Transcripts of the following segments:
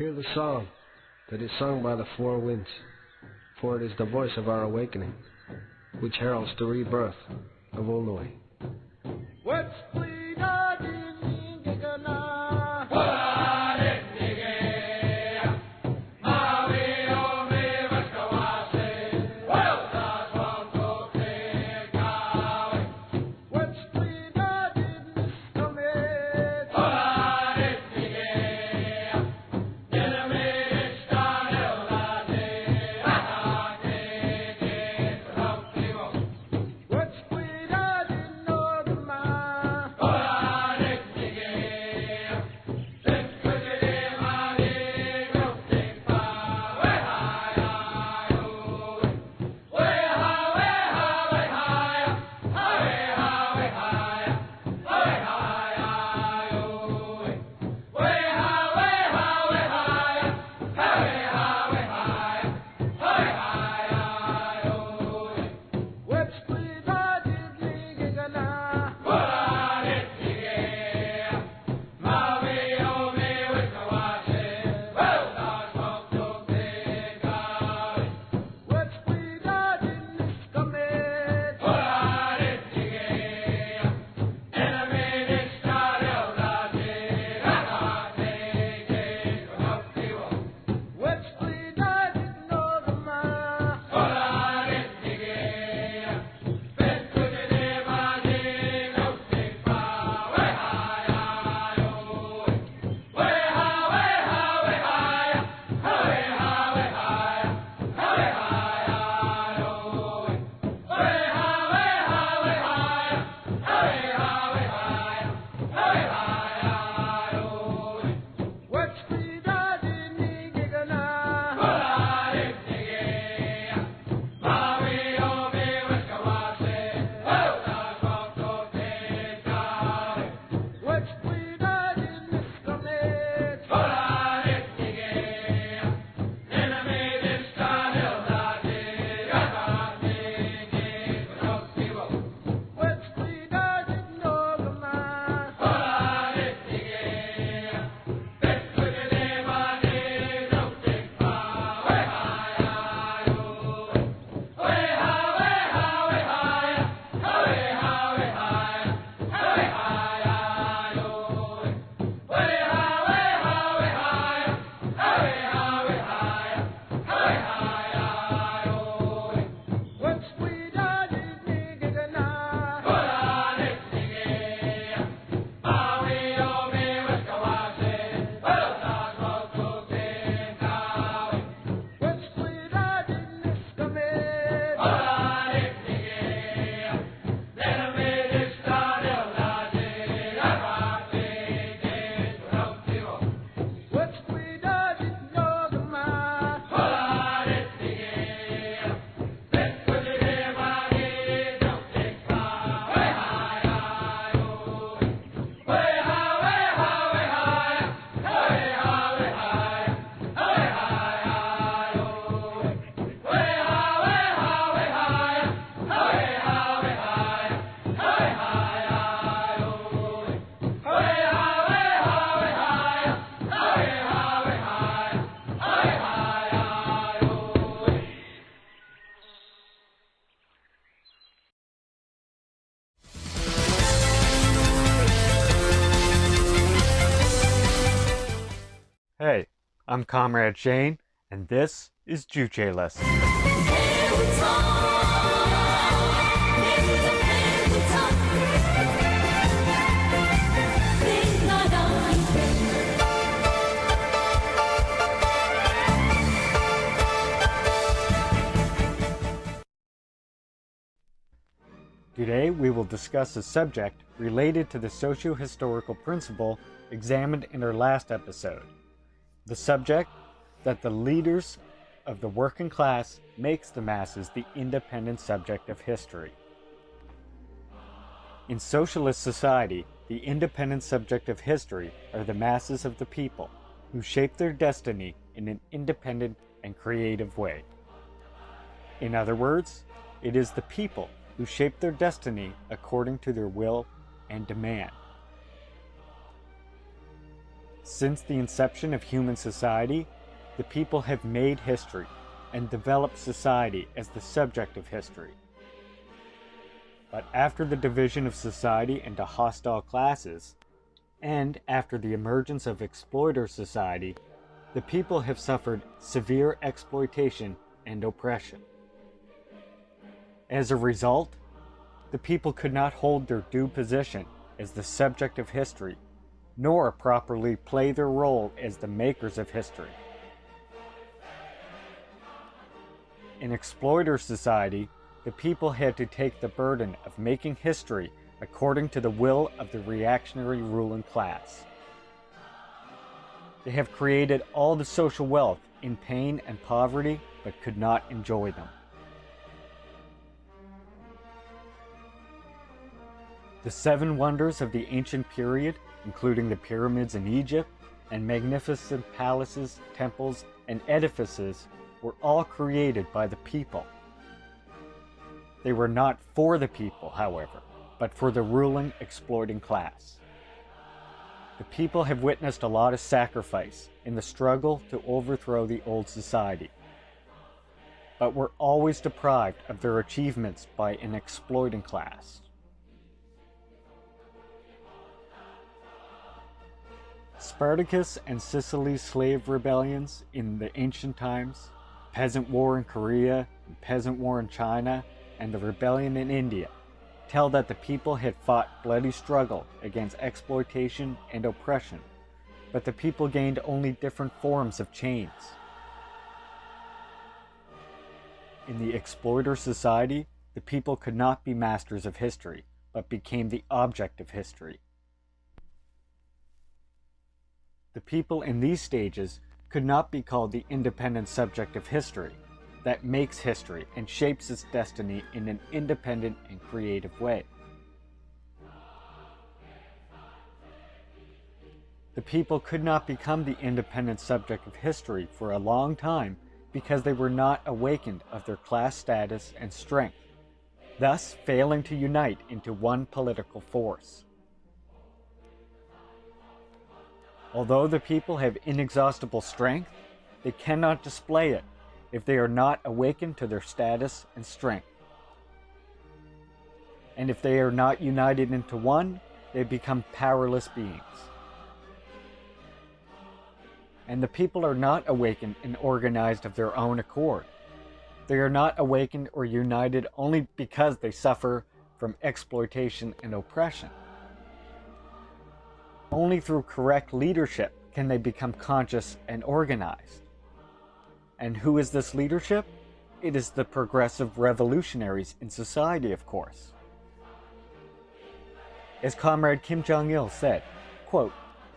Hear the song that is sung by the four winds, for it is the voice of our awakening, which heralds the rebirth of Ulnoi. Hey, I'm Comrade Shane, and this is Juche Lesson. Today we will discuss a subject related to the socio-historical principle examined in our last episode. The subject that the leaders of the working class makes the masses the independent subject of history. In socialist society, the independent subject of history are the masses of the people, who shape their destiny in an independent and creative way. In other words, it is the people who shape their destiny according to their will and demand. Since the inception of human society, the people have made history and developed society as the subject of history. But after the division of society into hostile classes, and after the emergence of exploiter society, the people have suffered severe exploitation and oppression. As a result, the people could not hold their due position as the subject of history, nor properly play their role as the makers of history. In exploiter society, the people had to take the burden of making history according to the will of the reactionary ruling class. They have created all the social wealth in pain and poverty, but could not enjoy them. The 7 wonders of the ancient period, including the pyramids in Egypt, and magnificent palaces, temples, and edifices, were all created by the people. They were not for the people, however, but for the ruling, exploiting class. The people have witnessed a lot of sacrifice in the struggle to overthrow the old society, but were always deprived of their achievements by an exploiting class. Spartacus and Sicily's slave rebellions in the ancient times, peasant war in Korea, peasant war in China, and the rebellion in India tell that the people had fought bloody struggle against exploitation and oppression, but the people gained only different forms of chains. In the exploiter society, the people could not be masters of history, but became the object of history. The people in these stages could not be called the independent subject of history that makes history and shapes its destiny in an independent and creative way. The people could not become the independent subject of history for a long time because they were not awakened of their class status and strength, thus failing to unite into one political force. Although the people have inexhaustible strength, they cannot display it if they are not awakened to their status and strength. And if they are not united into one, they become powerless beings. And the people are not awakened and organized of their own accord. They are not awakened or united only because they suffer from exploitation and oppression. Only through correct leadership can they become conscious and organized. And who is this leadership? It is the progressive revolutionaries in society, of course. As Comrade Kim Jong-il said, quote,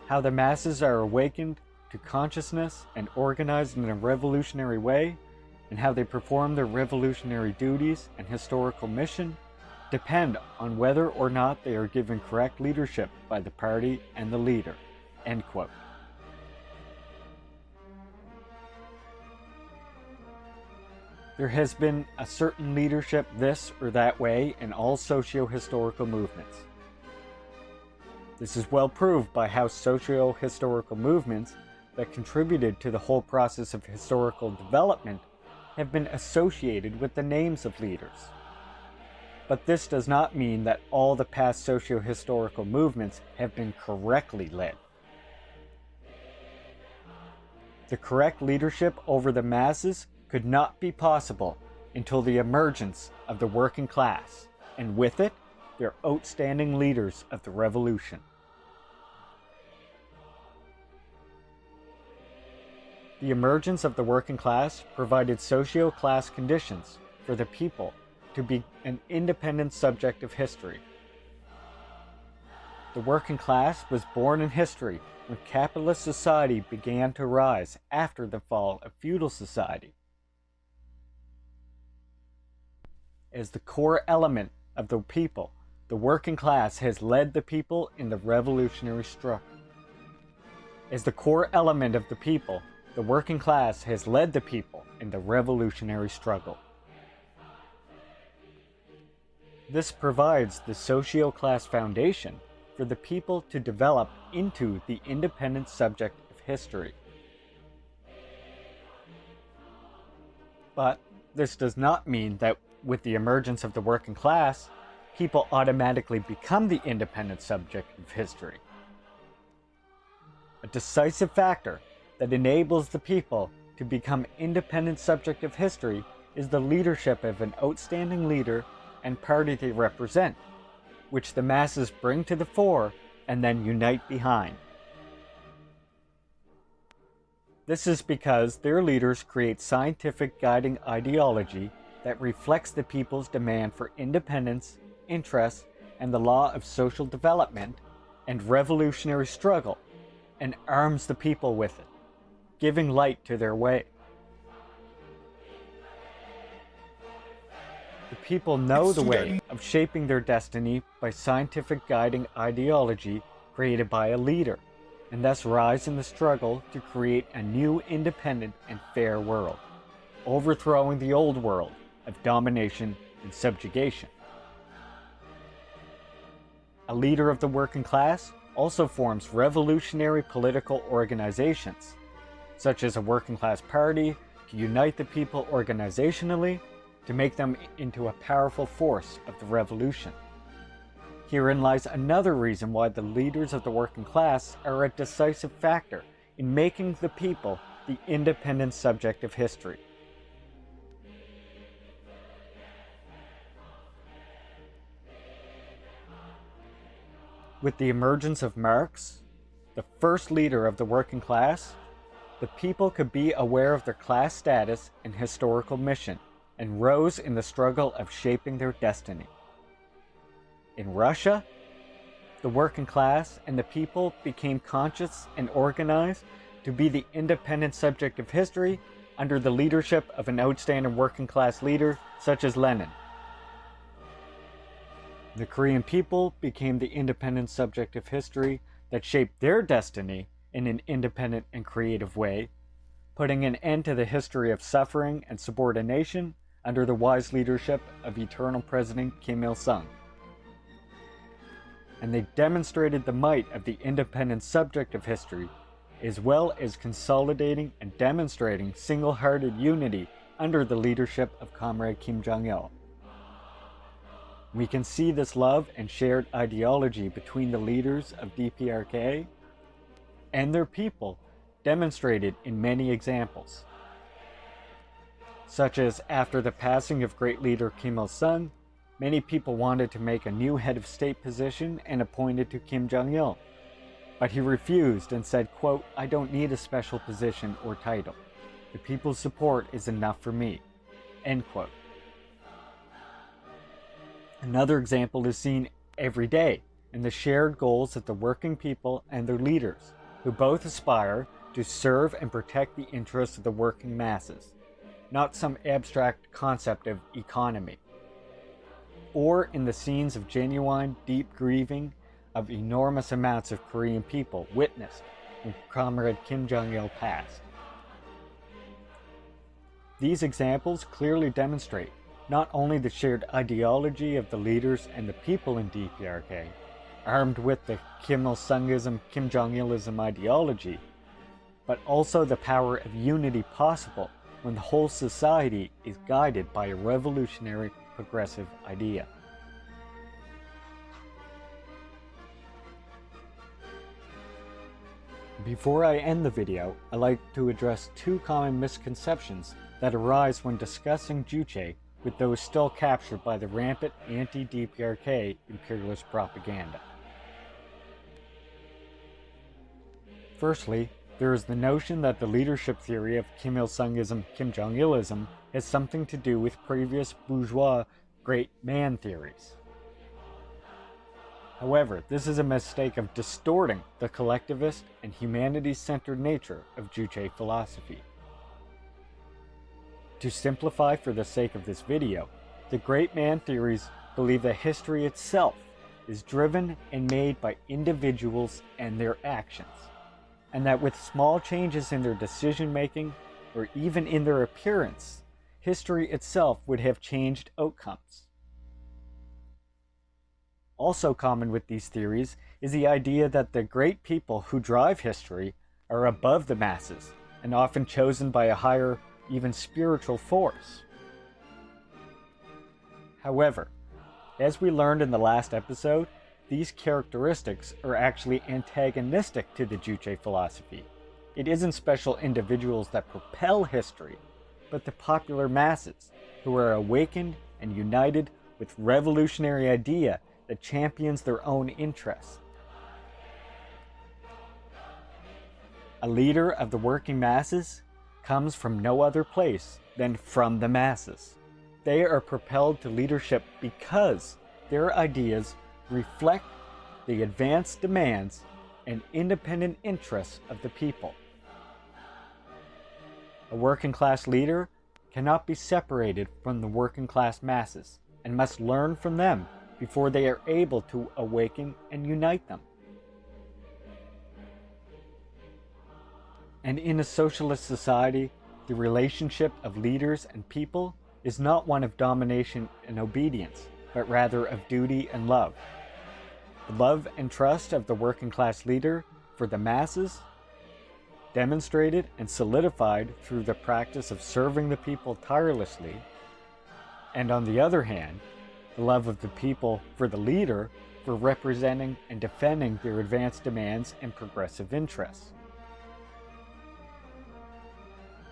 "How the masses are awakened to consciousness and organized in a revolutionary way, and how they perform their revolutionary duties and historical mission, depend on whether or not they are given correct leadership by the party and the leader." End quote. There has been a certain leadership this or that way in all socio-historical movements. This is well proved by how socio-historical movements that contributed to the whole process of historical development have been associated with the names of leaders. But this does not mean that all the past socio-historical movements have been correctly led. The correct leadership over the masses could not be possible until the emergence of the working class, and with it, their outstanding leaders of the revolution. The emergence of the working class provided socio-class conditions for the people to be an independent subject of history. The working class was born in history when capitalist society began to rise after the fall of feudal society. As the core element of the people, the working class has led the people in the revolutionary struggle. As the core element of the people, the working class has led the people in the revolutionary struggle. This provides the socio-class foundation for the people to develop into the independent subject of history. But this does not mean that with the emergence of the working class, people automatically become the independent subject of history. A decisive factor that enables the people to become independent subject of history is the leadership of an outstanding leader and party they represent, which the masses bring to the fore and then unite behind. This is because their leaders create scientific guiding ideology that reflects the people's demand for independence, interest, and the law of social development and revolutionary struggle, and arms the people with it, giving light to their way. The people know the way of shaping their destiny by scientific guiding ideology created by a leader, and thus rise in the struggle to create a new independent and fair world, overthrowing the old world of domination and subjugation. A leader of the working class also forms revolutionary political organizations, such as a working class party, to unite the people organizationally, to make them into a powerful force of the revolution. Herein lies another reason why the leaders of the working class are a decisive factor in making the people the independent subject of history. With the emergence of Marx, the first leader of the working class, the people could be aware of their class status and historical mission, and rose in the struggle of shaping their destiny. In Russia, the working class and the people became conscious and organized to be the independent subject of history under the leadership of an outstanding working class leader such as Lenin. The Korean people became the independent subject of history that shaped their destiny in an independent and creative way, putting an end to the history of suffering and subordination under the wise leadership of eternal President Kim Il-sung. And they demonstrated the might of the independent subject of history, as well as consolidating and demonstrating single-hearted unity under the leadership of Comrade Kim Jong-il. We can see this love and shared ideology between the leaders of DPRK and their people demonstrated in many examples, such as after the passing of great leader Kim Il-sung, many people wanted to make a new head of state position and appointed to Kim Jong-il, but he refused and said, quote, "I don't need a special position or title. The people's support is enough for me," end quote. Another example is seen every day in the shared goals of the working people and their leaders, who both aspire to serve and protect the interests of the working masses, not some abstract concept of economy. Or in the scenes of genuine, deep grieving of enormous amounts of Korean people witnessed when Comrade Kim Jong-il passed. These examples clearly demonstrate not only the shared ideology of the leaders and the people in DPRK, armed with the Kim Il-sungism, Kim Jong-ilism ideology, but also the power of unity possible when the whole society is guided by a revolutionary progressive idea. Before I end the video, I'd like to address two common misconceptions that arise when discussing Juche with those still captured by the rampant anti-DPRK imperialist propaganda. Firstly, there is the notion that the leadership theory of Kim Il-sungism, Kim Jong-ilism has something to do with previous bourgeois great man theories. However, this is a mistake of distorting the collectivist and humanity-centered nature of Juche philosophy. To simplify for the sake of this video, the great man theories believe that history itself is driven and made by individuals and their actions, and that with small changes in their decision-making or even in their appearance, history itself would have changed outcomes. Also common with these theories is the idea that the great people who drive history are above the masses and often chosen by a higher, even spiritual force. However, as we learned in the last episode, these characteristics are actually antagonistic to the Juche philosophy. It isn't special individuals that propel history, but the popular masses who are awakened and united with revolutionary idea that champions their own interests. A leader of the working masses comes from no other place than from the masses. They are propelled to leadership because their ideas reflect the advanced demands and independent interests of the people. A working class leader cannot be separated from the working class masses and must learn from them before they are able to awaken and unite them. And in a socialist society, the relationship of leaders and people is not one of domination and obedience, but rather of duty and love. The love and trust of the working class leader for the masses, demonstrated and solidified through the practice of serving the people tirelessly, and on the other hand, the love of the people for the leader for representing and defending their advanced demands and progressive interests.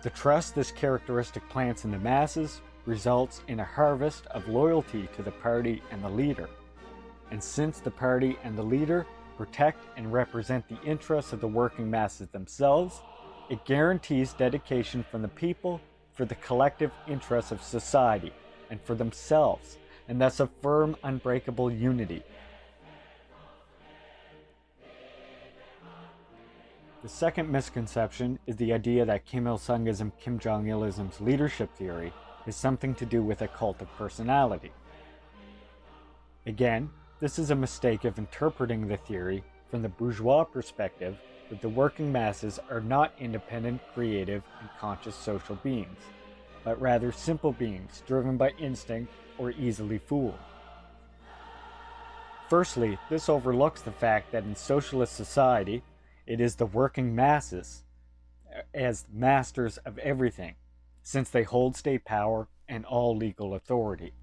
The trust this characteristic plants in the masses results in a harvest of loyalty to the party and the leader. And since the party and the leader protect and represent the interests of the working masses themselves, it guarantees dedication from the people for the collective interests of society and for themselves, and thus a firm, unbreakable unity. The second misconception is the idea that Kim Il-sungism, Kim Jong-ilism's leadership theory is something to do with a cult of personality. Again, this is a mistake of interpreting the theory from the bourgeois perspective that the working masses are not independent, creative, and conscious social beings, but rather simple beings driven by instinct or easily fooled. Firstly, this overlooks the fact that in socialist society, it is the working masses as masters of everything, since they hold state power and all legal authority.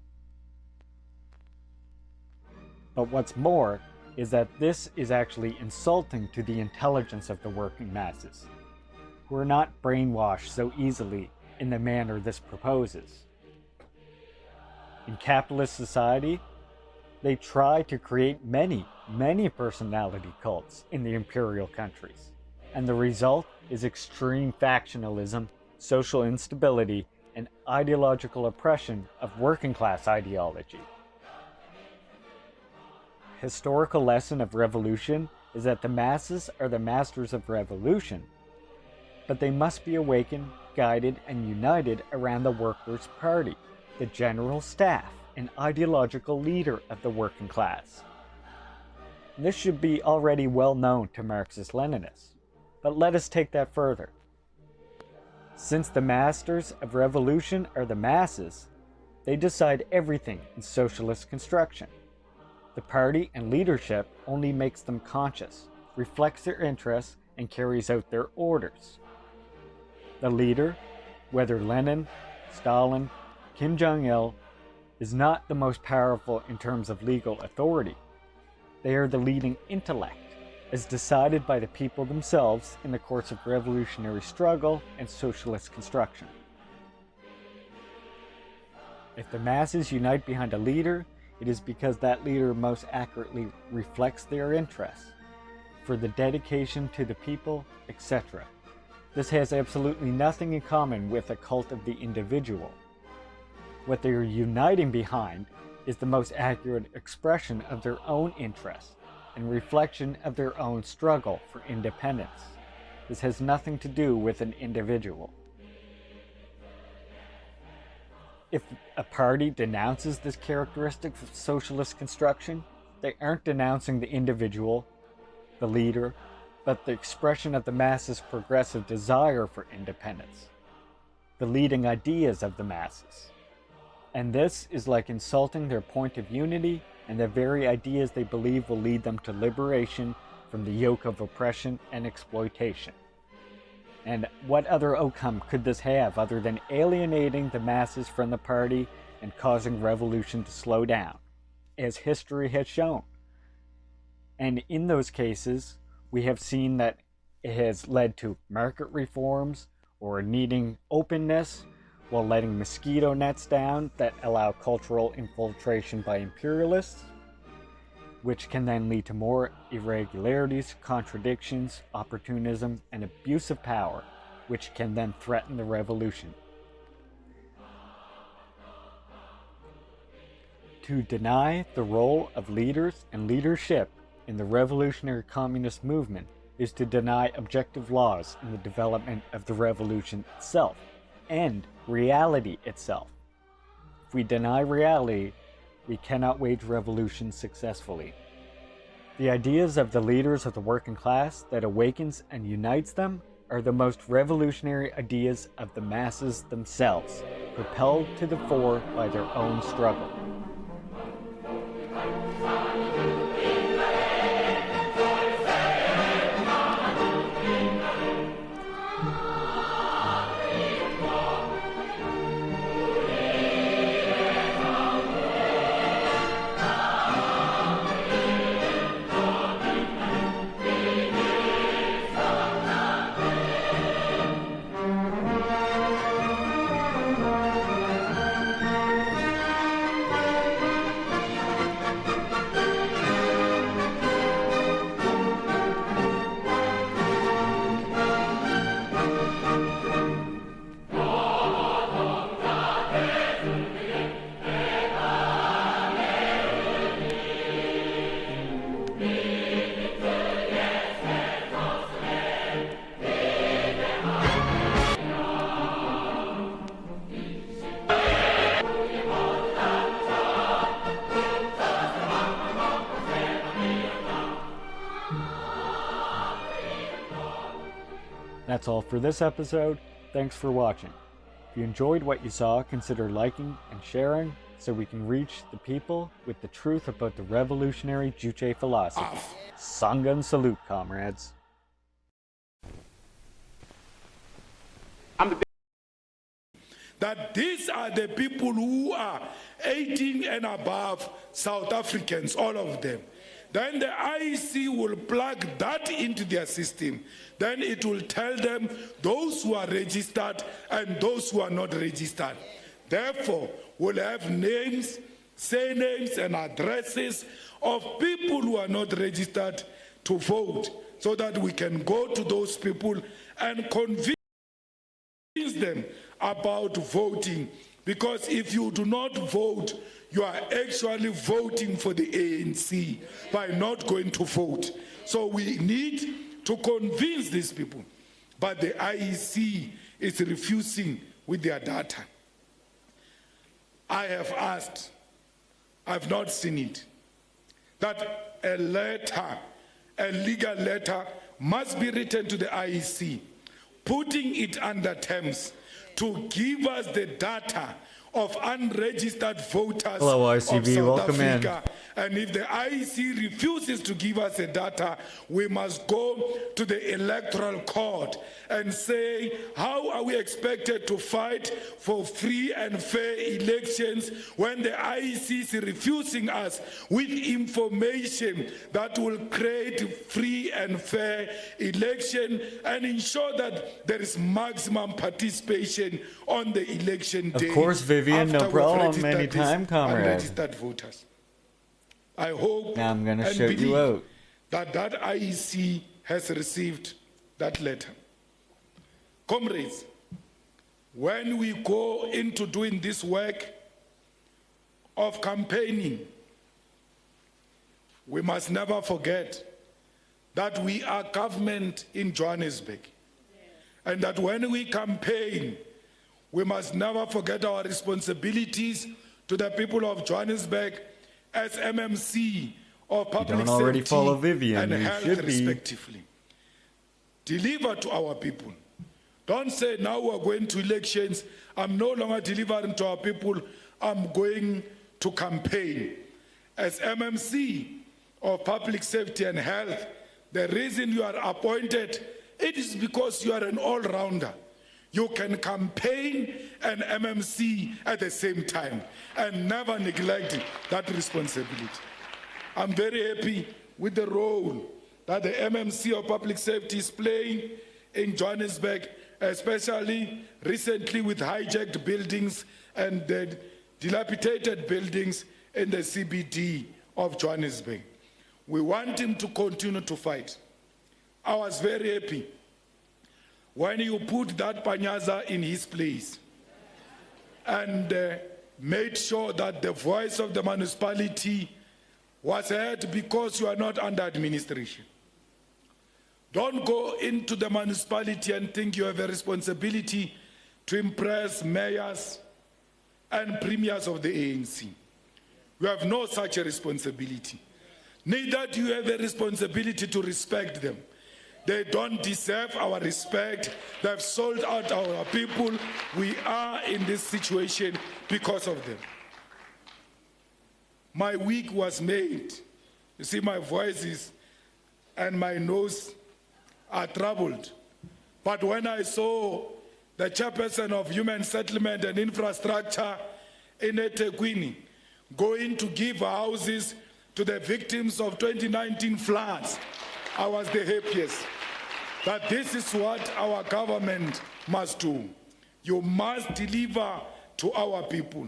But what's more is that this is actually insulting to the intelligence of the working masses, who are not brainwashed so easily in the manner this proposes. In capitalist society, they try to create many personality cults in the imperial countries, and the result is extreme factionalism, social instability, and ideological oppression of working class ideology. Historical lesson of revolution is that the masses are the masters of revolution, but they must be awakened, guided, and united around the Workers' Party, the general staff and ideological leader of the working class. This should be already well known to Marxist-Leninists, but let us take that further. Since the masters of revolution are the masses, they decide everything in socialist construction. The party and leadership only makes them conscious, reflects their interests, and carries out their orders. The leader, whether Lenin, Stalin, Kim Jong-il, is not the most powerful in terms of legal authority. They are the leading intellect, as decided by the people themselves in the course of revolutionary struggle and socialist construction. If the masses unite behind a leader, it is because that leader most accurately reflects their interests, for the dedication to the people, etc. This has absolutely nothing in common with a cult of the individual. What they are uniting behind is the most accurate expression of their own interests and reflection of their own struggle for independence. This has nothing to do with an individual. If a party denounces this characteristic of socialist construction, they aren't denouncing the individual, the leader, but the expression of the masses' progressive desire for independence, the leading ideas of the masses. And this is like insulting their point of unity and the very ideas they believe will lead them to liberation from the yoke of oppression and exploitation. And what other outcome could this have other than alienating the masses from the party and causing revolution to slow down, as history has shown? And in those cases, we have seen that it has led to market reforms or needing openness while letting mosquito nets down that allow cultural infiltration by imperialists, which can then lead to more irregularities, contradictions, opportunism, and abuse of power, which can then threaten the revolution. To deny the role of leaders and leadership in the revolutionary communist movement is to deny objective laws in the development of the revolution itself and reality itself. If we deny reality, we cannot wage revolution successfully. The ideas of the leaders of the working class that awakens and unites them are the most revolutionary ideas of the masses themselves, propelled to the fore by their own struggle. That's all for this episode. Thanks for watching. If you enjoyed what you saw, consider liking and sharing so we can reach the people with the truth about the revolutionary Juche philosophy. Sangha and salute, comrades. That these are the people who are 18 and above South Africans, all of them. Then the IEC will plug that into their system. Then it will tell them those who are registered and those who are not registered. Therefore, we'll have names, surnames, and addresses of people who are not registered to vote, so that we can go to those people and convince them about voting. Because if you do not vote, you are actually voting for the ANC by not going to vote. So we need to convince these people. But the IEC is refusing with their data. I have asked, I've not seen it, that a letter, a legal letter, must be written to the IEC, putting it under terms to give us the data of unregistered voters. Hello, of ICB, South welcome Africa. And if the IEC refuses to give us the data, we must go to the electoral court and say, how are we expected to fight for free and fair elections when the IEC is refusing us with information that will create free and fair election and ensure that there is maximum participation on the election day? Of course, Vivian, no problem. Anytime, comrade. Unregistered voters. I hope Now I'm going to and shout you believe out. that IEC has received that letter. Comrades, when we go into doing this work of campaigning, we must never forget that we are government in Johannesburg. And that when we campaign, we must never forget our responsibilities to the people of Johannesburg as MMC or public don't already safety follow Vivian, and you health should be. respectively. Deliver to our people. Don't say now we're going to elections, I'm no longer delivering to our people, I'm going to campaign. as MMC of Public Safety and Health, the reason you are appointed, it is because you are an all-rounder. You can campaign and MMC at the same time and never neglect that responsibility. I'm very happy with the role that the MMC of Public Safety is playing in Johannesburg, especially recently with hijacked buildings and the dilapidated buildings in the CBD of Johannesburg. We want him to continue to fight. I was very happy when you put that Panyaza in his place and made sure that the voice of the municipality was heard because you are not under administration. Don't go into the municipality and think you have a responsibility to impress mayors and premiers of the ANC. You have no such a responsibility. Neither do you have a responsibility to respect them. They don't deserve our respect. They've sold out our people. We are in this situation because of them. My week was made. You see, my voice and my nose are troubled. But when I saw the chairperson of Human Settlement and Infrastructure in eThekwini going to give houses to the victims of 2019 floods, I was the happiest. That this is what our government must do. You must deliver to our people.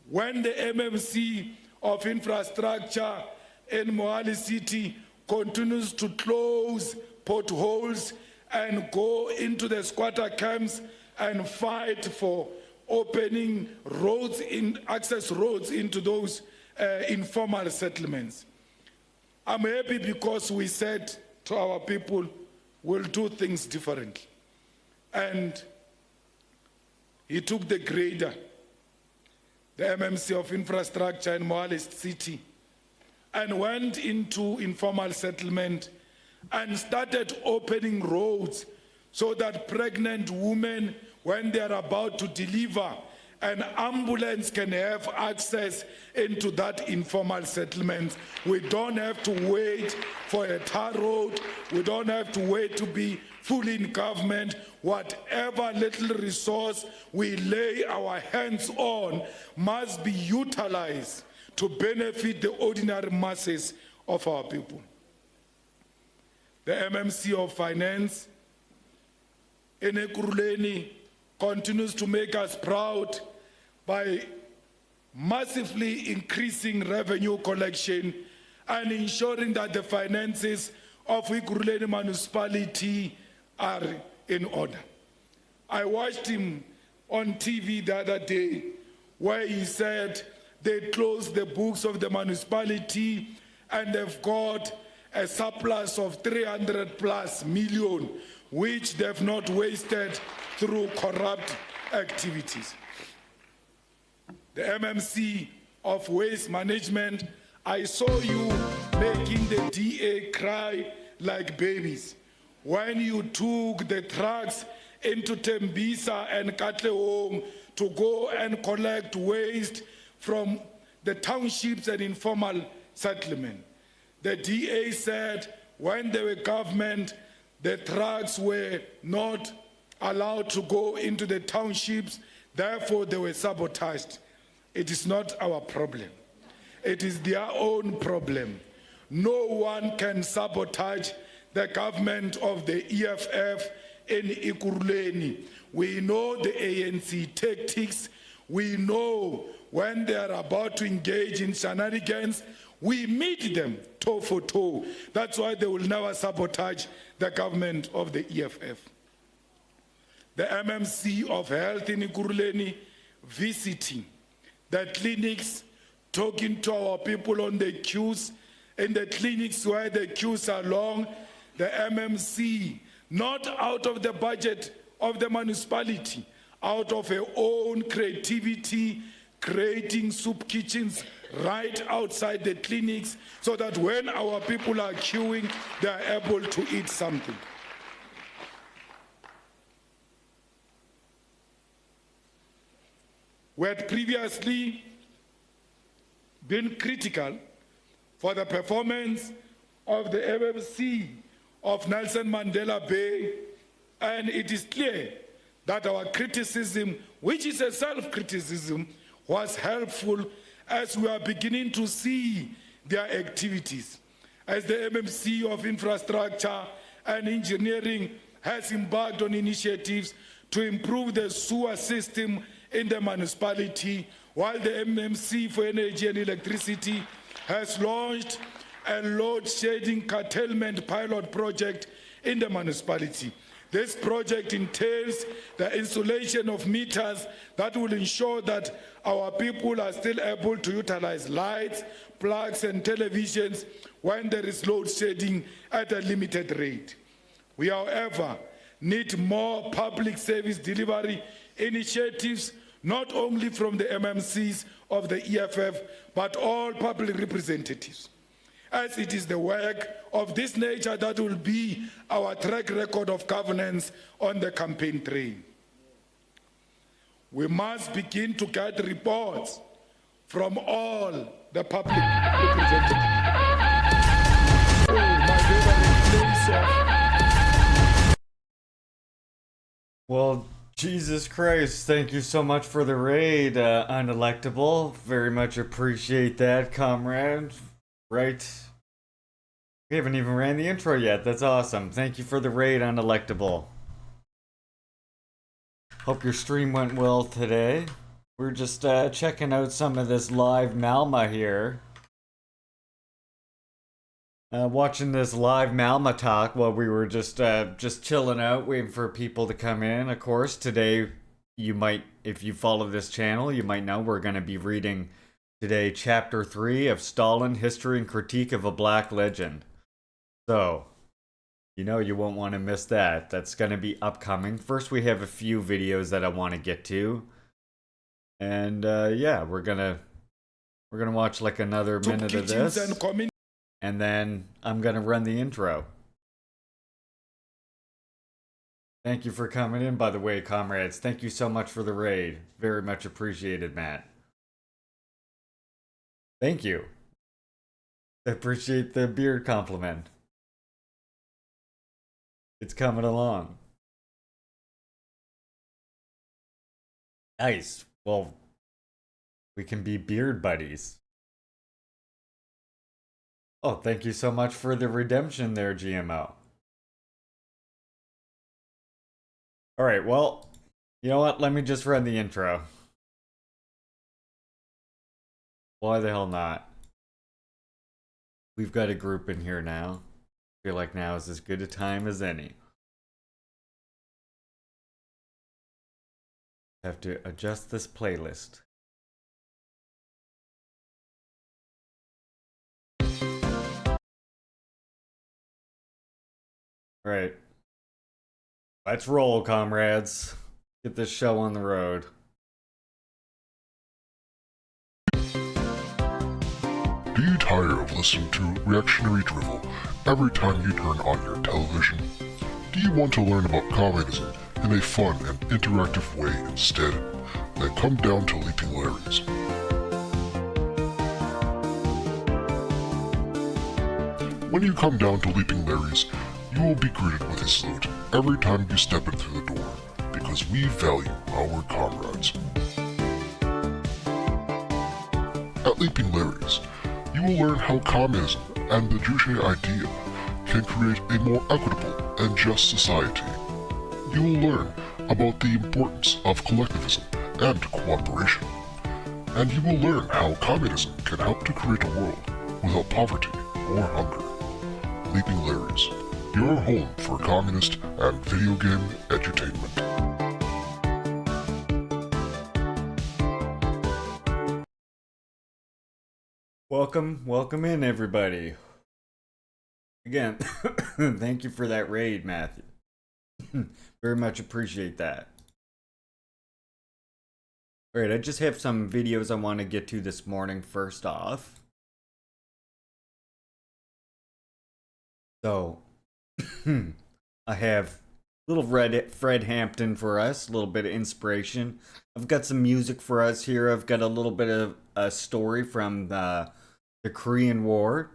When the MMC of Infrastructure in Mohali City continues to close potholes and go into the squatter camps and fight for opening roads, access roads into those informal settlements, I'm happy because we said to our people, we'll do things differently. And he took the grader, the MMC of Infrastructure in Mohali City, and went into informal settlement and started opening roads so that pregnant women, when they are about to deliver, an ambulance can have access into that informal settlement. We don't have to wait for a tar road. We don't have to wait to be fully in government. Whatever little resource we lay our hands on must be utilized to benefit the ordinary masses of our people. The MMC of Finance in Ekurhuleni continues to make us proud by massively increasing revenue collection and ensuring that the finances of Ekurhuleni municipality are in order. I watched him on TV the other day where he said they closed the books of the municipality and they've got a surplus of 300+ million, which they've not wasted through corrupt activities. The MMC of Waste Management, I saw you making the DA cry like babies when you took the trucks into Tembisa and Katlehong to go and collect waste from the townships and informal settlement. The DA said when they were government, the trucks were not allowed to go into the townships, therefore they were sabotaged. It is not our problem. It is their own problem. No one can sabotage the government of the EFF in Ekurhuleni. We know the ANC tactics. We know when they are about to engage in shenanigans, we meet them toe for toe. That's why they will never sabotage the government of the EFF. The MMC of Health in Ekurhuleni visiting the clinics, talking to our people on the queues, in the clinics where the queues are long, the MMC, not out of the budget of the municipality, out of her own creativity, creating soup kitchens right outside the clinics so that when our people are queuing, they are able to eat something. We had previously been critical for the performance of the MMC of Nelson Mandela Bay, and it is clear that our criticism, which is a self-criticism, was helpful as we are beginning to see their activities. As the MMC of Infrastructure and Engineering has embarked on initiatives to improve the sewer system in the municipality, while the MMC for Energy and Electricity has launched a load shedding curtailment pilot project in the municipality. This project entails the installation of meters that will ensure that our people are still able to utilize lights, plugs, and televisions when there is load shedding at a limited rate. We, however, need more public service delivery initiatives, not only from the MMCs of the EFF, but all public representatives, as it is the work of this nature that will be our track record of governance on the campaign trail. We must begin to get reports from all the public representatives. Oh, my favorite place of... Well, Jesus Christ, thank you so much for the raid, Unelectable. Very much appreciate that, comrade. Right? We haven't even ran the intro yet. That's awesome. Thank you for the raid, Unelectable. Hope your stream went well today. We're just checking out some of this live Malma here. Watching this live Malma talk while we were just chilling out, waiting for people to come in. Of course, today you might, if you follow this channel, you might know we're going to be reading today Chapter 3 of Stalin, History and Critique of a Black Legend. So, you know you won't want to miss that. That's going to be upcoming. First, we have a few videos that I want to get to. And yeah, we're gonna watch like another minute of this. And then I'm going to run the intro. Thank you for coming in, by the way, comrades. Thank you so much for the raid. Very much appreciated, Matt. Thank you. I appreciate the beard compliment. It's coming along. Nice. Well, we can be beard buddies. Oh, thank you so much for the redemption there, GMO. Alright, well, you know what? Let me just run the intro. Why the hell not? We've got a group in here now. I feel like now is as good a time as any. Have to adjust this playlist. Right. Let's roll, comrades. Get this show on the road. Do you tire of listening to reactionary drivel every time you turn on your television? Do you want to learn about communism in a fun and interactive way instead? Then come down to Leaping Larry's. When you come down to Leaping Larry's, you will be greeted with a salute every time you step in through the door, because we value our comrades. At Leaping Larry's, you will learn how communism and the Juche idea can create a more equitable and just society. You will learn about the importance of collectivism and cooperation. And you will learn how communism can help to create a world without poverty or hunger. Leaping Larry's, your home for communist and video game edutainment. Welcome in, everybody. Again, thank you for that raid, Matthew. Very much appreciate that. Alright, I just have some videos I want to get to this morning first off. So, I have little Fred Hampton for us, a little bit of inspiration. I've got some music for us here. I've got a little bit of a story from the Korean War.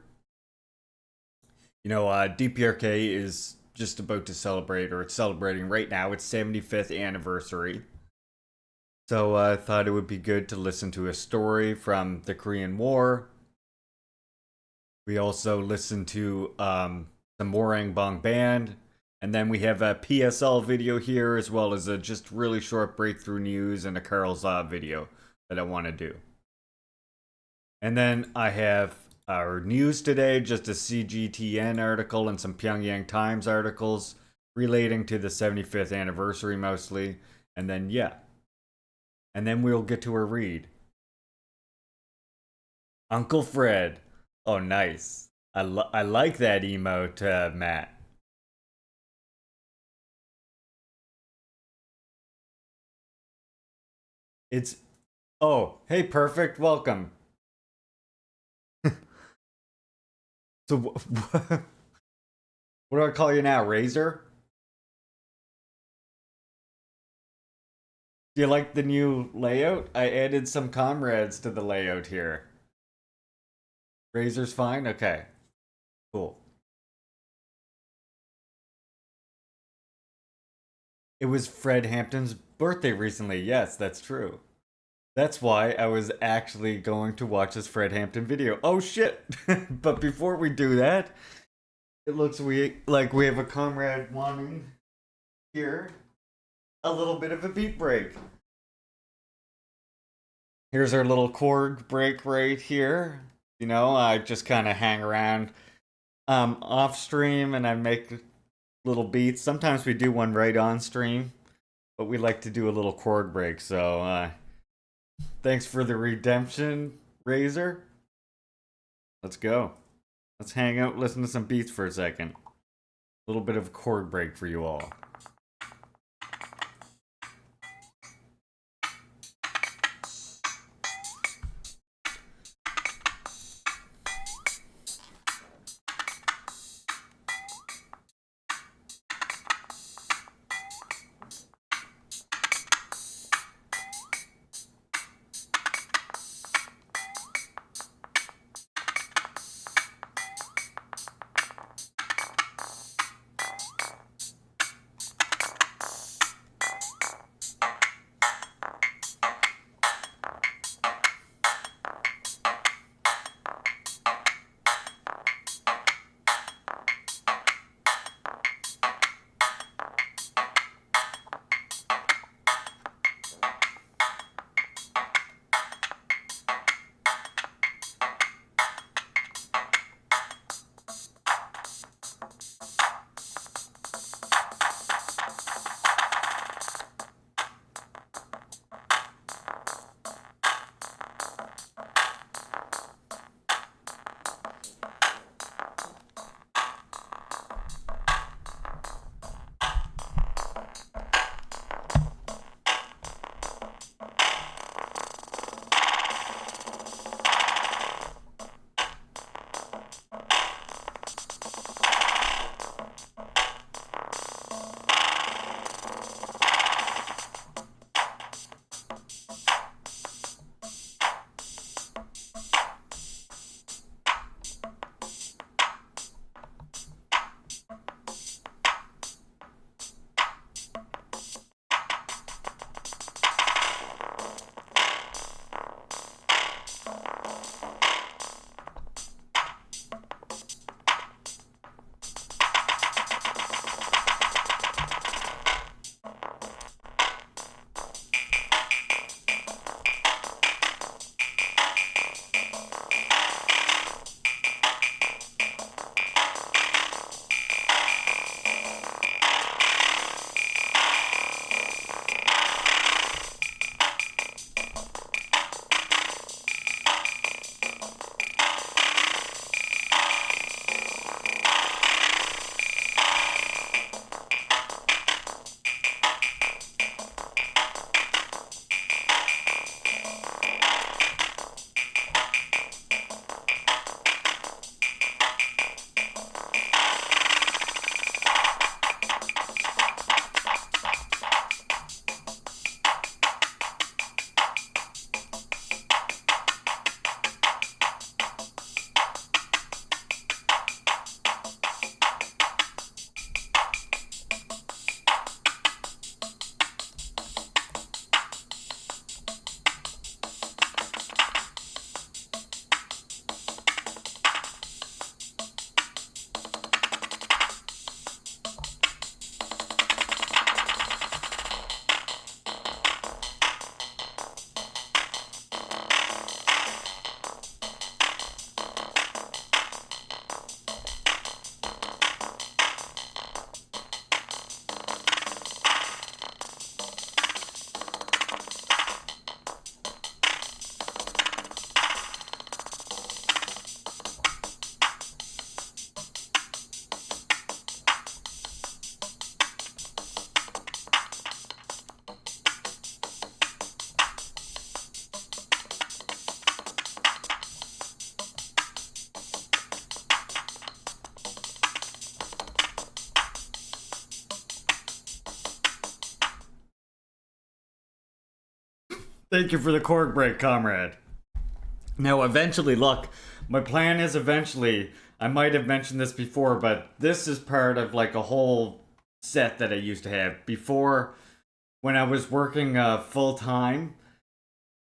You know, DPRK is just about to celebrate, or it's celebrating right now, its 75th anniversary. So I thought it would be good to listen to a story from the Korean War. We also listened to the Morang Bong Band. And then we have a PSL video here, as well as a just really short breakthrough news and a Carl Zaw video that I want to do. And then I have our news today, just a CGTN article and some Pyongyang Times articles relating to the 75th anniversary mostly. And then, yeah. And then we'll get to a read. Uncle Fred. Oh, nice. I like that emote, Matt. It's... Oh, hey, perfect. Welcome. So, what do I call you now? Razor? Do you like the new layout? I added some comrades to the layout here. Razor's fine? Okay. Cool. It was Fred Hampton's birthday recently. Yes, that's true. That's why I was actually going to watch this Fred Hampton video. Oh shit! But before we do that, it looks like we have a comrade wanting here a little bit of a beat break. Here's our little chord break right here. You know, I just kind of hang around off stream and I make little beats. Sometimes we do one right on stream, but we like to do a little chord break. So thanks for the redemption, Razor. Let's go. Let's hang out, listen to some beats for a second. A little bit of a chord break for you all. Thank you for the cork break, comrade. Now, eventually, look, my plan is eventually, I might have mentioned this before, but this is part of like a whole set that I used to have before when I was working full time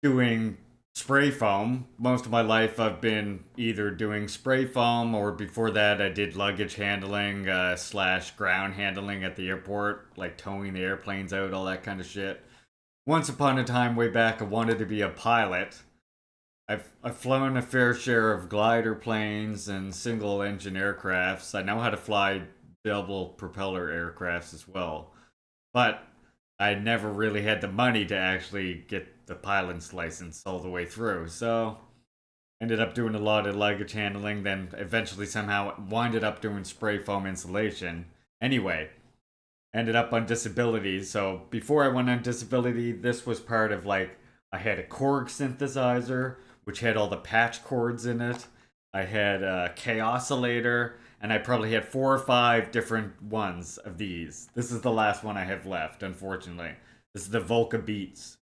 doing spray foam. Most of my life I've been either doing spray foam, or before that I did luggage handling slash ground handling at the airport, like towing the airplanes out, all that kind of shit. Once upon a time, way back, I wanted to be a pilot. I've flown a fair share of glider planes and single engine aircrafts. I know how to fly double propeller aircrafts as well. But I never really had the money to actually get the pilot's license all the way through. So ended up doing a lot of luggage handling, then eventually somehow winded up doing spray foam insulation. Anyway, ended up on disability. So before I went on disability, this was part of like, I had a Korg synthesizer, which had all the patch cords in it. I had a K-oscillator, and I probably had 4 or 5 different ones of these. This is the last one I have left, unfortunately. This is the Volca Beats.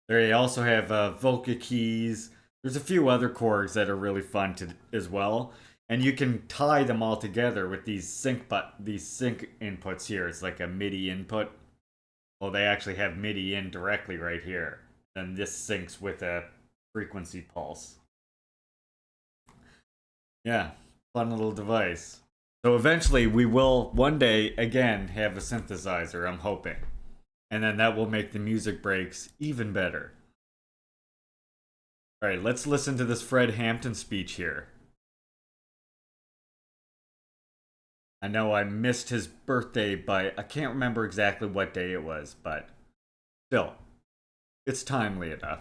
They also have Volca keys. There's a few other Korgs that are really fun as well. And you can tie them all together with these sync inputs here. It's like a MIDI input. Well, they actually have MIDI in directly right here. And this syncs with a frequency pulse. Yeah, fun little device. So eventually we will one day again have a synthesizer, I'm hoping. And then that will make the music breaks even better. Alright, let's listen to this Fred Hampton speech here. I know I missed his birthday by, I can't remember exactly what day it was, but still, it's timely enough.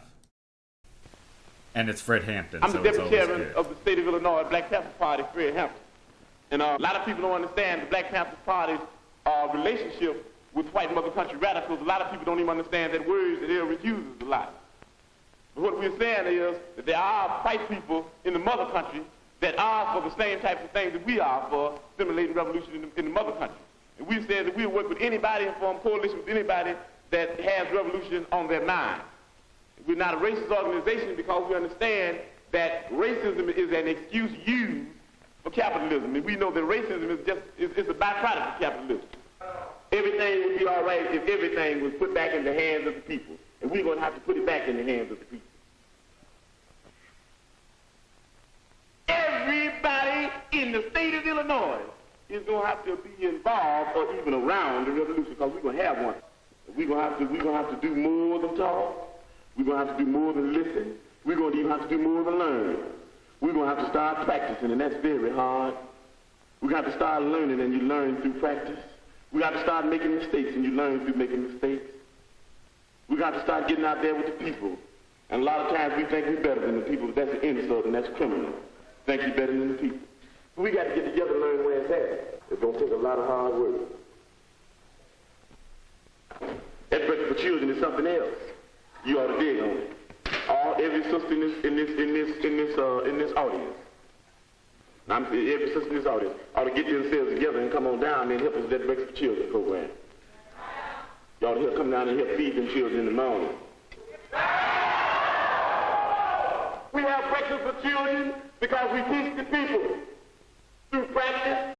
And it's Fred Hampton. I'm so the it's deputy always chairman good. of the state of Illinois, Black Panther Party, Fred Hampton. And a lot of people don't understand the Black Panther Party's relationship with white mother country radicals. A lot of people don't even understand that word that Eric uses a lot. But what we're saying is that there are white people in the mother country that are for the same types of things that we are for stimulating revolution in the mother country. And we said that we'll work with anybody and form coalition with anybody that has revolution on their mind. We're not a racist organization because we understand that racism is an excuse used for capitalism. And we know that racism is a byproduct of capitalism. Everything would be all right if everything was put back in the hands of the people. And we're going to have to put it back in the hands of the people. Everybody in the state of Illinois is going to have to be involved or even around the revolution because we're going to have one. We're going to have to do more than talk. We're going to have to do more than listen. We're going to even have to do more than learn. We're going to have to start practicing, and that's very hard. We're going to have to start learning, and you learn through practice. We got to start making mistakes, and you learn through making mistakes. We got to start getting out there with the people. And a lot of times we think we're better than the people, but that's an insult, and that's criminal. Think you're better than the people. We got to get together and learn where it's at. It's going to take a lot of hard work. That breakfast for children is something else. You ought to dig on it. Every sister in this audience. Every sister in this audience ought to get themselves together and come on down and help us with that Breakfast for Children program. You ought to come down and help feed them children in the morning. We have Breakfast for Children because we teach the people through practice.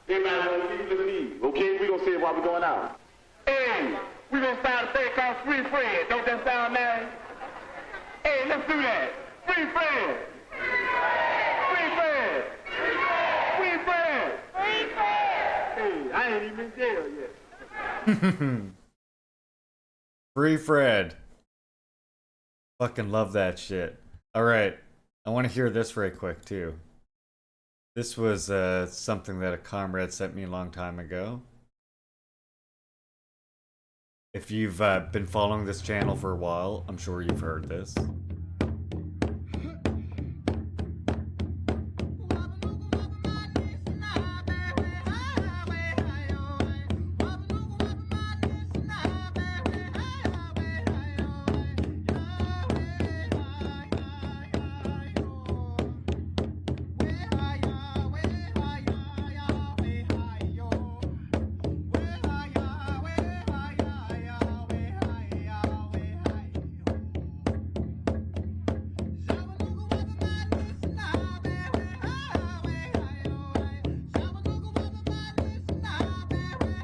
Everybody want to leave, let's leave. Okay, we gonna say it while we're going out. Hey, we gonna start a thing called Free Fred. Don't that sound nice? Hey, let's do that. Free Fred. Free Fred. Free Fred. Free Fred. Hey, I ain't even in jail yet. Free Fred. Fucking love that shit. Alright, I want to hear this right quick too. This was something that a comrade sent me a long time ago. If you've been following this channel for a while, I'm sure you've heard this.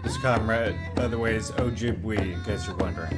This comrade, by the way, is Ojibwe, in case you're wondering.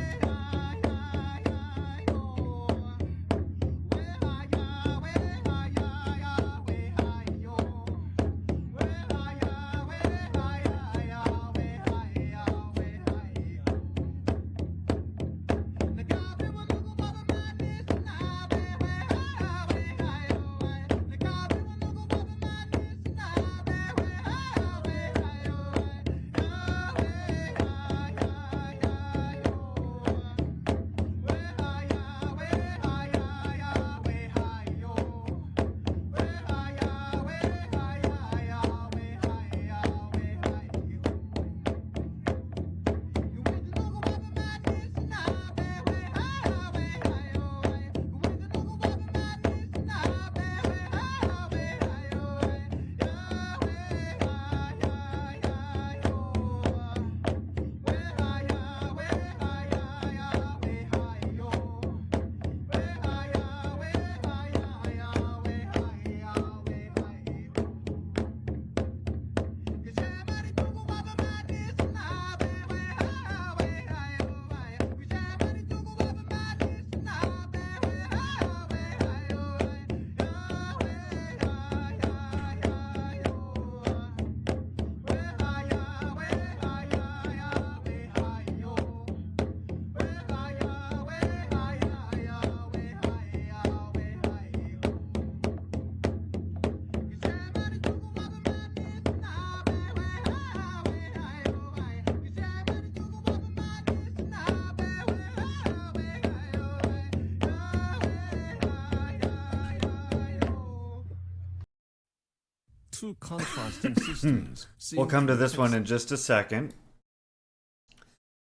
Two contrasting systems. We'll come to this one in just a second.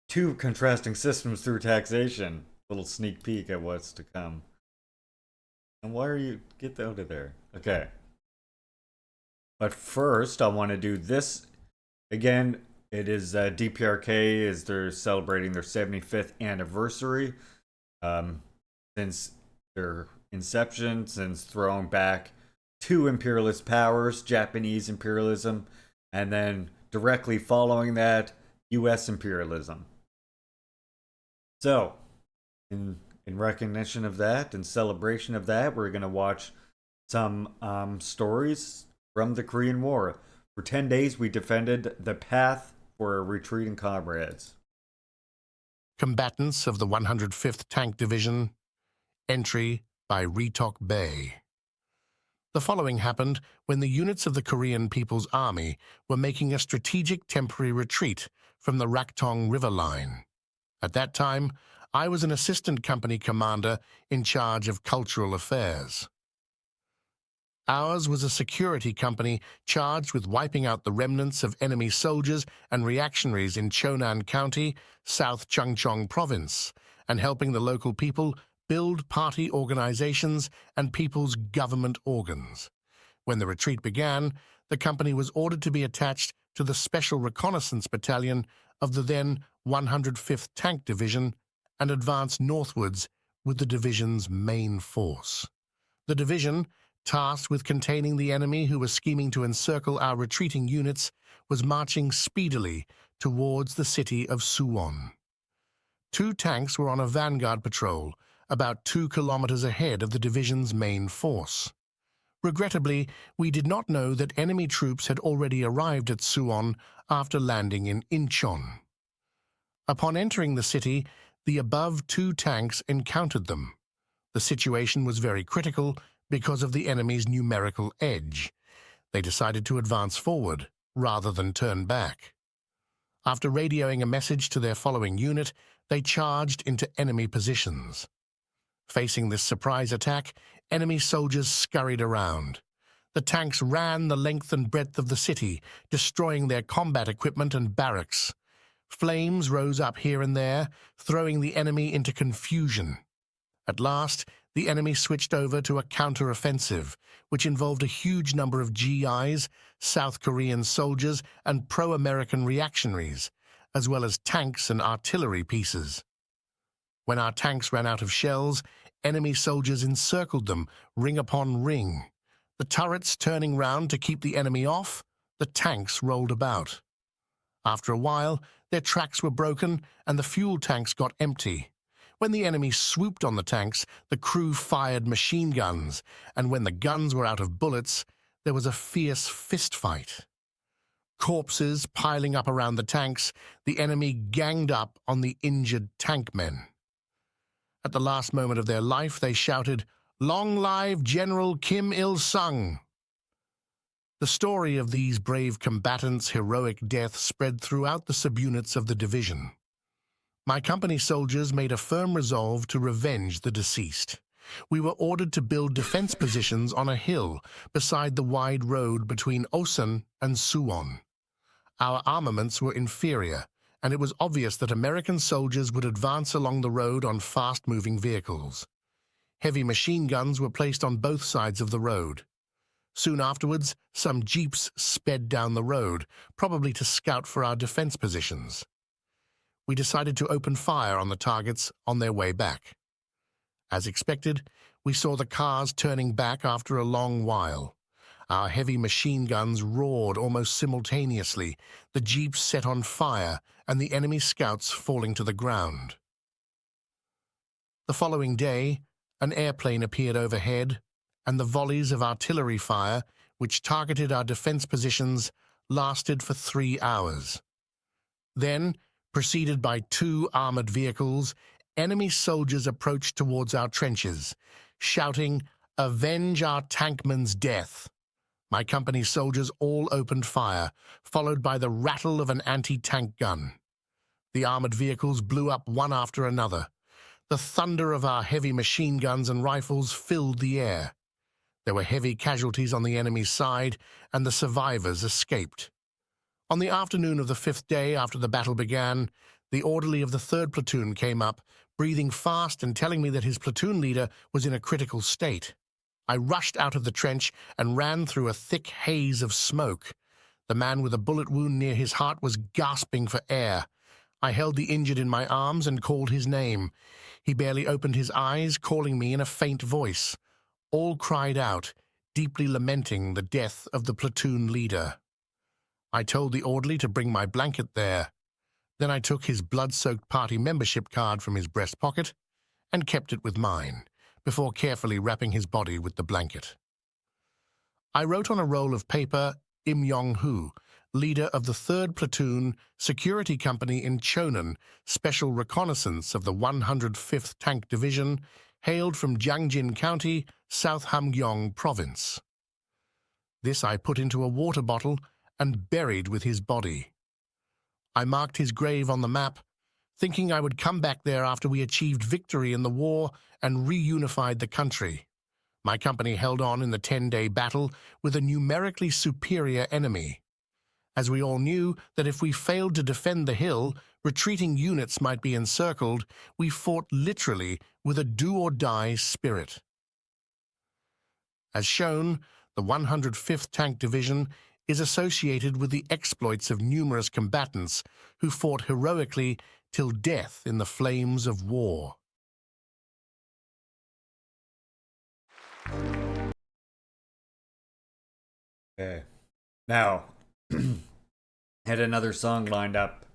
Two contrasting systems through taxation. Little sneak peek at what's to come. And why are you... Get out of there. Okay. But first, I want to do this. Again, it is DPRK as they're celebrating their 75th anniversary. Since their inception, since throwing back two imperialist powers, Japanese imperialism, and then directly following that, US imperialism. So, in recognition of that, in celebration of that, we're going to watch some stories from the Korean War. For 10 days, we defended the path for our retreating comrades. Combatants of the 105th Tank Division. Entry by Retok Bay. The following happened when the units of the Korean People's Army were making a strategic temporary retreat from the Raktong River line. At that time, I was an assistant company commander in charge of cultural affairs. Ours was a security company charged with wiping out the remnants of enemy soldiers and reactionaries in Chonan County, South Chungcheong Province, and helping the local people build party organizations and people's government organs. When the retreat began, the company was ordered to be attached to the Special Reconnaissance Battalion of the then 105th Tank Division and advance northwards with the division's main force. The division, tasked with containing the enemy who was scheming to encircle our retreating units, was marching speedily towards the city of Suwon. 2 tanks were on a vanguard patrol, about 2 kilometers ahead of the division's main force. Regrettably, we did not know that enemy troops had already arrived at Suwon after landing in Incheon. Upon entering the city, the above 2 tanks encountered them. The situation was very critical because of the enemy's numerical edge. They decided to advance forward rather than turn back. After radioing a message to their following unit, they charged into enemy positions. Facing this surprise attack, enemy soldiers scurried around. The tanks ran the length and breadth of the city, destroying their combat equipment and barracks. Flames rose up here and there, throwing the enemy into confusion. At last, the enemy switched over to a counter-offensive, which involved a huge number of GIs, South Korean soldiers, and pro-American reactionaries, as well as tanks and artillery pieces. When our tanks ran out of shells, enemy soldiers encircled them, ring upon ring. The turrets turning round to keep the enemy off, the tanks rolled about. After a while, their tracks were broken and the fuel tanks got empty. When the enemy swooped on the tanks, the crew fired machine guns, and when the guns were out of bullets, there was a fierce fistfight. Corpses piling up around the tanks, the enemy ganged up on the injured tank men. At the last moment of their life, they shouted, "Long live General Kim Il-sung!" The story of these brave combatants' heroic death spread throughout the subunits of the division. My company soldiers made a firm resolve to revenge the deceased. We were ordered to build defense positions on a hill beside the wide road between Osan and Suwon. Our armaments were inferior, and it was obvious that American soldiers would advance along the road on fast-moving vehicles. Heavy machine guns were placed on both sides of the road. Soon afterwards, some jeeps sped down the road, probably to scout for our defense positions. We decided to open fire on the targets on their way back. As expected, we saw the cars turning back after a long while. Our heavy machine guns roared almost simultaneously, the jeeps set on fire, and the enemy scouts falling to the ground. The following day, an airplane appeared overhead, and the volleys of artillery fire, which targeted our defense positions, lasted for 3 hours. Then, preceded by 2 armored vehicles, enemy soldiers approached towards our trenches, shouting, "Avenge our tankman's death!" My company's soldiers all opened fire, followed by the rattle of an anti-tank gun. The armored vehicles blew up one after another. The thunder of our heavy machine guns and rifles filled the air. There were heavy casualties on the enemy's side, and the survivors escaped. On the afternoon of the 5th day after the battle began, the orderly of the 3rd platoon came up, breathing fast and telling me that his platoon leader was in a critical state. I rushed out of the trench and ran through a thick haze of smoke. The man with a bullet wound near his heart was gasping for air. I held the injured in my arms and called his name. He barely opened his eyes, calling me in a faint voice. All cried out, deeply lamenting the death of the platoon leader. I told the orderly to bring my blanket there. Then I took his blood-soaked party membership card from his breast pocket and kept it with mine, before carefully wrapping his body with the blanket. I wrote on a roll of paper, Im Yong-hoo, leader of the 3rd Platoon Security Company in Chonan, Special Reconnaissance of the 105th Tank Division, hailed from Jiangjin County, South Hamgyong Province. This I put into a water bottle and buried with his body. I marked his grave on the map, thinking I would come back there after we achieved victory in the war and reunified the country. My company held on in the 10-day battle with a numerically superior enemy. As we all knew that if we failed to defend the hill, retreating units might be encircled, we fought literally with a do-or-die spirit. As shown, the 105th Tank Division is associated with the exploits of numerous combatants who fought heroically till death in the flames of war. Okay. Now, had another song lined up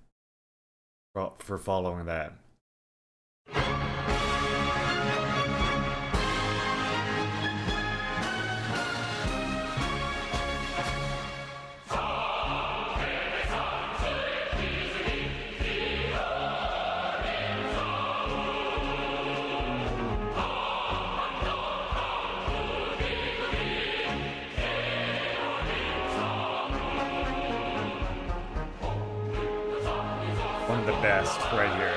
for following that. One of the best right here.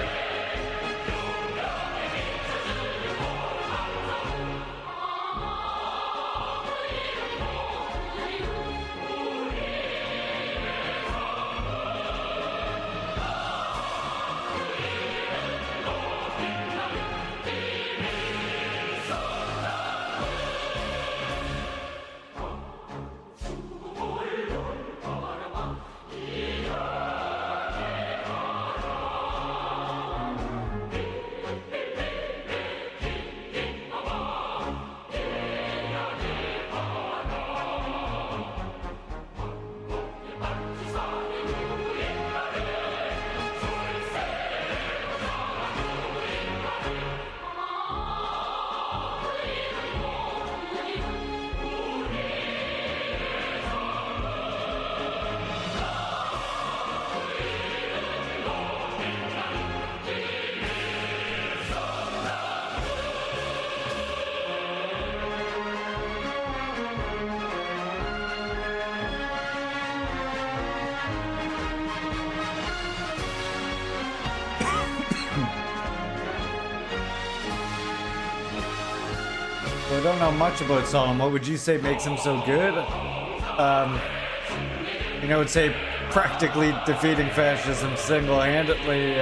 I don't know much about Stalin. What would you say makes him so good? I would say practically defeating fascism single-handedly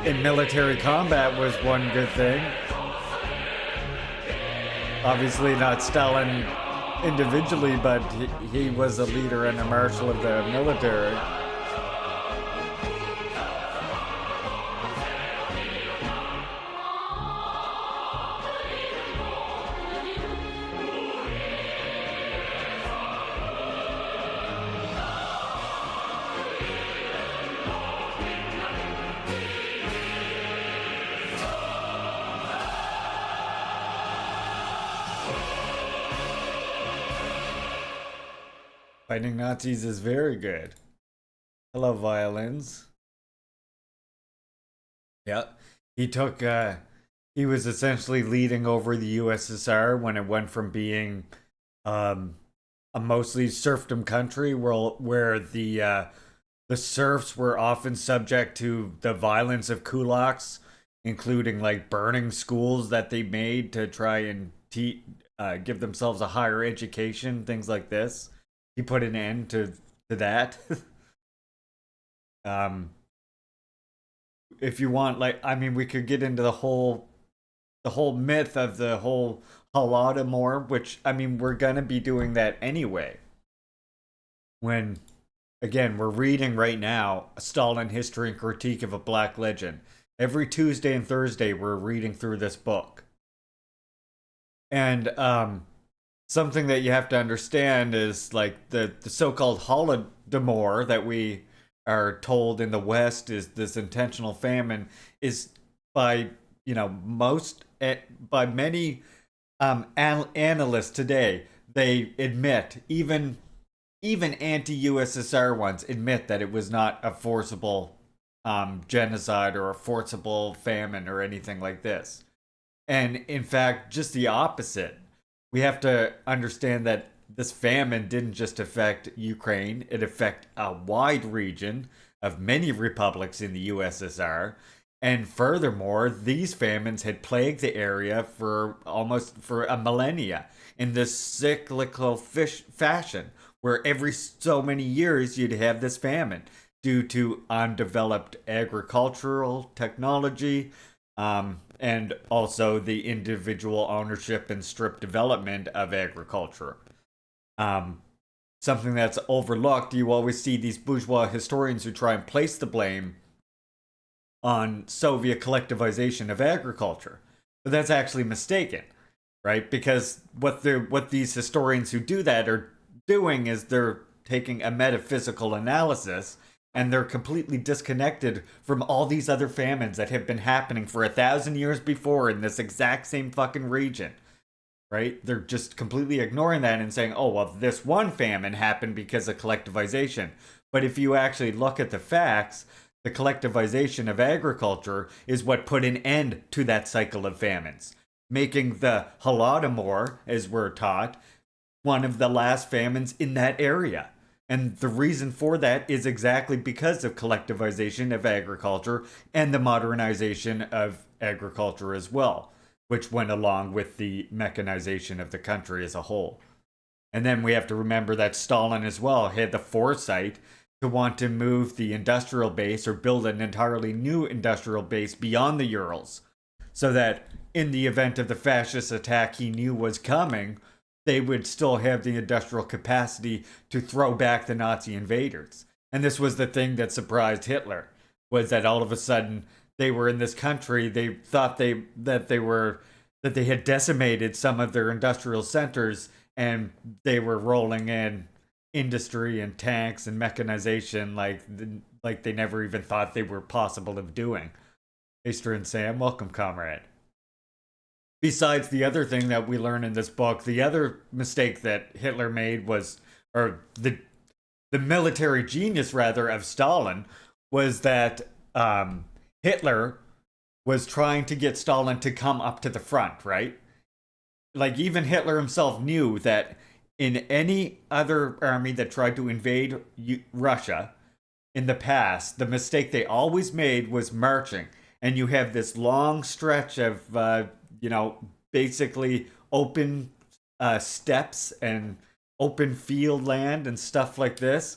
in military combat was one good thing. Obviously not Stalin individually, but he was a leader and a marshal of the military. Fighting Nazis is very good. I love violins. Yeah. He was essentially leading over the USSR when it went from being a mostly serfdom country where the serfs were often subject to the violence of kulaks, including like burning schools that they made to try and give themselves a higher education, things like this. He put an end to that. If you want, we could get into the whole myth of the whole Holodomor, which we're gonna be doing that anyway. When, again, we're reading right now a Stalin History and Critique of a Black Legend. Every Tuesday and Thursday, we're reading through this book, and something that you have to understand is like the so-called Holodomor that we are told in the West is this intentional famine is by many analysts today. They admit, even anti-USSR ones admit that it was not a forcible genocide or a forcible famine or anything like this. And in fact, just the opposite. We have to understand that this famine didn't just affect Ukraine, it affected a wide region of many republics in the USSR. And furthermore, these famines had plagued the area for a millennia in this cyclical fashion, where every so many years you'd have this famine due to undeveloped agricultural technology, and also the individual ownership and stripped development of agriculture. Something that's overlooked, you always see these bourgeois historians who try and place the blame on Soviet collectivization of agriculture. But that's actually mistaken, right? Because what these historians who do that are doing is they're taking a metaphysical analysis, and they're completely disconnected from all these other famines that have been happening for 1,000 years before in this exact same fucking region. Right? They're just completely ignoring that and saying, oh, well, this one famine happened because of collectivization. But if you actually look at the facts, the collectivization of agriculture is what put an end to that cycle of famines, making the Holodomor, as we're taught, one of the last famines in that area. And the reason for that is exactly because of collectivization of agriculture and the modernization of agriculture as well, which went along with the mechanization of the country as a whole. And then we have to remember that Stalin as well had the foresight to want to move the industrial base or build an entirely new industrial base beyond the Urals, so that in the event of the fascist attack he knew was coming, they would still have the industrial capacity to throw back the Nazi invaders. And this was the thing that surprised Hitler, was that all of a sudden they were in this country, they thought that they had decimated some of their industrial centers, and they were rolling in industry and tanks and mechanization like they never even thought they were possible of doing. Easter and Sam, welcome, comrade. Besides the other thing that we learn in this book, the other mistake that Hitler made was, or the military genius rather of Stalin, was that Hitler was trying to get Stalin to come up to the front, right? Like, even Hitler himself knew that in any other army that tried to invade Russia in the past, the mistake they always made was marching. And you have this long stretch of, basically open steppes and open field land and stuff like this.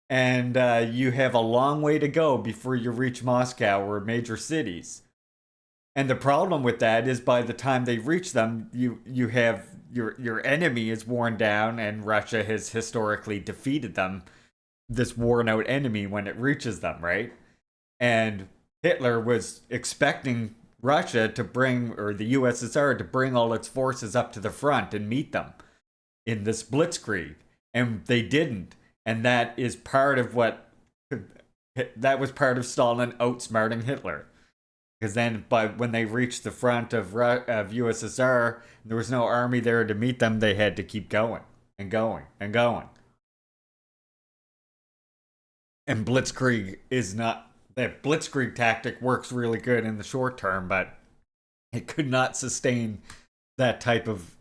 And you have a long way to go before you reach Moscow or major cities. And the problem with that is by the time they reach them, you have your enemy is worn down, and Russia has historically defeated them, this worn out enemy, when it reaches them, right? And Hitler was expecting Russia to bring, or the USSR to bring all its forces up to the front and meet them in this blitzkrieg. And they didn't. And that is part of that was part of Stalin outsmarting Hitler. Because then when they reached the front of USSR, there was no army there to meet them. They had to keep going and going and going. And blitzkrieg is not... That blitzkrieg tactic works really good in the short term, but it could not sustain that type of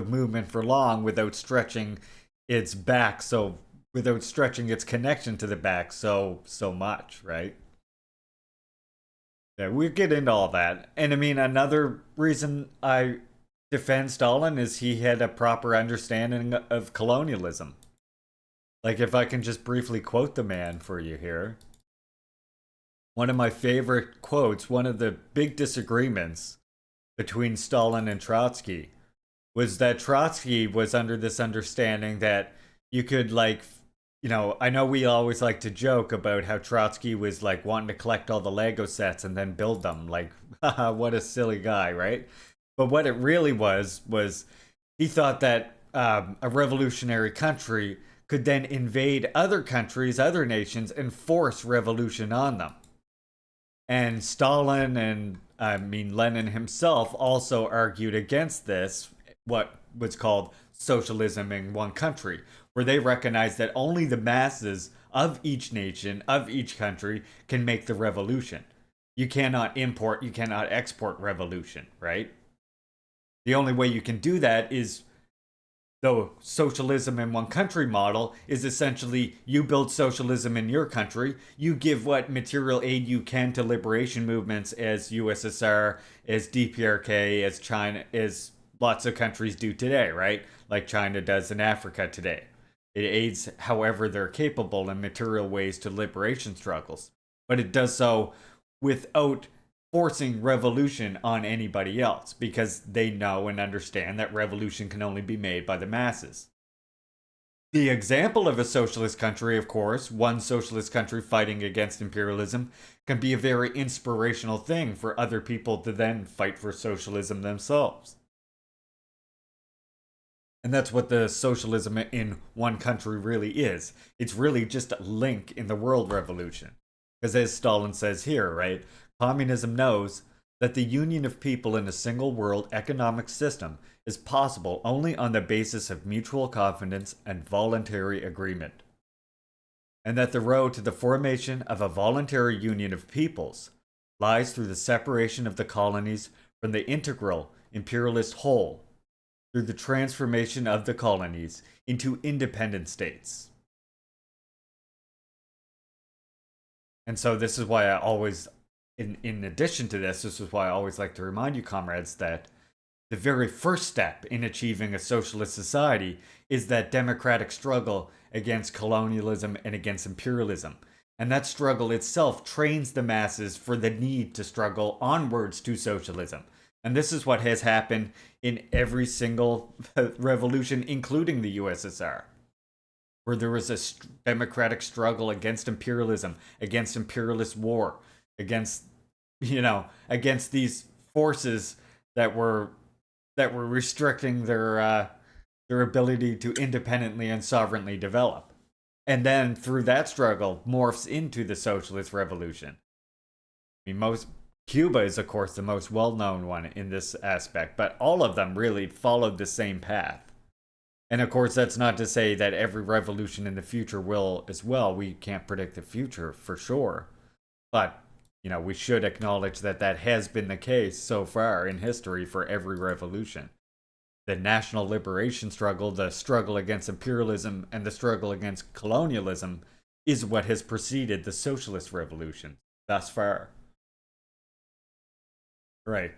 movement for long without stretching its back, without stretching its connection to the back so much, right? Yeah, we'll get into all that. And I mean, another reason I defend Stalin is he had a proper understanding of colonialism. Like, if I can just briefly quote the man for you here. One of my favorite quotes, one of the big disagreements between Stalin and Trotsky, was that Trotsky was under this understanding that you could, I know we always like to joke about how Trotsky was wanting to collect all the Lego sets and then build them. Like, haha, what a silly guy, right? But what it really was he thought that a revolutionary country could then invade other countries, other nations, and force revolution on them. And Stalin and, Lenin himself also argued against this, what was called socialism in one country, where they recognized that only the masses of each nation, of each country, can make the revolution. You cannot import, you cannot export revolution, right? The only way you can do that is, the socialism in one country model is essentially you build socialism in your country, you give what material aid you can to liberation movements as USSR, as DPRK, as China, as lots of countries do today, right? Like China does in Africa today. It aids however they're capable in material ways to liberation struggles. But it does so without forcing revolution on anybody else, because they know and understand that revolution can only be made by the masses. The example of a socialist country, of course, one socialist country fighting against imperialism, can be a very inspirational thing for other people to then fight for socialism themselves. And that's what the socialism in one country really is. It's really just a link in the world revolution. Because as Stalin says here, right, communism knows that the union of people in a single world economic system is possible only on the basis of mutual confidence and voluntary agreement. And that the road to the formation of a voluntary union of peoples lies through the separation of the colonies from the integral imperialist whole, through the transformation of the colonies into independent states. And so this is why I always, in addition to this is why I always like to remind you, comrades, that the very first step in achieving a socialist society is that democratic struggle against colonialism and against imperialism. And that struggle itself trains the masses for the need to struggle onwards to socialism. And this is what has happened in every single revolution, including the USSR, where there was a democratic struggle against imperialism, against imperialist war, against, against these forces that were restricting their ability to independently and sovereignly develop. And then through that struggle morphs into the socialist revolution. I mean, Cuba is, of course, the most well-known one in this aspect, but all of them really followed the same path. And of course, that's not to say that every revolution in the future will as well. We can't predict the future for sure. But, we should acknowledge that that has been the case so far in history for every revolution. The national liberation struggle, the struggle against imperialism, and the struggle against colonialism is what has preceded the socialist revolution thus far. Right.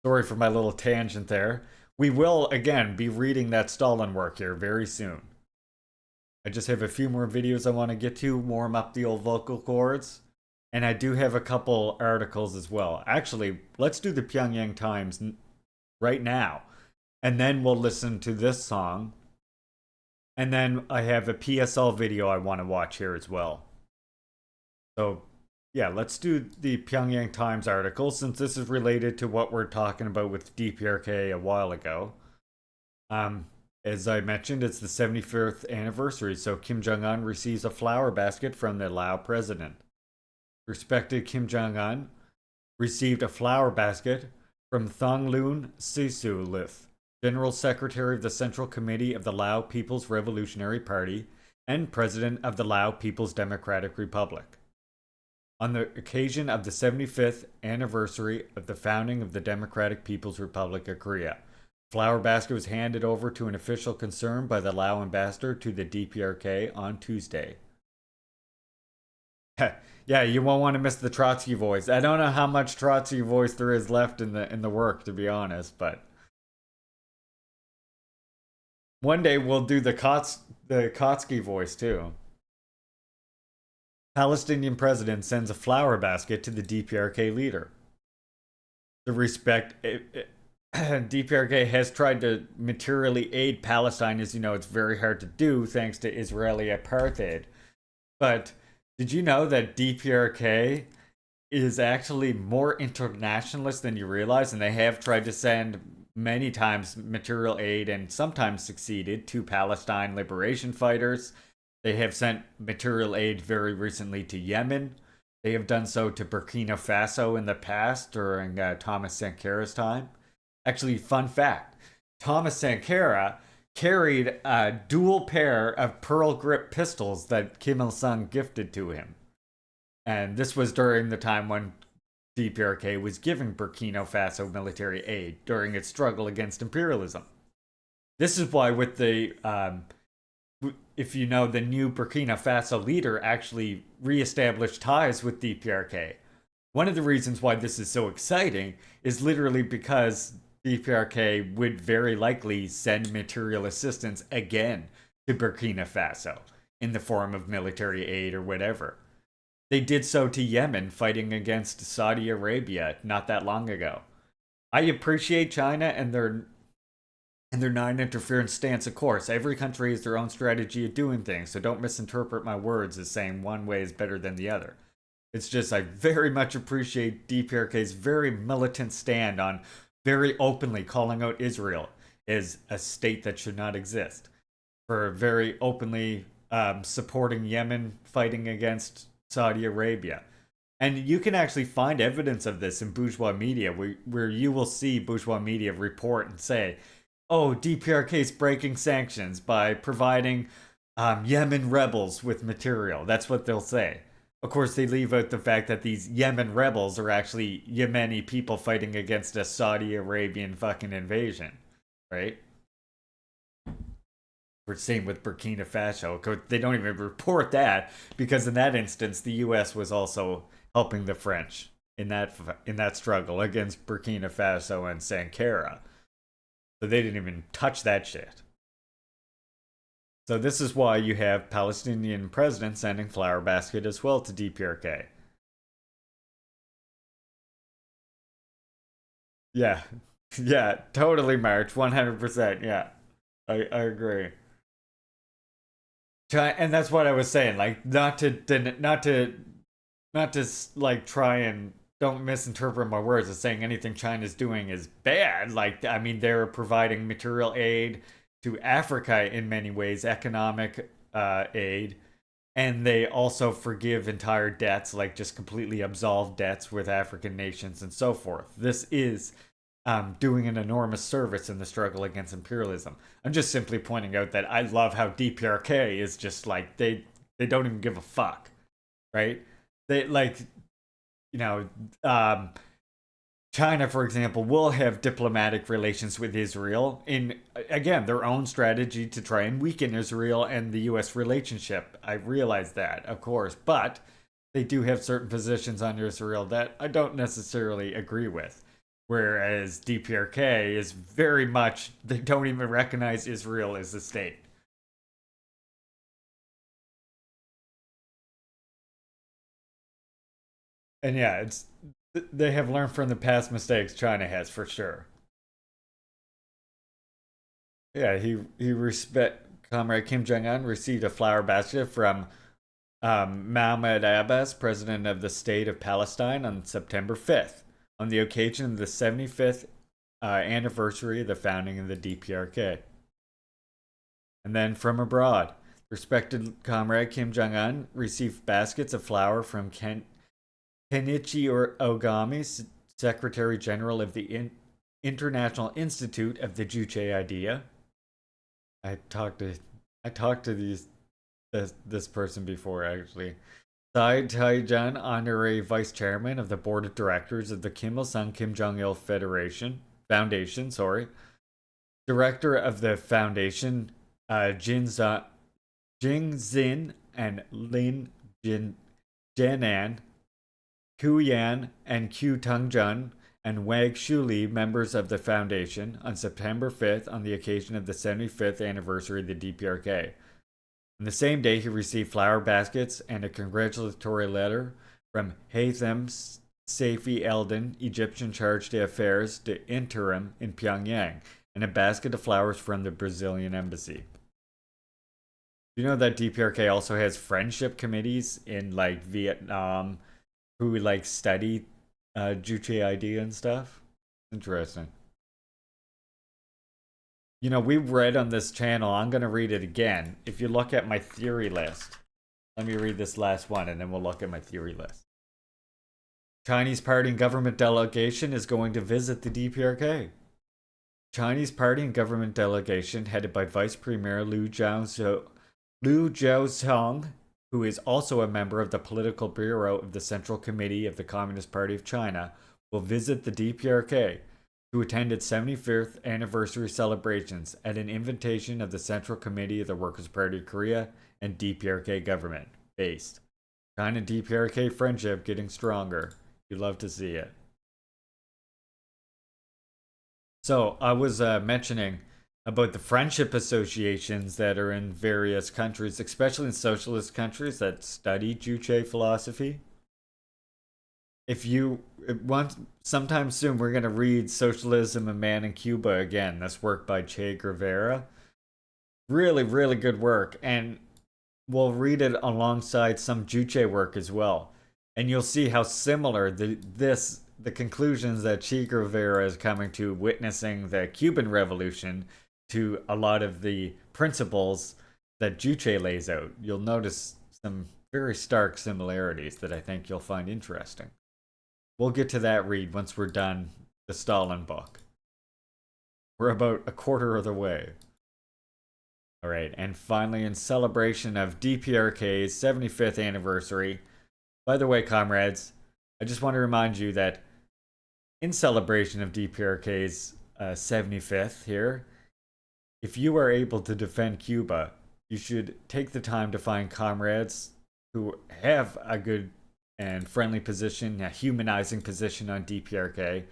Sorry for my little tangent there. We will, again, be reading that Stalin work here very soon. I just have a few more videos I want to get to, warm up the old vocal cords. And I do have a couple articles as well. Actually, let's do the Pyongyang Times right now. And then we'll listen to this song. And then I have a PSL video I want to watch here as well. So, yeah, let's do the Pyongyang Times article, since this is related to what we're talking about with DPRK a while ago. As I mentioned, it's the 75th anniversary, so Kim Jong-un receives a flower basket from the Lao president. Respected Kim Jong-un received a flower basket from Thongloun Sisoulith, General Secretary of the Central Committee of the Lao People's Revolutionary Party and President of the Lao People's Democratic Republic, on the occasion of the 75th anniversary of the founding of the Democratic People's Republic of Korea. Flower basket was handed over to an official concern by the Lao ambassador to the DPRK on Tuesday. Yeah, you won't want to miss the Trotsky voice. I don't know how much Trotsky voice there is left in the work, to be honest, but one day we'll do the Kotsky voice too. Palestinian president sends a flower basket to the DPRK leader. DPRK has tried to materially aid Palestine. As you know, it's very hard to do thanks to Israeli apartheid. But did you know that DPRK is actually more internationalist than you realize? And they have tried to send many times material aid and sometimes succeeded to Palestine liberation fighters. They have sent material aid very recently to Yemen. They have done so to Burkina Faso in the past during Thomas Sankara's time. Actually, fun fact, Thomas Sankara carried a dual pair of pearl grip pistols that Kim Il-sung gifted to him. And this was during the time when DPRK was giving Burkina Faso military aid during its struggle against imperialism. This is why with the, if you know, the new Burkina Faso leader actually reestablished ties with DPRK. One of the reasons why this is so exciting is literally because DPRK would very likely send material assistance again to Burkina Faso in the form of military aid or whatever. They did so to Yemen, fighting against Saudi Arabia not that long ago. I appreciate China and their non-interference stance, of course. Every country has their own strategy of doing things, so don't misinterpret my words as saying one way is better than the other. It's just I very much appreciate DPRK's very militant stand on very openly calling out Israel is a state that should not exist, for very openly supporting Yemen fighting against Saudi Arabia. And you can actually find evidence of this in bourgeois media, where you will see bourgeois media report and say, oh, DPRK is breaking sanctions by providing Yemen rebels with material. That's what they'll say. Of course, they leave out the fact that these Yemen rebels are actually Yemeni people fighting against a Saudi Arabian fucking invasion, right? We're same with Burkina Faso. They don't even report that, because in that instance, the U.S. was also helping the French in that struggle against Burkina Faso and Sankara. So they didn't even touch that shit. So this is why you have Palestinian president sending flower basket as well to DPRK. Yeah. Yeah, totally, March. 100%. Yeah. I agree. And that's what I was saying. Like, not to like try and don't misinterpret my words as saying anything China's doing is bad. Like, I mean, they're providing material aid to Africa in many ways, economic aid, and they also forgive entire debts, like just completely absolve debts with African nations and so forth. This is doing an enormous service in the struggle against imperialism. I'm just simply pointing out that I love how DPRK is just like, they don't even give a fuck, right? They like, you know, China, for example, will have diplomatic relations with Israel in, again, their own strategy to try and weaken Israel and the U.S. relationship. I realize that, of course, but they do have certain positions on Israel that I don't necessarily agree with. Whereas DPRK is very much, they don't even recognize Israel as a state. And yeah, they have learned from the past mistakes China has, for sure. Yeah, Comrade Kim Jong-un received a flower basket from Mahmoud Abbas, president of the state of Palestine, on September 5th, on the occasion of the 75th anniversary of the founding of the DPRK. And then from abroad, respected Comrade Kim Jong-un received baskets of flour from Kenichi Ogami, Secretary General of the International Institute of the Juche Idea. I talked to this person before, actually. Tsai Tae-jun, Honorary Vice Chairman of the Board of Directors of the Kim Il-sung Kim Jong-il Foundation, Director of the Foundation, Jing Zin and Lin Jianan, Ku Yan and Q Tungjun, and Wang Shuli, members of the foundation, on September 5th on the occasion of the 75th anniversary of the DPRK. On the same day, he received flower baskets and a congratulatory letter from Haytham Saifi Eldon, Egyptian charge d'affaires interim in Pyongyang, and a basket of flowers from the Brazilian embassy. You know that DPRK also has friendship committees in like Vietnam who like study Juche idea and stuff? Interesting. You know, we read on this channel, I'm going to read it again. If you look at my theory list, let me read this last one and then we'll look at my theory list. Chinese party and government delegation is going to visit the DPRK. Chinese party and government delegation headed by Vice Premier Liu Jiaozhong, who is also a member of the Political Bureau of the Central Committee of the Communist Party of China, will visit the DPRK to attend its 75th anniversary celebrations at an invitation of the Central Committee of the Workers' Party of Korea and DPRK government, based. China DPRK friendship getting stronger. You'd love to see it. So, I was mentioning about the friendship associations that are in various countries, especially in socialist countries that study Juche philosophy. If you want, sometime soon, we're going to read Socialism, a Man in Cuba again. This work by Che Guevara. Really, really good work. And we'll read it alongside some Juche work as well. And you'll see how similar the conclusions that Che Guevara is coming to witnessing the Cuban Revolution to a lot of the principles that Juche lays out. You'll notice some very stark similarities that I think you'll find interesting. We'll get to that read once we're done the Stalin book. We're about a quarter of the way. Alright, and finally, in celebration of DPRK's 75th anniversary. By the way, comrades, I just want to remind you that in celebration of DPRK's 75th here, if you are able to defend Cuba, you should take the time to find comrades who have a good and friendly position, a humanizing position on DPRK,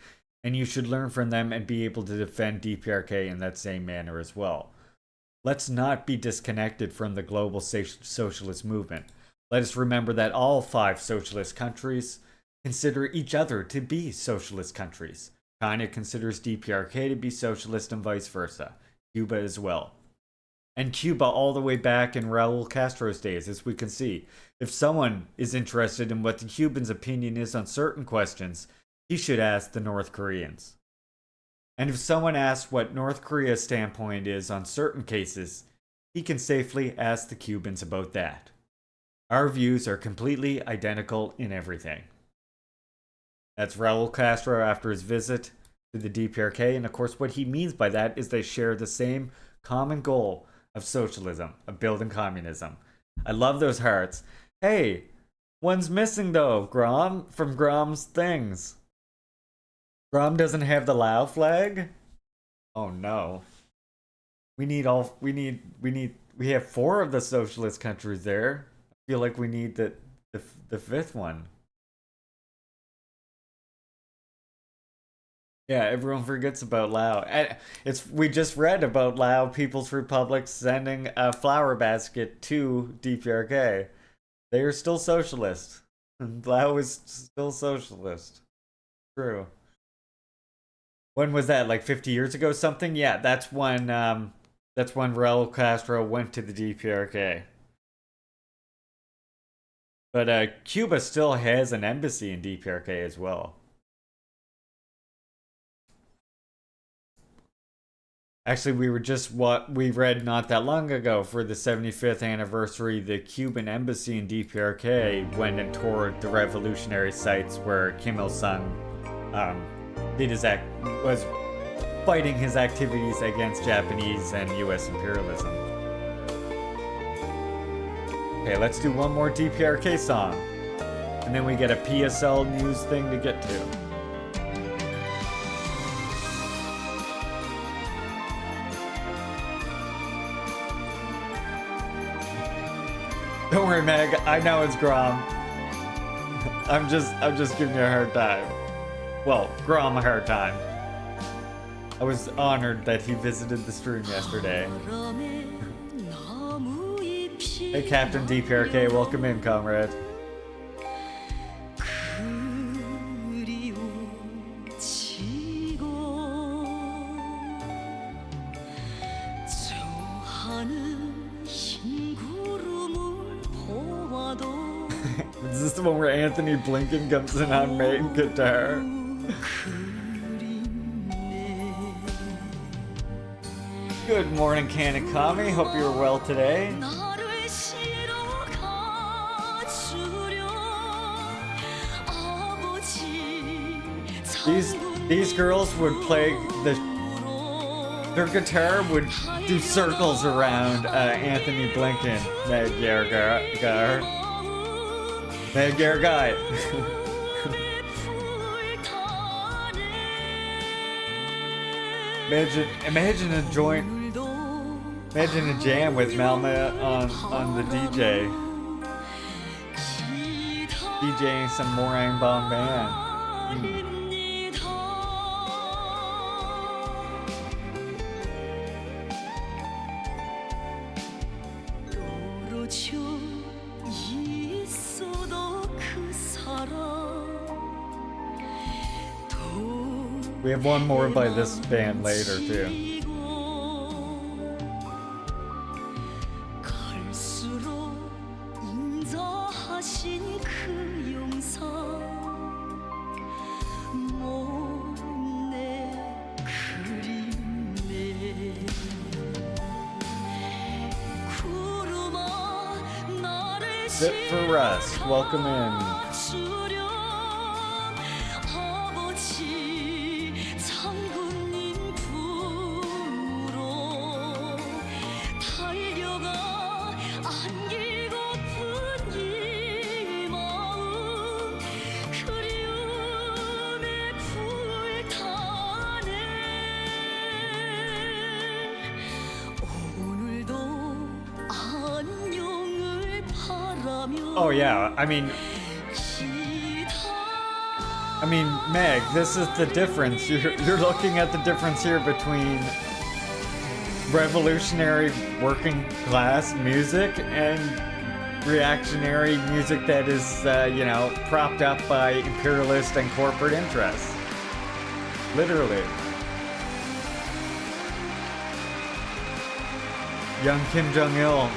and you should learn from them and be able to defend DPRK in that same manner as well. Let's not be disconnected from the global socialist movement. Let us remember that all 5 socialist countries consider each other to be socialist countries. China considers DPRK to be socialist and vice versa. Cuba as well. And Cuba all the way back in Raul Castro's days, as we can see. If someone is interested in what the Cubans' opinion is on certain questions, he should ask the North Koreans. And if someone asks what North Korea's standpoint is on certain cases, he can safely ask the Cubans about that. Our views are completely identical in everything. That's Raul Castro after his visit to the DPRK, and of course what he means by that is they share the same common goal of socialism, of building communism. I love those hearts. Hey, one's missing though, Grom, from Grom's things. Grom doesn't have the Lao flag? Oh no. We have 4 of the socialist countries there. I feel like we need the 5th one. Yeah, everyone forgets about Lao. We just read about Lao People's Republic sending a flower basket to DPRK. They are still socialist. Lao is still socialist. True. When was that? Like 50 years ago something? Yeah, that's when Raul Castro went to the DPRK. But Cuba still has an embassy in DPRK as well. Actually, we read not that long ago for the 75th anniversary, the Cuban embassy in DPRK went and toured the revolutionary sites where Kim Il-sung was fighting his activities against Japanese and US imperialism. Okay, let's do one more DPRK song. And then we get a PSL news thing to get to. Don't worry, Meg. I know it's Grom. I'm just giving you a hard time. Well, Grom a hard time. I was honored that he visited the stream yesterday. Hey, Captain DPRK, welcome in, comrade. Is this the one where Anthony Blinken comes in on main guitar? Good morning, Kanekami. Hope you're well today. These girls would play their guitar would do circles around Anthony Blinken. Imagine a jam with Malma on the DJ. DJing some Morang Bong band. We have one more by this band later too. Sit for Rest. Welcome in. Oh yeah, I mean, Meg, this is the difference. You're looking at the difference here between revolutionary working class music and reactionary music that is, you know, propped up by imperialist and corporate interests. Literally. Young Kim Jong-il.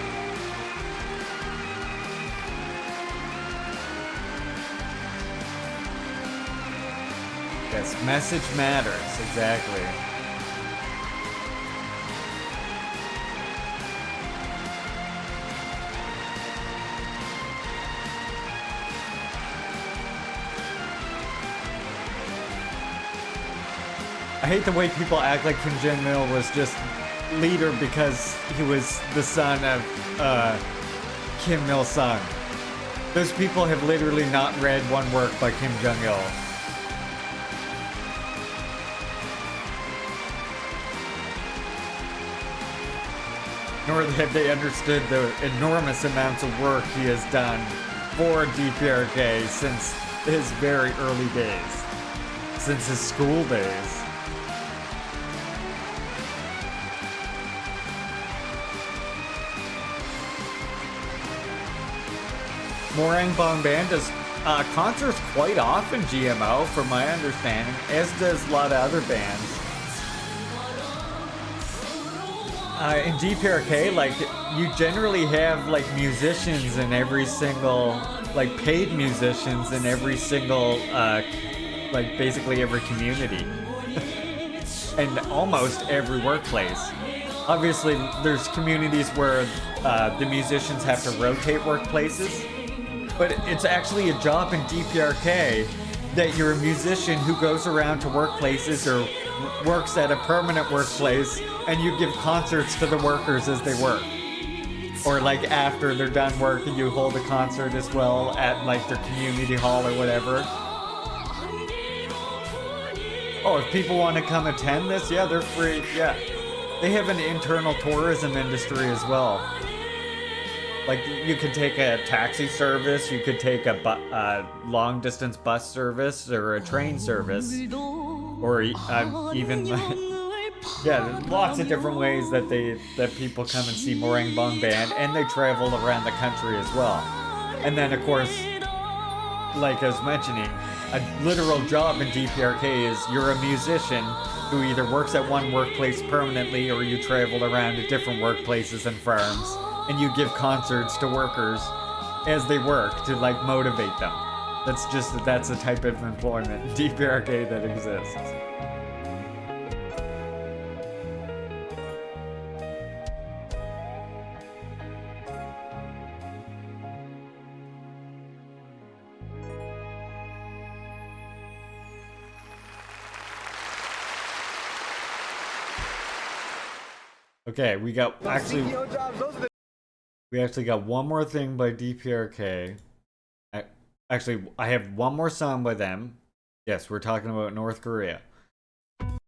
Yes, message matters, exactly. I hate the way people act like Kim Jong-il was just leader because he was the son of Kim Il-sung. Those people have literally not read one work by Kim Jong-il. Nor have they understood the enormous amounts of work he has done for DPRK since his very early days, since his school days. Morang Bong Band does concerts quite often, GMO, from my understanding, as does a lot of other bands. In DPRK, like, you generally have, like, musicians in every single, like, paid musicians in every single, like, basically every community. And almost every workplace. Obviously, there's communities where the musicians have to rotate workplaces, but it's actually a job in DPRK that you're a musician who goes around to workplaces or works at a permanent workplace and you give concerts to the workers as they work. Or like after they're done working, you hold a concert as well at like their community hall or whatever. Oh, if people want to come attend this, yeah, they're free, yeah. They have an internal tourism industry as well. Like, you could take a taxi service, you could take a long-distance bus service or a train service, or even, yeah, there's lots of different ways that people come and see Morang Bong Band, and they travel around the country as well. And then, of course, like I was mentioning, a literal job in DPRK is you're a musician who either works at one workplace permanently or you travel around to different workplaces and farms. And you give concerts to workers as they work to like motivate them. That's a type of employment in DPRK that exists. Okay, we actually got one more thing by DPRK. Actually, I have one more song by them. Yes, we're talking about North Korea. I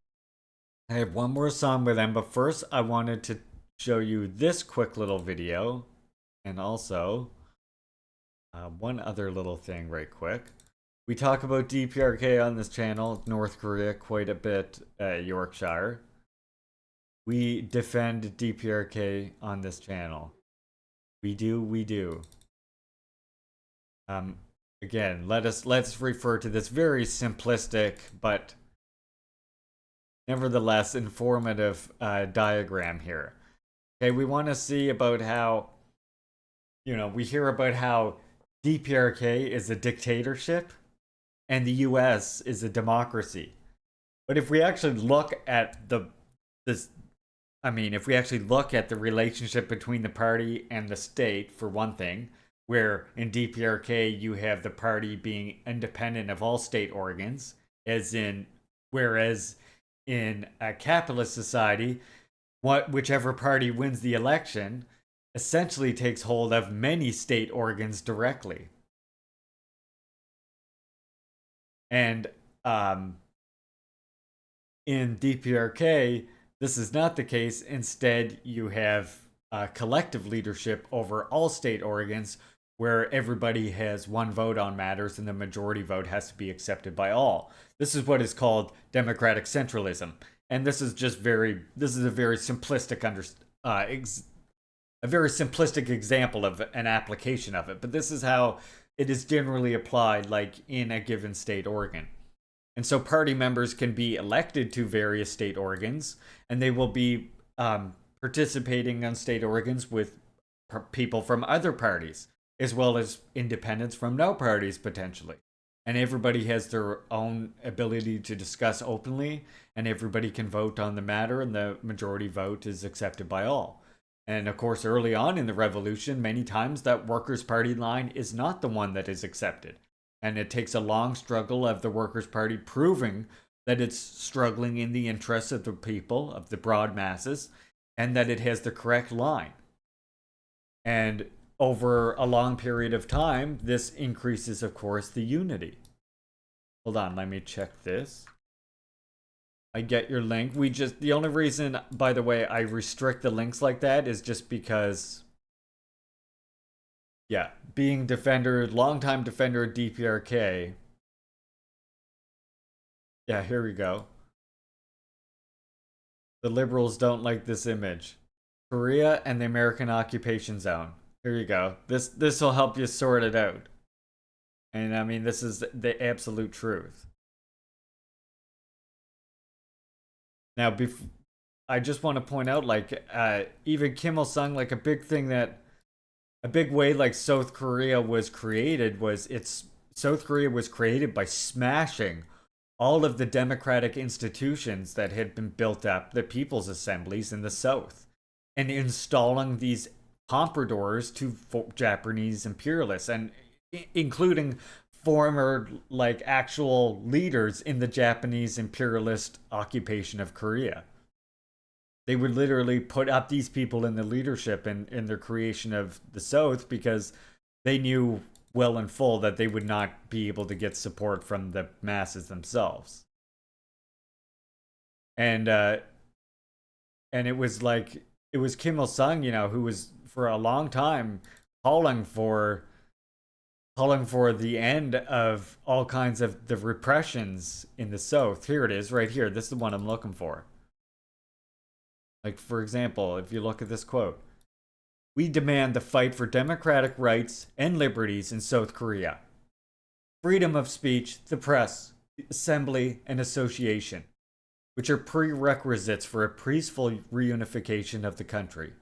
have one more song by them, but first I wanted to show you this quick little video. And also, one other little thing right quick. We talk about DPRK on this channel, North Korea quite a bit, Yorkshire. We defend DPRK on this channel. We do. Again, let's refer to this very simplistic but nevertheless informative diagram here. Okay, we want to see about how, you know, we hear about how DPRK is a dictatorship and the US is a democracy. But if we actually look at if we actually look at the relationship between the party and the state, for one thing, where in DPRK you have the party being independent of all state organs, whereas in a capitalist society, whichever party wins the election essentially takes hold of many state organs directly. And in DPRK, this is not the case. Instead, you have collective leadership over all state organs, where everybody has one vote on matters and the majority vote has to be accepted by all. This is what is called democratic centralism. And this is a very simplistic a very simplistic example of an application of it, but this is how it is generally applied, like in a given state organ. And so party members can be elected to various state organs, and they will be participating on state organs with people from other parties, as well as independents from no parties potentially. And everybody has their own ability to discuss openly, and everybody can vote on the matter, and the majority vote is accepted by all. And of course, early on in the revolution, many times that Workers' Party line is not the one that is accepted. And it takes a long struggle of the Workers' Party proving that it's struggling in the interests of the people, of the broad masses, and that it has the correct line. And over a long period of time, this increases, of course, the unity. Hold on, let me check this. I get your link. The only reason, by the way, I restrict the links like that is just because, yeah, being longtime defender of DPRK. Yeah, here we go. The liberals don't like this image. Korea and the American occupation zone. Here you go. This will help you sort it out. And I mean, this is the absolute truth. Now, I just want to point out, like, even Kim Il-sung, like, a big way, like, South Korea was created by smashing all of the democratic institutions that had been built up, the people's assemblies in the South, and installing these compradors to Japanese imperialists, and including former, like, actual leaders in the Japanese imperialist occupation of Korea. They would literally put up these people in the leadership in their creation of the South because they knew well and full that they would not be able to get support from the masses themselves. And it was Kim Il-sung, who was for a long time calling for the end of all kinds of the repressions in the South. Here it is, right here. This is the one I'm looking for. Like, for example, if you look at this quote, "We demand the fight for democratic rights and liberties in South Korea. Freedom of speech, the press, assembly, and association, which are prerequisites for a peaceful reunification of the country.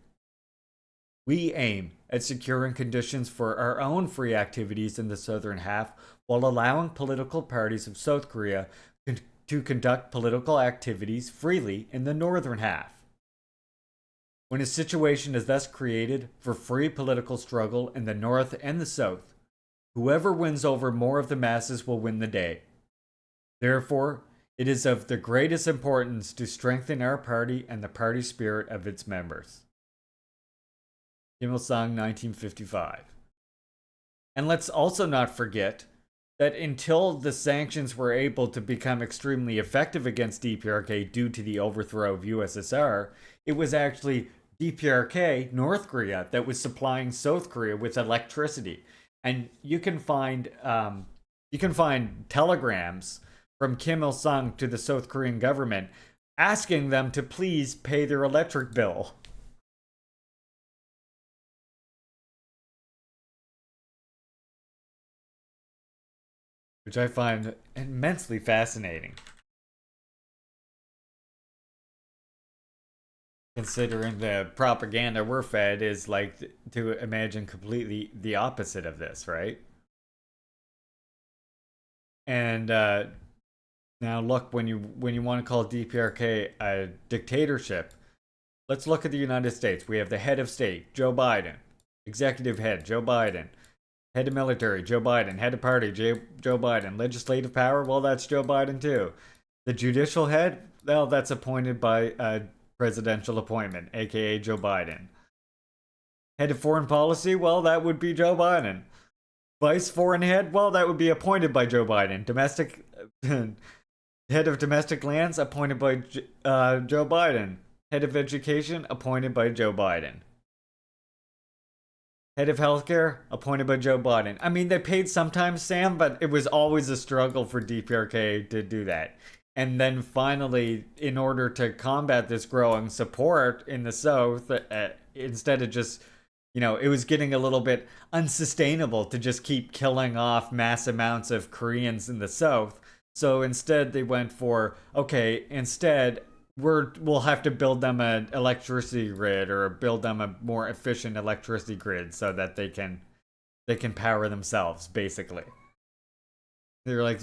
We aim at securing conditions for our own free activities in the southern half while allowing political parties of South Korea to conduct political activities freely in the northern half. When a situation is thus created for free political struggle in the north and the south, whoever wins over more of the masses will win the day. Therefore, it is of the greatest importance to strengthen our party and the party spirit of its members." Kim Il-sung, 1955. And let's also not forget that until the sanctions were able to become extremely effective against DPRK due to the overthrow of USSR, it was actually DPRK, North Korea, that was supplying South Korea with electricity. And you can find telegrams from Kim Il-sung to the South Korean government asking them to please pay their electric bill. Which I find immensely fascinating. Considering the propaganda we're fed is like to imagine completely the opposite of this, right? And now look, when you want to call DPRK a dictatorship, let's look at the United States. We have the head of state, Joe Biden, executive head, Joe Biden. Head of military, Joe Biden. Head of party, Joe Biden. Legislative power, well, that's Joe Biden too. The judicial head, well, that's appointed by a presidential appointment, aka Joe Biden. Head of foreign policy, well, that would be Joe Biden. Vice foreign head, well, that would be appointed by Joe Biden. Domestic head of domestic lands, appointed by Joe Biden. Head of education, appointed by Joe Biden. Head of healthcare, appointed by Joe Biden. I mean, they paid sometimes, Sam, but it was always a struggle for DPRK to do that. And then finally, in order to combat this growing support in the South, instead of just, it was getting a little bit unsustainable to just keep killing off mass amounts of Koreans in the South. So instead, they went for, okay, instead, we'll have to build them an electricity grid or build them a more efficient electricity grid so that they can power themselves, basically. They're like,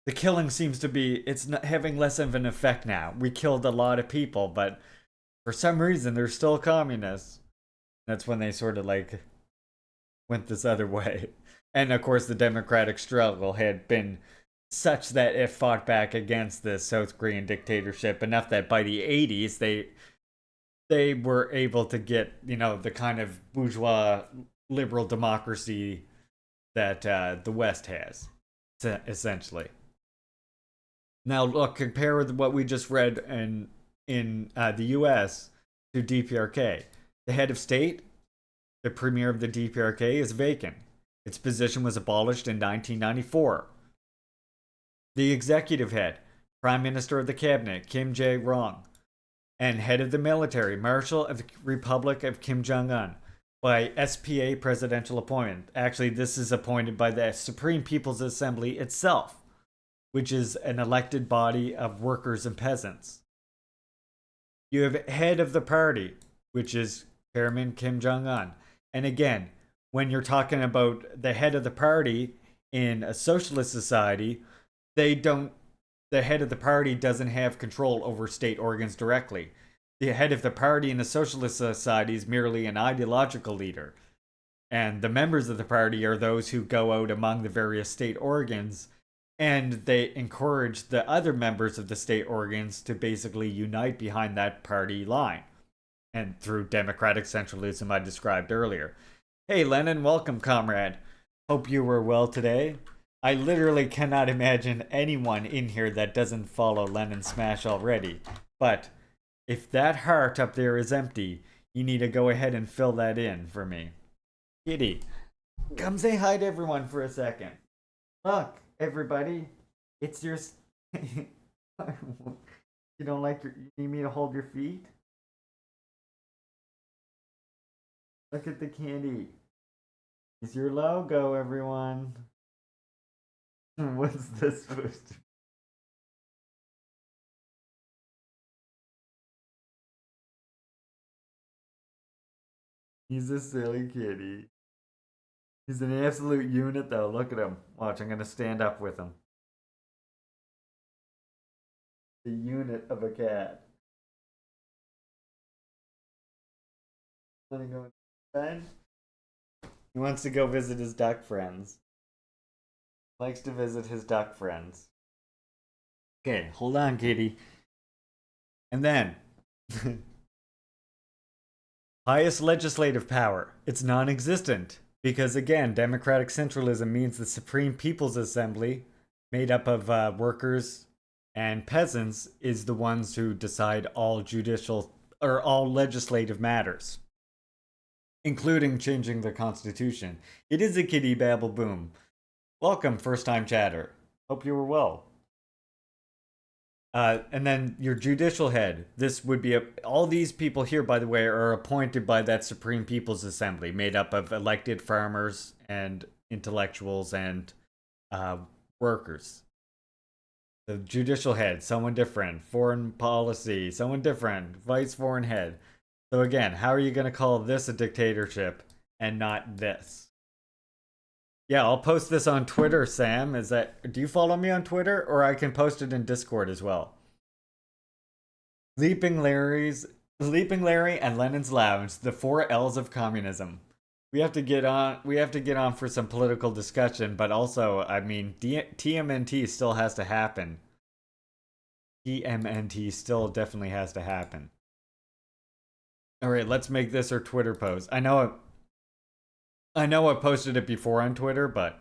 the killing seems to be, it's not having less of an effect now. We killed a lot of people, but for some reason they're still communists. That's when they sort of like went this other way. And of course the democratic struggle had been such that it fought back against the South Korean dictatorship enough that by the 80s they were able to get, the kind of bourgeois liberal democracy that the West has, essentially. Now look, compare with what we just read in the US to DPRK. The head of state, the premier of the DPRK, is vacant. Its position was abolished in 1994. The executive head, Prime Minister of the Cabinet, Kim Jae-rong, and head of the military, Marshal of the Republic of Kim Jong-un, by SPA presidential appointment. Actually, this is appointed by the Supreme People's Assembly itself, which is an elected body of workers and peasants. You have head of the party, which is Chairman Kim Jong-un. And again, when you're talking about the head of the party in a socialist society, the head of the party doesn't have control over state organs directly. The head of the party in a socialist society is merely an ideological leader. And the members of the party are those who go out among the various state organs, and they encourage the other members of the state organs to basically unite behind that party line. And through democratic centralism I described earlier. Hey Lennon, welcome comrade. Hope you were well today. I literally cannot imagine anyone in here that doesn't follow Lennon Smash already. But if that heart up there is empty, you need to go ahead and fill that in for me. Kitty, come say hi to everyone for a second. Look, everybody, it's your... You don't like you need me to hold your feet? Look at the candy. It's your logo, everyone. What's this supposed to be? He's a silly kitty. He's an absolute unit, though. Look at him. Watch, I'm going to stand up with him. The unit of a cat. Want to go inside? He wants to go visit his duck friends. Likes to visit his duck friends. Okay, hold on, kitty. And then, highest legislative power. It's non-existent. Because again, democratic centralism means the Supreme People's Assembly, made up of workers and peasants, is the ones who decide all judicial or all legislative matters, including changing the Constitution. It is a kitty babble boom. Welcome, first-time chatter. Hope you were well. And then your judicial head. This would be all these people here, by the way, are appointed by that Supreme People's Assembly, made up of elected farmers and intellectuals and workers. The judicial head, someone different. Foreign policy, someone different. Vice foreign head. So again, how are you going to call this a dictatorship and not this? Yeah, I'll post this on Twitter, Sam. Do you follow me on Twitter? Or I can post it in Discord as well. Leaping Larry and Lenin's Lounge, the 4 L's of communism. We have to get on. We have to get on for some political discussion, but also, I mean, TMNT still has to happen. TMNT still definitely has to happen. All right, let's make this our Twitter post. I know I posted it before on Twitter, but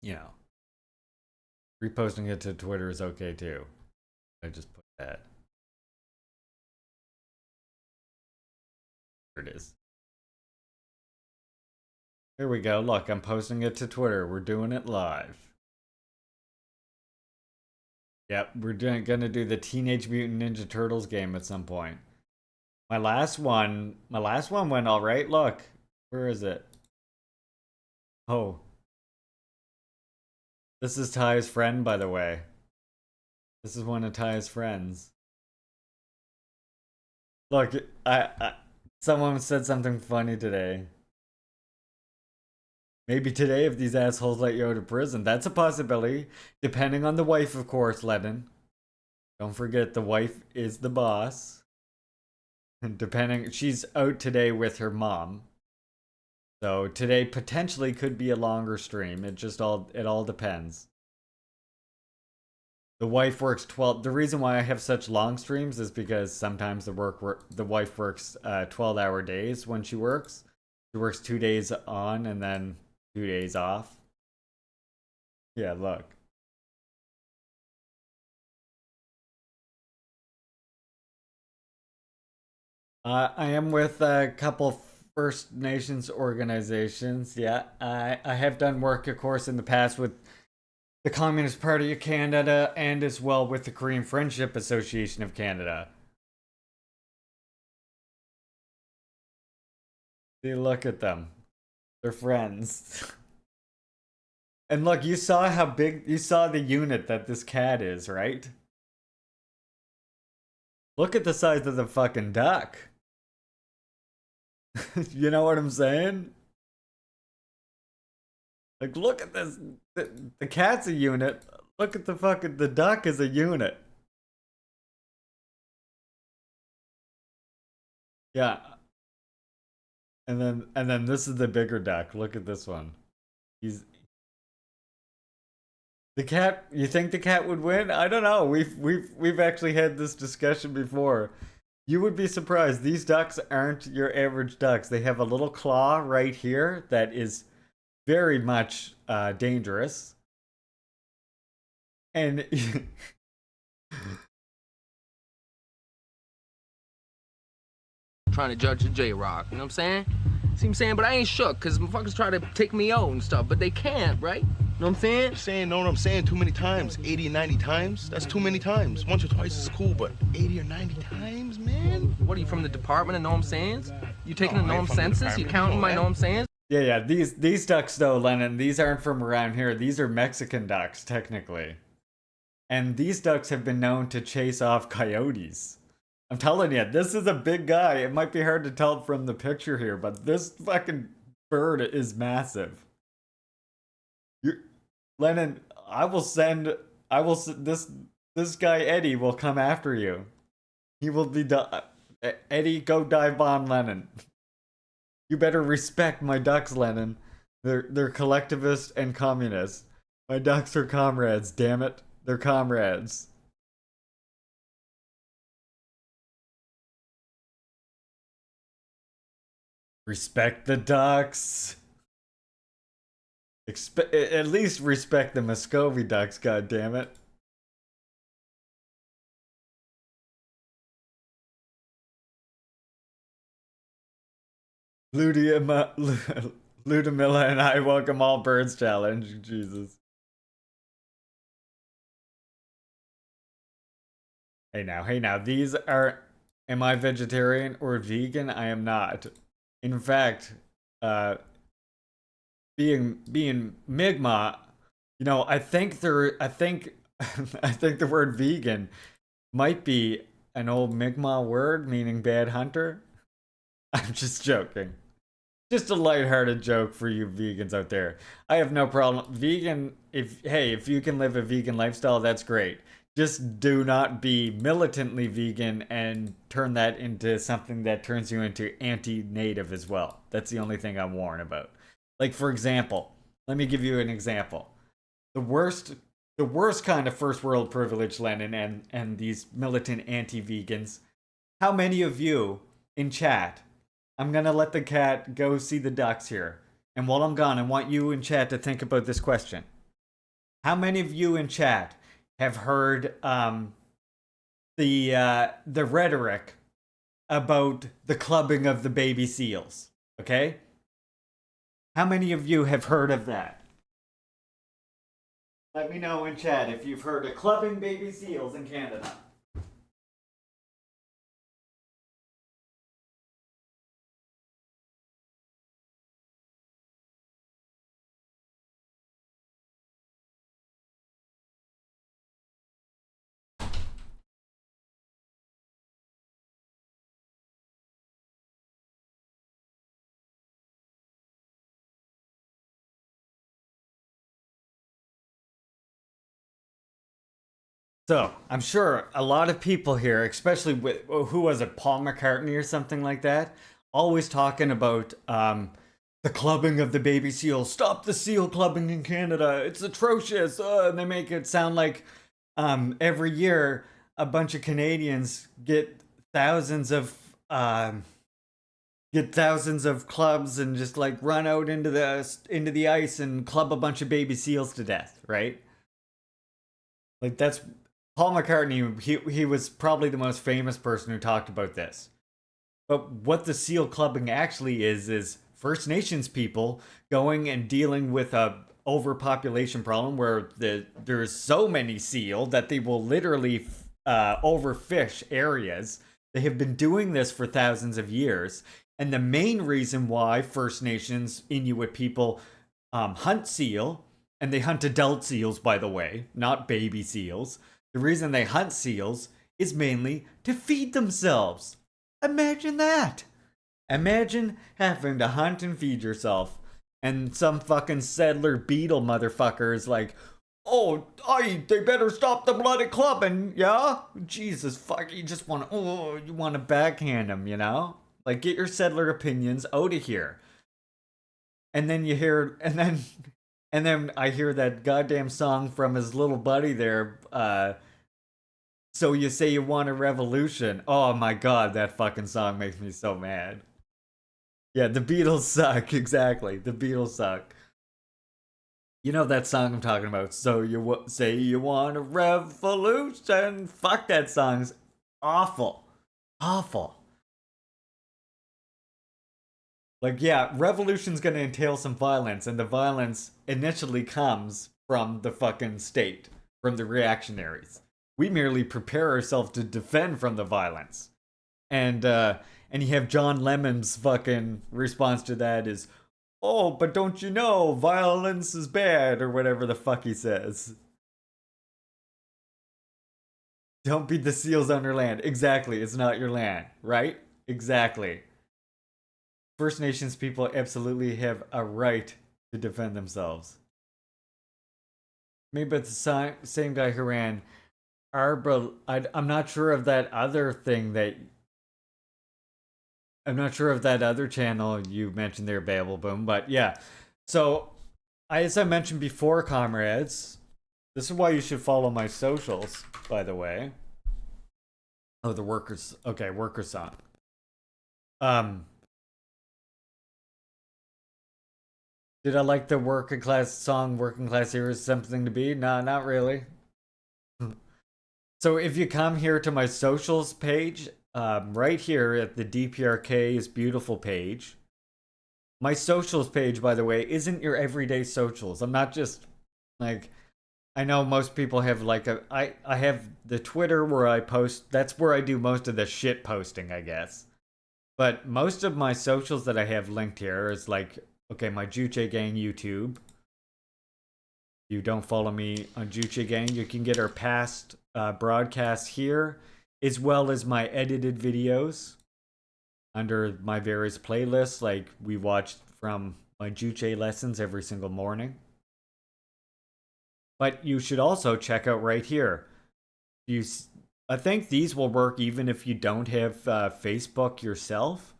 you know, reposting it to Twitter is okay too. I just put that. There it is. Here we go. Look, I'm posting it to Twitter. We're doing it live. Yep, we're gonna do the Teenage Mutant Ninja Turtles game at some point. My last one went all right. Look, where is it? Oh, this is Ty's friend, by the way. This is one of Ty's friends. Look, someone said something funny today. Maybe today if these assholes let you out of prison. That's a possibility. Depending on the wife, of course, Lennon. Don't forget the wife is the boss. And she's out today with her mom. So today potentially could be a longer stream. It all depends. The wife works 12. The reason why I have such long streams is because sometimes the wife works 12-hour days when she works. She works 2 days on and then 2 days off. Yeah, look. I am with a couple First Nations organizations. Yeah, I have done work, of course, in the past with the Communist Party of Canada and as well with the Korean Friendship Association of Canada. See, look at them. They're friends. And look, you saw the unit that this cat is, right? Look at the size of the fucking duck. You know what I'm saying? Like, look at this. The cat's a unit. Look at the duck is a unit. Yeah. And then this is the bigger duck. Look at this one. The cat, you think the cat would win? I don't know. We've actually had this discussion before. You would be surprised. These ducks aren't your average ducks. They have a little claw right here that is very much dangerous. And trying to judge the J-Rock, you know what I'm saying? See what I'm saying? But I ain't shook, because motherfuckers try to take me out and stuff, but they can't, right? You know what I'm saying? Saying, know what I'm saying, too many times. 80 or 90 times? That's too many times. Once or twice is cool, but 80 or 90 times, man? What are you, from the department of know what I'm saying? You taking the know what I'm census? You counting my know what I'm saying? yeah, these ducks though, Lennon, these aren't from around here. These are Mexican ducks, technically. And these ducks have been known to chase off coyotes. I'm telling you, this is a big guy. It might be hard to tell from the picture here, but this fucking bird is massive. Lennon, this guy Eddie will come after you. He will be Eddie, go dive bomb Lennon. You better respect my ducks, Lennon. They're collectivist and communist. My ducks are comrades, damn it. They're comrades. Respect the ducks. At least respect the Muscovy ducks, god damn it. Ludmilla and I welcome all birds challenge. Jesus. Hey now, these are... Am I vegetarian or vegan? I am not. In fact, being Mi'kmaq, you know, I think I think the word vegan might be an old Mi'kmaq word meaning bad hunter. I'm just joking. Just a lighthearted joke for you vegans out there. I have no problem. Vegan, if you can live a vegan lifestyle, that's great. Just do not be militantly vegan and turn that into something that turns you into anti-native as well. That's the only thing I'm warned about. Like, for example, let me give you an example. The worst kind of first world privilege, Lenin, and these militant anti-vegans. How many of you in chat? I'm gonna let the cat go see the ducks here. And while I'm gone, I want you in chat to think about this question. How many of you in chat have heard the rhetoric about the clubbing of the baby seals? Okay? How many of you have heard of that? Let me know in chat if you've heard of clubbing baby seals in Canada. So, I'm sure a lot of people here, especially with, who was it, Paul McCartney or something like that, always talking about the clubbing of the baby seal. Stop the seal clubbing in Canada. It's atrocious. And they make it sound like every year a bunch of Canadians get thousands of clubs and just like run out into the ice and club a bunch of baby seals to death, right? Like, that's Paul McCartney. He was probably the most famous person who talked about this. But what the seal clubbing actually is First Nations people going and dealing with a overpopulation problem where there's so many seal that they will literally overfish areas. They have been doing this for thousands of years. And the main reason why First Nations Inuit people hunt seal, and they hunt adult seals, by the way, not baby seals. The reason they hunt seals is mainly to feed themselves. Imagine that. Imagine having to hunt and feed yourself. And some fucking settler beetle motherfucker is like, oh, they better stop the bloody clubbing, yeah? Jesus, fuck, you just want to, you want to backhand them, you know? Like, get your settler opinions out of here. And then you hear, and then I hear that goddamn song from his little buddy there. So you say you want a revolution. Oh my god, that fucking song makes me so mad. Yeah, the Beatles suck. Exactly. The Beatles suck. You know that song I'm talking about. So you say you want a revolution. Fuck, that song's awful. Awful. Like, yeah, revolution's gonna entail some violence, and the violence initially comes from the fucking state, from the reactionaries. We merely prepare ourselves to defend from the violence. And you have John Lemon's fucking response to that is, oh, but don't you know, violence is bad, or whatever the fuck he says. Don't beat the seals on your land. Exactly, it's not your land, right? Exactly. First Nations people absolutely have a right to defend themselves. Maybe it's the same guy who ran Arbor. I'm not sure of that other thing that. I'm not sure of that other channel you mentioned there, Babel Boom, but yeah. So, as I mentioned before, comrades, this is why you should follow my socials, by the way. Oh, the workers. Okay, worker song. Did I like the working class song, Working Class Heroes, Something to Be? No, not really. So if you come here to my socials page, right here at the DPRK's beautiful page, my socials page, by the way, isn't your everyday socials. I'm not just, like, I know most people have, like, I have the Twitter where I post, that's where I do most of the shit posting, I guess. But most of my socials that I have linked here is, like, okay, my Juche Gang YouTube. If you don't follow me on Juche Gang, you can get our past broadcasts here, as well as my edited videos under my various playlists, like we watched from my Juche lessons every single morning. But you should also check out right here I think these will work even if you don't have Facebook yourself.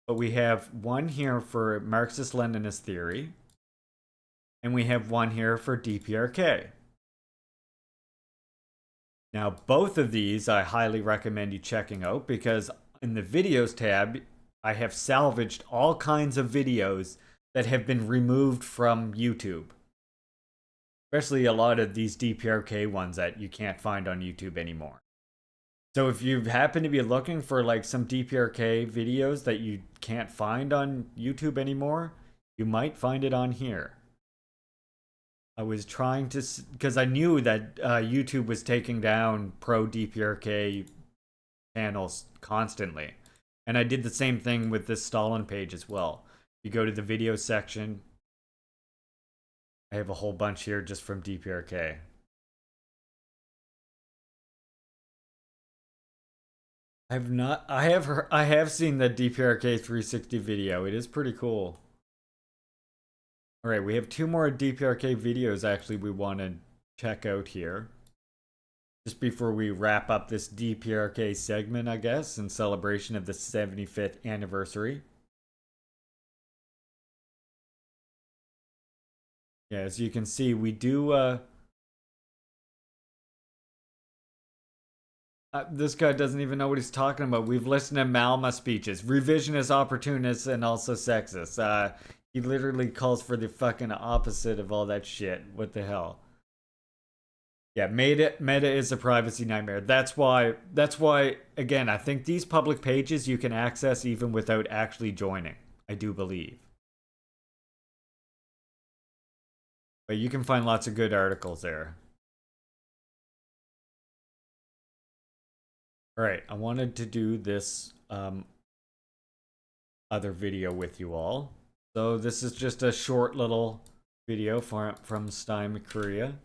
But we have one here for Marxist-Leninist theory, and we have one here for DPRK. Now, both of these I highly recommend you checking out, because in the videos tab, I have salvaged all kinds of videos that have been removed from YouTube. Especially a lot of these DPRK ones that you can't find on YouTube anymore. So if you happen to be looking for like some DPRK videos that you can't find on YouTube anymore, you might find it on here. I was trying to, because I knew that YouTube was taking down pro-DPRK channels constantly. And I did the same thing with this Stalin page as well. You go to the video section, I have a whole bunch here just from DPRK. I have seen the DPRK 360 video. It is pretty cool. All right, we have two more DPRK videos actually we want to check out here. Just before we wrap up this DPRK segment, I guess, in celebration of the 75th anniversary. Yeah, as you can see, we do this guy doesn't even know what he's talking about. We've listened to Malma speeches, revisionist, opportunist, and also sexist. He literally calls for the fucking opposite of all that shit. What the hell? Yeah, Meta is a privacy nightmare. That's why, again, I think these public pages you can access even without actually joining. I do believe. But you can find lots of good articles there. Alright, I wanted to do this other video with you all. So this is just a short little video from Stein, Korea.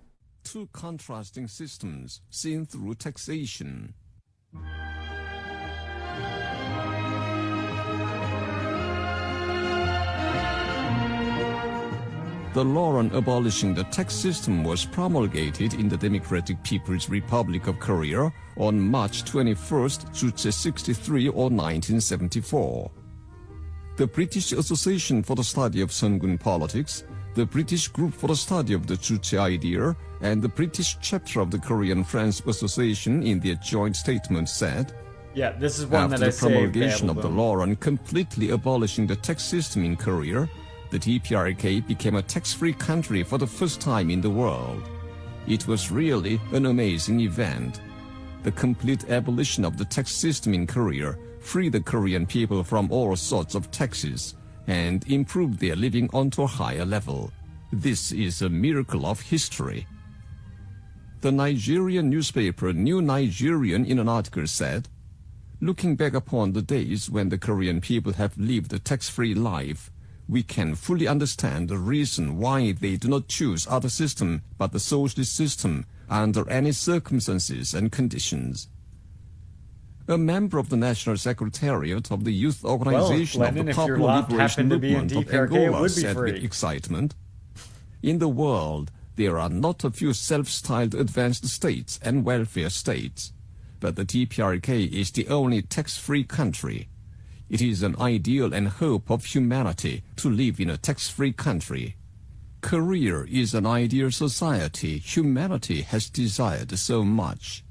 Two contrasting systems seen through taxation. The law on abolishing the tax system was promulgated in the Democratic People's Republic of Korea on March 21st, Juche 63 or 1974. The British Association for the Study of Sungun Politics, the British Group for the Study of the Juche Idea, and the British chapter of the Korean Friends Association in their joint statement said, yeah, this is one after that I the promulgation of the law on completely abolishing the tax system in Korea, the DPRK became a tax-free country for the first time in the world. It was really an amazing event. The complete abolition of the tax system in Korea freed the Korean people from all sorts of taxes and improved their living onto a higher level. This is a miracle of history. The Nigerian newspaper New Nigerian in an article said, looking back upon the days when the Korean people have lived a tax-free life, we can fully understand the reason why they do not choose other system but the socialist system under any circumstances and conditions. A member of the National Secretariat of the Youth Organization of the Popular Liberation Movement of Angola said with excitement, in the world, there are not a few self-styled advanced states and welfare states, but the DPRK is the only tax-free country. It is an ideal and hope of humanity to live in a tax-free country. Korea is an ideal society humanity has desired so much.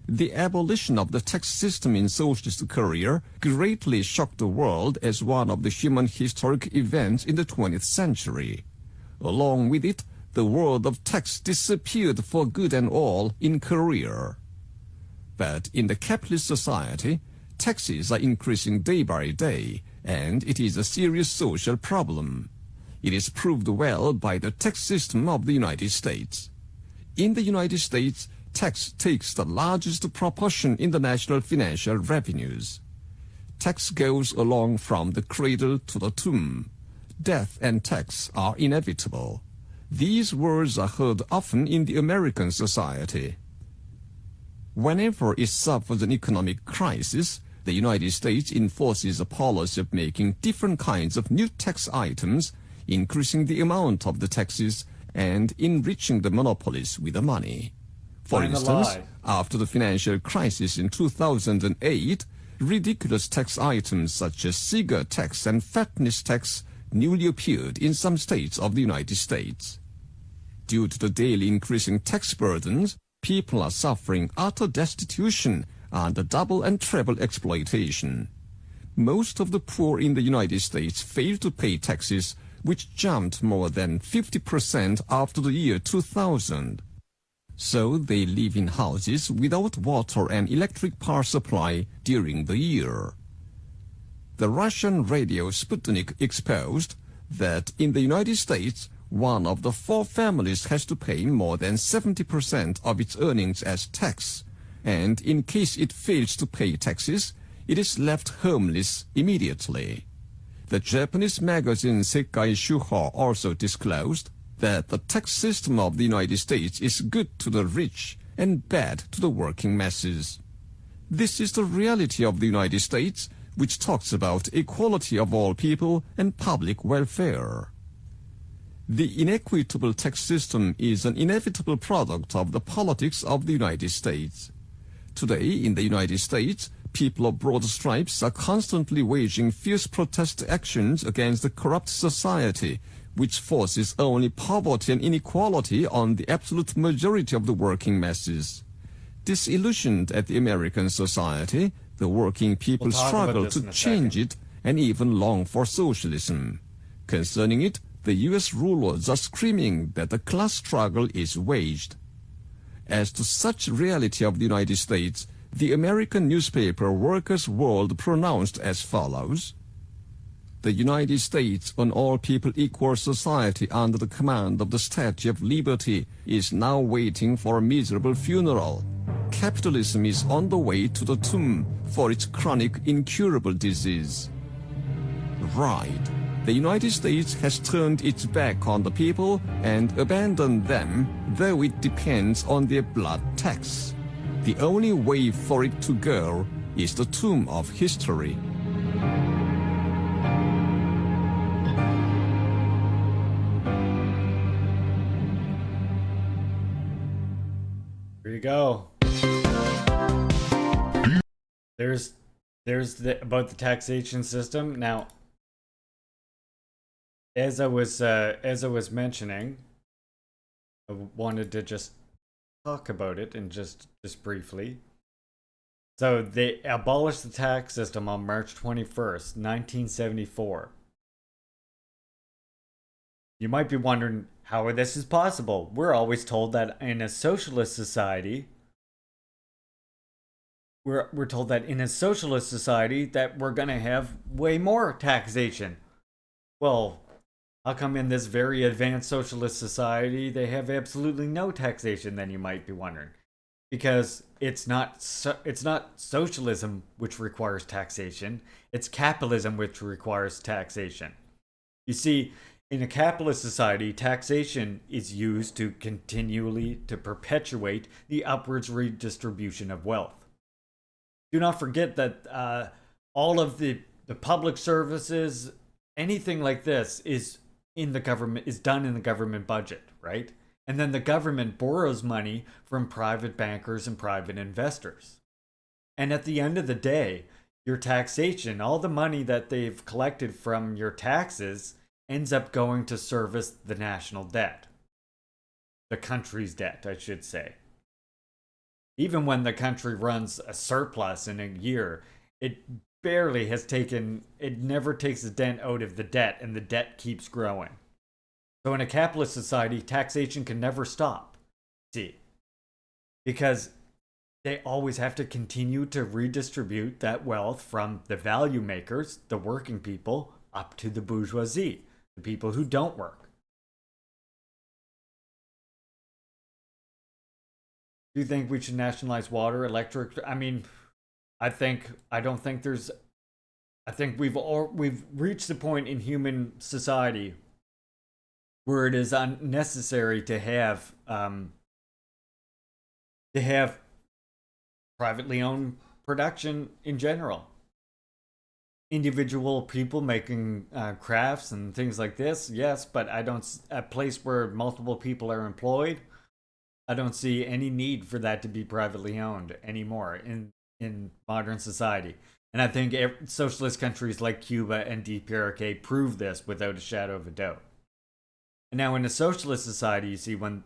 The abolition of the tax system in socialist Korea greatly shocked the world as one of the human historic events in the 20th century. Along with it, the world of tax disappeared for good and all in Korea. But in the capitalist society, taxes are increasing day by day, and it is a serious social problem. It is proved well by the tax system of the United States. In the United States, tax takes the largest proportion in the national financial revenues. Tax goes along from the cradle to the tomb. Death and tax are inevitable. These words are heard often in the American society. Whenever it suffers an economic crisis, the United States enforces a policy of making different kinds of new tax items, increasing the amount of the taxes and enriching the monopolies with the money. For Find the instance, lie. after the financial crisis in 2008, ridiculous tax items such as cigarette tax and fatness tax newly appeared in some states of the United States. Due to the daily increasing tax burdens, people are suffering utter destitution and double and treble exploitation. Most of the poor in the United States fail to pay taxes, which jumped more than 50% after the year 2000. So they live in houses without water and electric power supply during the year. The Russian radio Sputnik exposed that in the United States, one of the 4 families has to pay more than 70% of its earnings as tax, and in case it fails to pay taxes, it is left homeless immediately. The Japanese magazine Sekai Shuho also disclosed that the tax system of the United States is good to the rich and bad to the working masses. This is the reality of the United States, which talks about equality of all people and public welfare. The inequitable tax system is an inevitable product of the politics of the United States. Today, in the United States, people of broad stripes are constantly waging fierce protest actions against the corrupt society, which forces only poverty and inequality on the absolute majority of the working masses. Disillusioned at the American society, the working people struggle to change it and even long for socialism. Concerning it, the U.S. rulers are screaming that the class struggle is waged. As to such reality of the United States, the American newspaper Workers' World pronounced as follows: "The United States, an all-people equal society under the command of the Statue of Liberty, is now waiting for a miserable funeral. Capitalism is on the way to the tomb for its chronic, incurable disease." Right. The United States has turned its back on the people and abandoned them, though it depends on their blood tax. The only way for it to go is the tomb of history. Here you go. There's about the taxation system. Now, as I was mentioning, I wanted to just talk about it and just briefly. So they abolished the tax system on March 21st, 1974. You might be wondering how this is possible. We're always told that in a socialist society, we're told that in a socialist society that we're gonna have way more taxation. Well, how come in this very advanced socialist society they have absolutely no taxation? Then you might be wondering, because it's not socialism which requires taxation; it's capitalism which requires taxation. You see, in a capitalist society, taxation is used to continually to perpetuate the upwards redistribution of wealth. Do not forget that all of the public services, anything like this, is done in the government budget, right? And then the government borrows money from private bankers and private investors. And at the end of the day, your taxation, all the money that they've collected from your taxes, ends up going to service the national debt. The country's debt, I should say. Even when the country runs a surplus in a year, it never takes a dent out of the debt, and the debt keeps growing. So in a capitalist society, taxation can never stop. See, because they always have to continue to redistribute that wealth from the value makers, the working people, up to the bourgeoisie, the people who don't work. Do you think we should nationalize water, electric? I mean, I think we've reached the point in human society where it is unnecessary to have privately owned production in general. Individual people making crafts and things like this, yes, but a place where multiple people are employed, I don't see any need for that to be privately owned anymore in modern society. And I think socialist countries like Cuba and DPRK prove this without a shadow of a doubt. And now in a socialist society, you see when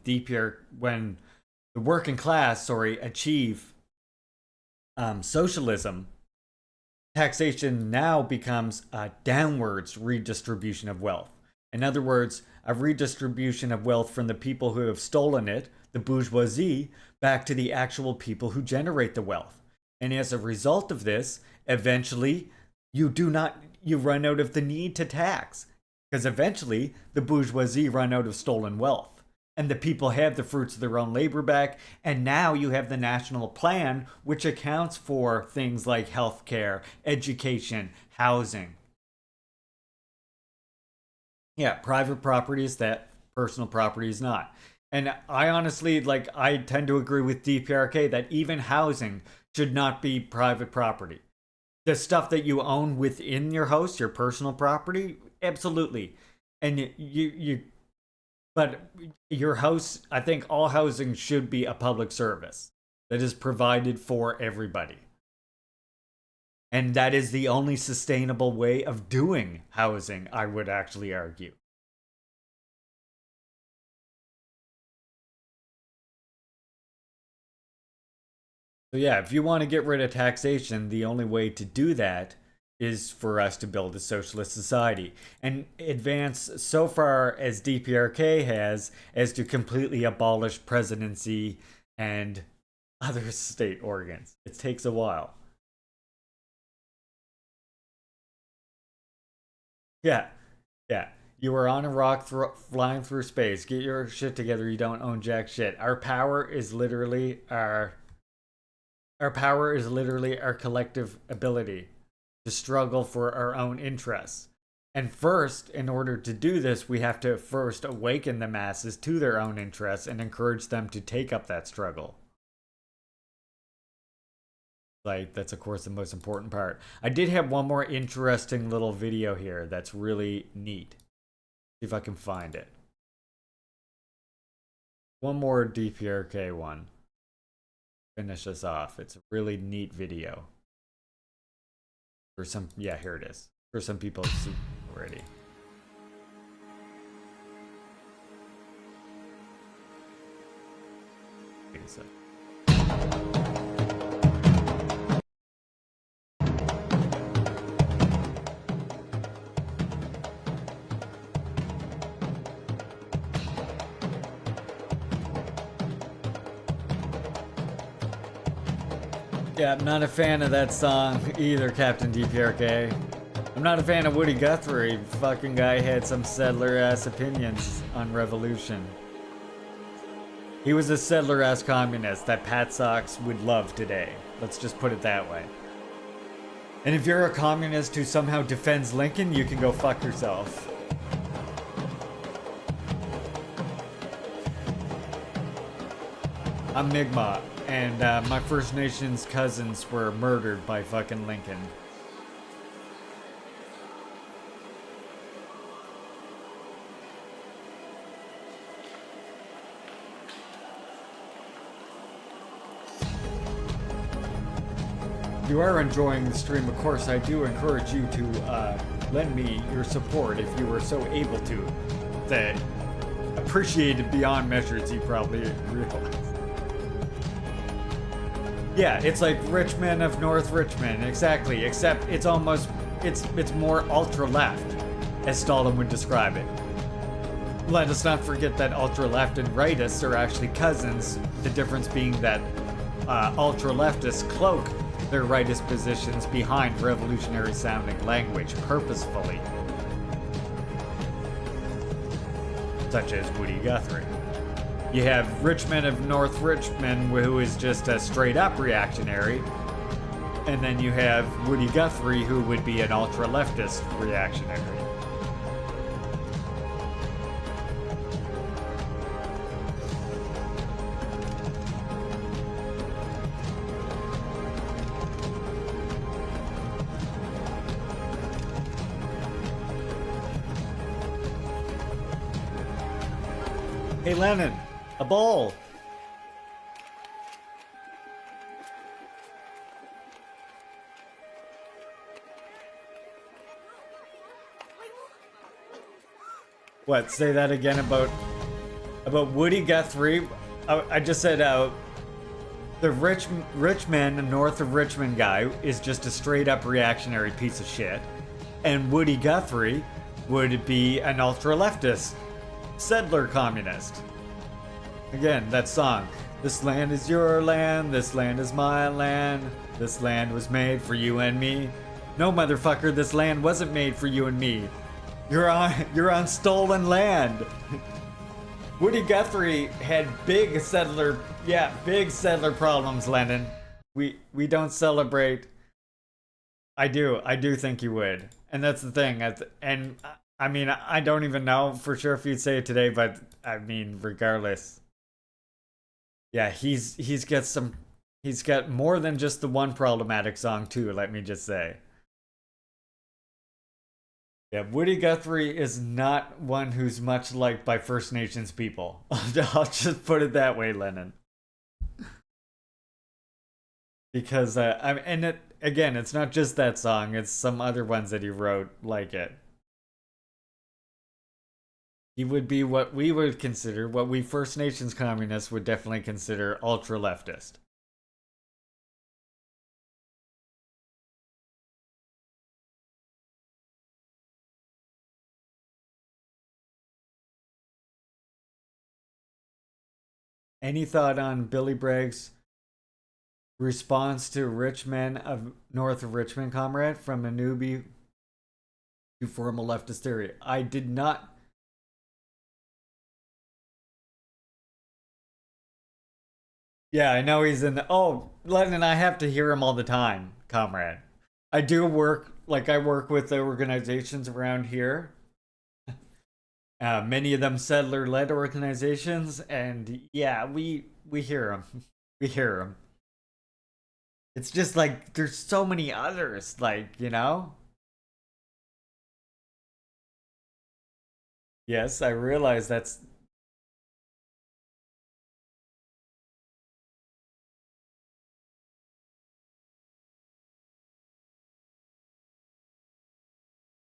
the working class, achieve socialism, taxation now becomes a downwards redistribution of wealth. In other words, a redistribution of wealth from the people who have stolen it, the bourgeoisie, back to the actual people who generate the wealth. And as a result of this, eventually you run out of the need to tax. Because eventually the bourgeoisie run out of stolen wealth. And the people have the fruits of their own labor back. And now you have the national plan, which accounts for things like healthcare, education, housing. Yeah, private property is that, personal property is not. And I honestly, I tend to agree with DPRK that even housing should not be private property. The stuff that you own within your house, your personal property, absolutely. And but your house, I think all housing should be a public service that is provided for everybody. And that is the only sustainable way of doing housing, I would actually argue. So yeah, if you want to get rid of taxation, the only way to do that is for us to build a socialist society and advance so far as DPRK has as to completely abolish presidency and other state organs. It takes a while. Yeah, yeah. You are on a rock flying through space. Get your shit together. You don't own jack shit. Our power is literally our collective ability to struggle for our own interests. And first, in order to do this, we have to first awaken the masses to their own interests and encourage them to take up that struggle. That's of course the most important part. I did have one more interesting little video here that's really neat. See if I can find it. One more DPRK one. Finish this off. It's a really neat video. For some, yeah, here it is. For some people it's seen already. Wait a sec. Yeah, I'm not a fan of that song either, Captain DPRK. I'm not a fan of Woody Guthrie. Fucking guy had some settler-ass opinions on revolution. He was a settler-ass communist that Pat Sox would love today. Let's just put it that way. And if you're a communist who somehow defends Lincoln, you can go fuck yourself. I'm Mi'kmaq. And my First Nations cousins were murdered by fucking Lincoln. If you are enjoying the stream, of course, I do encourage you to lend me your support if you were so able to. That appreciated beyond measures, you probably realize. Yeah, it's like Richmond of North Richmond, exactly, except it's more ultra-left, as Stalin would describe it. Let us not forget that ultra-left and rightists are actually cousins, the difference being that ultra-leftists cloak their rightist positions behind revolutionary-sounding language purposefully. Such as Woody Guthrie. You have Richmond of North Richmond, who is just a straight-up reactionary. And then you have Woody Guthrie, who would be an ultra-leftist reactionary. Hey, Lennon. A bowl. What? Say that again about Woody Guthrie. I just said the Richmond, north of Richmond guy is just a straight up reactionary piece of shit, and Woody Guthrie would be an ultra leftist settler communist. Again, that song. This land is your land, this land is my land, this land was made for you and me. No, motherfucker, this land wasn't made for you and me. You're on stolen land. Woody Guthrie had big settler problems, Lennon. We don't celebrate. I do think you would. And that's the thing. And I mean, I don't even know for sure if you'd say it today, but I mean, regardless. Yeah, he's got more than just the one problematic song too, let me just say. Yeah, Woody Guthrie is not one who's much liked by First Nations people. I'll just put it that way, Lennon. Because again, it's not just that song, it's some other ones that he wrote like it. He would be what we would consider, what we First Nations communists would definitely consider ultra leftist. Any thought on Billy Bragg's response to rich men of north of Richmond, comrade, from a newbie to form a leftist theory? I did not. Yeah, I know he's in the. Oh, Lennon, I have to hear him all the time, comrade. I do work, I work with the organizations around here. Many of them settler-led organizations, and yeah, we hear them. We hear them. It's just like there's so many others, you know. Yes, I realize that's.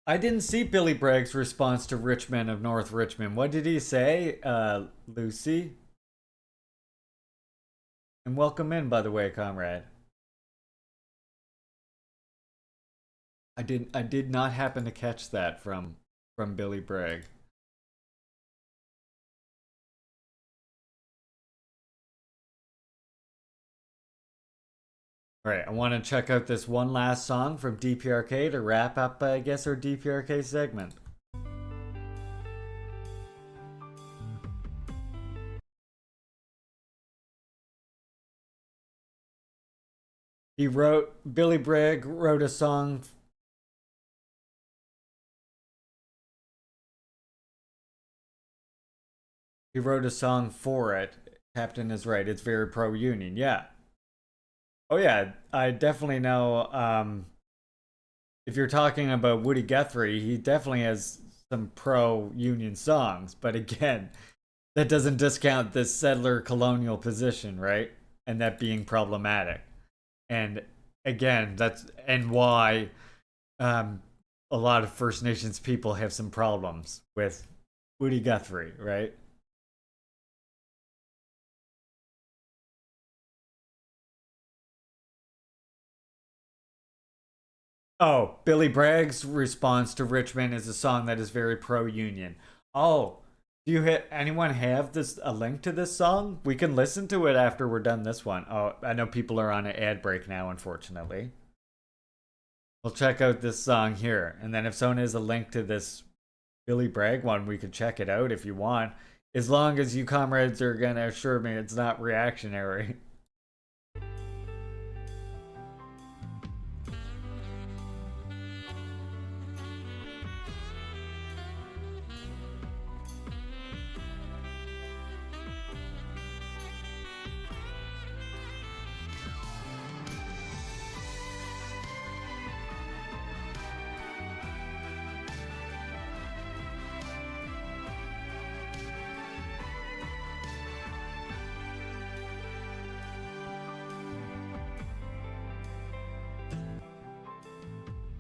I didn't see Billy Bragg's response to Richmond of North Richmond. What did he say, Lucy? And welcome in, by the way, comrade. I did not happen to catch that from Billy Bragg. All right, I want to check out this one last song from DPRK to wrap up, I guess, our DPRK segment. Billy Bragg wrote a song. He wrote a song for it. Captain is right. It's very pro-union. Yeah. Oh yeah, I definitely know. If you're talking about Woody Guthrie, he definitely has some pro-union songs. But again, that doesn't discount this settler colonial position, right? And that being problematic. And again, that's why a lot of First Nations people have some problems with Woody Guthrie, right? Oh, Billy Bragg's response to Richmond is a song that is very pro-union. Oh, do anyone have a link to this song? We can listen to it after we're done this one. Oh, I know people are on an ad break now, unfortunately. We'll check out this song here, and then if someone has a link to this Billy Bragg one, we could check it out if you want. As long as you comrades are gonna assure me it's not reactionary.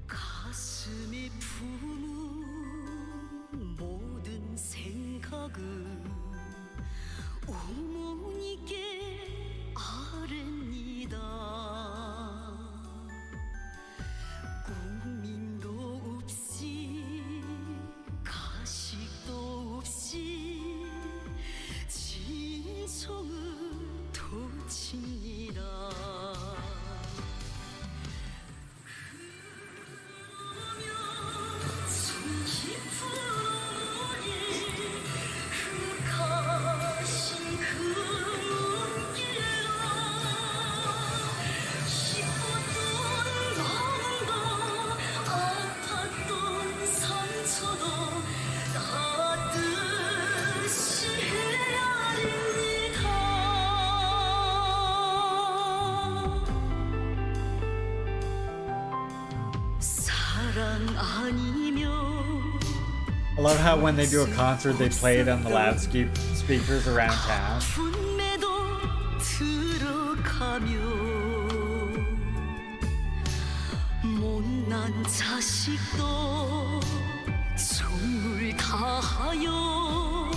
가슴이 품은 모든 새 어머니께 아뢰니다. 꿈님도 없이 가식도 없이 진성을 도칩니다. 그러면 숨 깊은 어머니 그 가신 그 눈길로 기뻤던 마음도 아팠던 상처도 따뜻이 헤아립니다. 사랑 아니면 I love how when they do a concert, they play it on the loudspeakers around town. 분매도 들어가며 못난 자식도 정을 다하여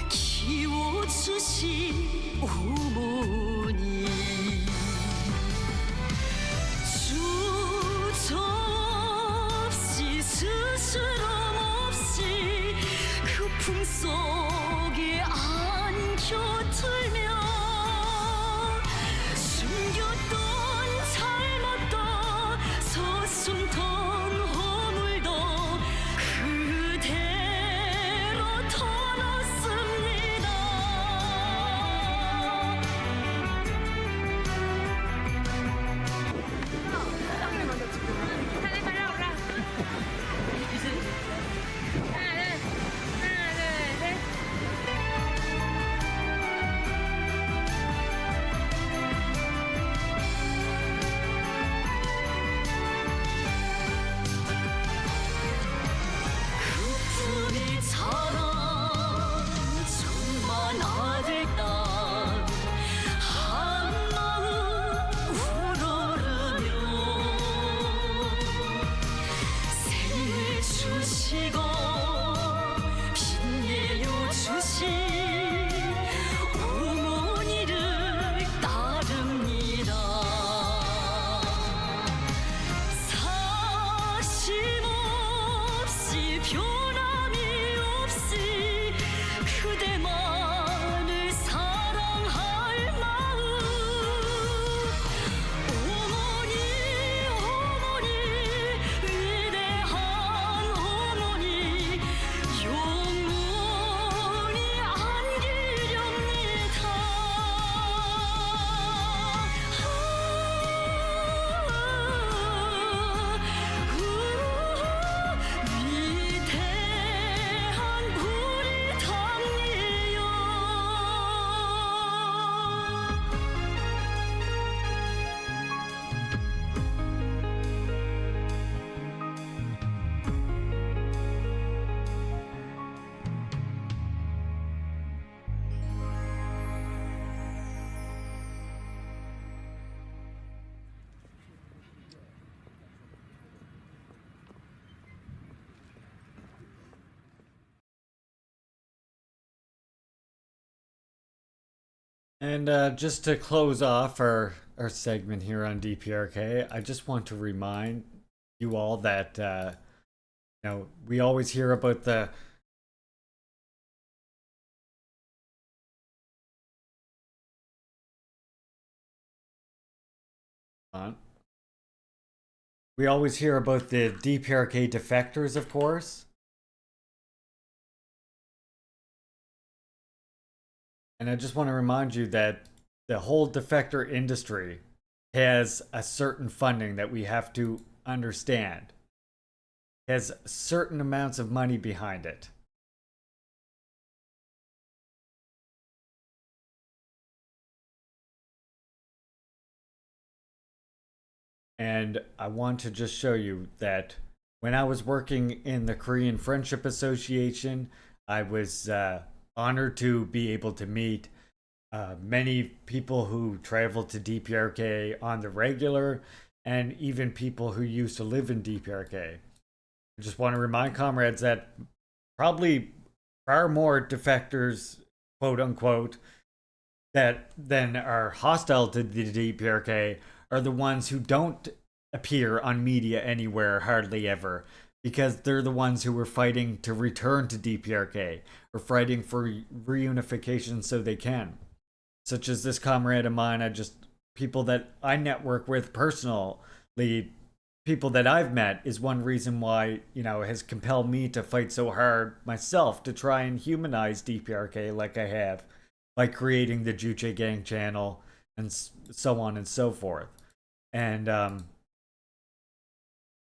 키워주신 어머니 주저없이 스스럼 없이 그 품속에 안겨들며 숨겼던 잘못도 서슴던 허물도 그대로 터놓습니다. 그뿐이 자랑 천만 아들 딸 한마음 우러르며 생을 주시고 빛내어 주신 어머니를 따릅니다. 사심없이 변함이 없이 그대만을 사랑할 마음 어머니 어머니 위대한 어머니 영원히 위대한 우리 당이여. And just to close off our segment here on DPRK, I just want to remind you all that we always hear about the DPRK defectors, of course. And I just want to remind you that the whole defector industry has a certain funding that we have to understand. It has certain amounts of money behind it. And I want to just show you that when I was working in the Korean Friendship Association, I was honored to be able to meet many people who travel to DPRK on the regular, and even people who used to live in DPRK. I just want to remind comrades that probably far more defectors, quote unquote, that then are hostile to the DPRK are the ones who don't appear on media anywhere hardly ever, because they're the ones who were fighting to return to DPRK or fighting for reunification so they can. Such as this comrade of mine, people that I network with personally, people that I've met, is one reason why, has compelled me to fight so hard myself to try and humanize DPRK like I have by creating the Juche Gang channel and so on and so forth. And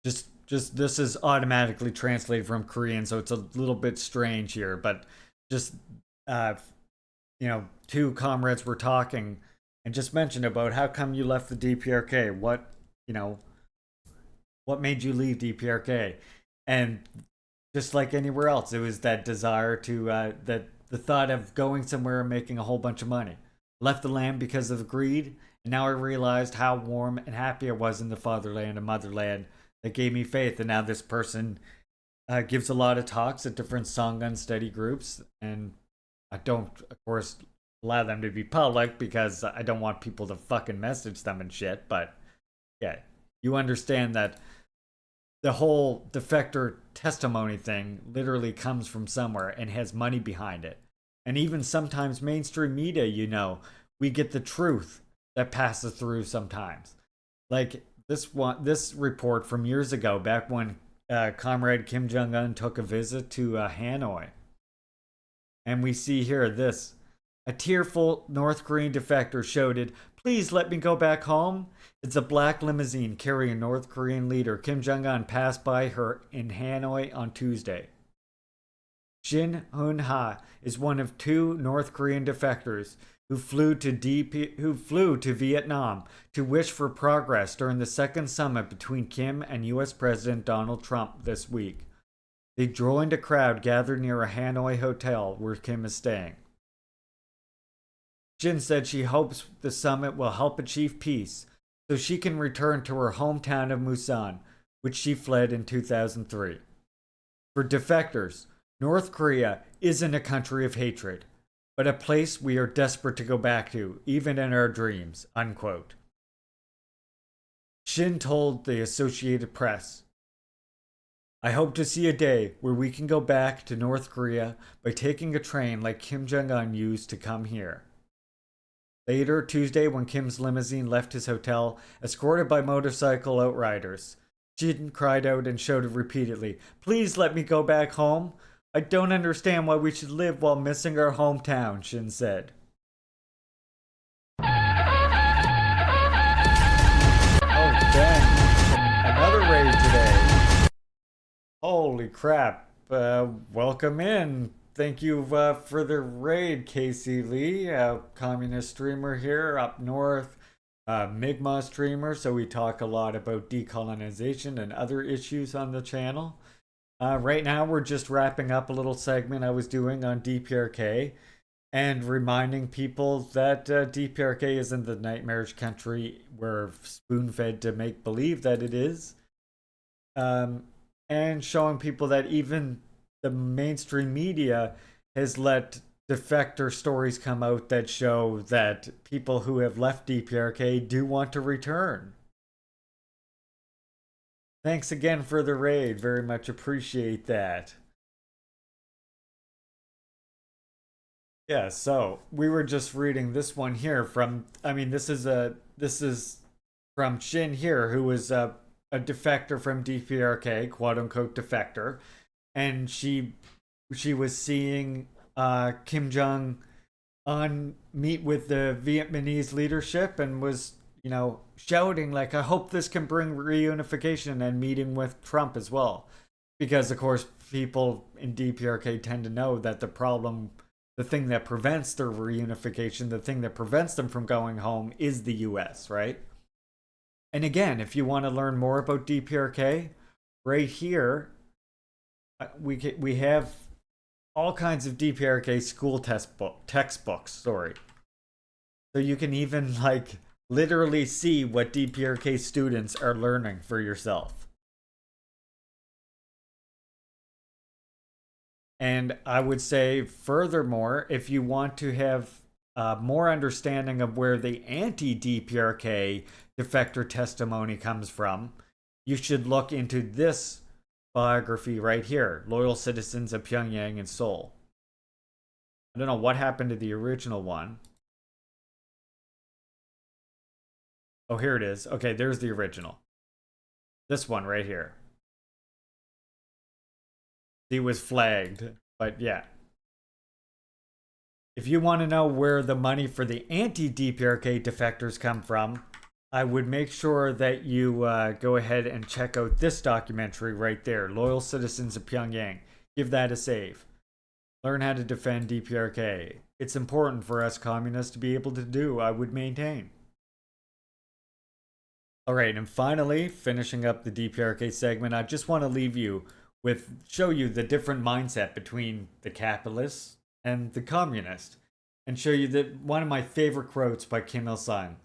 just this is automatically translated from Korean, so it's a little bit strange here, but just two comrades were talking and just mentioned about how come you left the DPRK, what made you leave DPRK. And just like anywhere else, it was that desire to that the thought of going somewhere and making a whole bunch of money. Left the land because of greed, and now I realized how warm and happy I was in the fatherland and motherland that gave me faith. And now this person gives a lot of talks at different Sangha study groups, and I don't, of course, allow them to be public because I don't want people to fucking message them and shit. But yeah, you understand that the whole defector testimony thing literally comes from somewhere and has money behind it. And even sometimes mainstream media, we get the truth that passes through sometimes. Like this report from years ago, back when Comrade Kim Jong-un took a visit to Hanoi. And we see here this. A tearful North Korean defector shouted, "Please let me go back home." It's a black limousine carrying North Korean leader Kim Jong-un passed by her in Hanoi on Tuesday. Shin Hun-ha is one of two North Korean defectors who flew to Vietnam to wish for progress during the second summit between Kim and U.S. President Donald Trump this week. They joined a crowd gathered near a Hanoi hotel where Kim is staying. Jin said she hopes the summit will help achieve peace so she can return to her hometown of Musan, which she fled in 2003. For defectors, North Korea isn't a country of hatred, but a place we are desperate to go back to, even in our dreams, unquote. Shin told the Associated Press, "I hope to see a day where we can go back to North Korea by taking a train like Kim Jong-un used to come here." Later Tuesday, when Kim's limousine left his hotel, escorted by motorcycle outriders, Jin cried out and shouted repeatedly, "Please let me go back home. I don't understand why we should live while missing our hometown," Shin said. Oh, dang. Another raid today. Holy crap. Welcome in. Thank you for the raid, Casey Lee, a communist streamer here up north, Mi'kmaq streamer, so we talk a lot about decolonization and other issues on the channel. Right now, we're just wrapping up a little segment I was doing on DPRK and reminding people that DPRK isn't the nightmarish country we're spoon-fed to make believe that it is, and showing people that even the mainstream media has let defector stories come out that show that people who have left DPRK do want to return. Thanks again for the raid. Very much appreciate that. Yeah, so we were just reading this one here from, this is from Shin here, who was a defector from DPRK, quote unquote defector. And she was seeing Kim Jong-un meet with the Vietnamese leadership and was, shouting like, "I hope this can bring reunification," and meeting with Trump as well. Because, of course, people in DPRK tend to know that the thing that prevents their reunification, the thing that prevents them from going home is the US, right? And again, if you want to learn more about DPRK, right here, we have all kinds of DPRK school textbooks, so you can even literally see what DPRK students are learning for yourself. And I would say, furthermore, if you want to have more understanding of where the anti-DPRK defector testimony comes from, you should look into this biography right here, Loyal Citizens of Pyongyang and Seoul. I don't know what happened to the original one. Oh, here it is. Okay, there's the original. This one right here. He was flagged, but yeah. If you want to know where the money for the anti-DPRK defectors come from, I would make sure that you go ahead and check out this documentary right there, Loyal Citizens of Pyongyang. Give that a save. Learn how to defend DPRK. It's important for us communists to be able to do, I would maintain. Alright, and finally, finishing up the DPRK segment, I just want to leave you with, show you the different mindset between the capitalists and the communists, and show you that one of my favorite quotes by Kim Il-sung.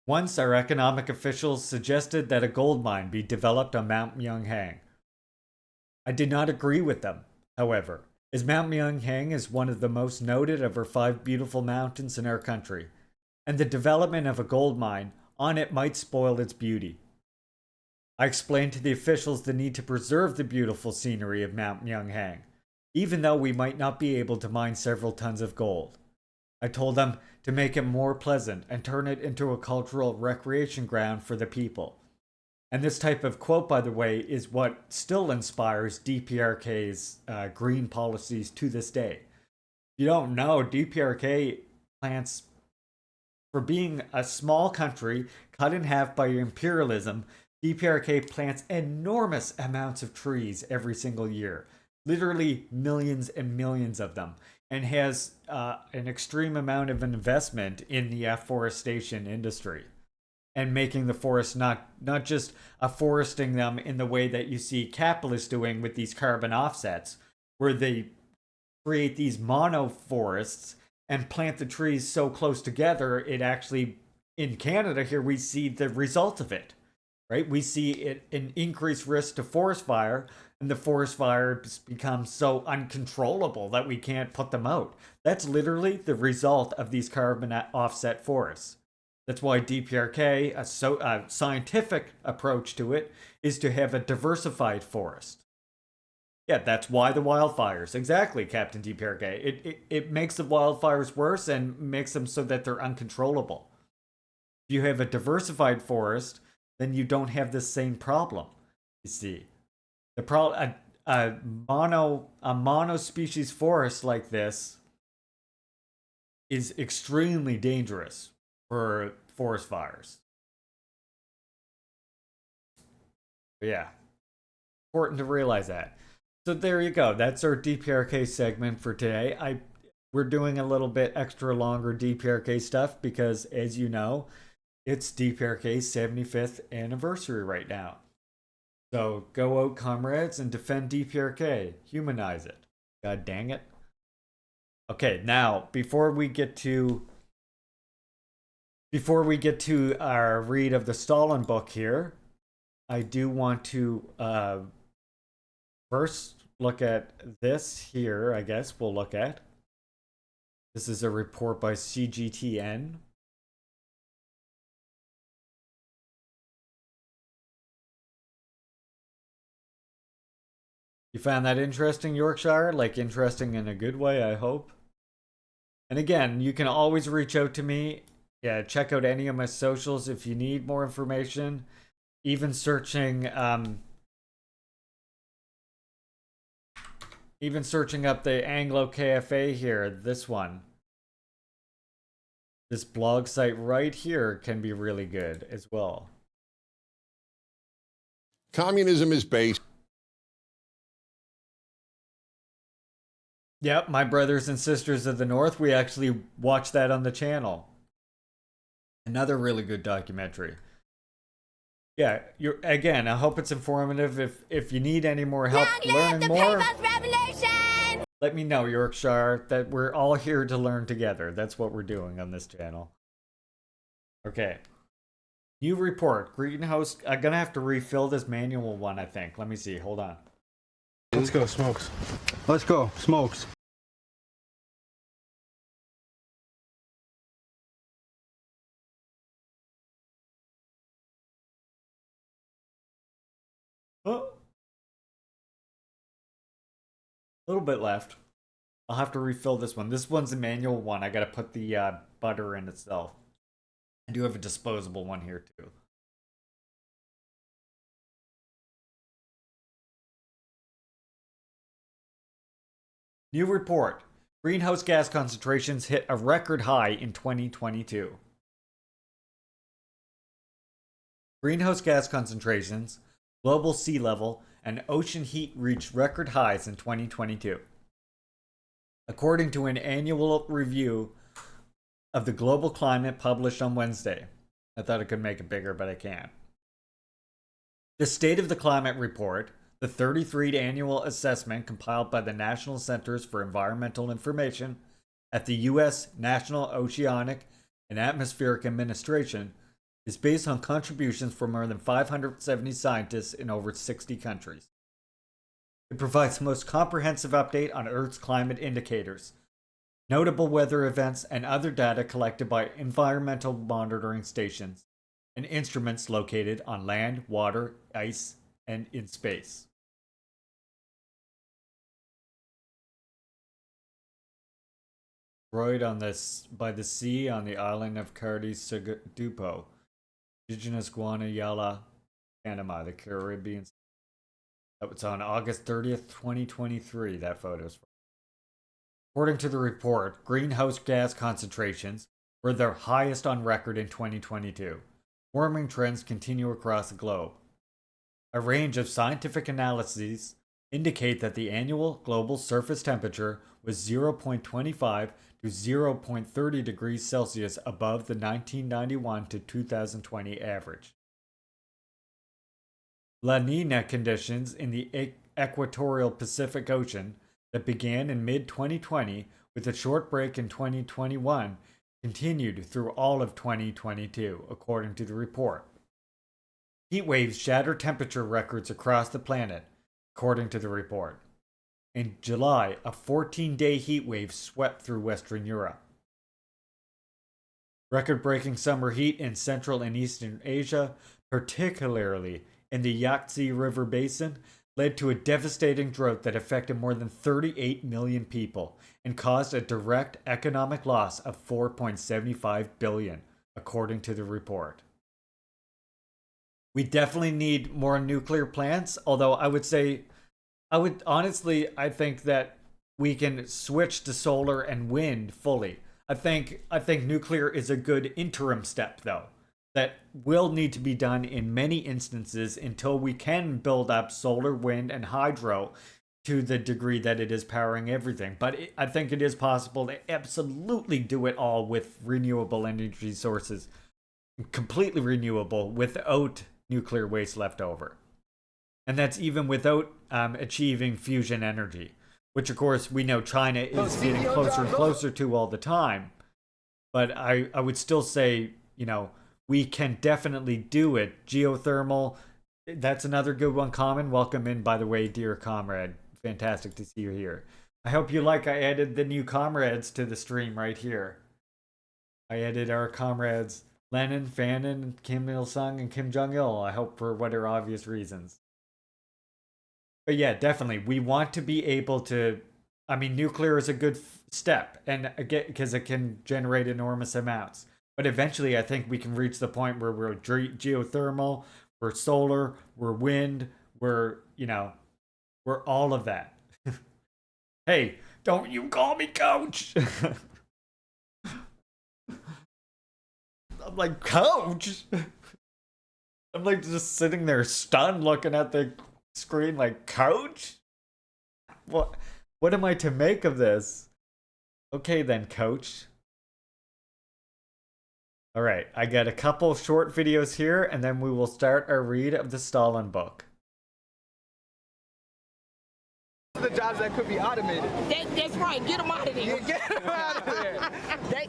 Once our economic officials suggested that a gold mine be developed on Mount Myunghang. I did not agree with them, however, as Mount Myunghang is one of the most noted of our 5 beautiful mountains in our country, and the development of a gold mine on it might spoil its beauty. I explained to the officials the need to preserve the beautiful scenery of Mount Myunghang, even though we might not be able to mine several tons of gold. I told them to make it more pleasant and turn it into a cultural recreation ground for the people. And this type of quote, by the way, is what still inspires DPRK's green policies to this day. If you don't know, DPRK plants, for being a small country cut in half by imperialism, DPRK plants enormous amounts of trees every single year. Literally millions and millions of them. And has an extreme amount of investment in the afforestation industry. And making the forest not just afforesting them in the way that you see capitalists doing with these carbon offsets, where they create these monoforests and plant the trees so close together, it actually, in Canada here, we see the result of it, right? We see an increased risk to forest fire, and the forest fires become so uncontrollable that we can't put them out. That's literally the result of these carbon offset forests. That's why DPRK, a scientific approach to it, is to have a diversified forest. Yeah, that's why the wildfires. Exactly, Captain DPRK. It makes the wildfires worse and makes them so that they're uncontrollable. If you have a diversified forest, then you don't have this same problem. You see, a mono-species forest like this is extremely dangerous for forest fires. But yeah, important to realize that. So there you go. That's our DPRK segment for today. We're doing a little bit extra longer DPRK stuff because, as you know, it's DPRK's 75th anniversary right now. So go out, comrades, and defend DPRK. Humanize it. God dang it. Okay, now before we get to our read of the Stalin book here, I do want to first look at this here. I guess we'll look at. This is a report by CGTN. You found that interesting, Yorkshire? Like, interesting in a good way, I hope. And again, you can always reach out to me. Yeah, check out any of my socials if you need more information. Even searching up the Anglo KFA here, this one. This blog site right here can be really good as well. Communism is based. Yep, my brothers and sisters of the North, we actually watched that on the channel. Another really good documentary. Yeah, again, I hope it's informative. If you need any more help learning more, let me know, Yorkshire, that we're all here to learn together. That's what we're doing on this channel. Okay. New report. Greenhouse. I'm going to have to refill this manual one, I think. Let me see. Hold on. Let's go, Smokes. Let's go, Smokes. Oh. A little bit left. I'll have to refill this one. This one's a manual one. I gotta put the butter in itself. I do have a disposable one here too. New report. Greenhouse gas concentrations hit a record high in 2022. Greenhouse gas concentrations, global sea level, and ocean heat reached record highs in 2022. According to an annual review of the global climate published on Wednesday. I thought I could make it bigger, but I can't. The State of the Climate Report, the 33rd annual assessment compiled by the National Centers for Environmental Information at the U.S. National Oceanic and Atmospheric Administration, is based on contributions from more than 570 scientists in over 60 countries. It provides the most comprehensive update on Earth's climate indicators, notable weather events, and other data collected by environmental monitoring stations and instruments located on land, water, ice, and in space. Destroyed on this by the sea on the island of Cardi-Sudupo, indigenous Guanayala, Panama, the Caribbean. That was on August 30th, 2023, that photo's from. According to the report, greenhouse gas concentrations were their highest on record in 2022. Warming trends continue across the globe. A range of scientific analyses indicate that the annual global surface temperature was 0.25 to 0.30 degrees Celsius above the 1991 to 2020 average. La Nina conditions in the equatorial Pacific Ocean that began in mid-2020 with a short break in 2021 continued through all of 2022, according to the report. Heat waves shatter temperature records across the planet, according to the report. In July, a 14-day heat wave swept through Western Europe. Record-breaking summer heat in Central and Eastern Asia, particularly in the Yangtze River Basin, led to a devastating drought that affected more than 38 million people and caused a direct economic loss of $4.75 billion, according to the report. We definitely need more nuclear plants, although I think that we can switch to solar and wind fully. I think nuclear is a good interim step, though, that will need to be done in many instances until we can build up solar, wind, and hydro to the degree that it is powering everything. But I think it is possible to absolutely do it all with renewable energy sources, completely renewable, without nuclear waste left over. And that's even without achieving fusion energy, which of course we know China is getting closer and closer to all the time. But I would still say, we can definitely do it. Geothermal, that's another good one. Common, welcome in, by the way, dear comrade. Fantastic to see you here. I hope you like I added the new comrades to the stream right here. I added our comrades Lenin, Fanon, Kim Il-sung, and Kim Jong-il, I hope for what are obvious reasons. But yeah, definitely, we want to be able to, nuclear is a good step, and again, because it can generate enormous amounts. But eventually, I think we can reach the point where we're geothermal, we're solar, we're wind, we're all of that. Hey, don't you call me coach! I'm like, coach? I'm like just sitting there stunned looking at the screen like, coach? What am I to make of this? Okay then, coach. Alright, I got a couple short videos here, and then we will start our read of the Stalin book. The jobs that could be automated. That's right, get them out of there. Yeah, get them out of there.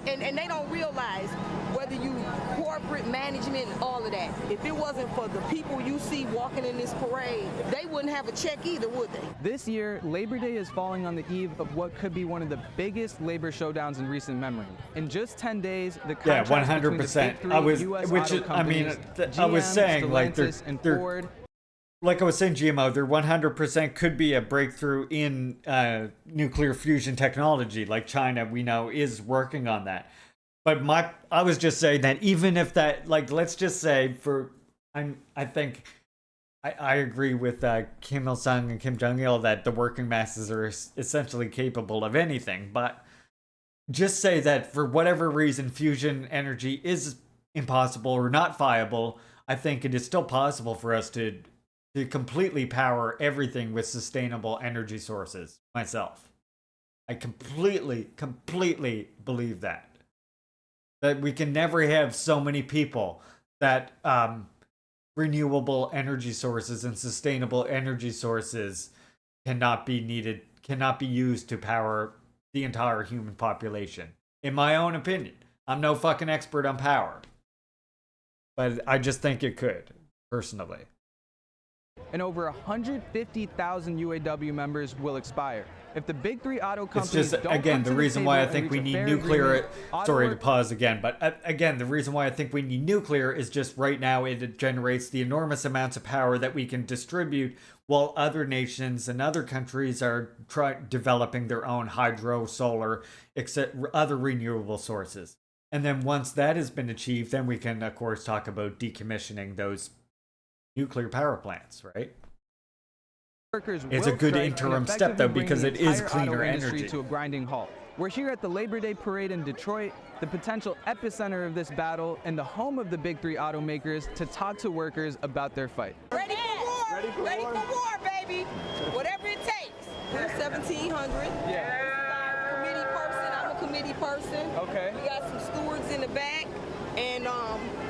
And they don't realize whether you corporate, management and all of that. If it wasn't for the people you see walking in this parade, they wouldn't have a check either, would they? This year, Labor Day is falling on the eve of what could be one of the biggest labor showdowns in recent memory. In just 10 days, the contracts between the big three US auto companies, I was saying, GM, like, Stellantis, and Ford. Like I was saying, GMO, there 100% could be a breakthrough in nuclear fusion technology, like China, we know, is working on that. But I was just saying that even if that, like, let's just say I think I agree with Kim Il-sung and Kim Jong-il that the working masses are essentially capable of anything. But just say that for whatever reason, fusion energy is impossible or not viable, I think it is still possible for us to completely power everything with sustainable energy sources myself. I completely believe that. That we can never have so many people that renewable energy sources and sustainable energy sources cannot be used to power the entire human population. In my own opinion. I'm no fucking expert on power. But I just think it could, personally. And over 150,000 UAW members will expire. If the big three auto companies it's just, again, the reason why I think we need nuclear... Sorry to pause again, but again, the reason why I think we need nuclear is just right now it generates the enormous amounts of power that we can distribute while other nations and other countries are developing their own hydro, solar, other renewable sources. And then once that has been achieved, then we can, of course, talk about decommissioning those nuclear power plants, right? It's a good interim step, though, because it is cleaner energy. To a grinding halt. We're here at the Labor Day Parade in Detroit, the potential epicenter of this battle and the home of the big three automakers, to talk to workers about their fight. Ready for war! Ready for war, baby! Whatever it takes. We're 1,700. Yeah. Committee person. I'm a committee person. Okay. We got some stewards in the back, and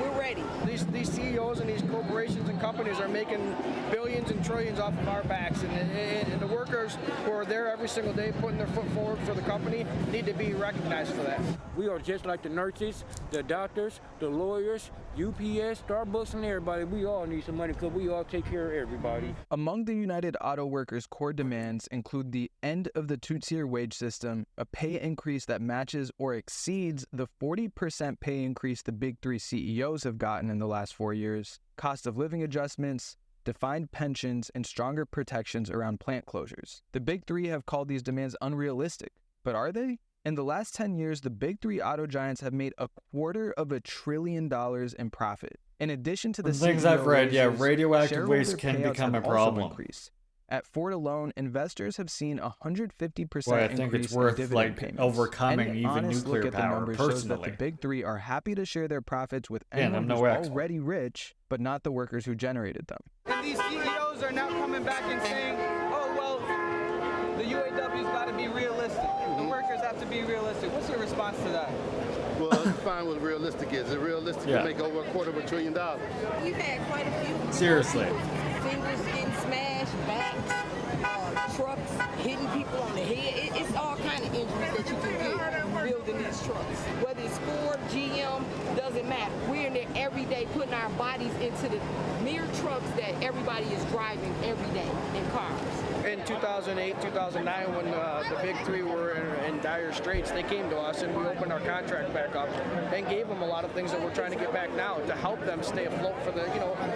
we're ready. These CEOs and these corporations and companies are making billions and trillions off of our backs, and the workers who are there every single day putting their foot forward for the company need to be recognized for that. We are just like the nurses, the doctors, the lawyers, UPS, Starbucks, and everybody. We all need some money because we all take care of everybody. Among the United Auto Workers' core demands include the end of the two-tier wage system, a pay increase that matches or exceeds the 40% pay increase the big three CEOs have gotten in the last 4 years, cost of living adjustments, defined pensions, and stronger protections around plant closures. The big three have called these demands unrealistic, but are they? In the last 10 years, the big three auto giants have made $250 billion in profit. In addition to the things I've read, radioactive waste can become a problem. At Ford alone, investors have seen 150% well, I think increase it's worth in dividend like payments. overcoming Any even honest nuclear look at power. the numbers Personally, shows that the big three are happy to share their profits with I'm anyone no who's expert. already rich, but not the workers who generated them. And these CEOs are now coming back and saying, oh, well, the UAW's got to be realistic. The workers have to be realistic. What's your response to that? Well, define what realistic is. Is it realistic to make over $250 billion? We've had quite a few. Seriously. Fingers getting smashed, backs, trucks hitting people on the head. It's all kind of injuries that you can get building these trucks. Whether it's Ford, GM, doesn't matter. We're in there every day putting our bodies into the mere trucks that everybody is driving every day in cars. In 2008, 2009, when the big three were in dire straits, they came to us and we opened our contract back up and gave them a lot of things that we're trying to get back now to help them stay afloat for the,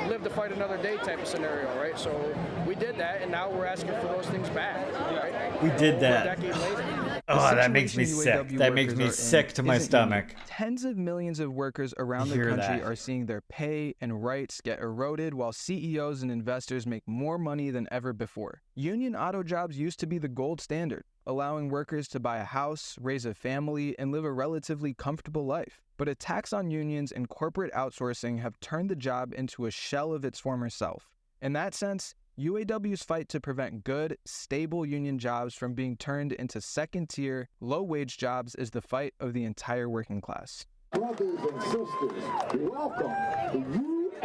live to fight another day type of scenario, right? So we did that, and now we're asking for those things back, right? We did that. A decade later. Oh, that makes me sick. That makes me sick to my stomach. Tens of millions of workers around the country are seeing their pay and rights get eroded while CEOs and investors make more money than ever before. Union auto jobs used to be the gold standard, allowing workers to buy a house, raise a family, and live a relatively comfortable life. But attacks on unions and corporate outsourcing have turned the job into a shell of its former self. In that sense, UAW's fight to prevent good, stable union jobs from being turned into second-tier, low-wage jobs is the fight of the entire working class. Brothers and sisters, welcome the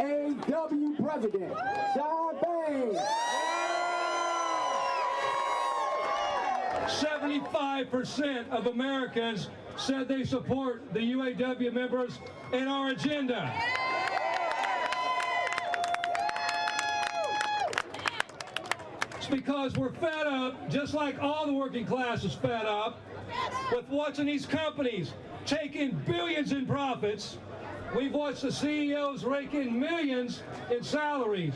UAW President, Sean Payne. 75% of Americans said they support the UAW members and our agenda. It's because we're fed up, just like all the working class is fed up, with watching these companies taking billions in profits. We've watched the CEOs rake in millions in salaries.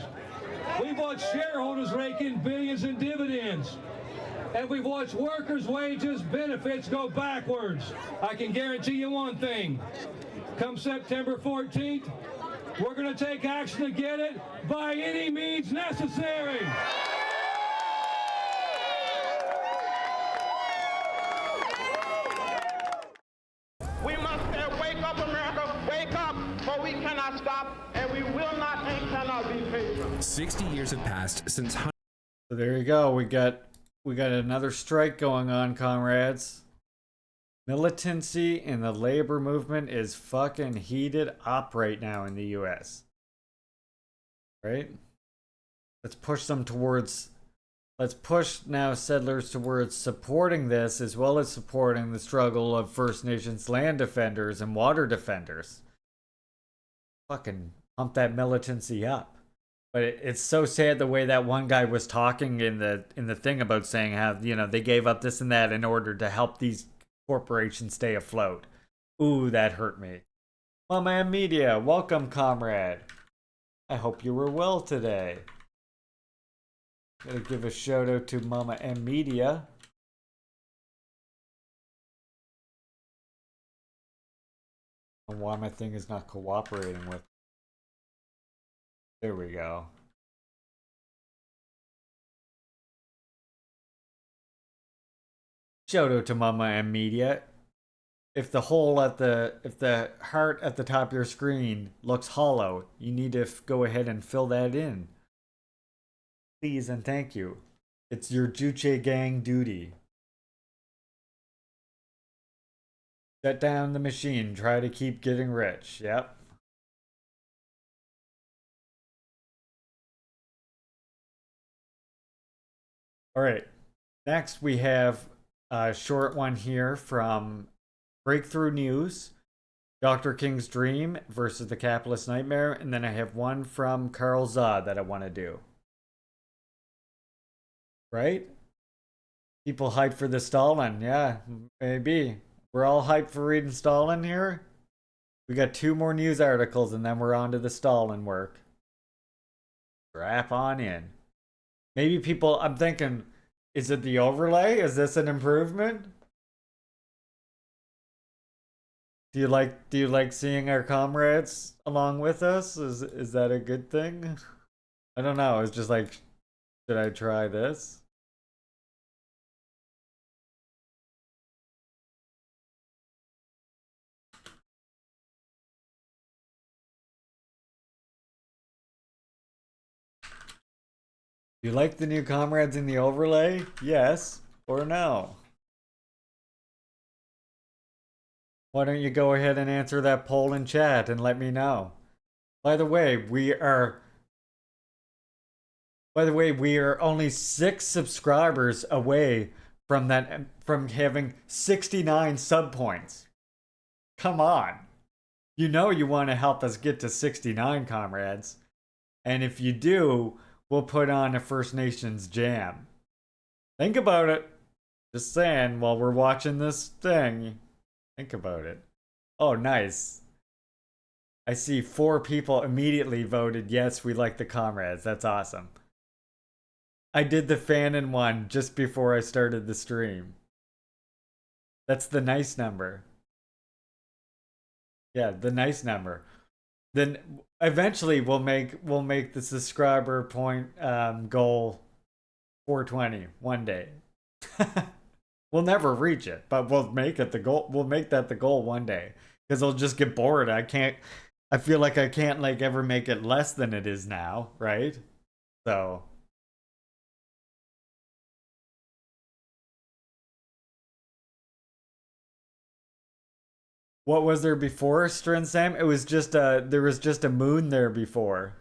We've watched shareholders rake in billions in dividends. And we've watched workers' wages, benefits go backwards. I can guarantee you one thing. Come September 14th, we're going to take action to get it by any means necessary. We must say, wake up, America, wake up, for we cannot stop, and we will not and cannot be patient. 60 years have passed since... So there you go. We got another strike going on, comrades. Militancy in the labor movement is fucking heated up right now in the US. Right? Let's push them towards... Let's push now settlers towards supporting this, as well as supporting the struggle of First Nations land defenders and water defenders. Fucking pump that militancy up. But it's so sad the way that one guy was talking in the thing about saying how, you know, they gave up this and that in order to help these corporations stay afloat. Ooh, that hurt me. Mama M Media, welcome, comrade. I hope you were well today. Gotta give a shout out to Mama M Media. And why my thing is not cooperating with. There we go. Shout out to Mama M Media. If the heart at the top of your screen looks hollow, you need to go ahead and fill that in. Please and thank you. It's your Juche gang duty. Shut down the machine. Try to keep getting rich. Yep. Alright. Next we have a short one here from Breakthrough News. Dr. King's Dream versus the Capitalist Nightmare. And then I have one from Carl Zod that I want to do. Right? People hyped for the Stalin. Yeah, maybe. We're all hyped for reading Stalin here. We got 2 more news articles and then we're on to the Stalin work. Strap on in. Maybe people, I'm thinking, is it the overlay? Is this an improvement? Do you like seeing our comrades along with us? Is that a good thing? I don't know. It's just like, should I try this? Do you like the new comrades in the overlay? Yes or no? Why don't you go ahead and answer that poll in chat and let me know? By the way, we are only 6 subscribers away from having 69 sub points. Come on. You know you want to help us get to 69, comrades. And if you do, we'll put on a First Nations jam. Think about it. Just saying, while we're watching this thing, think about it. Oh, nice. I see 4 people immediately voted yes, we like the comrades. That's awesome. I did the Fanon one just before I started the stream. That's the nice number. Yeah, the nice number. Then eventually we'll make the subscriber point goal 420 one day. We'll never reach it, but we'll make it the goal. We'll make that the goal one day, because I'll just get bored. I feel like I can't like ever make it less than it is now, right? So what was there before, Strin Sam? It was just there was just a moon there before.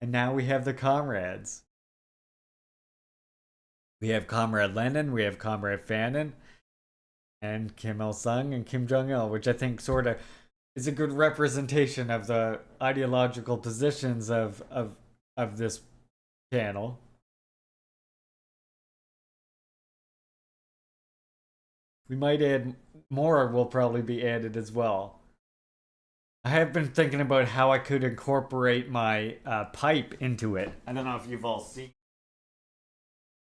And now we have the comrades. We have Comrade Lenin, we have Comrade Fanon, and Kim Il-sung and Kim Jong-il, which I think sort of is a good representation of the ideological positions of this channel. We might add more, will probably be added as well. I have been thinking about how I could incorporate my pipe into it. I don't know if you've all seen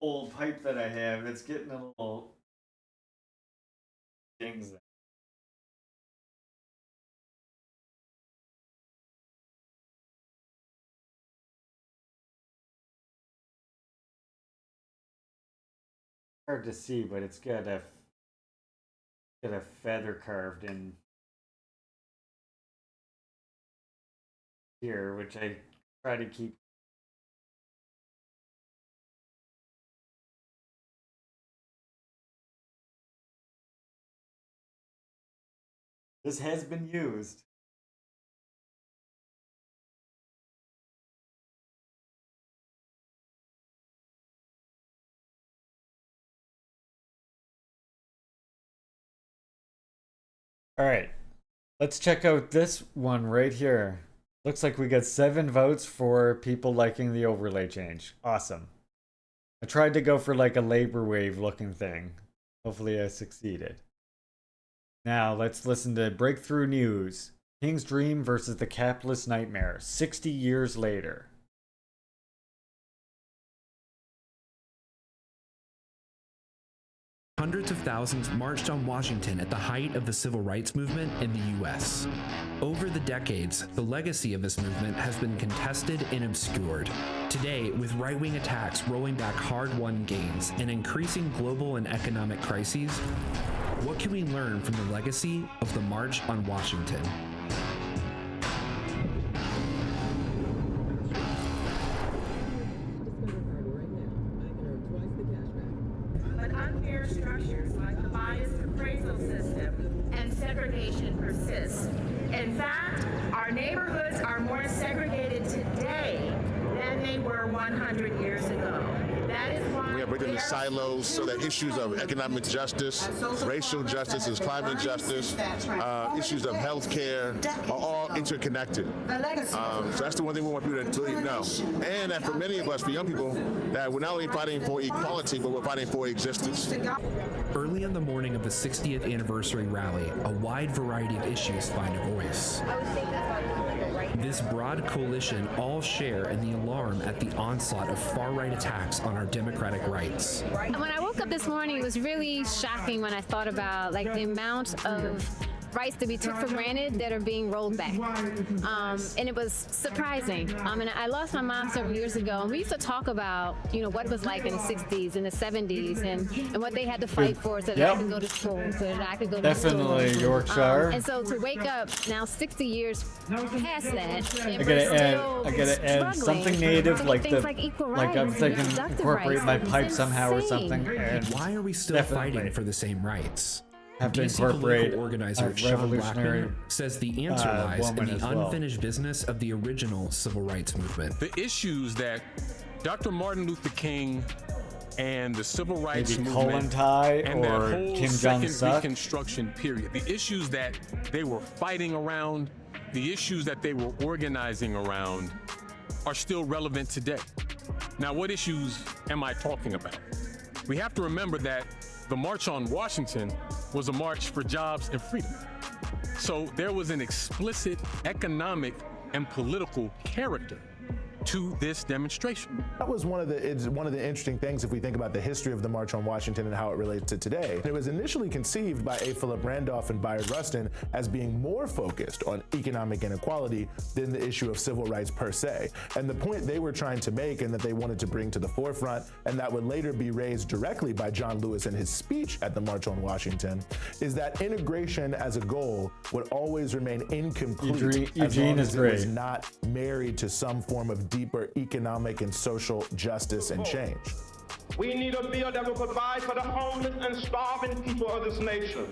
the old pipe that I have. It's getting a little dings. Hard to see, but it's got a feather carved in here, which I try to keep. This has been used. All right, let's check out this one right here. Looks like we got 7 votes for people liking the overlay change. Awesome. I tried to go for like a labor wave looking thing. Hopefully I succeeded. Now let's listen to breakthrough news. King's Dream versus the Capitalist Nightmare, 60 years later. Hundreds of thousands marched on Washington at the height of the civil rights movement in the U.S. Over the decades, the legacy of this movement has been contested and obscured. Today, with right-wing attacks rolling back hard-won gains and increasing global and economic crises, what can we learn from the legacy of the March on Washington? Structures like the biased appraisal system and segregation persist. In fact, our neighborhoods are more segregated today than they were 100 years ago. That is why we are breaking the silos so that issues of economic justice, racial justice, and climate justice, issues of health care are all interconnected. So that's the one thing we want people to know. And that for many of us, for young people, that we're not only fighting for equality, but we're fighting for existence. Early on the morning of the 60th anniversary rally, a wide variety of issues find a voice. This broad coalition all share in the alarm at the onslaught of far-right attacks on our democratic rights. When I woke up this morning, it was really shocking when I thought about like the amount of rights that we took for granted that are being rolled back. And it was surprising. And I lost my mom several years ago, and we used to talk about, you know, what it was like in the 60s and the 70s and what they had to fight for so that I could go to school, so that I could go to school. Definitely Yorkshire. And so to wake up now 60 years past that, and I gotta add something native like I'm thinking incorporate my pipe somehow or something. And why are we still fighting for the same rights? Have to DC incorporate political organizer Sean Blackman says the answer lies in the unfinished business of the original civil rights movement. The issues that Dr. Martin Luther King and the civil rights movement and that whole second Reconstruction period, the issues that they were fighting around, the issues that they were organizing around are still relevant today. Now, what issues am I talking about? We have to remember that the March on Washington was a march for jobs and freedom. So there was an explicit economic and political character to this demonstration. That was one of the interesting things if we think about the history of the March on Washington and how it relates to today. It was initially conceived by A. Philip Randolph and Bayard Rustin as being more focused on economic inequality than the issue of civil rights per se. And the point they were trying to make and that they wanted to bring to the forefront, and that would later be raised directly by John Lewis in his speech at the March on Washington, is that integration as a goal would always remain incomplete as long as it was not married to some form of deeper economic and social justice and change. We need a bill that will provide for the homeless and starving people of this nation.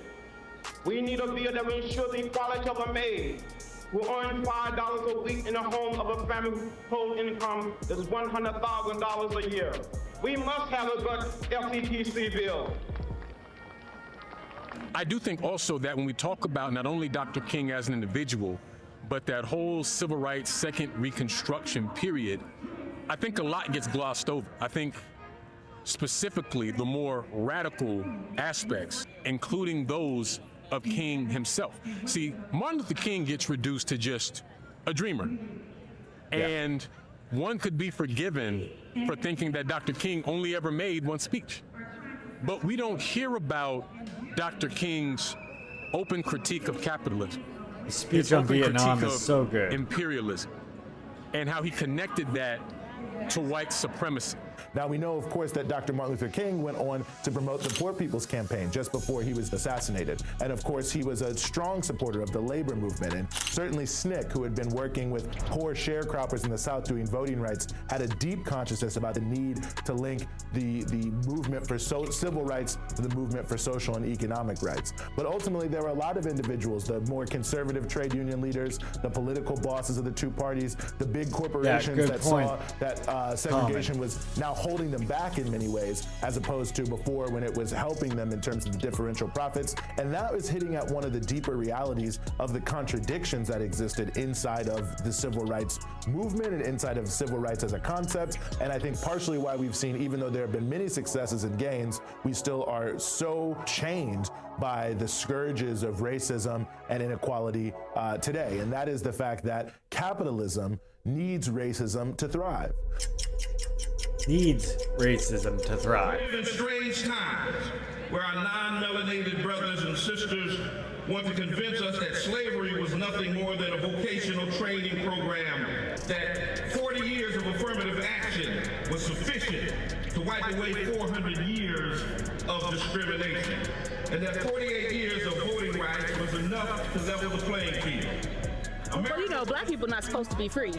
We need a bill that will ensure the equality of a maid who earns $5 a week in the home of a family whose income is $100,000 a year. We must have a good FETC bill. I do think also that when we talk about not only Dr. King as an individual, but that whole civil rights second Reconstruction period, I think a lot gets glossed over. I think specifically the more radical aspects, including those of King himself. See, Martin Luther King gets reduced to just a dreamer. And one could be forgiven for thinking that Dr. King only ever made one speech. But we don't hear about Dr. King's open critique of capitalism. The speech on Vietnam is so good. Imperialism, and how he connected that to white supremacy. Now, we know, of course, that Dr. Martin Luther King went on to promote the Poor People's Campaign just before he was assassinated. And of course, he was a strong supporter of the labor movement. And certainly SNCC, who had been working with poor sharecroppers in the South doing voting rights, had a deep consciousness about the need to link the movement for civil rights to the movement for social and economic rights. But ultimately, there were a lot of individuals, the more conservative trade union leaders, the political bosses of the two parties, the big corporations that saw that segregation was now holding them back in many ways, as opposed to before when it was helping them in terms of the differential profits. And that was hitting at one of the deeper realities of the contradictions that existed inside of the civil rights movement and inside of civil rights as a concept. And I think partially why we've seen, even though there have been many successes and gains, we still are so chained by the scourges of racism and inequality today. And that is the fact that capitalism needs racism to thrive. Needs racism to thrive. We live in strange times where our non-melanated brothers and sisters want to convince us that slavery was nothing more than a vocational training program, that 40 years of affirmative action was sufficient to wipe away 400 years of discrimination, and that 48 years of voting rights was enough to level the playing field. Well, you know, black people are not supposed to be free.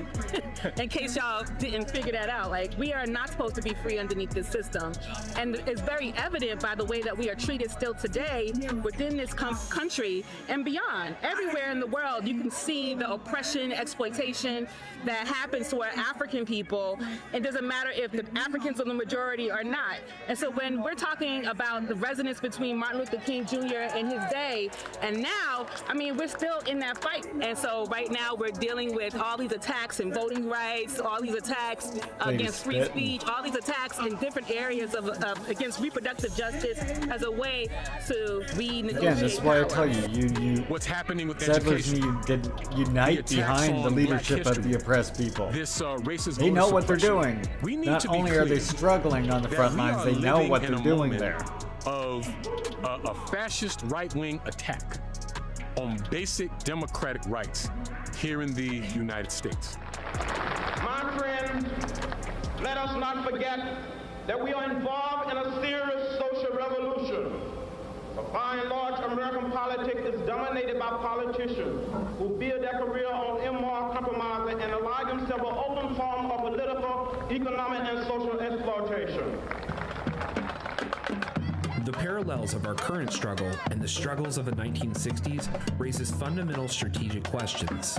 In case y'all didn't figure that out, like, we are not supposed to be free underneath this system. And it's very evident by the way that we are treated still today within this country and beyond. Everywhere in the world, you can see the oppression, exploitation that happens to our African people. It doesn't matter if the Africans are the majority or not. And so when we're talking about the resonance between Martin Luther King Jr. in his day and now, I mean, we're still in that fight. And so right now we're dealing with all these attacks in voting rights, all these attacks against free speech, all these attacks in different areas of against reproductive justice as a way to renegotiate. Again, this is why I tell you, what's happening with settlers education? need to unite behind the leadership of the oppressed people. This racist they know what they're suppression. doing. We need Not to be only are they clear struggling on the that front we lines, are they know living what in they're a doing moment there. Of a fascist right-wing attack on basic democratic rights here in the United States. My friends, let us not forget that we are involved in a serious social revolution. By and large, American politics is dominated by politicians who build their career on immoral compromise and ally themselves an open form of political, economic, and social exploitation. The parallels of our current struggle and the struggles of the 1960s raises fundamental strategic questions.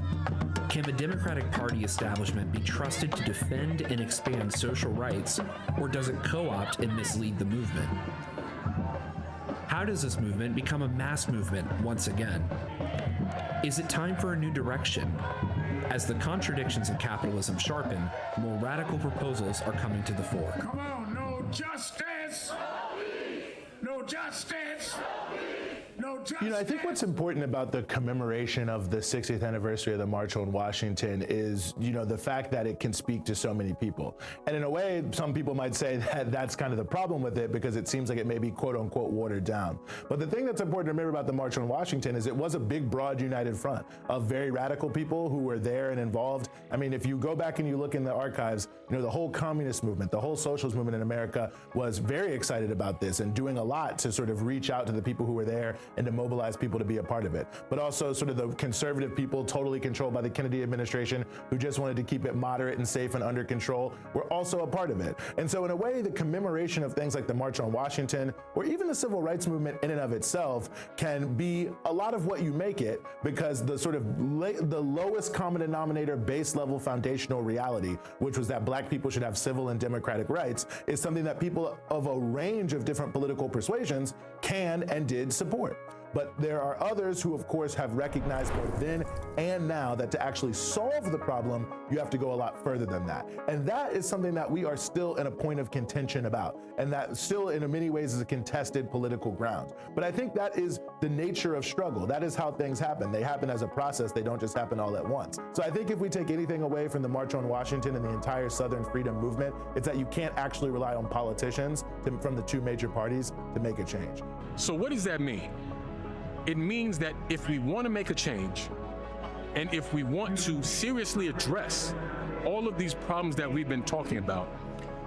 Can the Democratic Party establishment be trusted to defend and expand social rights, or does it co-opt and mislead the movement? How does this movement become a mass movement once again? Is it time for a new direction? As the contradictions of capitalism sharpen, more radical proposals are coming to the fore. Come on, no justice! No justice! No justice! You know, I think what's important about the commemoration of the 60th anniversary of the March on Washington is, you know, the fact that it can speak to so many people. And in a way, some people might say that that's kind of the problem with it because it seems like it may be quote unquote watered down. But the thing that's important to remember about the March on Washington is it was a big, broad, united front of very radical people who were there and involved. I mean, if you go back and you look in the archives, you know, the whole communist movement, the whole socialist movement in America was very excited about this and doing a lot to sort of reach out to the people who were there and to mobilize people to be a part of it. But also sort of the conservative people totally controlled by the Kennedy administration who just wanted to keep it moderate and safe and under control were also a part of it. And so in a way, the commemoration of things like the March on Washington or even the civil rights movement in and of itself can be a lot of what you make it, because the sort of the lowest common denominator, base level foundational reality, which was that black people should have civil and democratic rights, is something that people of a range of different political persuasions can and did support. But there are others who, of course, have recognized both then and now that to actually solve the problem, you have to go a lot further than that. And that is something that we are still in a point of contention about, and that still in many ways is a contested political ground. But I think that is the nature of struggle. That is how things happen. They happen as a process. They don't just happen all at once. So I think if we take anything away from the March on Washington and the entire Southern freedom movement, it's that you can't actually rely on politicians from the two major parties to make a change. So what does that mean? It means that if we want to make a change, and if we want to seriously address all of these problems that we've been talking about,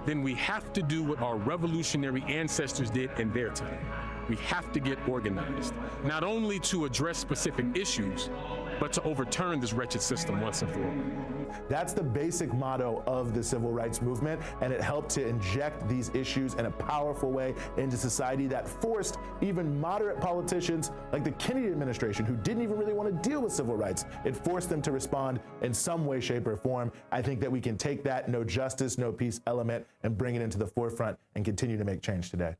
then we have to do what our revolutionary ancestors did in their time. We have to get organized, not only to address specific issues, but to overturn this wretched system once and for all. That's the basic motto of the civil rights movement, and it helped to inject these issues in a powerful way into society that forced even moderate politicians like the Kennedy administration, who didn't even really want to deal with civil rights, it forced them to respond in some way, shape, or form. I think that we can take that no justice, no peace element and bring it into the forefront and continue to make change today.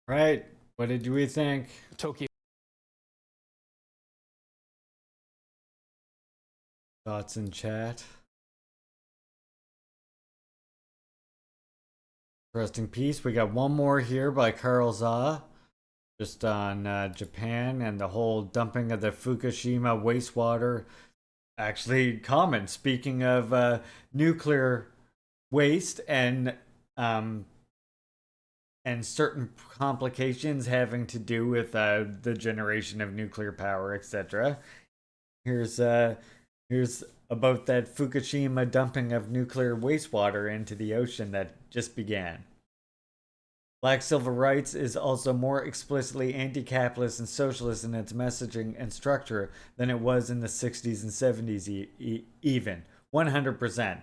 Right. What did we think? Tokyo. Thoughts in chat? Interesting piece. We got one more here by Carl Za, just on Japan and the whole dumping of the Fukushima wastewater. Actually, common. Speaking of nuclear waste and certain complications having to do with the generation of nuclear power, etc. Here's about that Fukushima dumping of nuclear wastewater into the ocean that just began. Black civil rights is also more explicitly anti-capitalist and socialist in its messaging and structure than it was in the 60s and 70s even. 100%.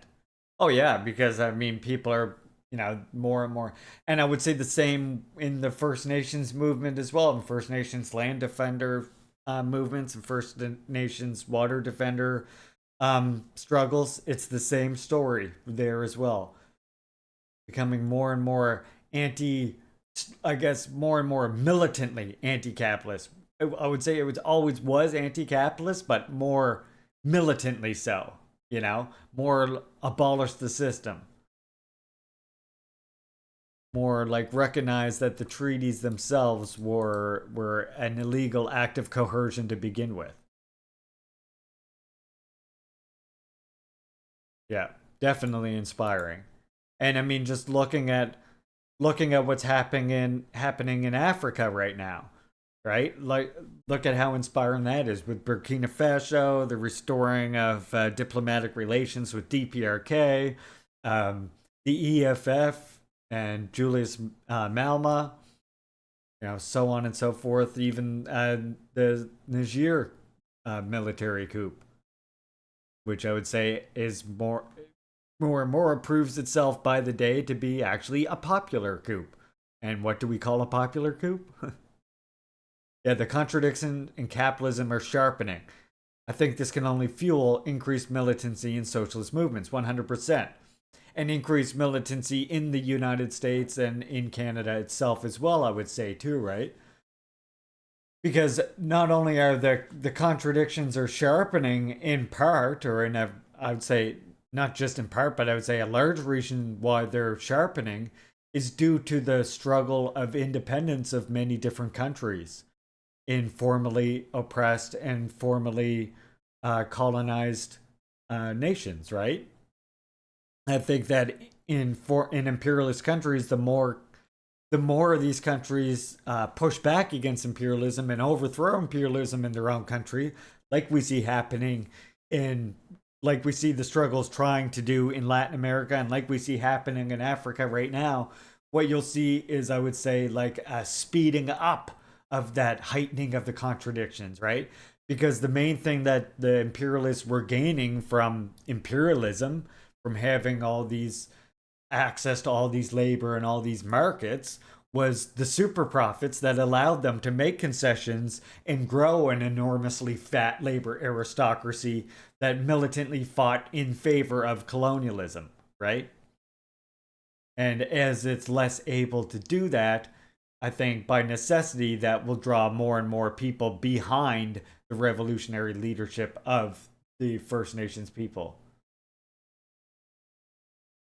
Oh yeah, because I mean people are, you know, more and more. And I would say the same in the First Nations movement as well, and First Nations land defender movements and First Nations water defender struggles. It's the same story there as well. Becoming more and more more and more militantly anti-capitalist. I would say it always was anti-capitalist, but more militantly so, you know, more abolish the system. More like recognize that the treaties themselves were an illegal act of coercion to begin with. Yeah, definitely inspiring. And I mean, just looking at what's happening in Africa right now, right? Like, look at how inspiring that is with Burkina Faso, the restoring of diplomatic relations with DPRK, the EFF, and Julius Malema, you know, so on and so forth. Even the Niger military coup, which I would say is more and more proves itself by the day to be actually a popular coup. And what do we call a popular coup? Yeah, the contradiction in capitalism are sharpening. I think this can only fuel increased militancy in socialist movements, 100%. And increased militancy in the United States and in Canada itself as well, I would say too, right? Because not only are the contradictions are sharpening in part, or in I would say not just in part, but I would say a large reason why they're sharpening is due to the struggle of independence of many different countries in formerly oppressed and formerly colonized nations, right? I think that in imperialist countries, the more these countries push back against imperialism and overthrow imperialism in their own country, like we see happening like we see the struggles trying to do in Latin America, and like we see happening in Africa right now, what you'll see is, I would say, like a speeding up of that heightening of the contradictions, right? Because the main thing that the imperialists were gaining from imperialism, from having all these access to all these labor and all these markets, was the super profits that allowed them to make concessions and grow an enormously fat labor aristocracy that militantly fought in favor of colonialism, right? And as it's less able to do that, I think by necessity that will draw more and more people behind the revolutionary leadership of the First Nations people.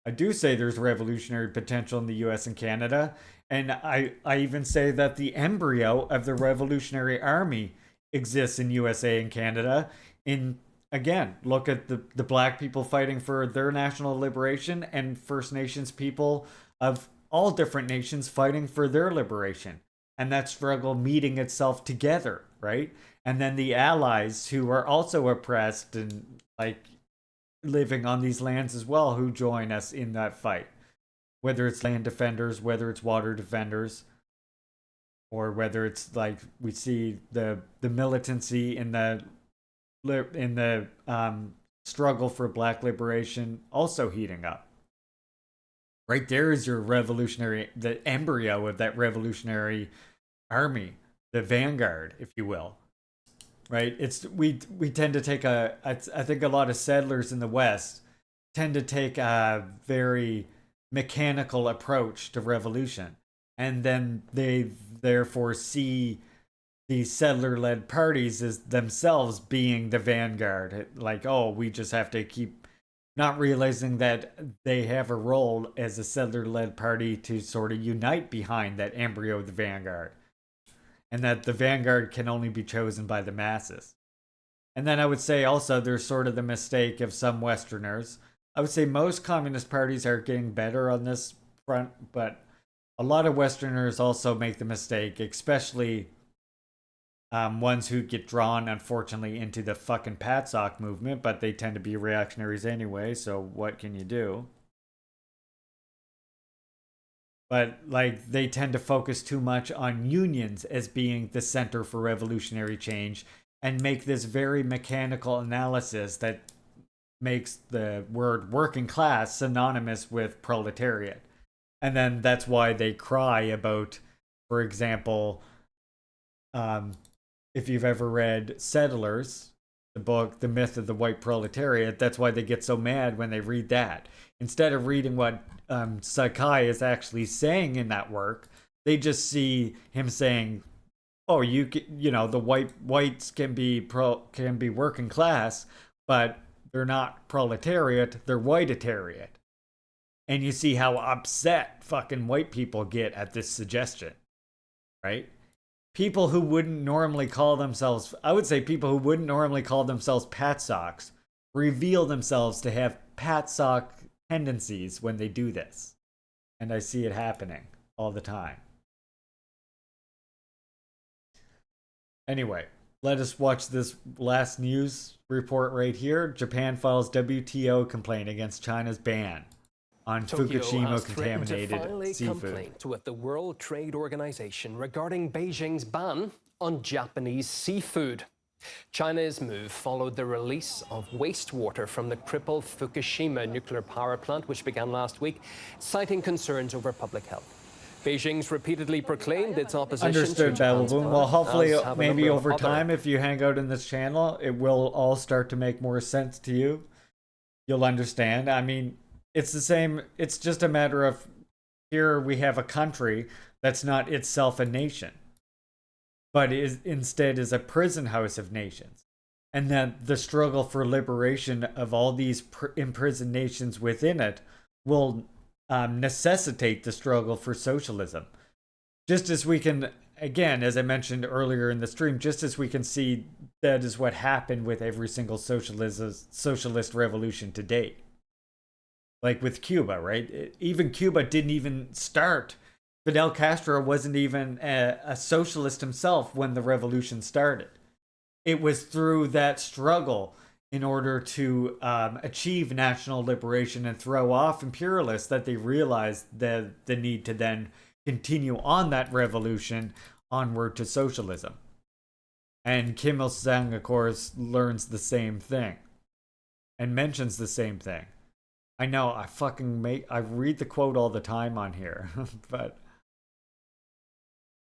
I do say there's revolutionary potential in the US and Canada, and I even say that the embryo of the Revolutionary Army exists in USA and Canada. In again, look at the black people fighting for their national liberation and First Nations people of all different nations fighting for their liberation, and that struggle meeting itself together, right? And then the allies who are also oppressed and like living on these lands as well, who join us in that fight, whether it's land defenders, whether it's water defenders, or whether it's like we see the militancy in the struggle for black liberation also heating up. Right there is your revolutionary, the embryo of that revolutionary army, the vanguard, if you will. Right? It's we tend to take I think a lot of settlers in the West tend to take a very mechanical approach to revolution, and then they therefore see these settler-led parties as themselves being the vanguard. Like, oh, we just have to keep not realizing that they have a role as a settler-led party to sort of unite behind that embryo of the vanguard. And that the vanguard can only be chosen by the masses. And then I would say also there's sort of the mistake of some Westerners. I would say most communist parties are getting better on this front, but a lot of Westerners also make the mistake, especially ones who get drawn, unfortunately, into the fucking PATSOC movement, but they tend to be reactionaries anyway, so what can you do? But like they tend to focus too much on unions as being the center for revolutionary change and make this very mechanical analysis that makes the word working class synonymous with proletariat. And then that's why they cry about, for example, if you've ever read Settlers, the book, The Myth of the White Proletariat, that's why they get so mad when they read that. Instead of reading what Sakai is actually saying in that work, they just see him saying, "Oh, you know, the whites can be working class, but they're not proletariat; they're whiteitariat." And you see how upset fucking white people get at this suggestion, right? People who wouldn't normally call themselves, I would say people who wouldn't normally call themselves PATSOCs, reveal themselves to have PATSOC tendencies when they do this. And I see it happening all the time. Anyway, let us watch this last news report right here. Japan files WTO complaint against China's ban on Fukushima contaminated seafood. With the World Trade Organization regarding Beijing's ban on Japanese seafood. China's move followed the release of wastewater from the crippled Fukushima nuclear power plant, which began last week, citing concerns over public health. Beijing's repeatedly proclaimed its opposition. Understood, Battleboom. Well, hopefully, maybe over time, if you hang out in this channel, it will all start to make more sense to you. You'll understand. I mean, it's the same. It's just a matter of here we have a country that's not itself a nation, but instead is a prison house of nations. And that the struggle for liberation of all these imprisoned nations within it will necessitate the struggle for socialism. Just as we can, again, as I mentioned earlier in the stream, just as we can see that is what happened with every single socialist revolution to date. Like with Cuba, right? Even Cuba didn't even start. Fidel Castro wasn't even a socialist himself when the revolution started. It was through that struggle in order to achieve national liberation and throw off imperialists that they realized the need to then continue on that revolution onward to socialism. And Kim Il-sung, of course, learns the same thing and mentions the same thing. I know, I read the quote all the time on here, but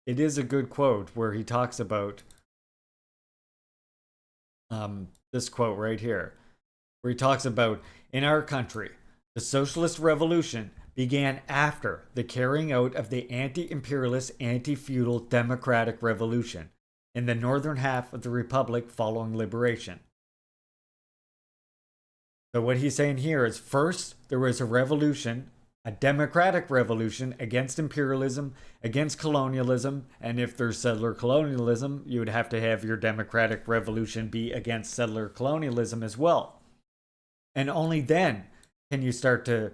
it is a good quote where he talks about this quote right here, where he talks about, in our country, the socialist revolution began after the carrying out of the anti-imperialist, anti-feudal democratic revolution in the northern half of the republic following liberation. So what he's saying here is, first, there was a revolution, a democratic revolution against imperialism, against colonialism, and if there's settler colonialism, you would have to have your democratic revolution be against settler colonialism as well. And only then can you start to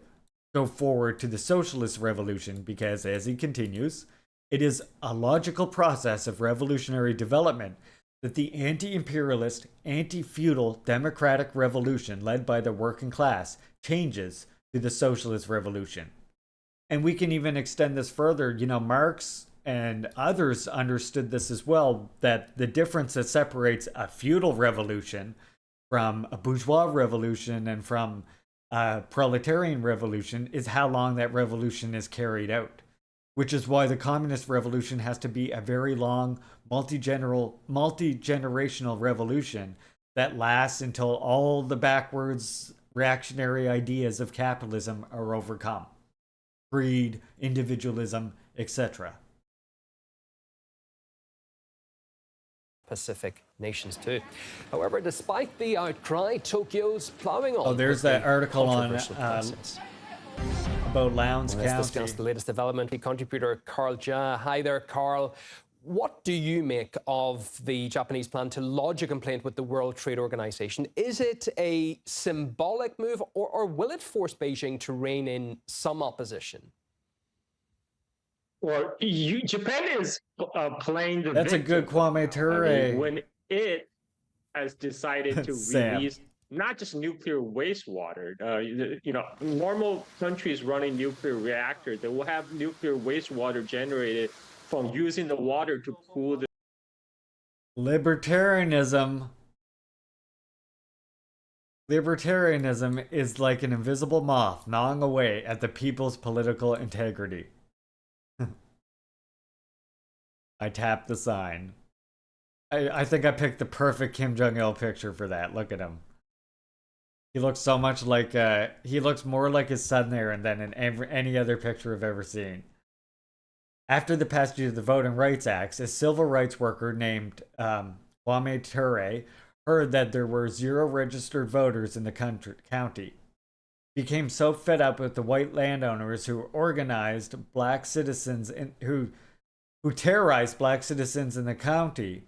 go forward to the socialist revolution, because, as he continues, it is a logical process of revolutionary development that the anti-imperialist, anti-feudal democratic revolution led by the working class changes to the socialist revolution. And we can even extend this further. You know, Marx and others understood this as well, that the difference that separates a feudal revolution from a bourgeois revolution and from a proletarian revolution is how long that revolution is carried out. Which is why the communist revolution has to be a very long, multi-generational revolution that lasts until all the backwards reactionary ideas of capitalism are overcome. Greed, individualism, etc. Pacific nations too. However, despite the outcry, Tokyo's plowing on. Oh, there's that article on about Lowndes County. Let's discuss the latest development. The contributor Carl Jia. Hi there, Carl. What do you make of the Japanese plan to lodge a complaint with the World Trade Organization? Is it a symbolic move, or will it force Beijing to rein in some opposition? Well, Japan is playing the That's victim. a good Kwame Ture. I mean, when it has decided to release not just nuclear wastewater, you know, normal countries running nuclear reactors, they will have nuclear wastewater generated from using the water to cool the... Libertarianism is like an invisible moth gnawing away at the people's political integrity. I tapped the sign. I think I picked the perfect Kim Jong-il picture for that. Look at him. He looks so much like, he looks more like his son there than in any other picture I've ever seen. After the passage of the Voting Rights Act, a civil rights worker named Kwame Ture heard that there were 0 registered voters in the county. He became so fed up with the white landowners who organized black citizens who terrorized black citizens in the county.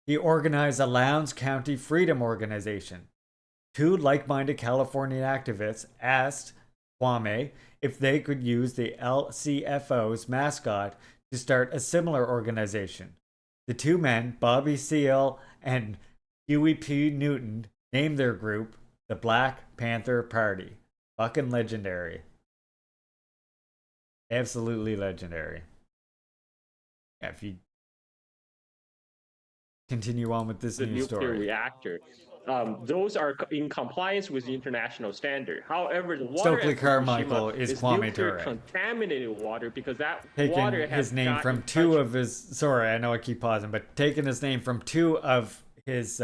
He organized a Lowndes County Freedom Organization. 2 like-minded Californian activists asked Kwame if they could use the LCFO's mascot to start a similar organization. The 2 men, Bobby Seale and Huey P. Newton, named their group the Black Panther Party. Fucking legendary. Absolutely legendary. Yeah, if you continue on with this news story. The nuclear reactor. Those are in compliance with the international standard. However, the water Stokely Carmichael is Kwame Ture. Contaminated water because that taking water has his name from 2 of his... Sorry, I know I keep pausing, but taking his name from 2 of his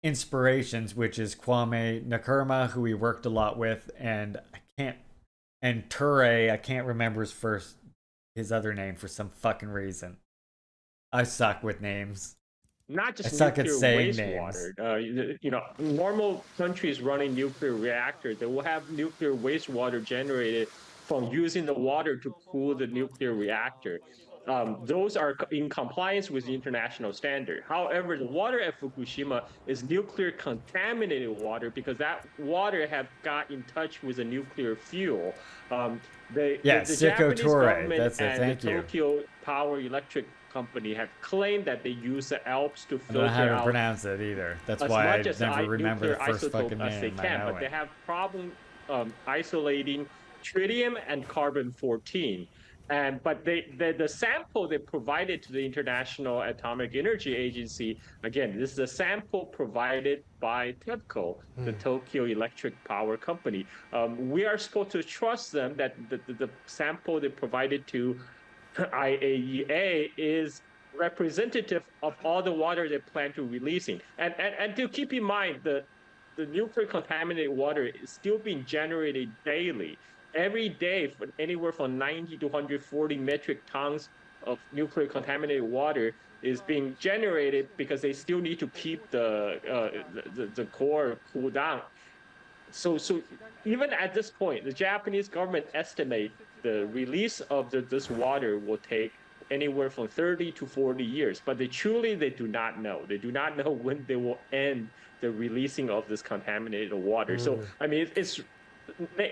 inspirations, which is Kwame Nkrumah, who he worked a lot with, and Ture, I can't remember his other name for some fucking reason. I suck with names. Not just I suck at nuclear saying wastewater. You know, normal countries running nuclear reactors, they will have nuclear wastewater generated from using the water to cool the nuclear reactor. Those are in compliance with the international standard. However, the water at Fukushima is nuclear contaminated water because that water had got in touch with a nuclear fuel. The Japanese government and the Tokyo Power Electric Company have claimed that they use the Alps to filter out. I don't know how to pronounce it either. That's why I never remember the first fucking name. They can, but they have problem isolating tritium and carbon-14. But the sample they provided to the International Atomic Energy Agency, again, this is a sample provided by TEPCO, the Tokyo Electric Power Company. We are supposed to trust them that the sample they provided to IAEA is representative of all the water they plan to releasing. And to keep in mind, the the nuclear contaminated water is still being generated daily. Every day, anywhere from 90 to 140 metric tons of nuclear contaminated water is being generated because they still need to keep the core cool down. So even at this point, the Japanese government estimate the release of this water will take anywhere from 30 to 40 years, but they do not know. They do not know when they will end the releasing of this contaminated water. So, I mean,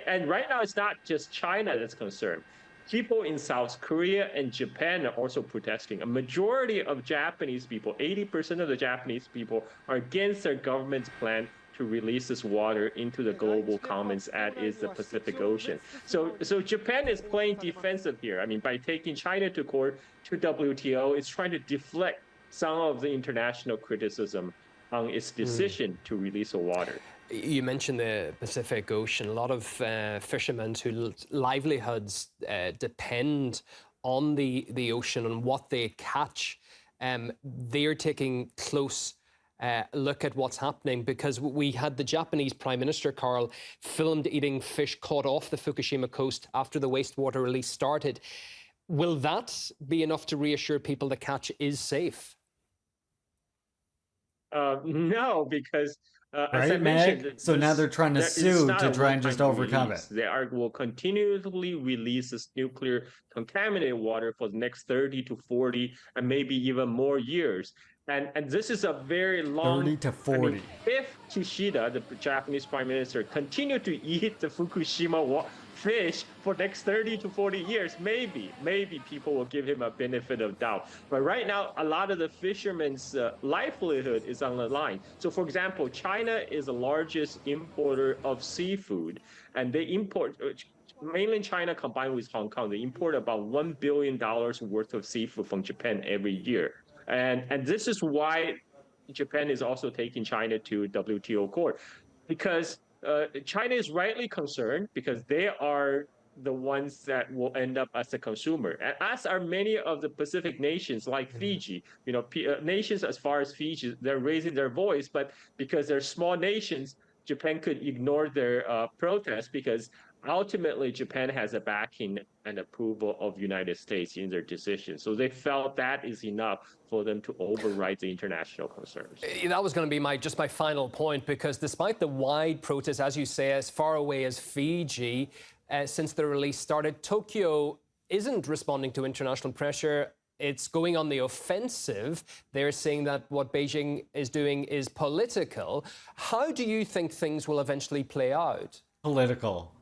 and right now it's not just China that's concerned. People in South Korea and Japan are also protesting. A majority of Japanese people, 80% of the Japanese people, are against their government's plan to release this water into the global commons that is the Pacific Ocean. So Japan is playing defensive here. I mean, by taking China to court, to WTO, it's trying to deflect some of the international criticism on its decision to release the water. You mentioned the Pacific Ocean. A lot of fishermen whose livelihoods depend on the ocean and what they catch. They're taking close look at what's happening, because we had the Japanese Prime Minister, Carl, filmed eating fish caught off the Fukushima coast after the wastewater release started. Will that be enough to reassure people the catch is safe? No, as right, I mentioned, so now they're trying to sue to try and just overcome it. They will continually release this nuclear contaminated water for the next 30 to 40 and maybe even more years. And this is a very long 30 to 40. I mean, if Kishida, the Japanese Prime Minister, continued to eat the Fukushima fish for the next 30 to 40 years, maybe people will give him a benefit of doubt. But right now, a lot of the fishermen's livelihood is on the line. So, for example, China is the largest importer of seafood, and they import. Mainland China combined with Hong Kong, they import about $1 billion worth of seafood from Japan every year. And this is why Japan is also taking China to WTO court, because China is rightly concerned, because they are the ones that will end up as a consumer, and as are many of the Pacific nations like Fiji. You know, nations as far as Fiji, they're raising their voice, but because they're small nations, Japan could ignore their protest, because ultimately Japan has a backing and approval of the United States in their decision. So they felt that is enough for them to override the international concerns. That was going to be my final point, because despite the wide protests, as you say, as far away as Fiji, since the release started, Tokyo isn't responding to international pressure. It's going on the offensive. They're saying that what Beijing is doing is political. How do you think things will eventually play out? Political.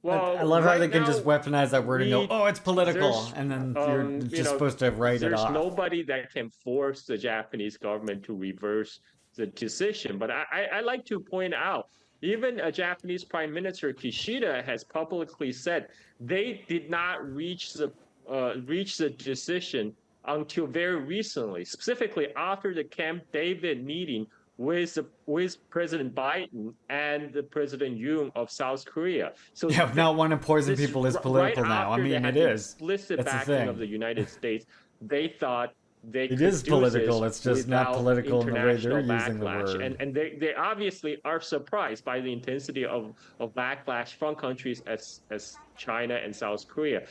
Well, I love how they can just weaponize that word and go, oh, it's political, and then you're just supposed to write it off. There's nobody that can force the Japanese government to reverse the decision. But I like to point out, even a Japanese Prime Minister, Kishida, has publicly said they did not reach the decision until very recently, specifically after the Camp David meeting with President Biden and the President Yoon of South Korea. So yeah, not wanting to poison people is political now. I mean, it is. Explicit backing of the United States. They thought they could is do political. this It's just not political in the way they're using the backlash. word. And they obviously are surprised by the intensity of backlash from countries as China and South Korea.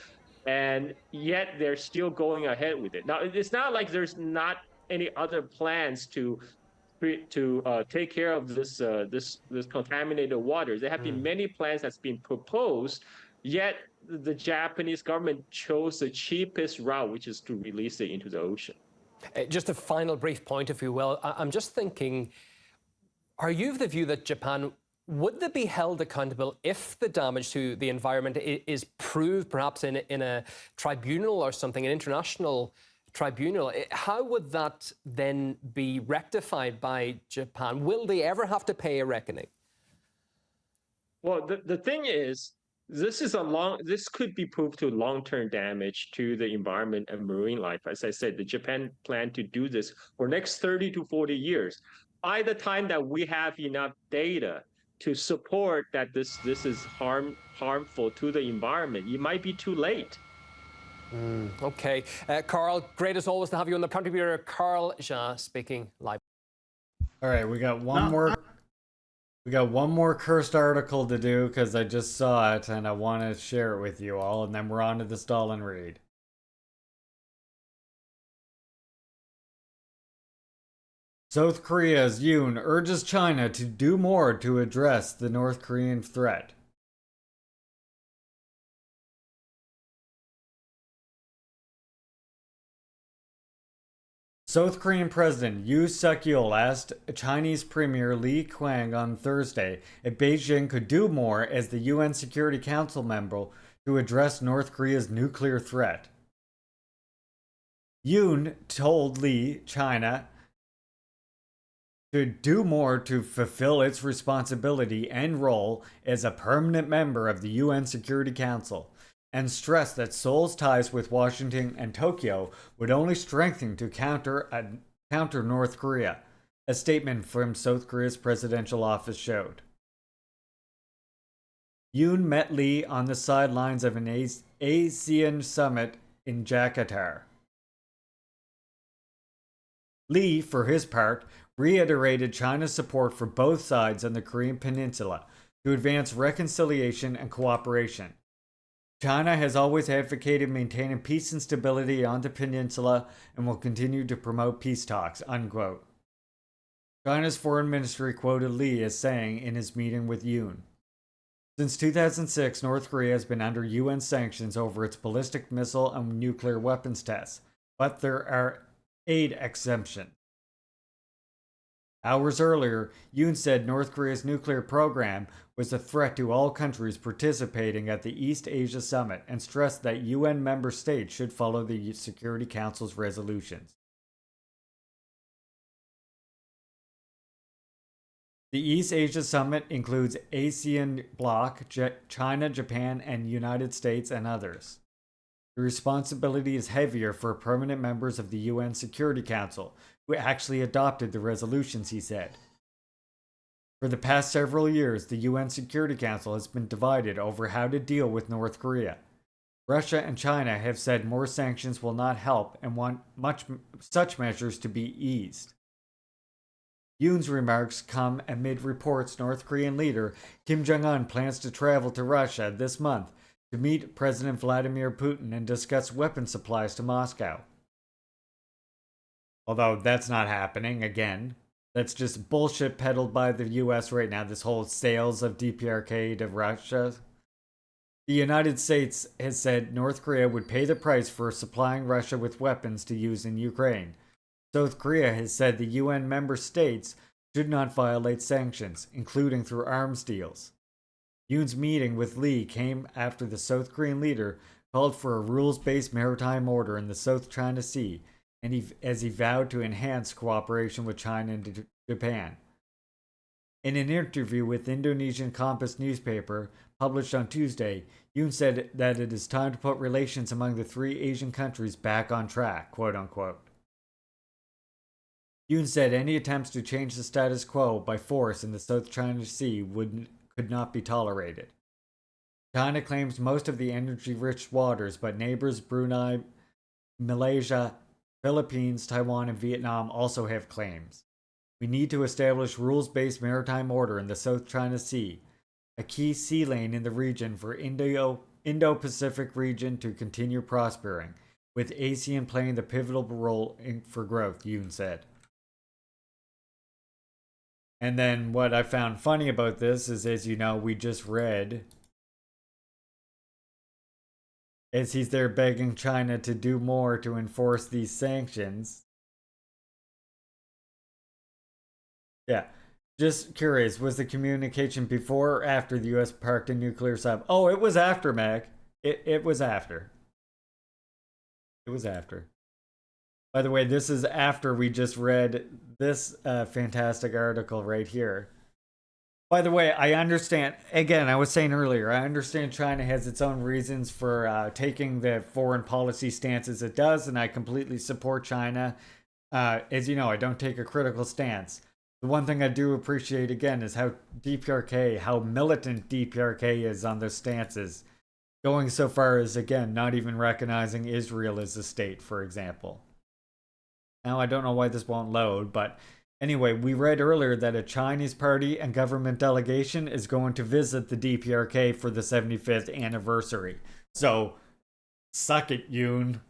And yet they're still going ahead with it. Now, it's not like there's not any other plans to take care of this contaminated water. There have been many plans that's been proposed, yet the Japanese government chose the cheapest route, which is to release it into the ocean. Just a final brief point, if you will. I'm just thinking, are you of the view that Japan, would they be held accountable if the damage to the environment is proved perhaps in a tribunal or something, an international tribunal? How would that then be rectified by Japan? Will they ever have to pay a reckoning? Well, the thing is, this could be proved to long-term damage to the environment and marine life. As I said, the Japan plan to do this for next 30 to 40 years. By the time that we have enough data to support that this is harmful to the environment, it might be too late. Okay. Carl, great as always to have you on. The contributor, Carl Jean, speaking live. All right, we got one more We got one more cursed article to do because I just saw it and I want to share it with you all, and then we're on to the Stalin read. South Korea's Yoon urges China to do more to address the North Korean threat. South Korean President Yoon Suk-yeol asked Chinese Premier Li Qiang on Thursday if Beijing could do more as the UN Security Council member to address North Korea's nuclear threat. Yoon told Li China to do more to fulfill its responsibility and role as a permanent member of the UN Security Council, and stressed that Seoul's ties with Washington and Tokyo would only strengthen to counter North Korea, a statement from South Korea's presidential office showed. Yoon met Lee on the sidelines of an ASEAN summit in Jakarta. Lee, for his part, reiterated China's support for both sides on the Korean Peninsula to advance reconciliation and cooperation. China has always advocated maintaining peace and stability on the peninsula and will continue to promote peace talks, unquote. China's foreign ministry quoted Lee as saying in his meeting with Yoon, since 2006, North Korea has been under UN sanctions over its ballistic missile and nuclear weapons tests, but there are aid exemptions. Hours earlier, Yoon said North Korea's nuclear program was a threat to all countries participating at the East Asia Summit and stressed that UN member states should follow the Security Council's resolutions. The East Asia Summit includes ASEAN bloc, China, Japan, and United States, and others. The responsibility is heavier for permanent members of the UN Security Council, who actually adopted the resolutions, he said. For the past several years, the UN Security Council has been divided over how to deal with North Korea. Russia and China have said more sanctions will not help and want such measures to be eased. Yoon's remarks come amid reports North Korean leader Kim Jong-un plans to travel to Russia this month to meet President Vladimir Putin and discuss weapon supplies to Moscow. Although that's not happening, again. That's just bullshit peddled by the US right now, this whole sales of DPRK to Russia. The United States has said North Korea would pay the price for supplying Russia with weapons to use in Ukraine. South Korea has said the UN member states should not violate sanctions, including through arms deals. Yoon's meeting with Lee came after the South Korean leader called for a rules-based maritime order in the South China Sea, and as he vowed to enhance cooperation with China and Japan. In an interview with Indonesian Kompas newspaper published on Tuesday, Yoon said that it is time to put relations among the three Asian countries back on track, quote-unquote. Yoon said any attempts to change the status quo by force in the South China Sea could not be tolerated. China claims most of the energy-rich waters, but neighbors Brunei, Malaysia, Philippines, Taiwan, and Vietnam also have claims. We need to establish rules-based maritime order in the South China Sea, a key sea lane in the region for Indo-Pacific region to continue prospering, with ASEAN playing the pivotal role for growth, Yoon said. And then what I found funny about this is, as you know, we just read, as he's there begging China to do more to enforce these sanctions. Yeah, just curious, was the communication before or after the US parked a nuclear sub? Oh, it was after, Meg. It was after. It was after. By the way, this is after we just read this fantastic article right here. By the way, I understand, again, I was saying earlier, I understand China has its own reasons for taking the foreign policy stances it does, and I completely support China. As you know, I don't take a critical stance. The one thing I do appreciate, again, is how DPRK, how militant DPRK is on their stances. Going so far as, again, not even recognizing Israel as a state, for example. Now, I don't know why this won't load, but Anyway, we read earlier that a Chinese party and government delegation is going to visit the DPRK for the 75th anniversary. So, suck it, Yoon.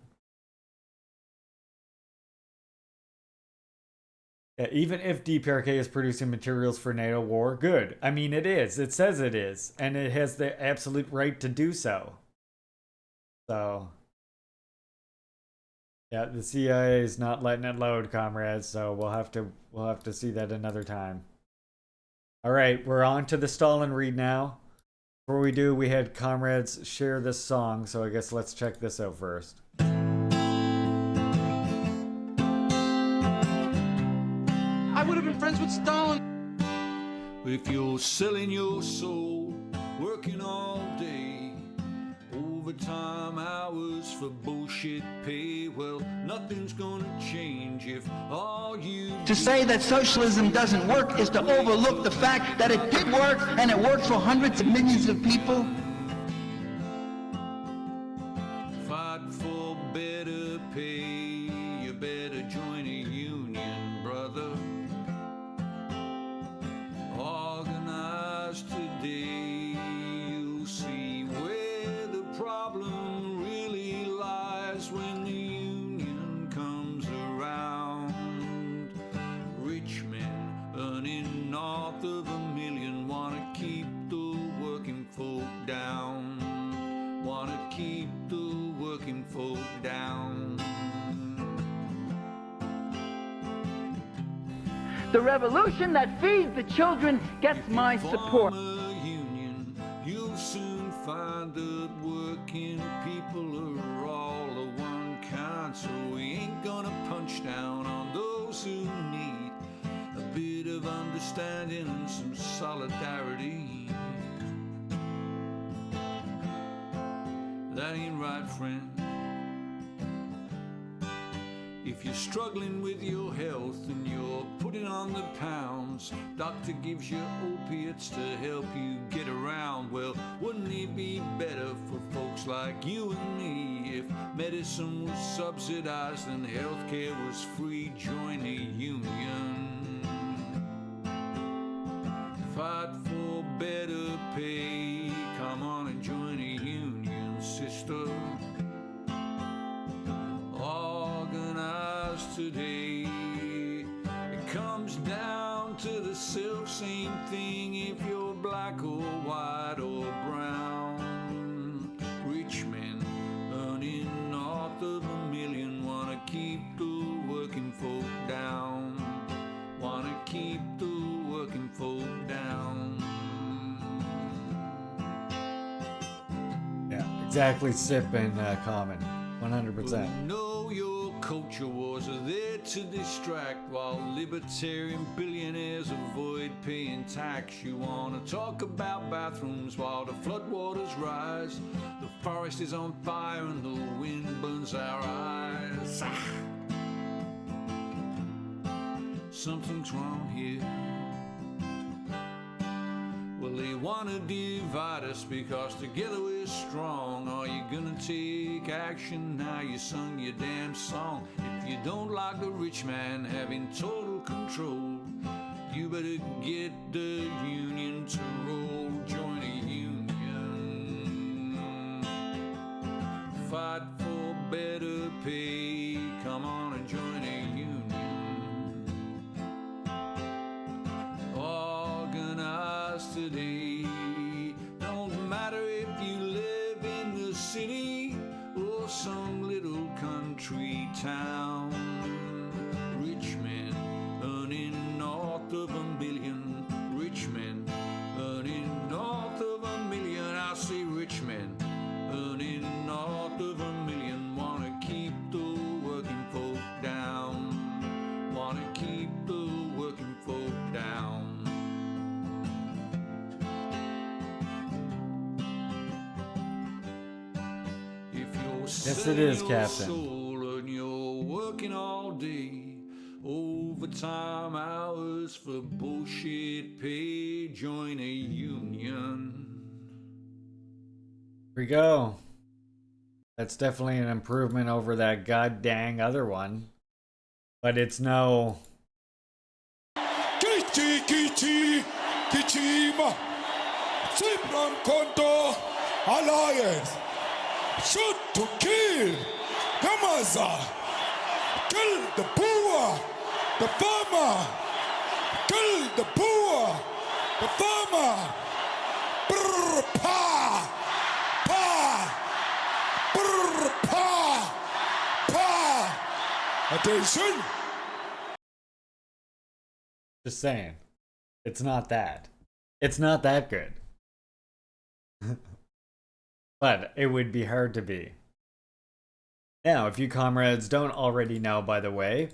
Yeah, even if DPRK is producing materials for NATO war, good. I mean, it is. It says it is. And it has the absolute right to do so. So, yeah, the CIA is not letting it load, comrades. So we'll have to see that another time. All right, we're on to the Stalin read now. Before we do, we had comrades share this song, so I guess let's check this out first. I would have been friends with Stalin. If you're selling your soul, working all day, overtime hours for bullshit pay, well, nothing's gonna change if all you To say that socialism doesn't work is to overlook the fact that it did work, and it worked for hundreds of millions of people. Fight for better pay, you better join a union, brother. Organize today, you'll see where the problem really lies when the union comes around. Rich men earning north of $1 million wanna keep the working folk down. Wanna keep the working folk down. The revolution that feeds the children gets my support. Union, you'll soon find that working people are all of one kind, so we ain't gonna punch down on those who need a bit of understanding and some solidarity. That ain't right, friend. If you're struggling with your health and you're putting on the pounds, doctor gives you opiates to help you get around. Well, wouldn't it be better for folks like you and me if medicine was subsidized and healthcare was free? Join a union. Fight for better pay. Come on and join a union, sister. Organize today. It comes down to the self same thing if you're black or white or brown. Rich men earning north of $1 million wanna keep the working folk down. Wanna keep the working folk down. Yeah, exactly. Sip and Common. 100%. Know your culture wars are there to distract while libertarian billionaires avoid paying tax. You wanna talk about bathrooms while the floodwaters rise. The forest is on fire and the wind burns our eyes. Something's wrong here. Well, they wanna divide us because together we're strong. Are you gonna take action now you sung your damn song? If you don't like the rich man having total control, you better get the union to roll. Join a union. Fight for better pay. Come on and join a union. Organize today. Don't matter if you live in the city or some little country town. Rich men earning north of $1 million. Rich men earning north of $1 million. I say rich men earning north of $1 million wanna keep the working folk down. Wanna keep the working folk down. Yes, it is, Captain. And you're working all day, overtime hours for bullshit pay. Join a union. Here we go. That's definitely an improvement over that god dang other one. But it's no Kichi Kichima Sipram Konto Alliance shoot to kill Yamaza, kill the poor, the farmer, kill the poor, the farmer. Brr, pa, pa, brr, pa, pa. Attention. Just saying. It's not that. It's not that good. But it would be hard to be. Now, if you comrades don't already know, by the way,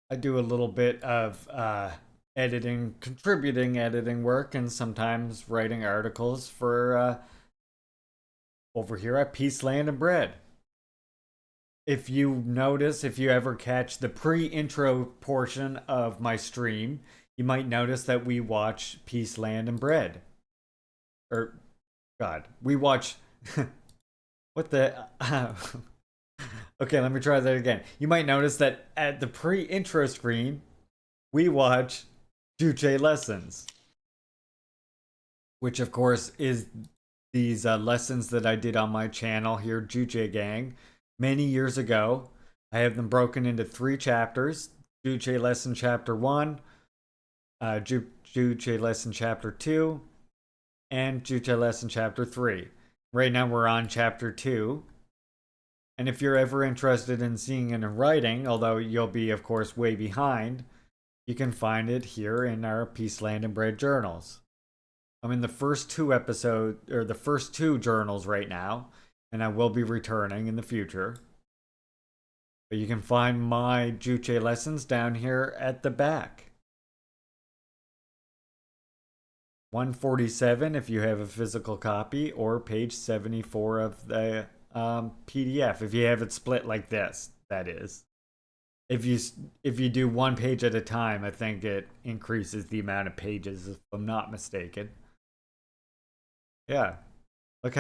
I do a little bit of editing, contributing editing work, and sometimes writing articles for over here at Peace, Land, and Bread. If you notice, if you ever catch the pre-intro portion of my stream, you might notice that we watch Peace, Land, and Bread. Or, God, we watch... what the... Okay, let me try that again. You might notice that at the pre-intro screen, we watch Juche lessons. Which, of course, is these lessons that I did on my channel here, Juche Gang, many years ago. I have them broken into 3 chapters. Juche Lesson Chapter 1, Juche Lesson Chapter 2, and Juche Lesson Chapter 3. Right now we're on Chapter 2. And if you're ever interested in seeing it in writing, although you'll be, of course, way behind, you can find it here in our Peace, Land, and Bread journals. I'm in the first 2 episodes, or the first 2 journals right now, and I will be returning in the future. But you can find my Juche lessons down here at the back. 147 if you have a physical copy, or page 74 of the PDF, if you have it split like this, that is. If you do 1 page at a time, I think it increases the amount of pages, if I'm not mistaken. Yeah. Look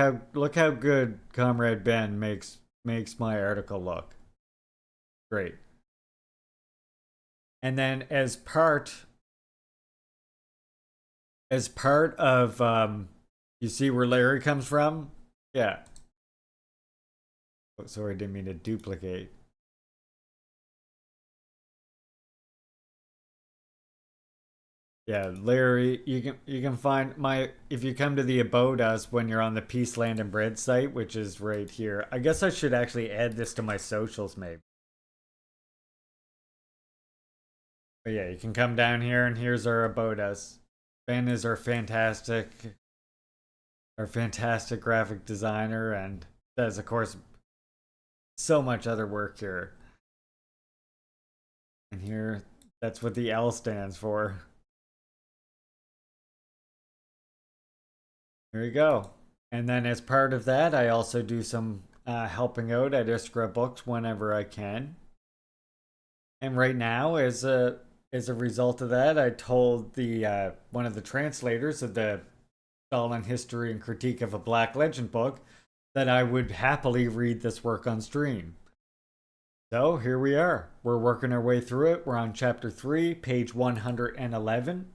how good Comrade Ben makes my article look. Great. And then as part of you see where Larry comes from? Yeah. Oh, sorry, I didn't mean to duplicate. Yeah, Larry, you can find my, if you come to the Abode Us when you're on the Peace, Land, and Bread site, which is right here. I guess I should actually add this to my socials, maybe. But yeah, you can come down here, and here's our Abode Us. Ben is our fantastic graphic designer, and does, of course, so much other work here. And here, that's what the L stands for. There you go. And then as part of that, I also do some helping out at Iskra Books whenever I can. And right now, as a result of that, I told the one of the translators of the Stalin History and Critique of a Black Legend book that I would happily read this work on stream. So here we are. We're working our way through it. We're on chapter 3, page 111.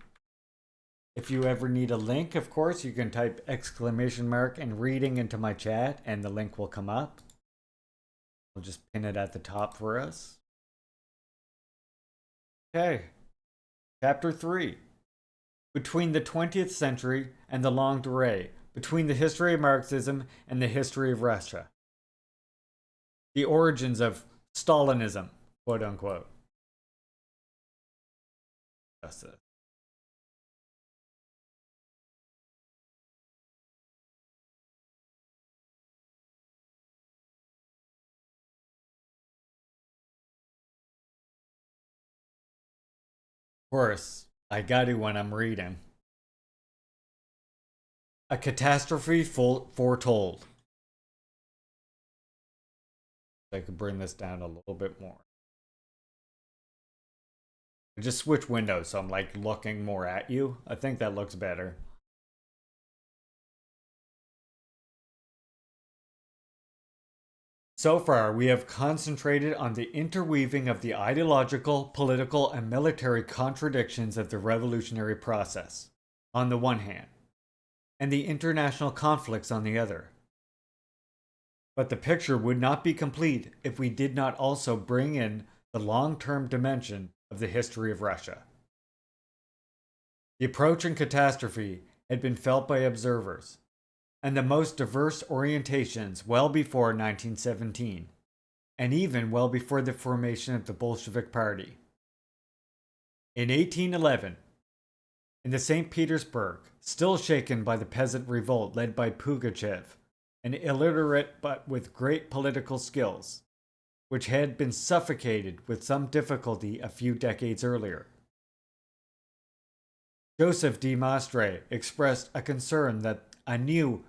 If you ever need a link, of course, you can type exclamation mark and reading into my chat, and the link will come up. We'll just pin it at the top for us. Okay. Chapter 3. Between the 20th century and the longue durée, between the history of Marxism and the history of Russia. The origins of Stalinism, quote unquote. That's it. Of course, I got to when I'm reading. A catastrophe foretold. I could bring this down a little bit more. I just switch windows so I'm like looking more at you. I think that looks better. So far, we have concentrated on the interweaving of the ideological, political, and military contradictions of the revolutionary process, on the one hand, and the international conflicts on the other. But the picture would not be complete if we did not also bring in the long-term dimension of the history of Russia. The approaching catastrophe had been felt by observers, and the most diverse orientations well before 1917, and even well before the formation of the Bolshevik Party. In 1811, in the St. Petersburg, still shaken by the peasant revolt led by Pugachev, an illiterate but with great political skills, which had been suffocated with some difficulty a few decades earlier, Joseph de Maistre expressed a concern that a new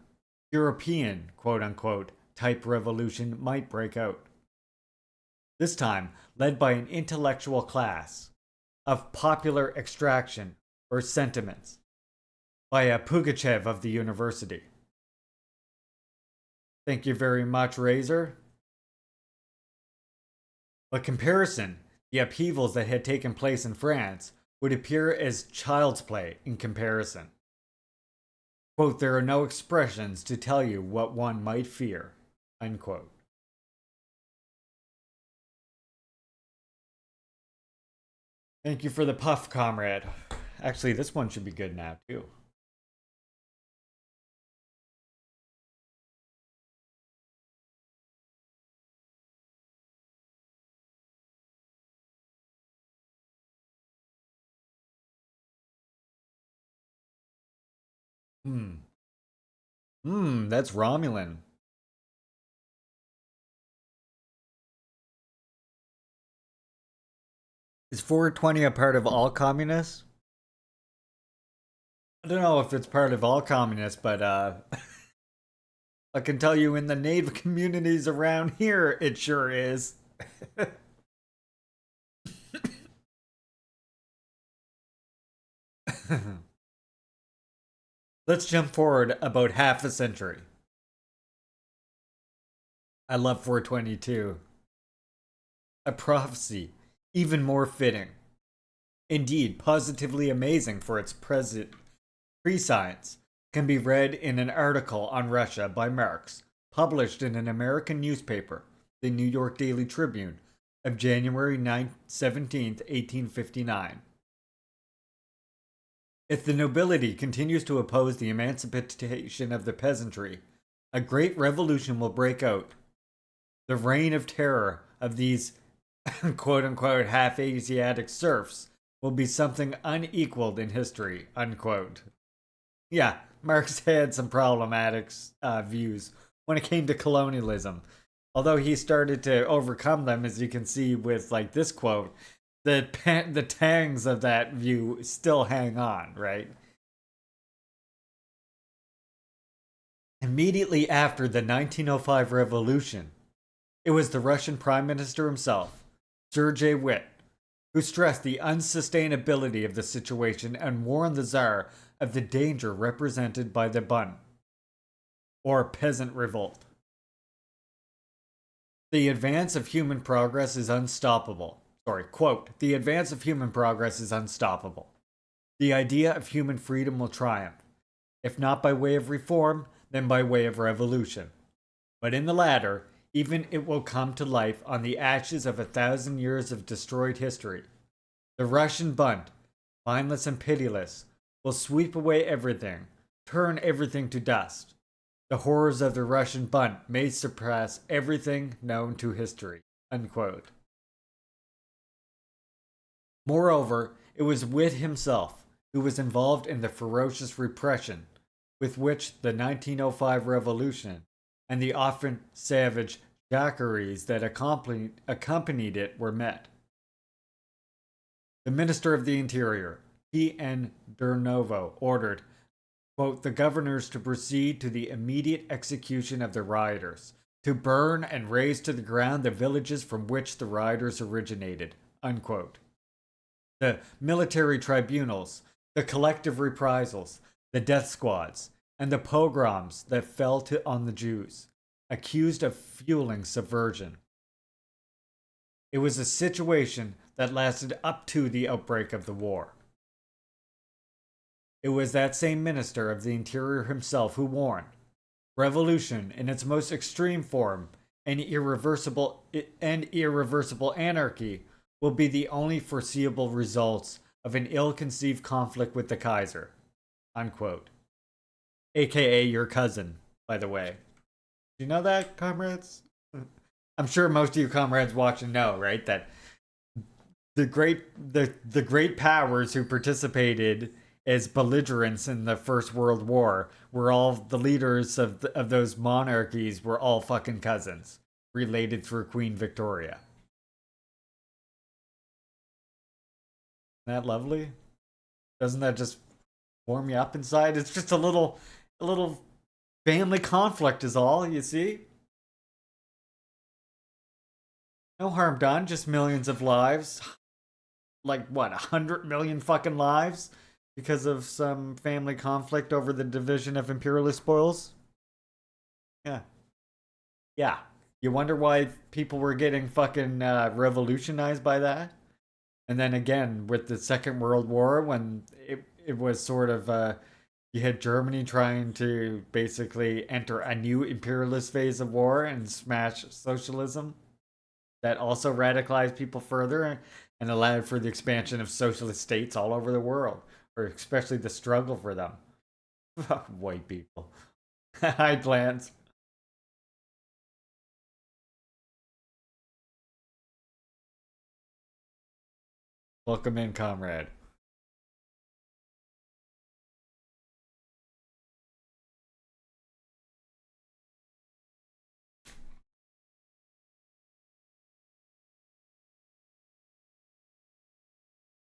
European, quote-unquote, type revolution might break out. This time led by an intellectual class of popular extraction or sentiments, by a Pugachev of the university. Thank you very much, Razor. By comparison, the upheavals that had taken place in France would appear as child's play in comparison. Quote, there are no expressions to tell you what one might fear, unquote. Thank you for the puff, comrade. Actually, this one should be good now, too. That's Romulan. Is 420 a part of all communists? I don't know if it's part of all communists, but I can tell you in the native communities around here, it sure is. Let's jump forward about half a century. I love 422. A prophecy, even more fitting. Indeed, positively amazing for its prescience, can be read in an article on Russia by Marx, published in an American newspaper, the New York Daily Tribune, of January 17, 1859. If the nobility continues to oppose the emancipation of the peasantry, a great revolution will break out. The reign of terror of these quote-unquote half-Asiatic serfs will be something unequaled in history, unquote. Yeah, Marx had some problematic views when it came to colonialism, although he started to overcome them, as you can see with like this quote. The tangs of that view still hang on, right? Immediately after the 1905 revolution, it was the Russian Prime Minister himself, Sergei Witte, who stressed the unsustainability of the situation and warned the Tsar of the danger represented by the Bun, or peasant revolt. The advance of human progress is unstoppable. Quote, the advance of human progress is unstoppable. The idea of human freedom will triumph, if not by way of reform, then by way of revolution. But in the latter, even it will come to life on the ashes of 1,000 years of destroyed history. The Russian Bund, mindless and pitiless, will sweep away everything, turn everything to dust. The horrors of the Russian Bund may surpass everything known to history, unquote. Moreover, it was Witte himself who was involved in the ferocious repression with which the 1905 revolution and the often savage jacqueries that accompanied it were met. The Minister of the Interior, P.N. Durnovo, ordered, quote, the governors to proceed to the immediate execution of the rioters, to burn and raze to the ground the villages from which the rioters originated, unquote. The military tribunals, the collective reprisals, the death squads, and the pogroms that fell on the Jews, accused of fueling subversion. It was a situation that lasted up to the outbreak of the war. It was that same Minister of the Interior himself who warned, revolution in its most extreme form and irreversible anarchy will be the only foreseeable results of an ill-conceived conflict with the Kaiser. Unquote. AKA your cousin, by the way. Do you know that, comrades? I'm sure most of you comrades watching know, right? That the great powers who participated as belligerents in the First World War were all the leaders of those monarchies were all fucking cousins, related through Queen Victoria. Isn't that lovely? Doesn't that just warm you up inside? It's just a little family conflict is all, you see? No harm done, just millions of lives. Like what, 100 million fucking lives? Because of some family conflict over the division of imperialist spoils? Yeah. Yeah. You wonder why people were getting fucking revolutionized by that? And then again, with the Second World War, when it was sort of, you had Germany trying to basically enter a new imperialist phase of war and smash socialism. That also radicalized people further and allowed for the expansion of socialist states all over the world, or especially the struggle for them. White people. Hi, plants. Welcome in, comrade.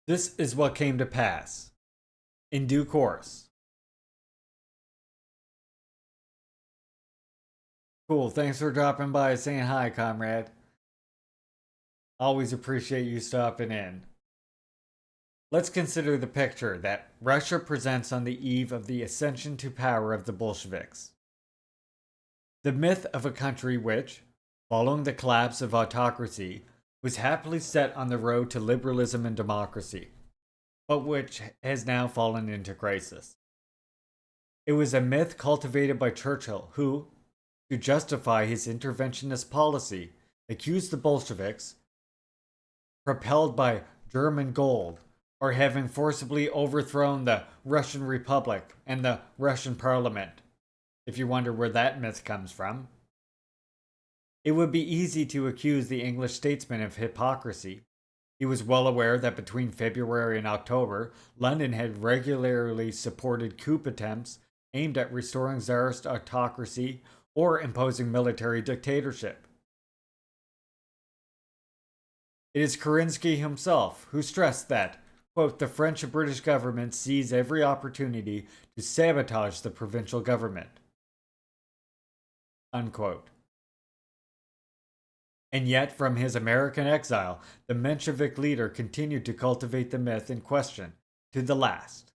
This is what came to pass. In due course. Cool, thanks for dropping by and saying hi, comrade. Always appreciate you stopping in. Let's consider the picture that Russia presents on the eve of the ascension to power of the Bolsheviks. The myth of a country which, following the collapse of autocracy, was happily set on the road to liberalism and democracy, but which has now fallen into crisis. It was a myth cultivated by Churchill, who, to justify his interventionist policy, accused the Bolsheviks, propelled by German gold, or having forcibly overthrown the Russian Republic and the Russian Parliament, if you wonder where that myth comes from. It would be easy to accuse the English statesman of hypocrisy. He was well aware that between February and October, London had regularly supported coup attempts aimed at restoring Tsarist autocracy or imposing military dictatorship. It is Kerensky himself who stressed that, quote, the French and British government seize every opportunity to sabotage the provincial government, unquote. And yet, from his American exile, the Menshevik leader continued to cultivate the myth in question to the last,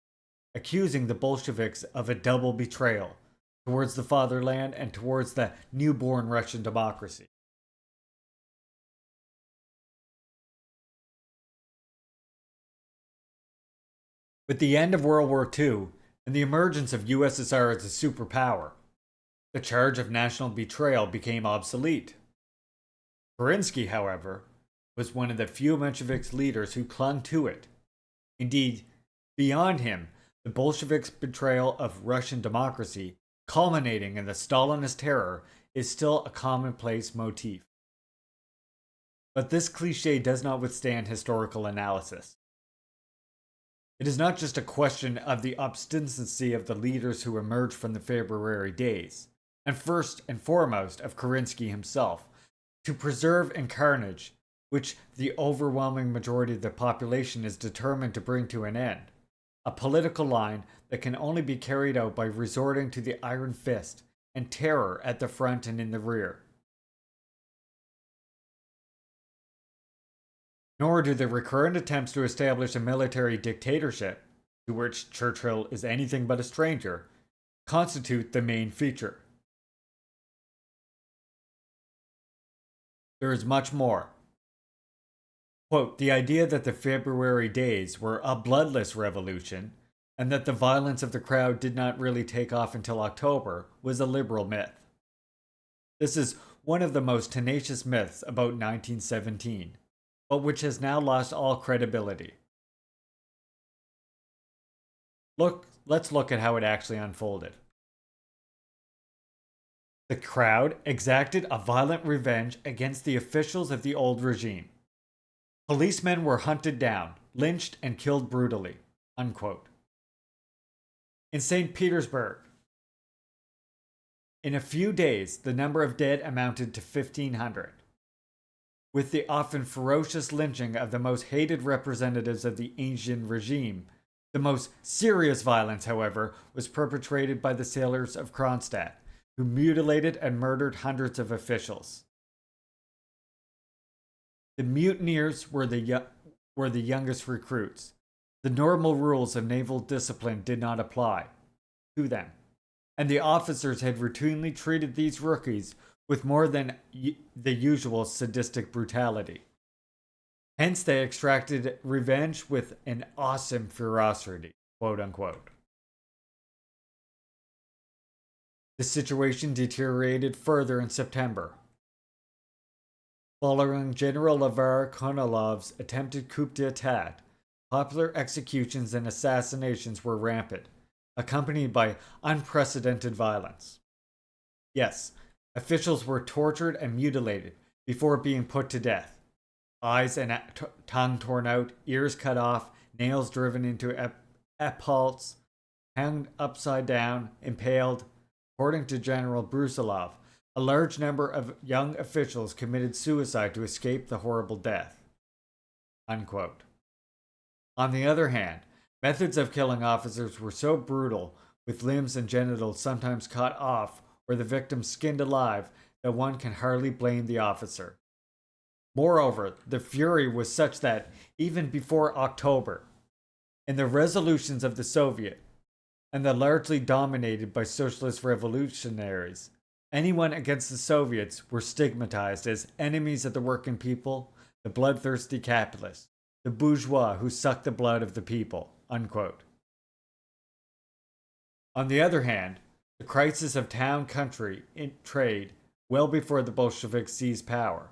accusing the Bolsheviks of a double betrayal towards the fatherland and towards the newborn Russian democracy. With the end of World War II and the emergence of USSR as a superpower, the charge of national betrayal became obsolete. Kerensky, however, was one of the few Menshevik leaders who clung to it. Indeed, beyond him, the Bolsheviks' betrayal of Russian democracy, culminating in the Stalinist terror, is still a commonplace motif. But this cliché does not withstand historical analysis. It is not just a question of the obstinacy of the leaders who emerged from the February days, and first and foremost of Kerensky himself, to preserve in carnage, which the overwhelming majority of the population is determined to bring to an end, a political line that can only be carried out by resorting to the iron fist and terror at the front and in the rear. Nor do the recurrent attempts to establish a military dictatorship, to which Churchill is anything but a stranger, constitute the main feature. there is much more. Quote, the idea that the February days were a bloodless revolution and that the violence of the crowd did not really take off until October was a liberal myth. This is one of the most tenacious myths about 1917, but which has now lost all credibility. Let's look at how it actually unfolded. The crowd exacted a violent revenge against the officials of the old regime. Policemen were hunted down, lynched, and killed brutally. Unquote. In St. Petersburg, in a few days, the number of dead amounted to 1,500. With the often ferocious lynching of the most hated representatives of the Asian regime, the most serious violence, however, was perpetrated by the sailors of Kronstadt, who mutilated and murdered hundreds of officials. The mutineers were the youngest recruits. The normal rules of naval discipline did not apply to them, and the officers had routinely treated these rookies with more than the usual sadistic brutality. Hence, they extracted revenge with an awesome ferocity, quote unquote. The situation deteriorated further in September. Following General Lavar Konolov's attempted coup d'etat, popular executions and assassinations were rampant, accompanied by unprecedented violence. Yes, officials were tortured and mutilated before being put to death. Eyes and tongue torn out, ears cut off, nails driven into epaulettes, hanged upside down, impaled. According to General Brusilov, a large number of young officials committed suicide to escape the horrible death. Unquote. On the other hand, methods of killing officers were so brutal, with limbs and genitals sometimes cut off or the victim skinned alive, that one can hardly blame the officer. Moreover, the fury was such that, even before October, in the resolutions of the Soviet, and the largely dominated by socialist revolutionaries, anyone against the Soviets were stigmatized as enemies of the working people, the bloodthirsty capitalists, the bourgeois who suck the blood of the people, unquote. On the other hand, the crisis of town-country trade, well before the Bolsheviks seized power,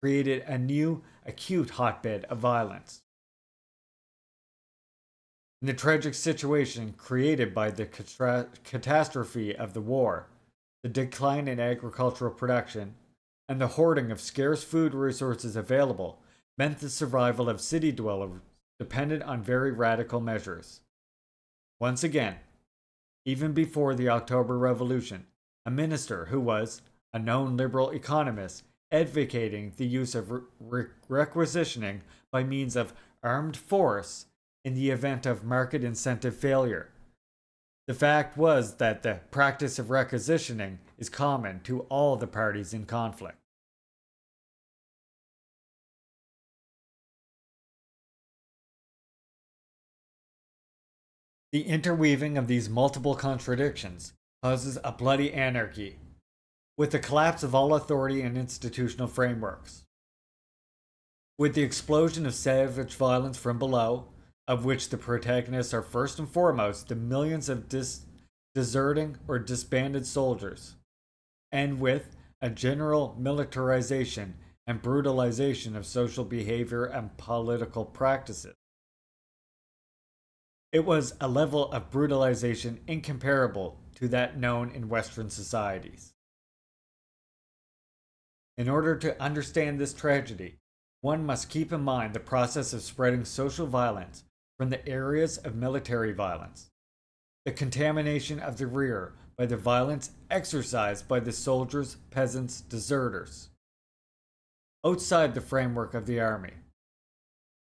created a new, acute hotbed of violence. In the tragic situation created by the catastrophe of the war, the decline in agricultural production, and the hoarding of scarce food resources available meant the survival of city dwellers depended on very radical measures. Once again, even before the October Revolution, a minister who was a known liberal economist advocating the use of requisitioning by means of armed force in the event of market incentive failure. The fact was that the practice of requisitioning is common to all the parties in conflict. The interweaving of these multiple contradictions causes a bloody anarchy, with the collapse of all authority and institutional frameworks. With the explosion of savage violence from below, of which the protagonists are first and foremost the millions of deserting or disbanded soldiers, and with a general militarization and brutalization of social behavior and political practices. It was a level of brutalization incomparable to that known in Western societies. In order to understand this tragedy, one must keep in mind the process of spreading social violence from the areas of military violence, the contamination of the rear by the violence exercised by the soldiers, peasants, deserters, outside the framework of the army,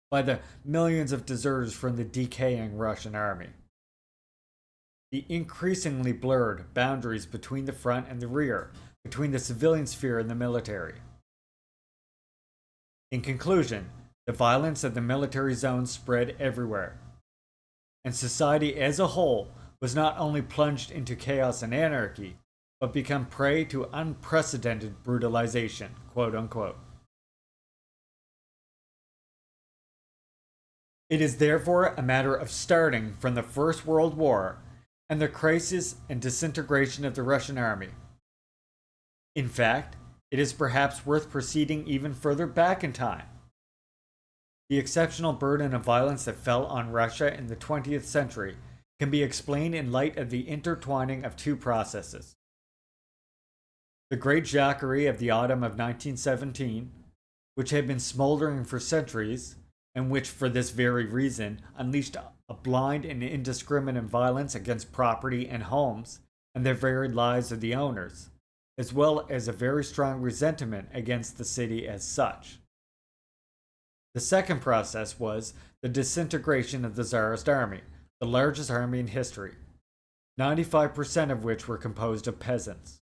by the millions of deserters from the decaying Russian army, the increasingly blurred boundaries between the front and the rear, between the civilian sphere and the military. In conclusion, the violence of the military zones spread everywhere, and society as a whole was not only plunged into chaos and anarchy, but become prey to unprecedented brutalization, quote unquote. It is therefore a matter of starting from the First World War and the crisis and disintegration of the Russian army. In fact, it is perhaps worth proceeding even further back in time. The exceptional burden of violence that fell on Russia in the 20th century can be explained in light of the intertwining of two processes. The Great Jacquerie of the autumn of 1917, which had been smoldering for centuries, and which, for this very reason, unleashed a blind and indiscriminate violence against property and homes and the very lives of the owners, as well as a very strong resentment against the city as such. The second process was the disintegration of the Tsarist army, the largest army in history, 95% of which were composed of peasants.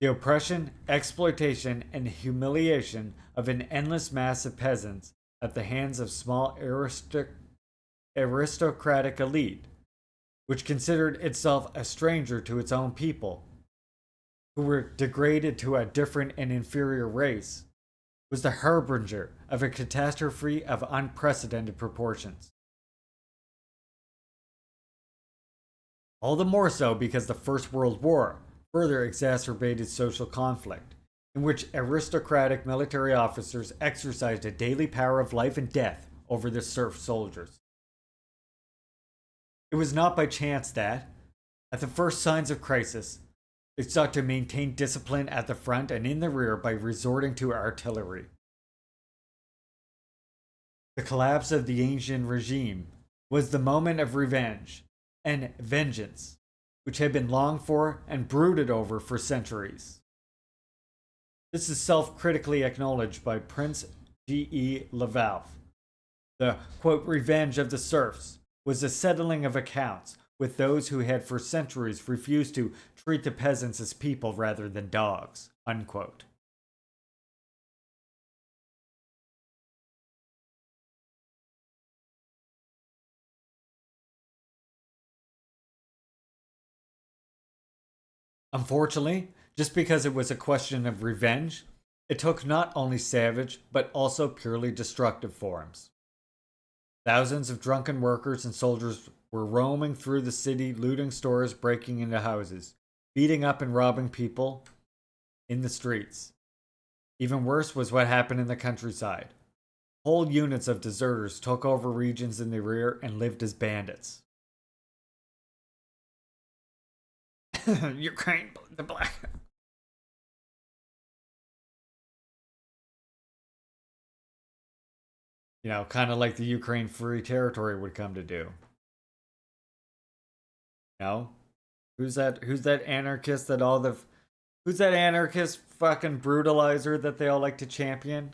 The oppression, exploitation, and humiliation of an endless mass of peasants at the hands of small aristocratic elite, which considered itself a stranger to its own people, who were degraded to a different and inferior race, was the harbinger of a catastrophe of unprecedented proportions. All the more so because the First World War further exacerbated social conflict, in which aristocratic military officers exercised a daily power of life and death over the serf soldiers. It was not by chance that, at the first signs of crisis, they sought to maintain discipline at the front and in the rear by resorting to artillery. The collapse of the ancient regime was the moment of revenge and vengeance, which had been longed for and brooded over for centuries. This is self-critically acknowledged by Prince G.E. Lavalve. The, quote, revenge of the serfs was a settling of accounts with those who had for centuries refused to treat the peasants as people rather than dogs, unquote. Unfortunately, just because it was a question of revenge, it took not only savage, but also purely destructive forms. Thousands of drunken workers and soldiers were roaming through the city, looting stores, breaking into houses, beating up and robbing people in the streets. Even worse was what happened in the countryside. Whole units of deserters took over regions in the rear and lived as bandits. Ukraine, the black. You know, kind of like the Ukraine Free Territory would come to do. You know? Who's that anarchist that all the... Who's that anarchist fucking brutalizer that they all like to champion?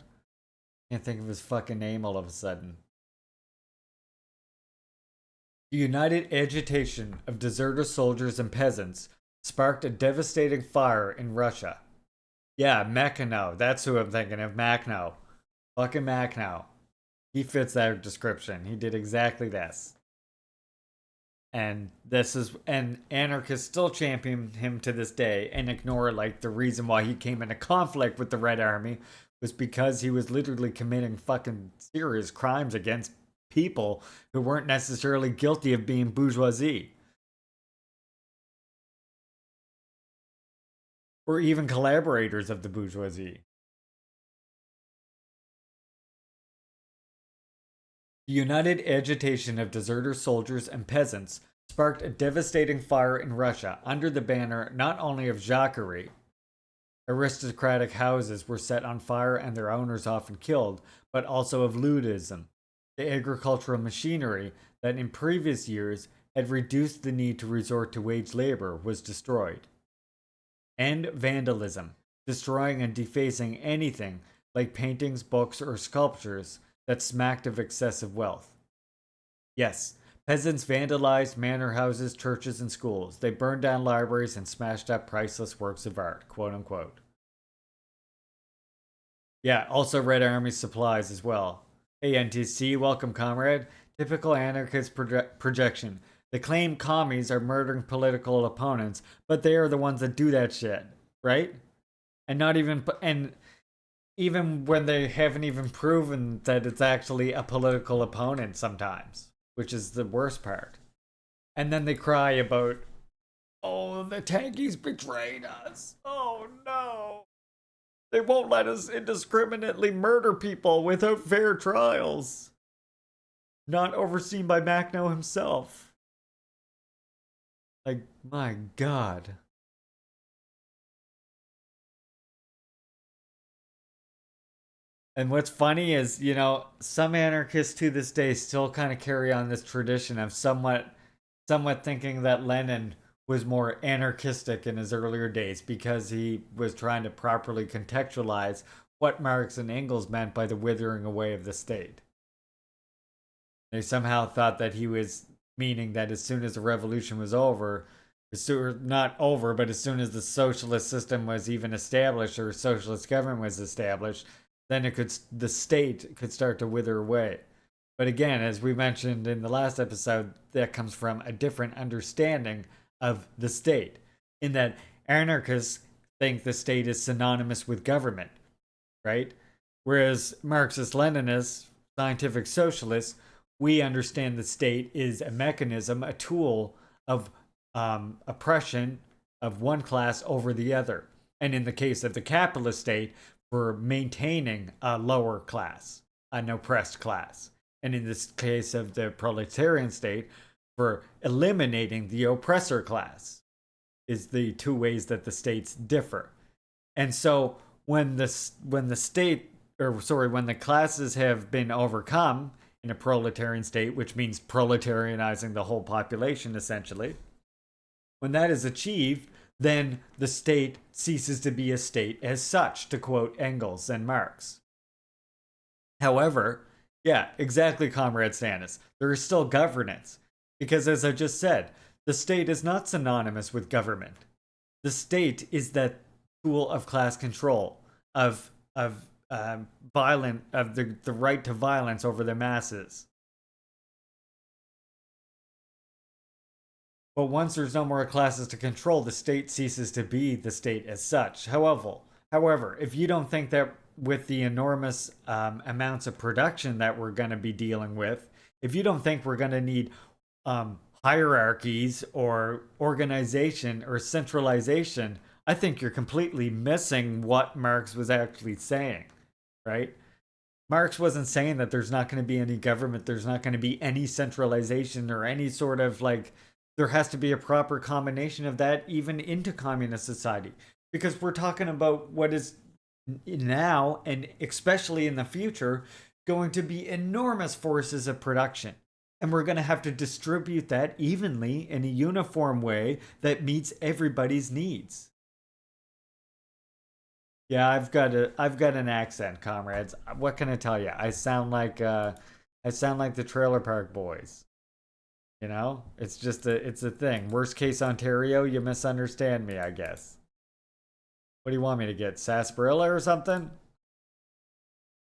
Can't think of his fucking name all of a sudden. The united agitation of deserter soldiers and peasants sparked a devastating fire in Russia. Yeah, Makhno. That's who I'm thinking of. Makhno. Fucking Makhno. He fits that description. He did exactly this. And anarchists still champion him to this day and ignore, like, the reason why he came into conflict with the Red Army was because he was literally committing fucking serious crimes against people who weren't necessarily guilty of being bourgeoisie. Or even collaborators of the bourgeoisie. The united agitation of deserter soldiers and peasants sparked a devastating fire in Russia under the banner not only of Jacquerie. Aristocratic houses were set on fire and their owners often killed, but also of ludism, the agricultural machinery that in previous years had reduced the need to resort to wage labor was destroyed. And vandalism, destroying and defacing anything like paintings, books, or sculptures that smacked of excessive wealth. Yes, peasants vandalized manor houses, churches, and schools. They burned down libraries and smashed up priceless works of art, quote unquote. Yeah, also Red Army supplies as well. Hey NTC, welcome comrade. Typical anarchist projection. They claim commies are murdering political opponents, but they are the ones that do that shit, right? And not even, and even when they haven't even proven that it's actually a political opponent sometimes, which is the worst part. And then they cry about, oh, the tankies betrayed us. Oh no. They won't let us indiscriminately murder people without fair trials. Not overseen by Macno himself. Like, my God. And what's funny is, you know, some anarchists to this day still kind of carry on this tradition of somewhat thinking that Lenin was more anarchistic in his earlier days because he was trying to properly contextualize what Marx and Engels meant by the withering away of the state. They somehow thought that he was meaning that as soon as the revolution was over, not over, but as soon as the socialist system was even established or socialist government was established, then the state could start to wither away. But again, as we mentioned in the last episode, that comes from a different understanding of the state, in that anarchists think the state is synonymous with government, right? Whereas Marxist-Leninists, scientific socialists, we understand the state is a mechanism, a tool of oppression of one class over the other. And in the case of the capitalist state, for maintaining a lower class, an oppressed class. And in this case of the proletarian state, for eliminating the oppressor class, is the two ways that the states differ. And so when the classes have been overcome in a proletarian state, which means proletarianizing the whole population essentially, when that is achieved, then the state ceases to be a state as such, to quote Engels and Marx. However, yeah, exactly, Comrade Stannis, there is still governance. Because as I just said, the state is not synonymous with government. The state is that tool of class control, of the right to violence over the masses. But once there's no more classes to control, the state ceases to be the state as such. However, if you don't think that with the enormous amounts of production that we're going to be dealing with, if you don't think we're going to need hierarchies or organization or centralization, I think you're completely missing what Marx was actually saying, right? Marx wasn't saying that there's not going to be any government, there's not going to be any centralization or any sort of there has to be a proper combination of that even into communist society. Because we're talking about what is now, and especially in the future, going to be enormous forces of production. And we're going to have to distribute that evenly in a uniform way that meets everybody's needs. Yeah, I've got an accent, comrades. What can I tell you? I sound like the Trailer Park Boys. You know, it's a thing. Worst case Ontario, you misunderstand me, I guess. What do you want me to get? Sarsaparilla or something?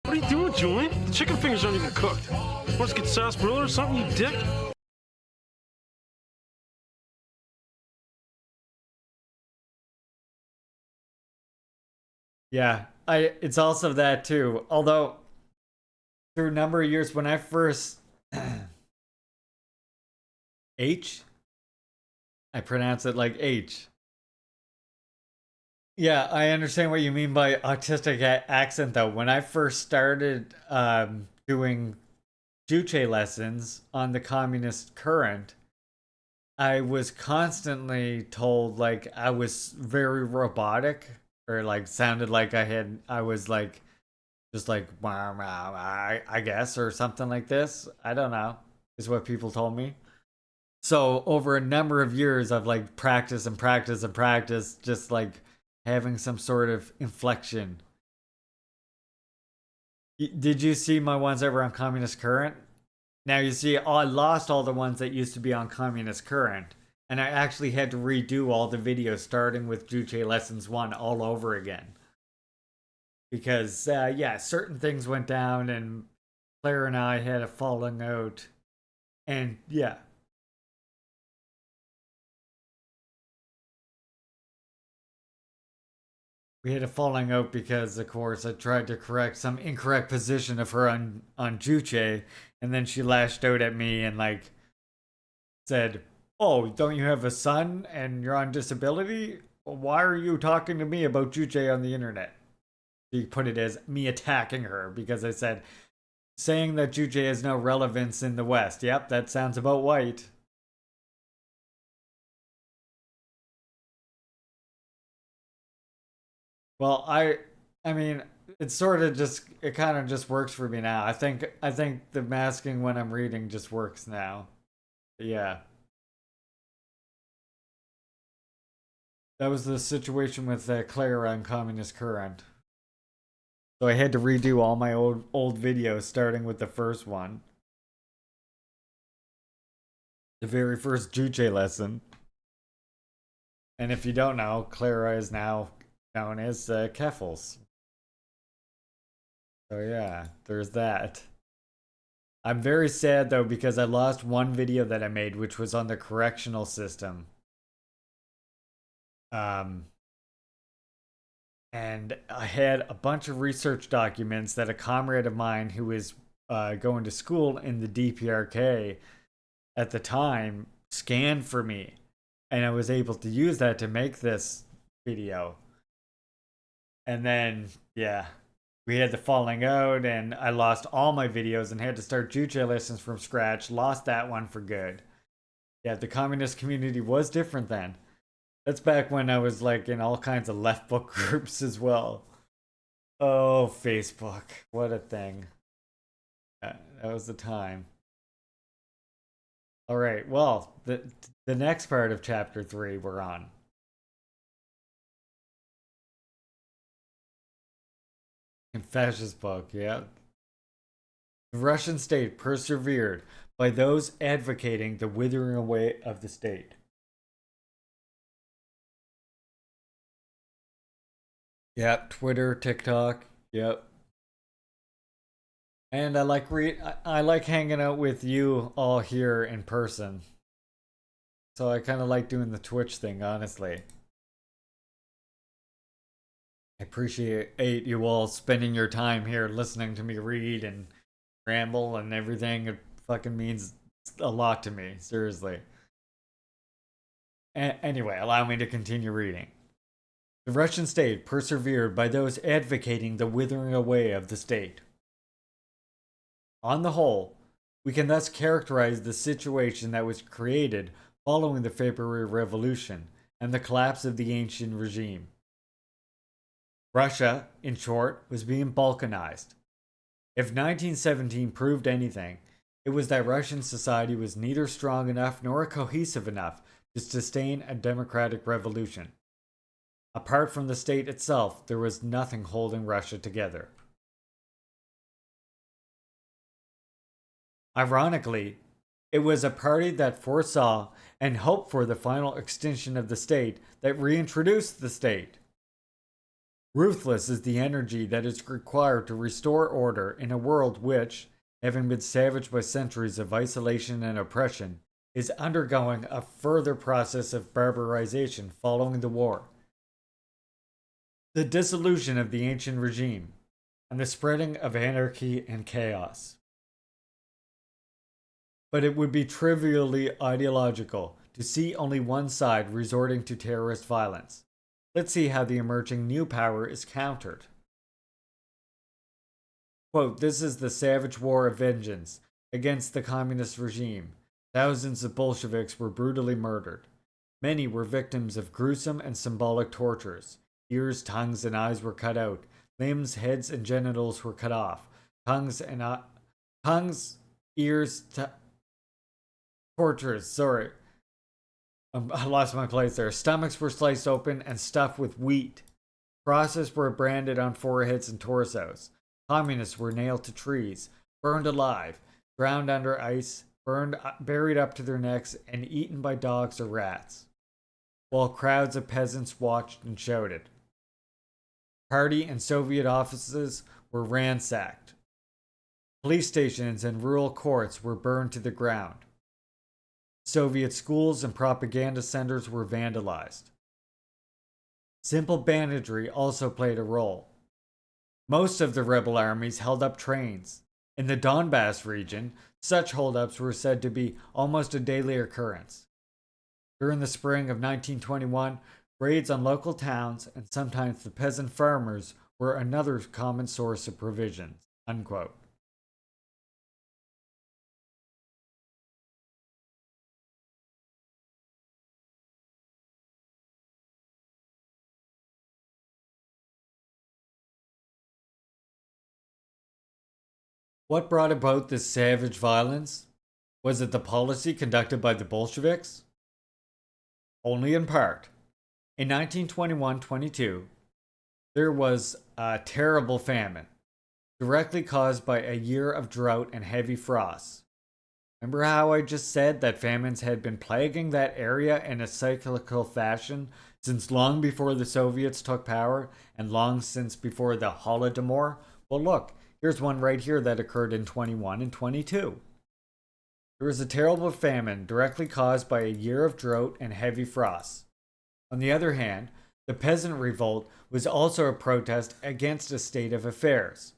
What are you doing, Julian? The chicken fingers aren't even cooked. Want us to get sarsaparilla or something, you dick? Yeah, it's also that too. Although through a number of years when I first H? I pronounce it like H. Yeah, I understand what you mean by autistic accent, though. When I first started doing Juche lessons on the communist current, I was constantly told I was very robotic, or sounded like I was just I guess, or something like this. I don't know, is what people told me. So over a number of years of practice and practice and practice, just having some sort of inflection. Did you see my ones that were on Communist Current? Now you see, I lost all the ones that used to be on Communist Current, and I actually had to redo all the videos starting with Juche Lessons 1 all over again. Because, yeah, certain things went down, and Claire and I had a falling out. And, yeah. we had a falling out because, of course, I tried to correct some incorrect position of her on Juche, and then she lashed out at me and like said, "Oh, don't you have a son and you're on disability? Well, why are you talking to me about Juche on the internet?" She put it as me attacking her because I said, saying that Juche has no relevance in the West. Yep, that sounds about white. Well, I mean, it's sort of just, it kind of just works for me now. I think the masking when I'm reading just works now. Yeah. That was the situation with Clara on Communist Current. So I had to redo all my old videos, starting with the first one. The very first Juche lesson. And if you don't know, Clara is now known as Keffels. So yeah, there's that. I'm very sad though because I lost one video that I made, which was on the correctional system. And I had a bunch of research documents that a comrade of mine who was going to school in the DPRK at the time scanned for me. And I was able to use that to make this video. And then, yeah, we had the falling out and I lost all my videos and had to start Juche lessons from scratch. Lost that one for good. Yeah, the communist community was different then. That's back when I was like in all kinds of left book groups as well. Oh, Facebook. What a thing. That was the time. All right, well, the next part of chapter 3 we're on. Fascist book, yeah. The Russian state persevered by those advocating the withering away of the state. Yep, Twitter, TikTok, yep. And I like hanging out with you all here in person. So I kind of like doing the Twitch thing, honestly. I appreciate you all spending your time here listening to me read and ramble and everything. It fucking means a lot to me, seriously. Anyway, allow me to continue reading. The Russian state persevered by those advocating the withering away of the state. On the whole, we can thus characterize the situation that was created following the February Revolution and the collapse of the ancient regime. Russia, in short, was being balkanized. If 1917 proved anything, it was that Russian society was neither strong enough nor cohesive enough to sustain a democratic revolution. Apart from the state itself, there was nothing holding Russia together. Ironically, it was a party that foresaw and hoped for the final extinction of the state that reintroduced the state. Ruthless is the energy that is required to restore order in a world which, having been savaged by centuries of isolation and oppression, is undergoing a further process of barbarization following the war. The dissolution of the ancient regime, and the spreading of anarchy and chaos. But it would be trivially ideological to see only one side resorting to terrorist violence. Let's see how the emerging new power is countered. Quote, "This is the savage war of vengeance against the communist regime. Thousands of Bolsheviks were brutally murdered. Many were victims of gruesome and symbolic tortures. Ears, tongues, and eyes were cut out. Limbs, heads, and genitals were cut off. Tortures, sorry. I lost my place there. Stomachs were sliced open and stuffed with wheat. Crosses were branded on foreheads and torsos. Communists were nailed to trees, burned alive, drowned under ice, buried up to their necks, and eaten by dogs or rats, while crowds of peasants watched and shouted. Party and Soviet offices were ransacked. Police stations and rural courts were burned to the ground. Soviet schools and propaganda centers were vandalized. Simple banditry also played a role. Most of the rebel armies held up trains. In the Donbass region, such holdups were said to be almost a daily occurrence. During the spring of 1921, raids on local towns and sometimes the peasant farmers were another common source of provisions." Unquote. What brought about this savage violence? Was it the policy conducted by the Bolsheviks? Only in part. In 1921-22, there was a terrible famine, directly caused by a year of drought and heavy frosts. Remember how I just said that famines had been plaguing that area in a cyclical fashion since long before the Soviets took power and long since before the Holodomor? Well, look, here's one right here that occurred in 21 and 22. There was a terrible famine directly caused by a year of drought and heavy frosts. On the other hand, the peasant revolt was also a protest against a state of affairs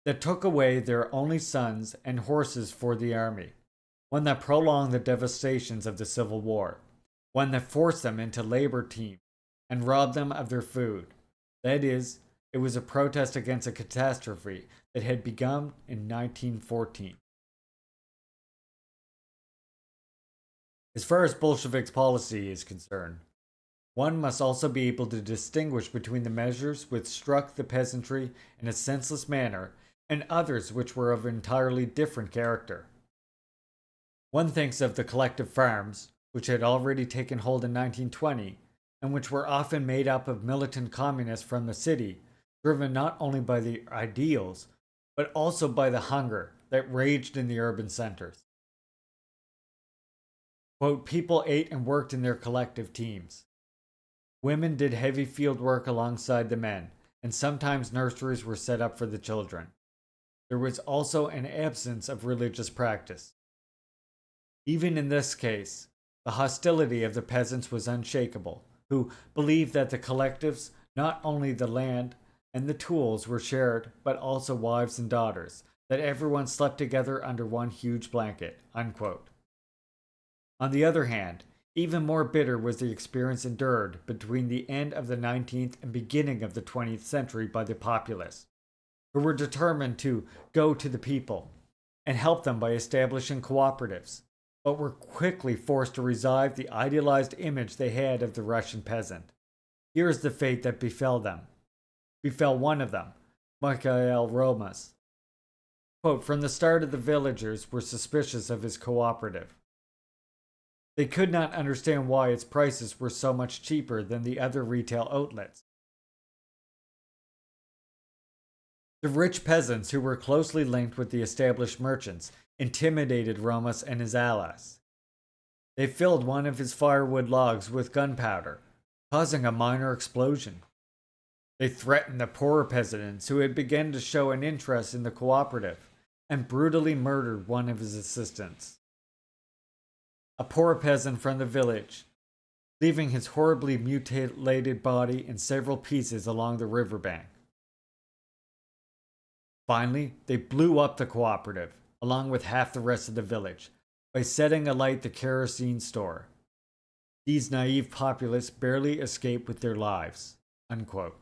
that took away their only sons and horses for the army, one that prolonged the devastations of the Civil War, one that forced them into labor teams and robbed them of their food. That is, it was a protest against a catastrophe that had begun in 1914. As far as Bolsheviks' policy is concerned, one must also be able to distinguish between the measures which struck the peasantry in a senseless manner and others which were of entirely different character. One thinks of the collective farms, which had already taken hold in 1920, and which were often made up of militant communists from the city, driven not only by the ideals, but also by the hunger that raged in the urban centers. Quote, people ate and worked in their collective teams. Women did heavy field work alongside the men, and sometimes nurseries were set up for the children. There was also an absence of religious practice. Even in this case, the hostility of the peasants was unshakable, who believed that the collectives, not only the land and the tools, were shared, but also wives and daughters, that everyone slept together under one huge blanket. Unquote. On the other hand, even more bitter was the experience endured between the end of the 19th and beginning of the 20th century by the populace, who were determined to go to the people and help them by establishing cooperatives, but were quickly forced to revive the idealized image they had of the Russian peasant. Here is the fate that befell one of them, Mikhail Romas. Quote, from the start of the villagers were suspicious of his cooperative. They could not understand why its prices were so much cheaper than the other retail outlets. The rich peasants who were closely linked with the established merchants intimidated Romas and his allies. They filled one of his firewood logs with gunpowder, causing a minor explosion. They threatened the poorer peasants who had begun to show an interest in the cooperative and brutally murdered one of his assistants, a poor peasant from the village, leaving his horribly mutilated body in several pieces along the riverbank. Finally, they blew up the cooperative, along with half the rest of the village, by setting alight the kerosene store. These naive populace barely escaped with their lives. Unquote.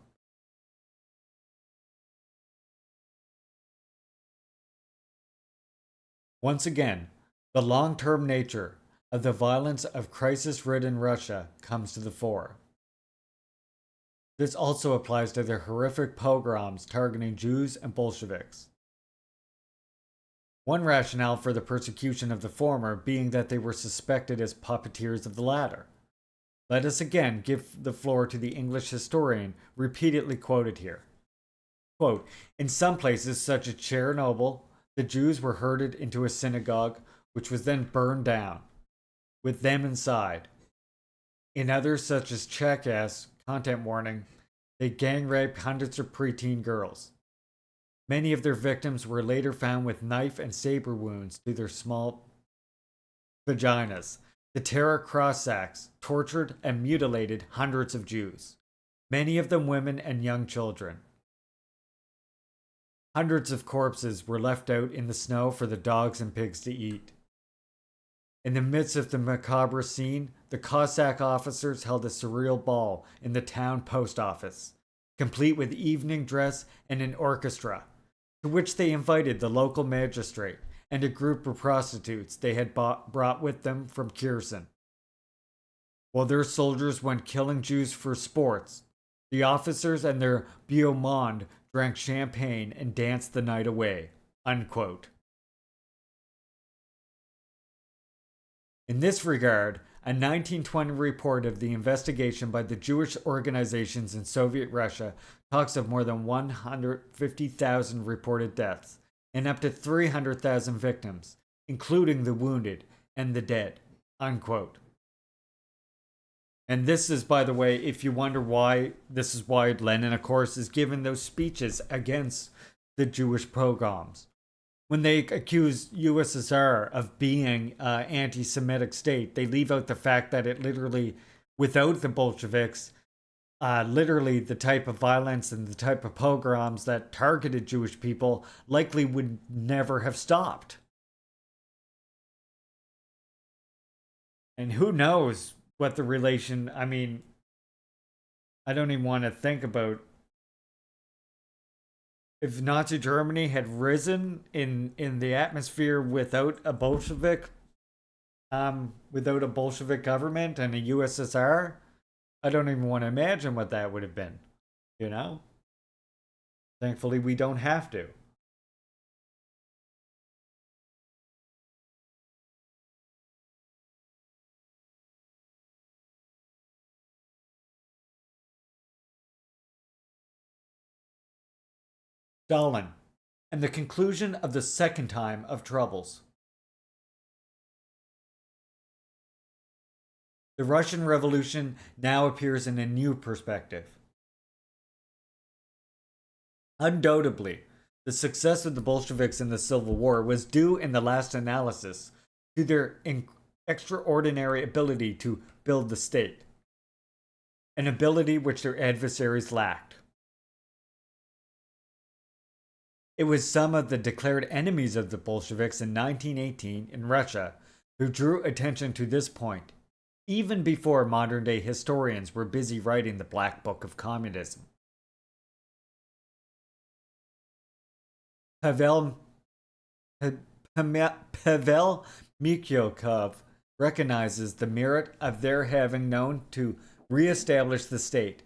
Once again, the long-term nature of the violence of crisis-ridden Russia comes to the fore. This also applies to their horrific pogroms targeting Jews and Bolsheviks. One rationale for the persecution of the former being that they were suspected as puppeteers of the latter. Let us again give the floor to the English historian repeatedly quoted here. Quote, in some places, such as Chernobyl, the Jews were herded into a synagogue, which was then burned down, with them inside. In others, such as Cherkasy, content warning, they gang raped hundreds of preteen girls. Many of their victims were later found with knife and saber wounds to their small vaginas. The terror Cossacks tortured and mutilated hundreds of Jews. many of them women and young children. Hundreds of corpses were left out in the snow for the dogs and pigs to eat. In the midst of the macabre scene, the Cossack officers held a surreal ball in the town post office, complete with evening dress and an orchestra, to which they invited the local magistrate and a group of prostitutes they had brought with them from Kherson. While their soldiers went killing Jews for sports, the officers and their beau monde drank champagne and danced the night away. Unquote. In this regard, a 1920 report of the investigation by the Jewish organizations in Soviet Russia talks of more than 150,000 reported deaths and up to 300,000 victims, including the wounded and the dead. Unquote. And this is, by the way, if you wonder why, this is why Lenin, of course, is giving those speeches against the Jewish pogroms. When they accuse USSR of being an anti-Semitic state, they leave out the fact that it literally, without the Bolsheviks, literally the type of violence and the type of pogroms that targeted Jewish people likely would never have stopped. And who knows what the relation, I mean, I don't even want to think about if Nazi Germany had risen in the atmosphere without a Bolshevik government and a USSR. I don't even want to imagine what that would have been, you know? Thankfully, we don't have to. Stalin, and the conclusion of the second time of troubles. The Russian Revolution now appears in a new perspective. Undoubtedly, the success of the Bolsheviks in the Civil War was due in the last analysis to their extraordinary ability to build the state, an ability which their adversaries lacked. It was some of the declared enemies of the Bolsheviks in 1918 in Russia who drew attention to this point, even before modern-day historians were busy writing the Black Book of Communism. Pavel Mikhailov recognizes the merit of their having known to re-establish the state.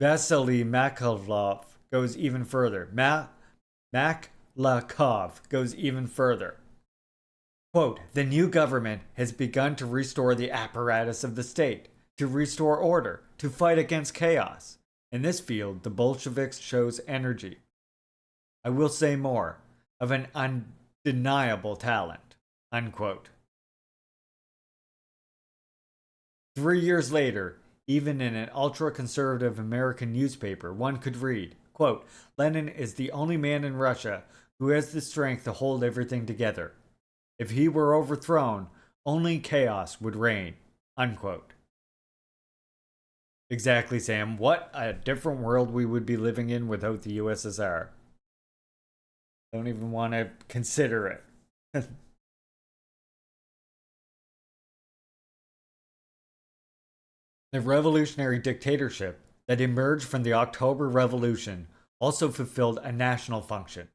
Vasily Maklakov goes even further. Maklakov goes even further. Quote, the new government has begun to restore the apparatus of the state, to restore order, to fight against chaos. In this field, the Bolsheviks shows energy. I will say more, of an undeniable talent. Unquote. 3 years later, even in an ultra-conservative American newspaper, one could read, quote, Lenin is the only man in Russia who has the strength to hold everything together. If he were overthrown, only chaos would reign. Unquote. Exactly, Sam. What a different world we would be living in without the USSR. Don't even want to consider it. The revolutionary dictatorship that emerged from the October Revolution also fulfilled a national function.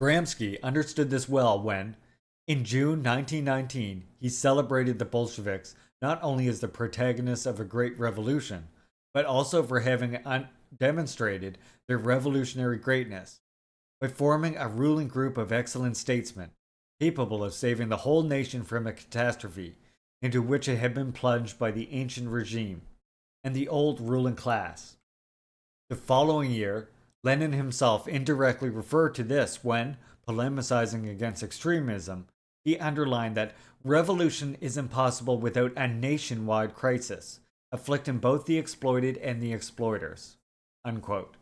Gramsci understood this well when, in June 1919, he celebrated the Bolsheviks not only as the protagonists of a great revolution, but also for having demonstrated their revolutionary greatness by forming a ruling group of excellent statesmen capable of saving the whole nation from a catastrophe into which it had been plunged by the ancient regime and the old ruling class. The following year, Lenin himself indirectly referred to this when, polemicizing against extremism, he underlined that revolution is impossible without a nationwide crisis, afflicting both the exploited and the exploiters. Unquote.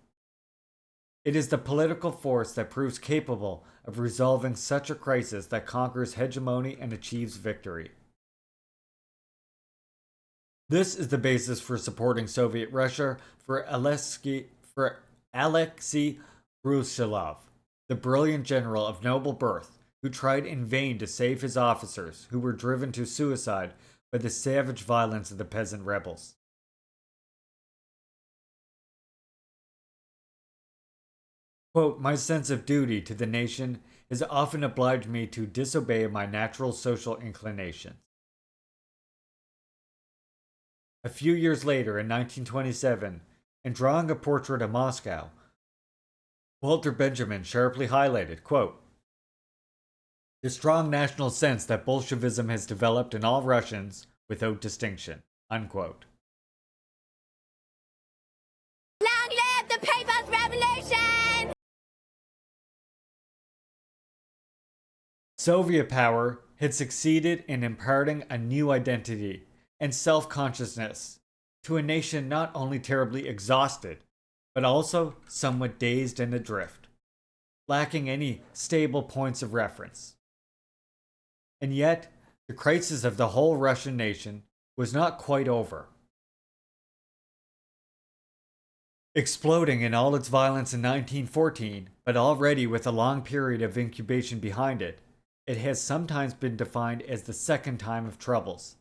It is the political force that proves capable of resolving such a crisis that conquers hegemony and achieves victory. This is the basis for supporting Soviet Russia for Alexei Brusilov, the brilliant general of noble birth who tried in vain to save his officers who were driven to suicide by the savage violence of the peasant rebels. Quote, "My sense of duty to the nation has often obliged me to disobey my natural social inclinations." A few years later, in 1927, in drawing a portrait of Moscow, Walter Benjamin sharply highlighted, quote, "the strong national sense that Bolshevism has developed in all Russians without distinction," unquote. Long live the People's Revolution! Soviet power had succeeded in imparting a new identity and self-consciousness to a nation not only terribly exhausted, but also somewhat dazed and adrift, lacking any stable points of reference. And yet, the crisis of the whole Russian nation was not quite over. Exploding in all its violence in 1914, but already with a long period of incubation behind it, it has sometimes been defined as the second time of troubles,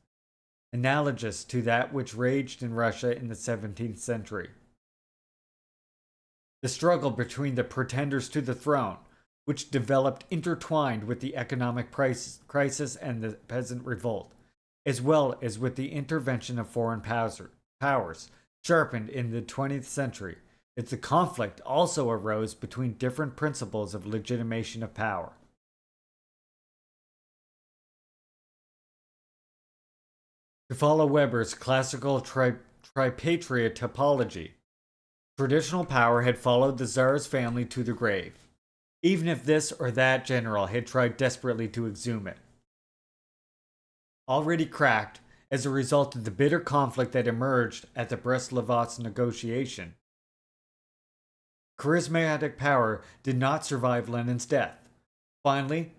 analogous to that which raged in Russia in the 17th century. The struggle between the pretenders to the throne, which developed intertwined with the economic crisis and the peasant revolt, as well as with the intervention of foreign powers, sharpened in the 20th century, as the conflict also arose between different principles of legitimation of power. To follow Weber's classical tripatriate topology, traditional power had followed the Tsar's family to the grave, even if this or that general had tried desperately to exhume it. Already cracked as a result of the bitter conflict that emerged at the Brest-Litovsk negotiation, charismatic power did not survive Lenin's death. Finally,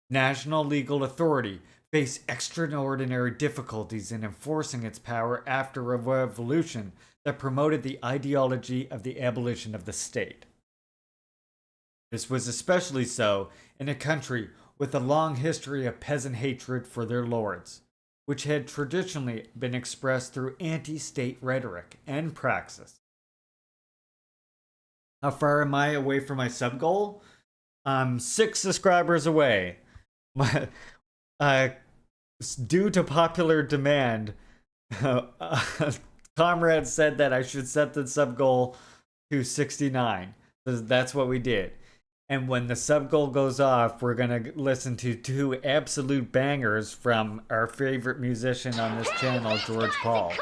national legal authority faced extraordinary difficulties in enforcing its power after a revolution that promoted the ideology of the abolition of the state. This was especially so in a country with a long history of peasant hatred for their lords, which had traditionally been expressed through anti-state rhetoric and praxis. How far am I away from my sub goal? I'm 6 subscribers away. Due to popular demand, Comrade said that I should set the sub goal to 69. So that's what we did. And when the sub goal goes off, we're going to listen to 2 absolute bangers from our favorite musician on this channel, George Paul.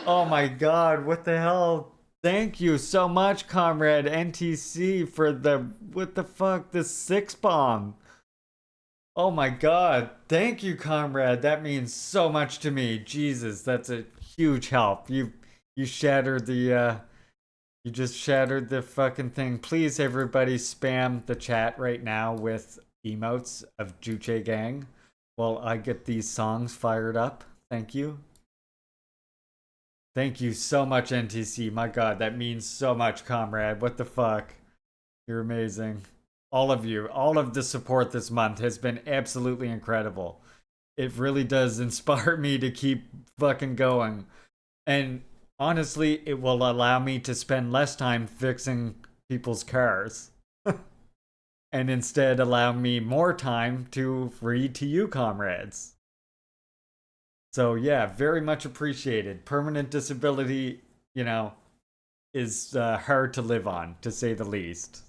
Oh my god, what the hell? Thank you so much, Comrade NTC, for the, what the fuck, the 6 bomb. Oh my god, thank you, Comrade. That means so much to me. Jesus, that's a huge help. You shattered the, you just shattered the fucking thing. Please, everybody, spam the chat right now with emotes of Juche Gang while I get these songs fired up. Thank you. Thank you so much, NTC. My god, that means so much, Comrade. What the fuck? You're amazing. All of you, all of the support this month has been absolutely incredible. It really does inspire me to keep fucking going. And honestly, it will allow me to spend less time fixing people's cars. And instead allow me more time to read to you, comrades. So yeah, very much appreciated. Permanent disability, you know, is hard to live on, to say the least.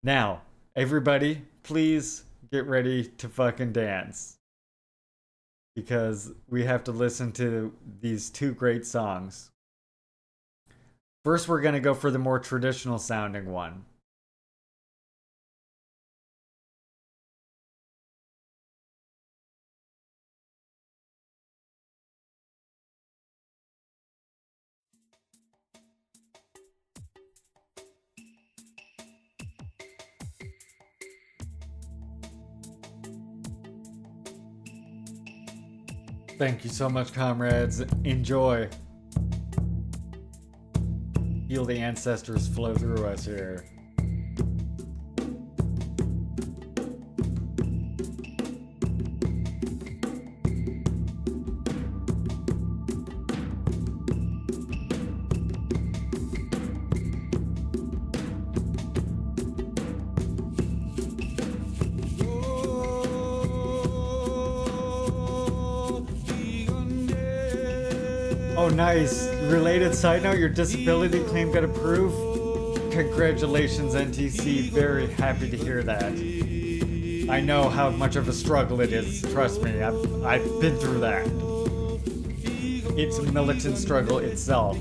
Now, everybody, please get ready to fucking dance. Because we have to listen to these 2 great songs. First, we're going to go for the more traditional sounding one. Thank you so much, comrades. Enjoy. Feel the ancestors flow through us here. Oh, nice. Related side note, your disability claim got approved? Congratulations, NTC. Very happy to hear that. I know how much of a struggle it is. Trust me, I've been through that. It's a militant struggle itself.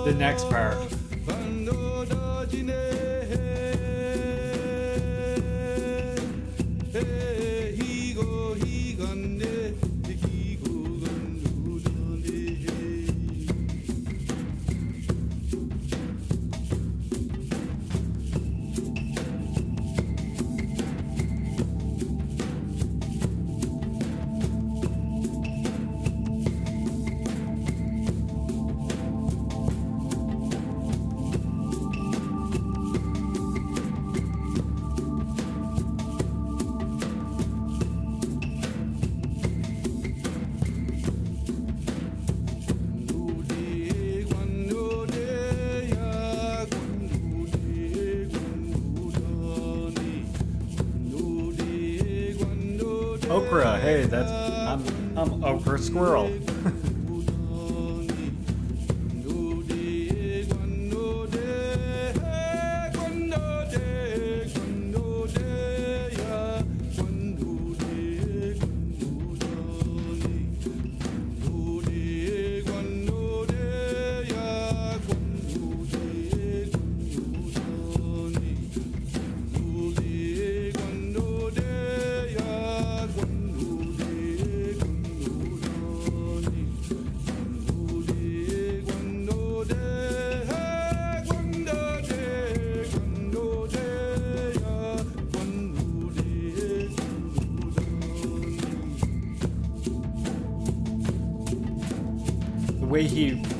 The next part. Okra, hey, that's I'm Okra Squirrel.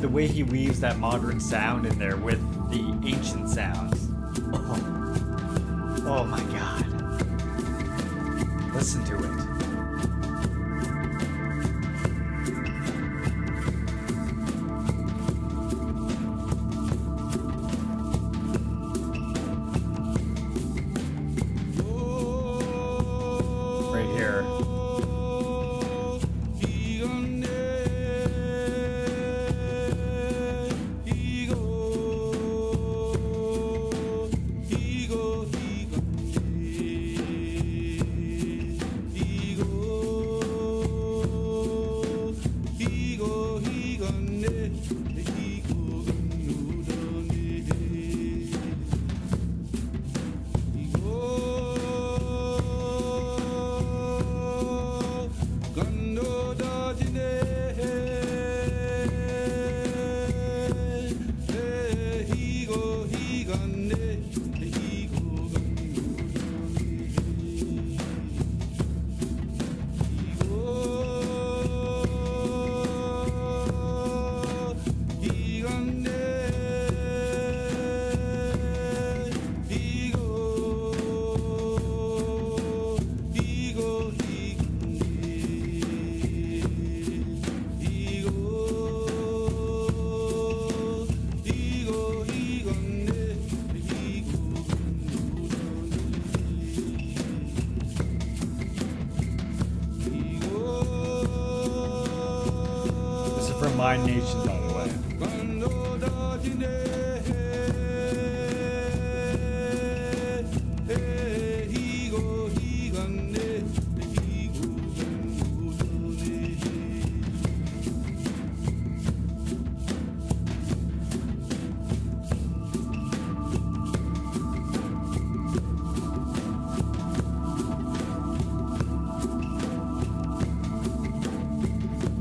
The way he weaves that modern sound in there with the ancient sounds. Oh my god. Listen to it. Right here. My Nation, by the way.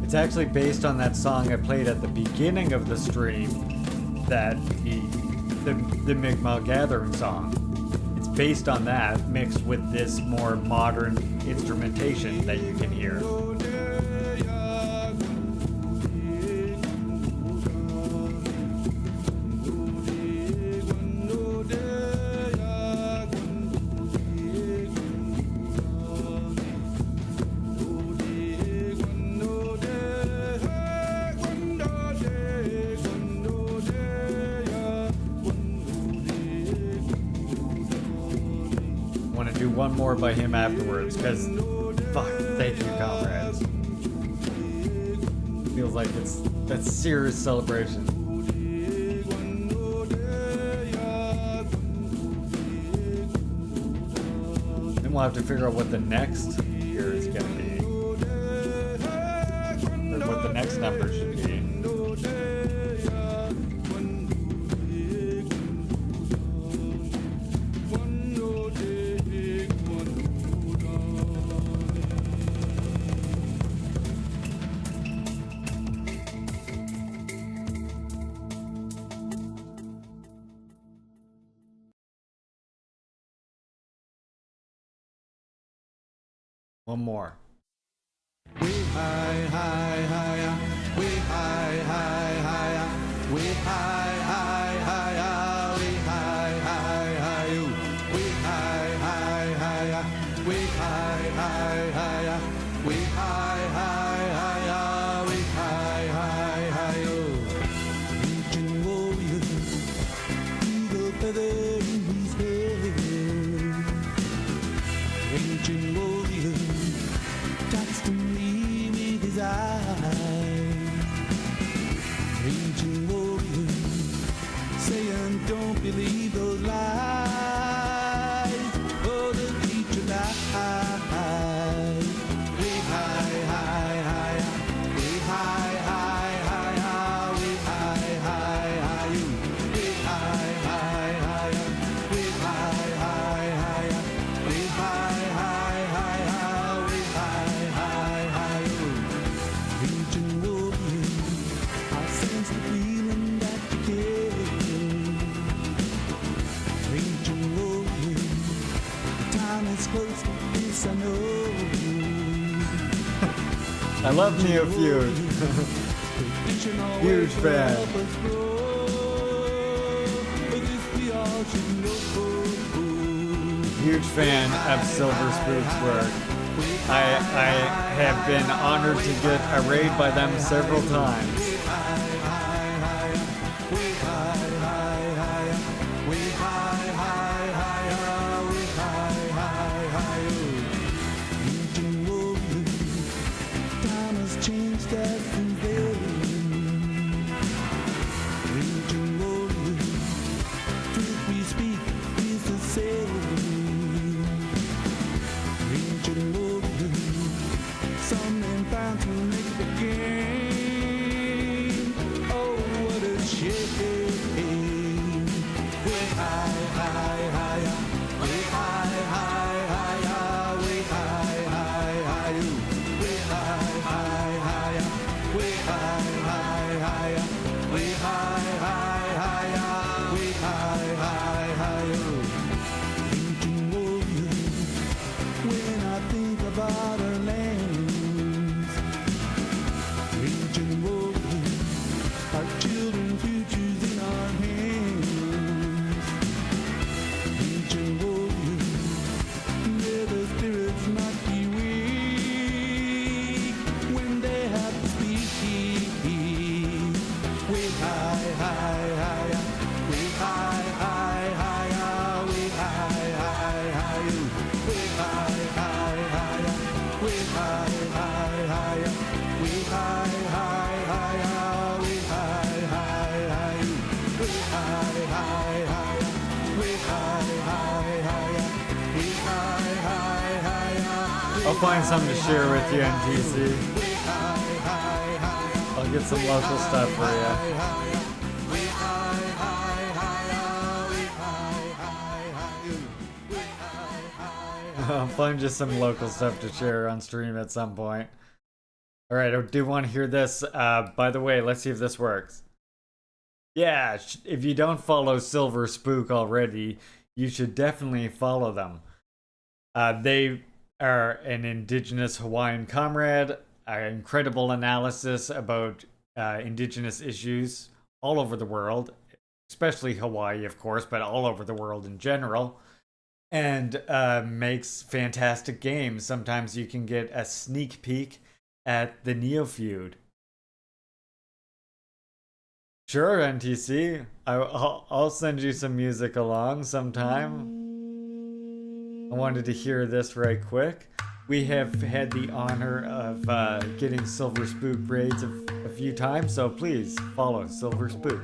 It's actually based on that song I played at the beginning of the stream, that the Mi'kmaq Gathering song. It's based on that, mixed with this more modern instrumentation that you can hear. One more by him afterwards, because fuck, thank you, comrades. Feels like that's serious celebration. Then we'll have to figure out what the next year is gonna be, or what the next number should be. One more. We high, high, higher. We high, high, higher. We high, high, higher. We high, high, higher. We high, high, higher. We high, high, higher. We high, high, higher. We high, high, higher. Legion warrior, eagle feather in his head. Legion warrior, talks to me with his eyes. Raging warrior, saying don't believe those lies. Oh, the future lies. We high, high, higher. We high, high, higher. We high, high, higher. We high, high, higher. We high, high, higher. We high, high, higher. We high, high, higher. Legion warrior, I sense the feeling that you give. Legion warrior, the time is close to this, I know. I love Neo Feud. Huge fan. Huge fan of Silver Spook's work. I have been honored to get arrayed by them several times. We high, high, higher. find something to share with you, NTC. I'll get some local stuff for you. I'll find just some local stuff to share on stream at some point. Alright, I do want to hear this. By the way, let's see if this works. Yeah, if you don't follow Silver Spook already, you should definitely follow them. They are an indigenous Hawaiian comrade, incredible analysis about indigenous issues all over the world, especially Hawaii, of course, but all over the world in general. And makes fantastic games. Sometimes you can get a sneak peek at the Neo feud. Sure, NTC. I'll send you some music along sometime. I wanted to hear this right quick. We have had the honor of getting Silver Spook raids a few times, so please follow Silver Spook.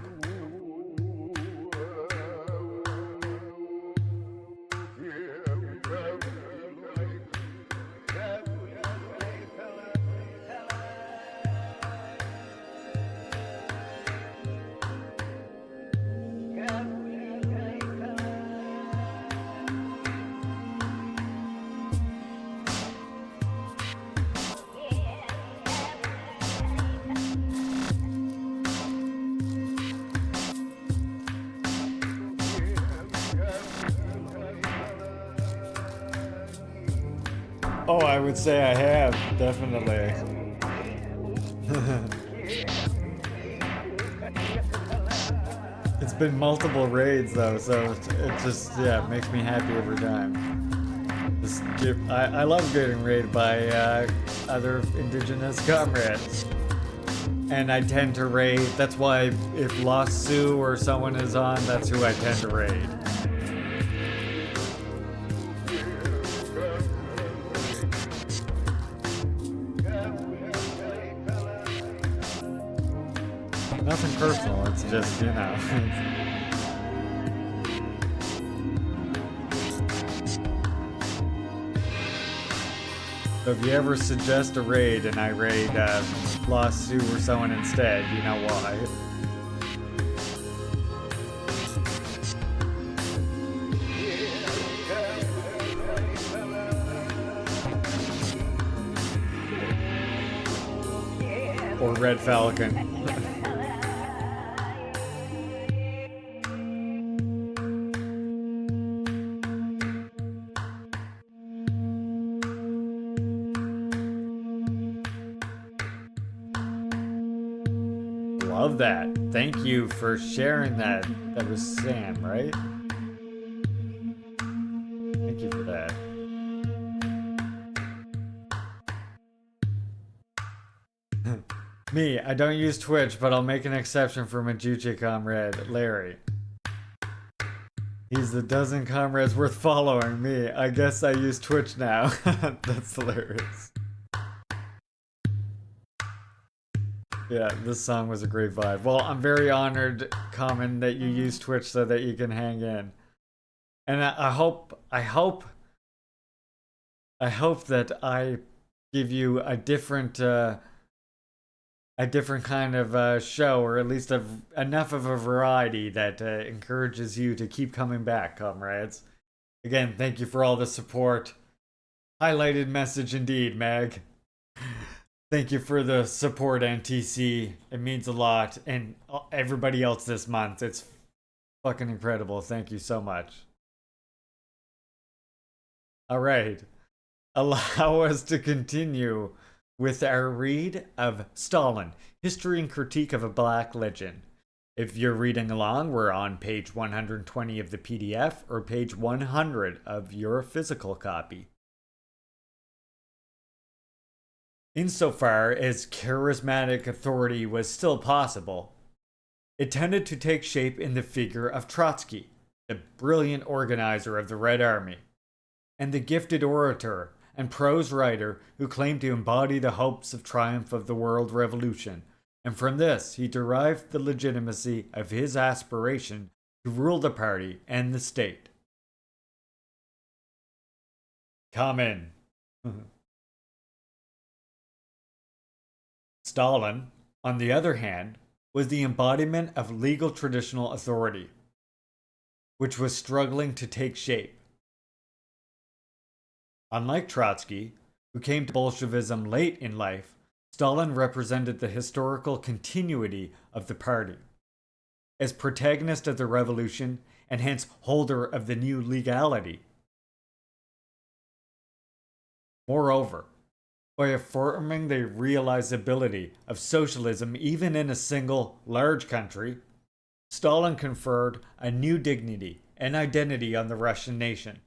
Oh, I would say I have, definitely. It's been multiple raids though, so it just, yeah, makes me happy every time. I love getting raided by other indigenous comrades. And I tend to raid, that's why if Lost Sioux or someone is on, that's who I tend to raid. Nothing personal, it's just, you know. So if you ever suggest a raid and I raid Lost Sioux or someone instead, you know why. Or Red Falcon. Love that. Thank you for sharing that. That was Sam, right? Thank you for that. Me, I don't use Twitch, but I'll make an exception for my Juche comrade, Larry. He's the dozen comrades worth following. Me, I guess I use Twitch now. That's hilarious. Yeah, this song was a great vibe. Well, I'm very honored, Common, that you use Twitch so that you can hang in. And I hope that I give you a different kind of show, or at least enough of a variety that encourages you to keep coming back, comrades. Again, thank you for all the support. Highlighted message indeed, Meg. Thank you for the support, NTC. It means a lot. And everybody else this month. It's fucking incredible. Thank you so much. Alright. Allow us to continue with our read of Stalin, History and Critique of a Black Legend. If you're reading along, we're on page 120 of the PDF or page 100 of your physical copy. Insofar as charismatic authority was still possible, it tended to take shape in the figure of Trotsky, the brilliant organizer of the Red Army, and the gifted orator and prose writer who claimed to embody the hopes of triumph of the world revolution, and from this he derived the legitimacy of his aspiration to rule the party and the state. Come in. Stalin, on the other hand, was the embodiment of legal traditional authority, which was struggling to take shape. Unlike Trotsky, who came to Bolshevism late in life, Stalin represented the historical continuity of the party. As protagonist of the revolution, and hence holder of the new legality. Moreover, by affirming the realizability of socialism even in a single, large country, Stalin conferred a new dignity and identity on the Russian nation,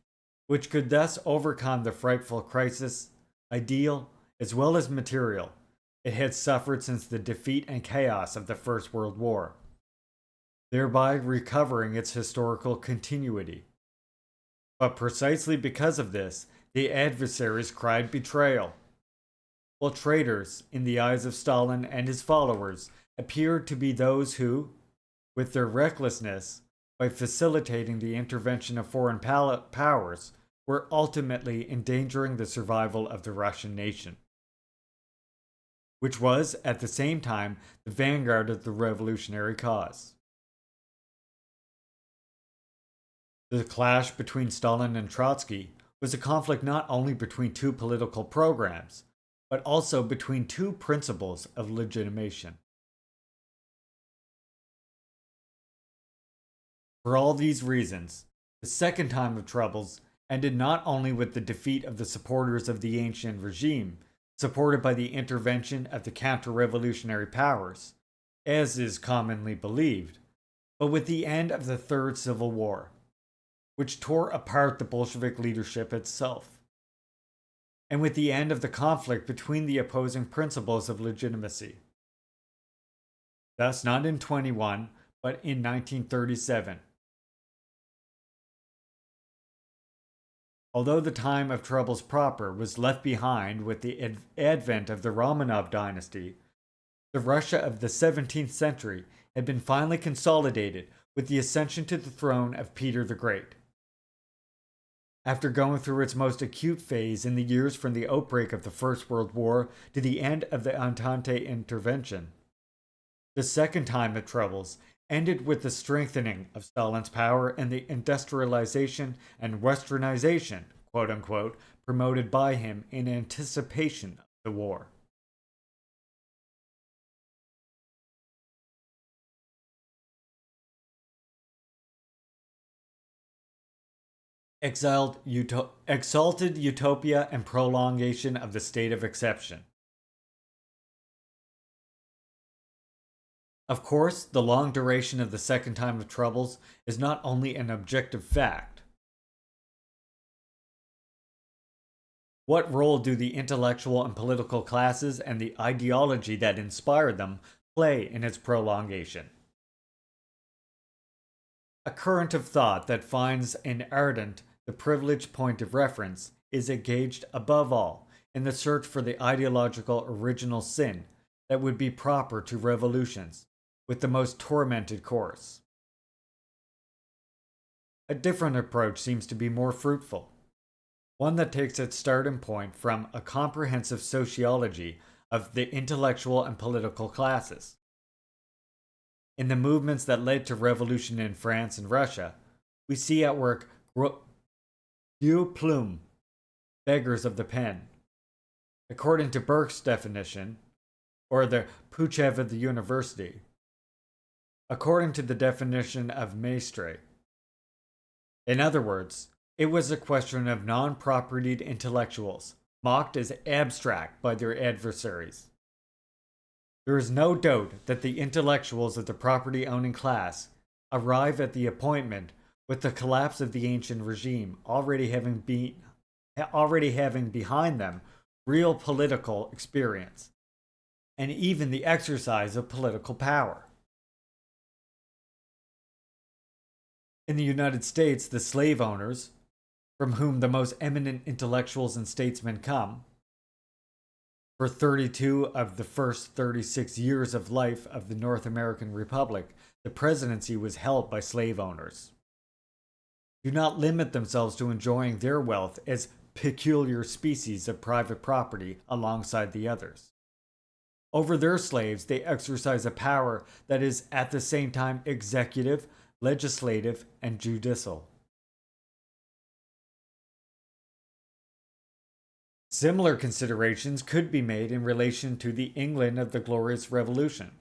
which could thus overcome the frightful crisis, ideal as well as material, it had suffered since the defeat and chaos of the First World War, thereby recovering its historical continuity. But precisely because of this, the adversaries cried betrayal, while traitors, in the eyes of Stalin and his followers, appeared to be those who, with their recklessness, by facilitating the intervention of foreign powers, were ultimately endangering the survival of the Russian nation, which was, at the same time, the vanguard of the revolutionary cause. The clash between Stalin and Trotsky was a conflict not only between two political programs, but also between two principles of legitimation. For all these reasons, the Second Time of Troubles ended not only with the defeat of the supporters of the ancient regime, supported by the intervention of the counter-revolutionary powers, as is commonly believed, but with the end of the Third Civil War, which tore apart the Bolshevik leadership itself, and with the end of the conflict between the opposing principles of legitimacy. Thus, not in 21, but in 1937. Although the time of troubles proper was left behind with the advent of the Romanov dynasty, the Russia of the 17th century had been finally consolidated with the ascension to the throne of Peter the Great. After going through its most acute phase in the years from the outbreak of the First World War to the end of the Entente intervention, the Second Time of Troubles ended with the strengthening of Stalin's power and the industrialization and westernization, quote-unquote, promoted by him in anticipation of the war. Exalted utopia and prolongation of the state of exception. Of course, the long duration of the Second Time of Troubles is not only an objective fact. What role do the intellectual and political classes and the ideology that inspired them play in its prolongation? A current of thought that finds in ardent the privileged point of reference is engaged above all in the search for the ideological original sin that would be proper to revolutions, with the most tormented course. A different approach seems to be more fruitful, one that takes its starting point from a comprehensive sociology of the intellectual and political classes. In the movements that led to revolution in France and Russia, we see at work vieux plume, beggars of the pen. According to Burke's definition, or the Puchev of the university, according to the definition of Maistre. In other words, it was a question of non-propertied intellectuals, mocked as abstract by their adversaries. There is no doubt that the intellectuals of the property-owning class arrive at the appointment with the collapse of the ancient regime already having behind them real political experience, and even the exercise of political power. In the United States, the slave owners, from whom the most eminent intellectuals and statesmen come, for 32 of the first 36 years of life of the North American Republic, the presidency was held by slave owners, do not limit themselves to enjoying their wealth as peculiar species of private property alongside the others. Over their slaves, they exercise a power that is at the same time executive, legislative, and judicial. Similar considerations could be made in relation to the England of the Glorious Revolution.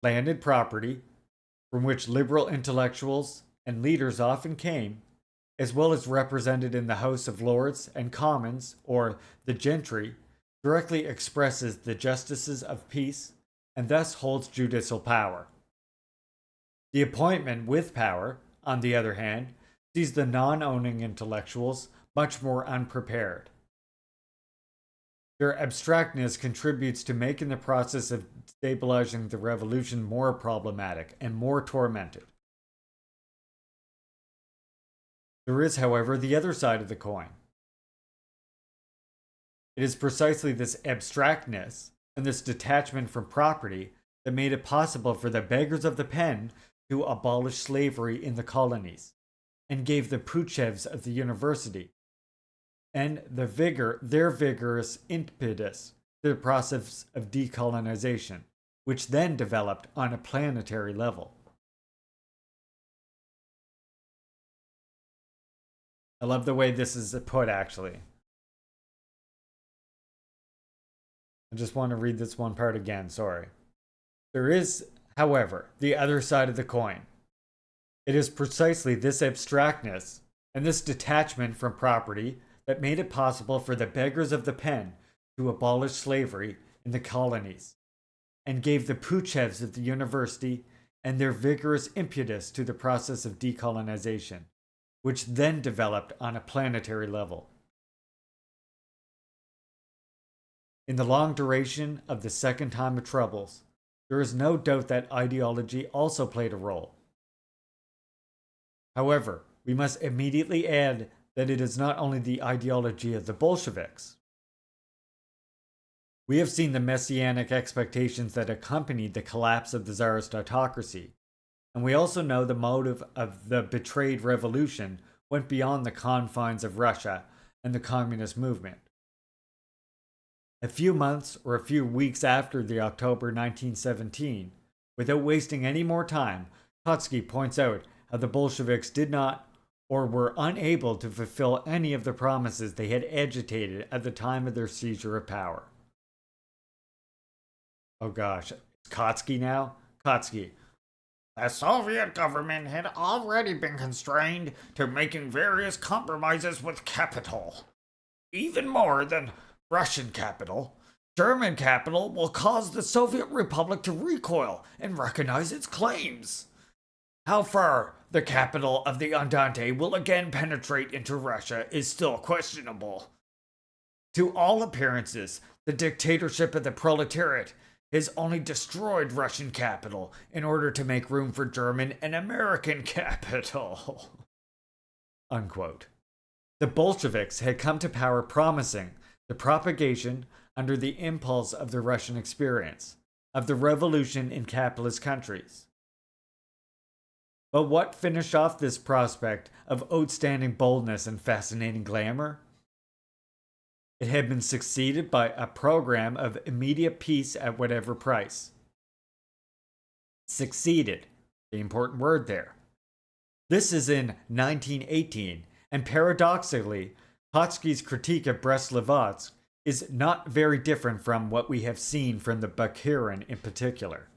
Landed property, from which liberal intellectuals and leaders often came, as well as represented in the House of Lords and Commons, or the gentry, directly expresses the justices of peace and thus holds judicial power. The appointment with power, on the other hand, sees the non-owning intellectuals much more unprepared. Their abstractness contributes to making the process of stabilizing the revolution more problematic and more tormented. There is, however, the other side of the coin. It is precisely this abstractness and this detachment from property that made it possible for the beggars of the pen to abolish slavery in the colonies, and gave the Puchevs of the university and their vigorous impetus to the process of decolonization, which then developed on a planetary level. I love the way this is put, actually. I just want to read this one part again, sorry. There is, however, the other side of the coin. It is precisely this abstractness and this detachment from property that made it possible for the beggars of the pen to abolish slavery in the colonies, and gave the Puchevs of the university and their vigorous impetus to the process of decolonization, which then developed on a planetary level. In the long duration of the Second Time of Troubles, there is no doubt that ideology also played a role. However, we must immediately add that it is not only the ideology of the Bolsheviks. We have seen the messianic expectations that accompanied the collapse of the Tsarist autocracy, and we also know the motive of the betrayed revolution went beyond the confines of Russia and the communist movement. A few months or a few weeks after the October 1917, without wasting any more time, Trotsky points out how the Bolsheviks did not or were unable to fulfill any of the promises they had agitated at the time of their seizure of power. Oh gosh, it's Trotsky now? Trotsky. The Soviet government had already been constrained to making various compromises with capital. Even more than Russian capital, German capital will cause the Soviet Republic to recoil and recognize its claims. How far the capital of the Entente will again penetrate into Russia is still questionable. To all appearances, the dictatorship of the proletariat has only destroyed Russian capital in order to make room for German and American capital. Unquote. The Bolsheviks had come to power promising the propagation, under the impulse of the Russian experience, of the revolution in capitalist countries. But what finished off this prospect of outstanding boldness and fascinating glamour? It had been succeeded by a program of immediate peace at whatever price. Succeeded, the important word there. This is in 1918, and paradoxically, Trotsky's critique of Brest-Litovsk is not very different from what we have seen from the Bukharin in particular.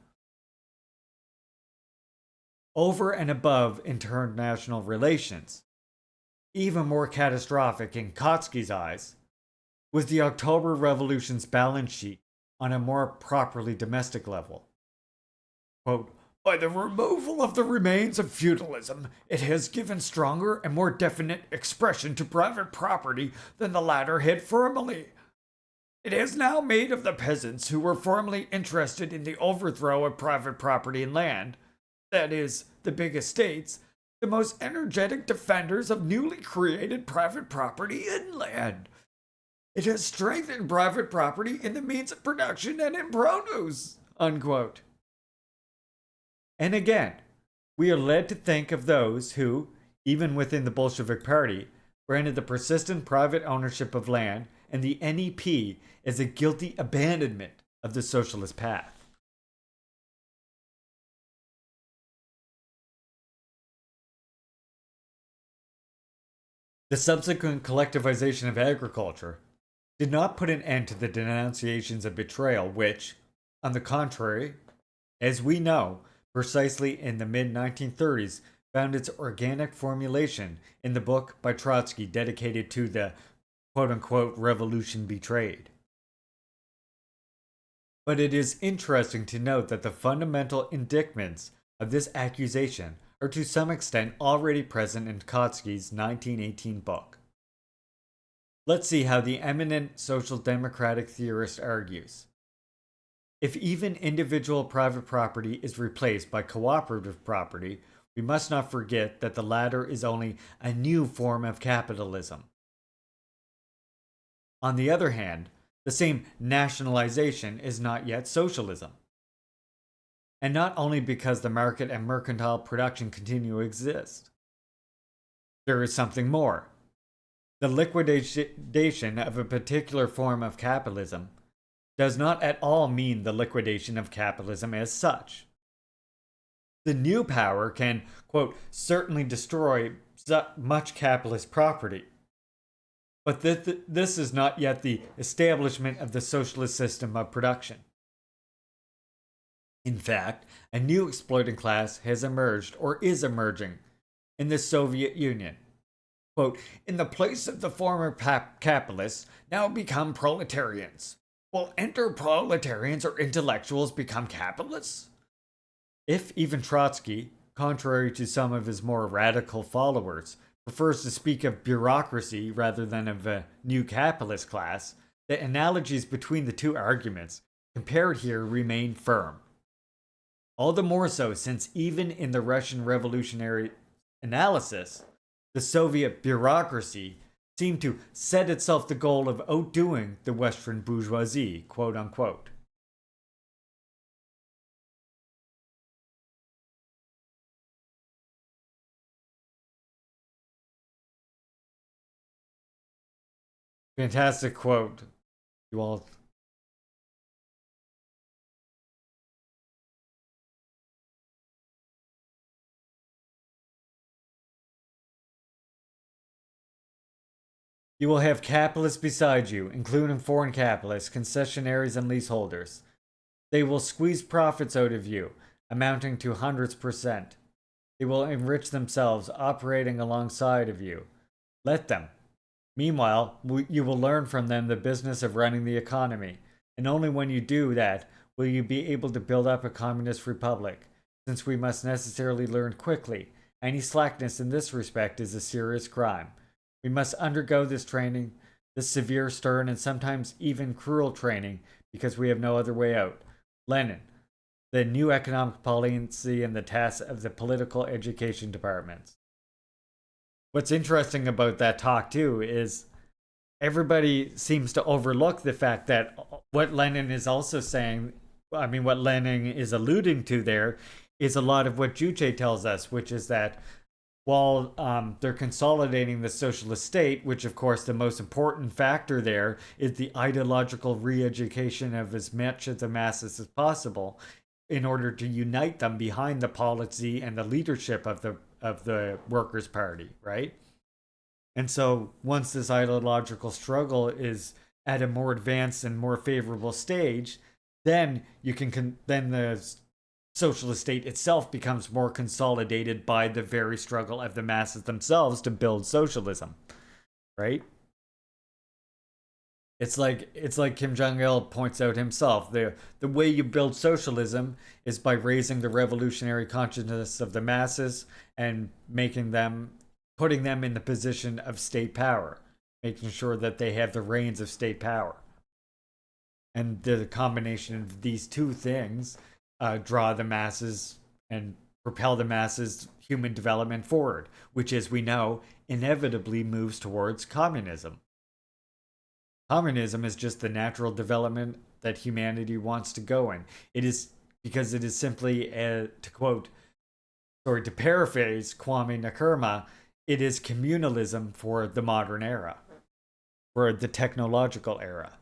Over and above international relations, even more catastrophic in Trotsky's eyes, was the October Revolution's balance sheet on a more properly domestic level. Quote, by the removal of the remains of feudalism, it has given stronger and more definite expression to private property than the latter had formerly. It has now made of the peasants who were formerly interested in the overthrow of private property and land, that is, the big estates, the most energetic defenders of newly created private property and land. It has strengthened private property in the means of production and in produce. Unquote. And again, we are led to think of those who, even within the Bolshevik Party, granted the persistent private ownership of land and the NEP as a guilty abandonment of the socialist path. The subsequent collectivization of agriculture did not put an end to the denunciations of betrayal, which, on the contrary, as we know, precisely in the mid-1930s, found its organic formulation in the book by Trotsky dedicated to the quote-unquote revolution betrayed. But it is interesting to note that the fundamental indictments of this accusation are to some extent already present in Trotsky's 1918 book. Let's see how the eminent social democratic theorist argues. If even individual private property is replaced by cooperative property, we must not forget that the latter is only a new form of capitalism. On the other hand, the same nationalization is not yet socialism. And not only because the market and mercantile production continue to exist. There is something more. The liquidation of a particular form of capitalism does not at all mean the liquidation of capitalism as such. The new power can, quote, certainly destroy much capitalist property. But this is not yet the establishment of the socialist system of production. In fact, a new exploiting class has emerged or is emerging in the Soviet Union. Quote, in the place of the former capitalists now become proletarians. Will enter-proletarians or intellectuals become capitalists? If even Trotsky, contrary to some of his more radical followers, prefers to speak of bureaucracy rather than of a new capitalist class, the analogies between the two arguments compared here remain firm. All the more so since even in the Russian revolutionary analysis, the Soviet bureaucracy seemed to set itself the goal of outdoing the Western bourgeoisie, quote unquote. Fantastic quote. You all. You will have capitalists beside you, including foreign capitalists, concessionaries, and leaseholders. They will squeeze profits out of you, amounting to hundreds %. They will enrich themselves, operating alongside of you. Let them. Meanwhile, you will learn from them the business of running the economy, and only when you do that will you be able to build up a communist republic, since we must necessarily learn quickly. Any slackness in this respect is a serious crime. We must undergo this training, this severe, stern, and sometimes even cruel training, because we have no other way out. Lenin, the new economic policy and the tasks of the political education departments. What's interesting about that talk, too, is everybody seems to overlook the fact that what Lenin is also saying, what Lenin is alluding to there, is a lot of what Juche tells us, which is that while they're consolidating the socialist state, which of course the most important factor there is the ideological re-education of as much of the masses as possible in order to unite them behind the policy and the leadership of the Workers' Party, right? And so once this ideological struggle is at a more advanced and more favorable stage, then you can then the socialist state itself becomes more consolidated by the very struggle of the masses themselves to build socialism, right? It's like Kim Jong-il points out himself. The way you build socialism is by raising the revolutionary consciousness of the masses and putting them in the position of state power, making sure that they have the reins of state power. And the combination of these two things draw the masses and propel the masses' human development forward, which, as we know, inevitably moves towards communism. Communism is just the natural development that humanity wants to go in. It is because it is simply, to paraphrase Kwame Nkrumah, it is communalism for the modern era, for the technological era.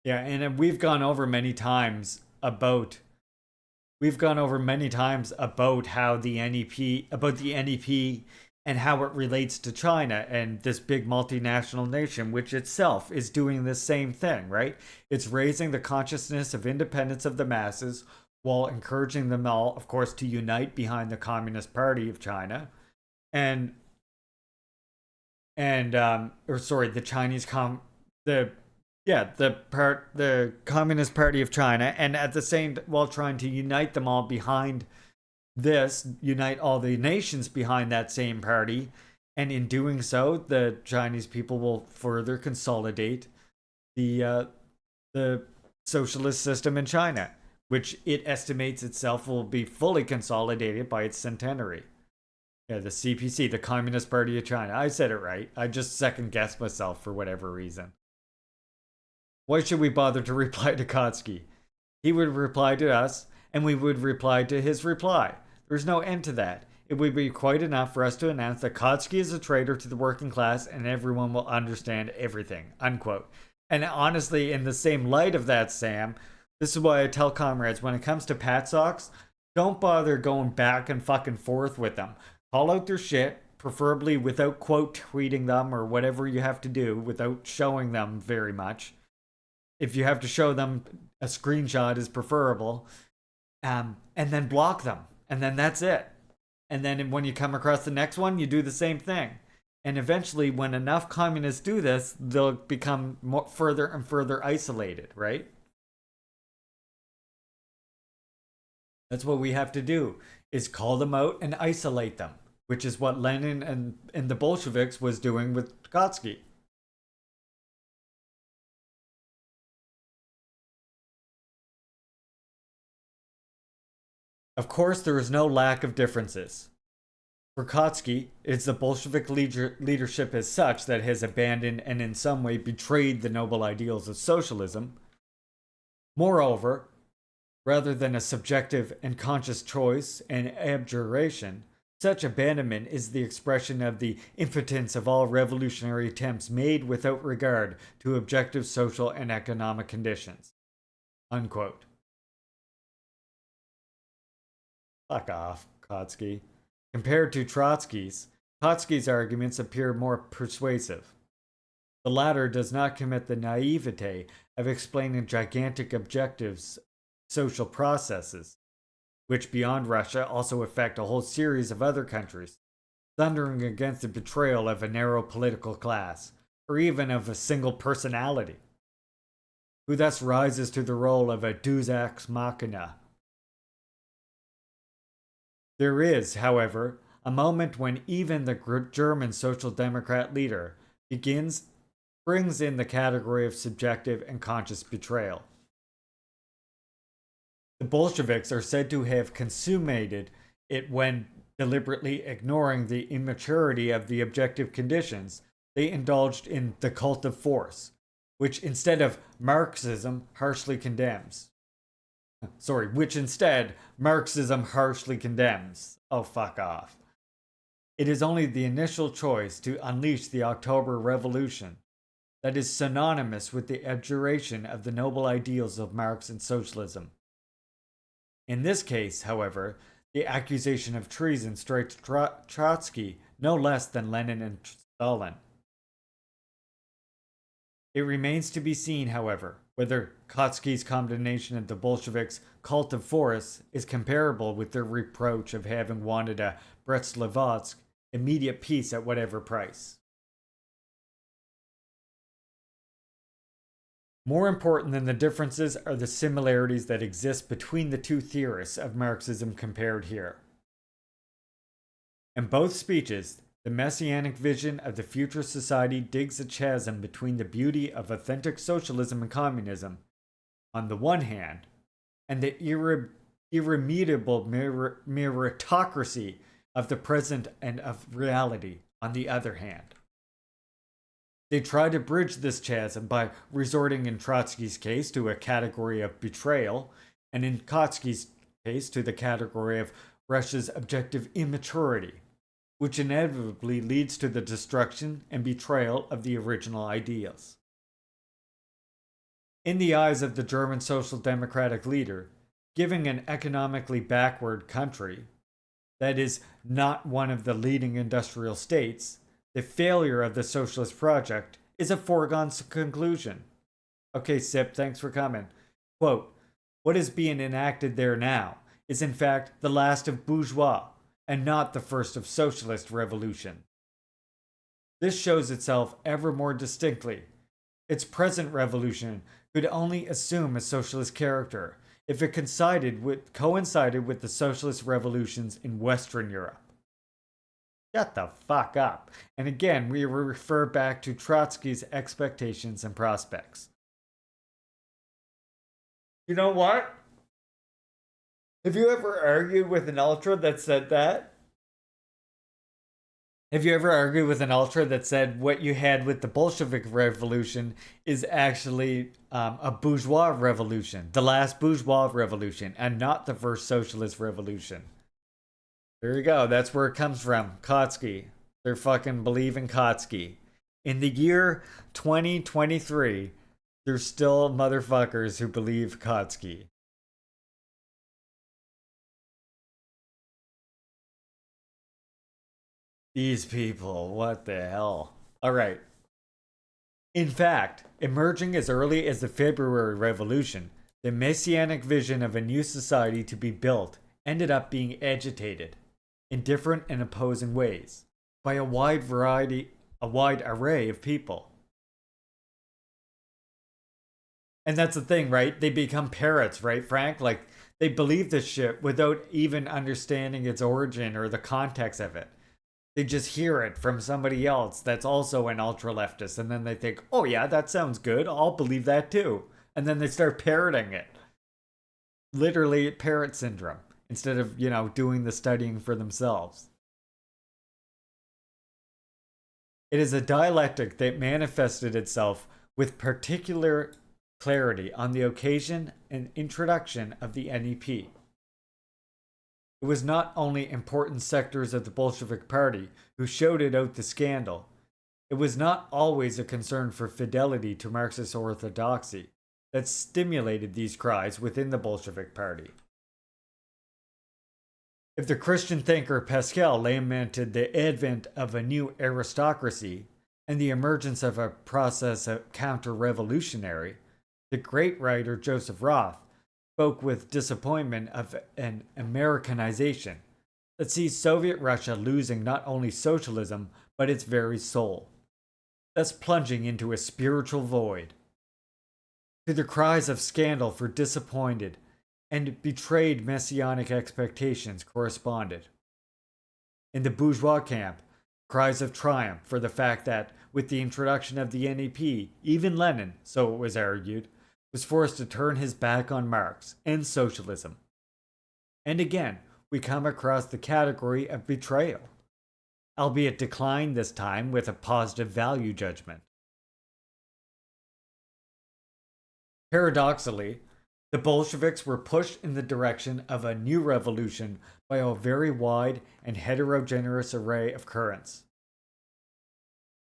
Yeah, and we've gone over many times about how the NEP and how it relates to China and this big multinational nation, which itself is doing the same thing, right? It's raising the consciousness of independence of the masses while encouraging them all, of course, to unite behind the Communist Party of China the Communist Party of China, and at the same while trying to unite them all behind unite all the nations behind that same party, and in doing so, the Chinese people will further consolidate the socialist system in China, which it estimates itself will be fully consolidated by its centenary. Yeah, the CPC, the Communist Party of China. I said it right. I just second-guessed myself for whatever reason. Why should we bother to reply to Kotsky? He would reply to us, and we would reply to his reply. There's no end to that. It would be quite enough for us to announce that Kotsky is a traitor to the working class and everyone will understand everything. Unquote. And honestly, in the same light of that, Sam, this is why I tell comrades, when it comes to Pat Socks, don't bother going back and fucking forth with them. Call out their shit, preferably without quote tweeting them or whatever you have to do, without showing them very much. If you have to show them, a screenshot is preferable. And then block them. And then that's it. And then when you come across the next one, you do the same thing. And eventually, when enough communists do this, they'll become further and further isolated, right? That's what we have to do, is call them out and isolate them, which is what Lenin and the Bolsheviks was doing with Trotsky. Of course, there is no lack of differences. For Trotsky, it's the Bolshevik leadership as such that has abandoned and in some way betrayed the noble ideals of socialism. Moreover, rather than a subjective and conscious choice and abjuration, such abandonment is the expression of the impotence of all revolutionary attempts made without regard to objective social and economic conditions. Unquote. Fuck off, Trotsky. Compared to Trotsky's arguments appear more persuasive. The latter does not commit the naivete of explaining gigantic objectives, social processes, which beyond Russia also affect a whole series of other countries, thundering against the betrayal of a narrow political class, or even of a single personality, who thus rises to the role of a deus ex machina. There is, however, a moment when even the German Social Democrat leader brings in the category of subjective and conscious betrayal. The Bolsheviks are said to have consummated it when, deliberately ignoring the immaturity of the objective conditions, they indulged in the cult of force, which instead Marxism harshly condemns. Oh, fuck off. It is only the initial choice to unleash the October Revolution that is synonymous with the abjuration of the noble ideals of Marx and socialism. In this case, however, the accusation of treason strikes Trotsky no less than Lenin and Stalin. It remains to be seen, however, whether Trotsky's condemnation of the Bolsheviks' cult of force is comparable with their reproach of having wanted a Brest-Litovsk immediate peace at whatever price. More important than the differences are the similarities that exist between the two theorists of Marxism compared here. In both speeches, the messianic vision of the future society digs a chasm between the beauty of authentic socialism and communism, on the one hand, and the irremediable meritocracy of the present and of reality, on the other hand. They try to bridge this chasm by resorting in Trotsky's case to a category of betrayal, and in Trotsky's case to the category of Russia's objective immaturity, which inevitably leads to the destruction and betrayal of the original ideals. In the eyes of the German Social Democratic leader, giving an economically backward country, that is, not one of the leading industrial states, the failure of the socialist project is a foregone conclusion. Okay, Sip, thanks for coming. Quote, what is being enacted there now is in fact the last of bourgeois and not the first of socialist revolution. This shows itself ever more distinctly. Its present revolution could only assume a socialist character if it coincided with the socialist revolutions in Western Europe. Shut the fuck up. And again, we refer back to Trotsky's expectations and prospects. You know what? Have you ever argued with an ultra that said that? Have you ever argued with an ultra that said what you had with the Bolshevik Revolution is actually a bourgeois revolution, the last bourgeois revolution, and not the first socialist revolution? There you go. That's where it comes from. Kautsky. They're fucking believing Kautsky. In the year 2023, there's still motherfuckers who believe Kautsky. These people, what the hell? Alright. In fact, emerging as early as the February Revolution, the messianic vision of a new society to be built ended up being agitated, in different and opposing ways, by a wide array of people. And that's the thing, right? They become parrots, right, Frank? Like, they believe this shit without even understanding its origin or the context of it. They just hear it from somebody else that's also an ultra-leftist, and then they think, oh yeah, that sounds good, I'll believe that too. And then they start parroting it. Literally parrot syndrome, instead of, doing the studying for themselves. It is a dialectic that manifested itself with particular clarity on the occasion and introduction of the NEP. It was not only important sectors of the Bolshevik Party who shouted out the scandal. It was not always a concern for fidelity to Marxist orthodoxy that stimulated these cries within the Bolshevik Party. If the Christian thinker Pascal lamented the advent of a new aristocracy and the emergence of a process of counter-revolutionary, the great writer Joseph Roth spoke with disappointment of an Americanization that sees Soviet Russia losing not only socialism, but its very soul, thus plunging into a spiritual void. To the cries of scandal for disappointed and betrayed messianic expectations corresponded. In the bourgeois camp, cries of triumph for the fact that, with the introduction of the NEP, even Lenin, so it was argued, was forced to turn his back on Marx and socialism. And again, we come across the category of betrayal, albeit declined this time with a positive value judgment. Paradoxically, the Bolsheviks were pushed in the direction of a new revolution by a very wide and heterogeneous array of currents.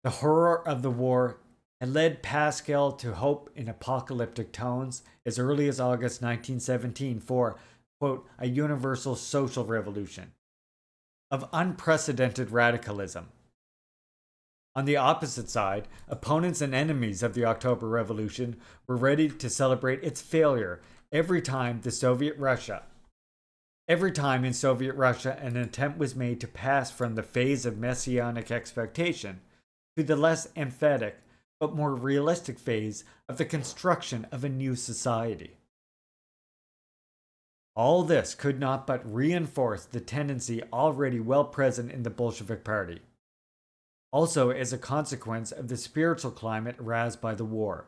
The horror of the war had led Pascal to hope in apocalyptic tones as early as August 1917 for, quote, a universal social revolution of unprecedented radicalism. On the opposite side, opponents and enemies of the October Revolution were ready to celebrate its failure every time in Soviet Russia an attempt was made to pass from the phase of messianic expectation to the less emphatic but more realistic phase of the construction of a new society. All this could not but reinforce the tendency already well present in the Bolshevik Party, also as a consequence of the spiritual climate aroused by the war,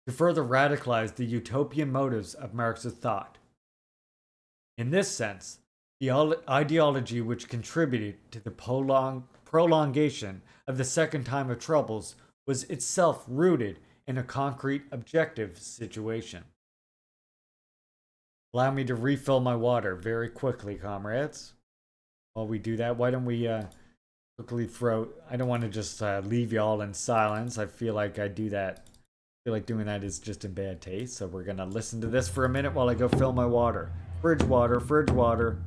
to further radicalize the utopian motives of Marxist thought. In this sense, the ideology which contributed to the prolongation of the second time of troubles was itself rooted in a concrete objective situation. Allow me to refill my water very quickly, comrades. While we do that, why don't we quickly I don't want to just leave y'all in silence. I feel like I do that. I feel like doing that is just in bad taste. So we're gonna listen to this for a minute while I go fill my water. Fridge water, fridge water.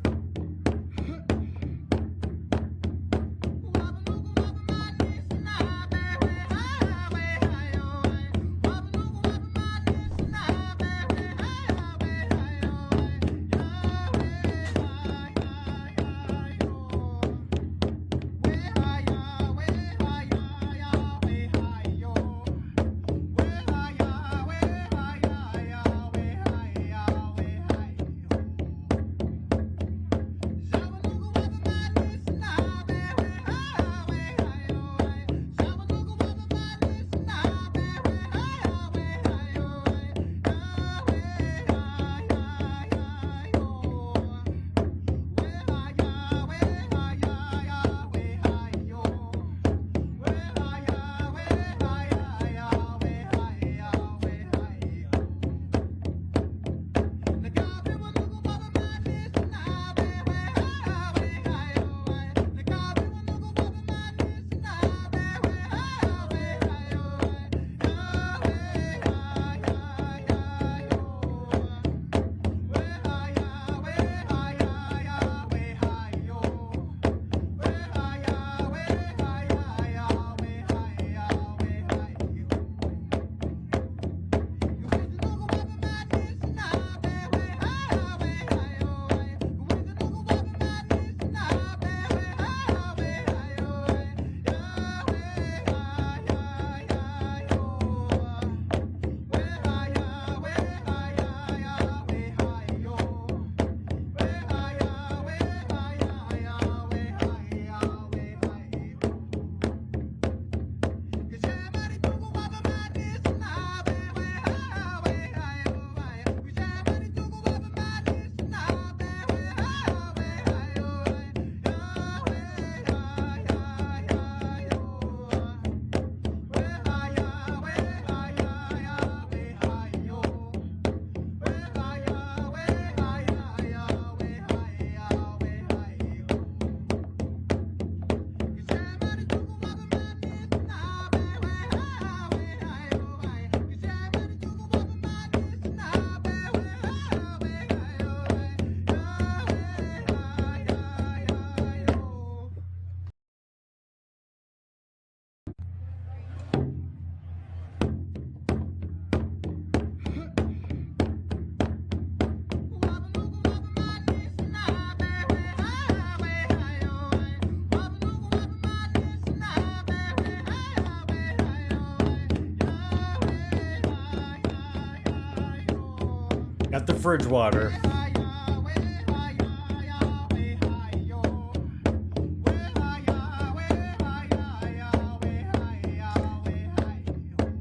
Got the fridge water.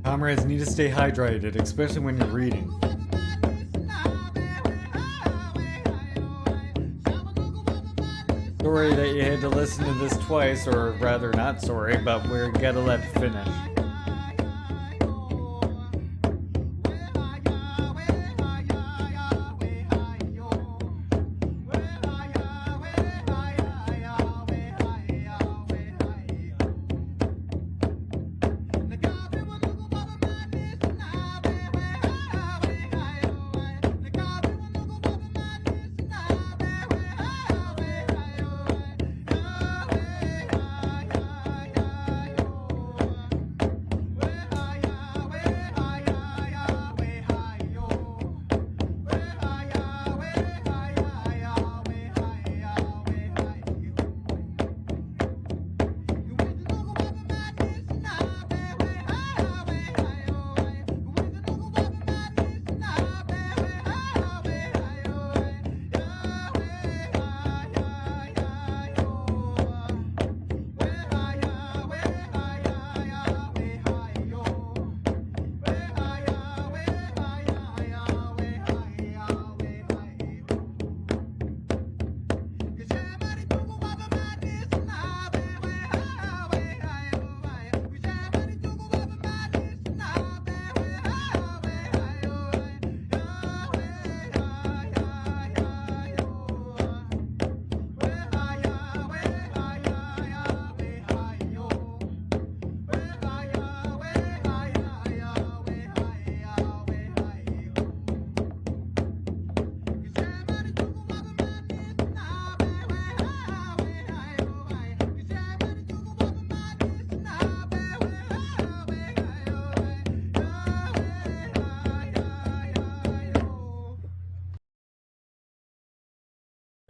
Comrades need to stay hydrated, especially when you're reading. Sorry that you had to listen to this twice, or rather not sorry, but we're gotta let it finish.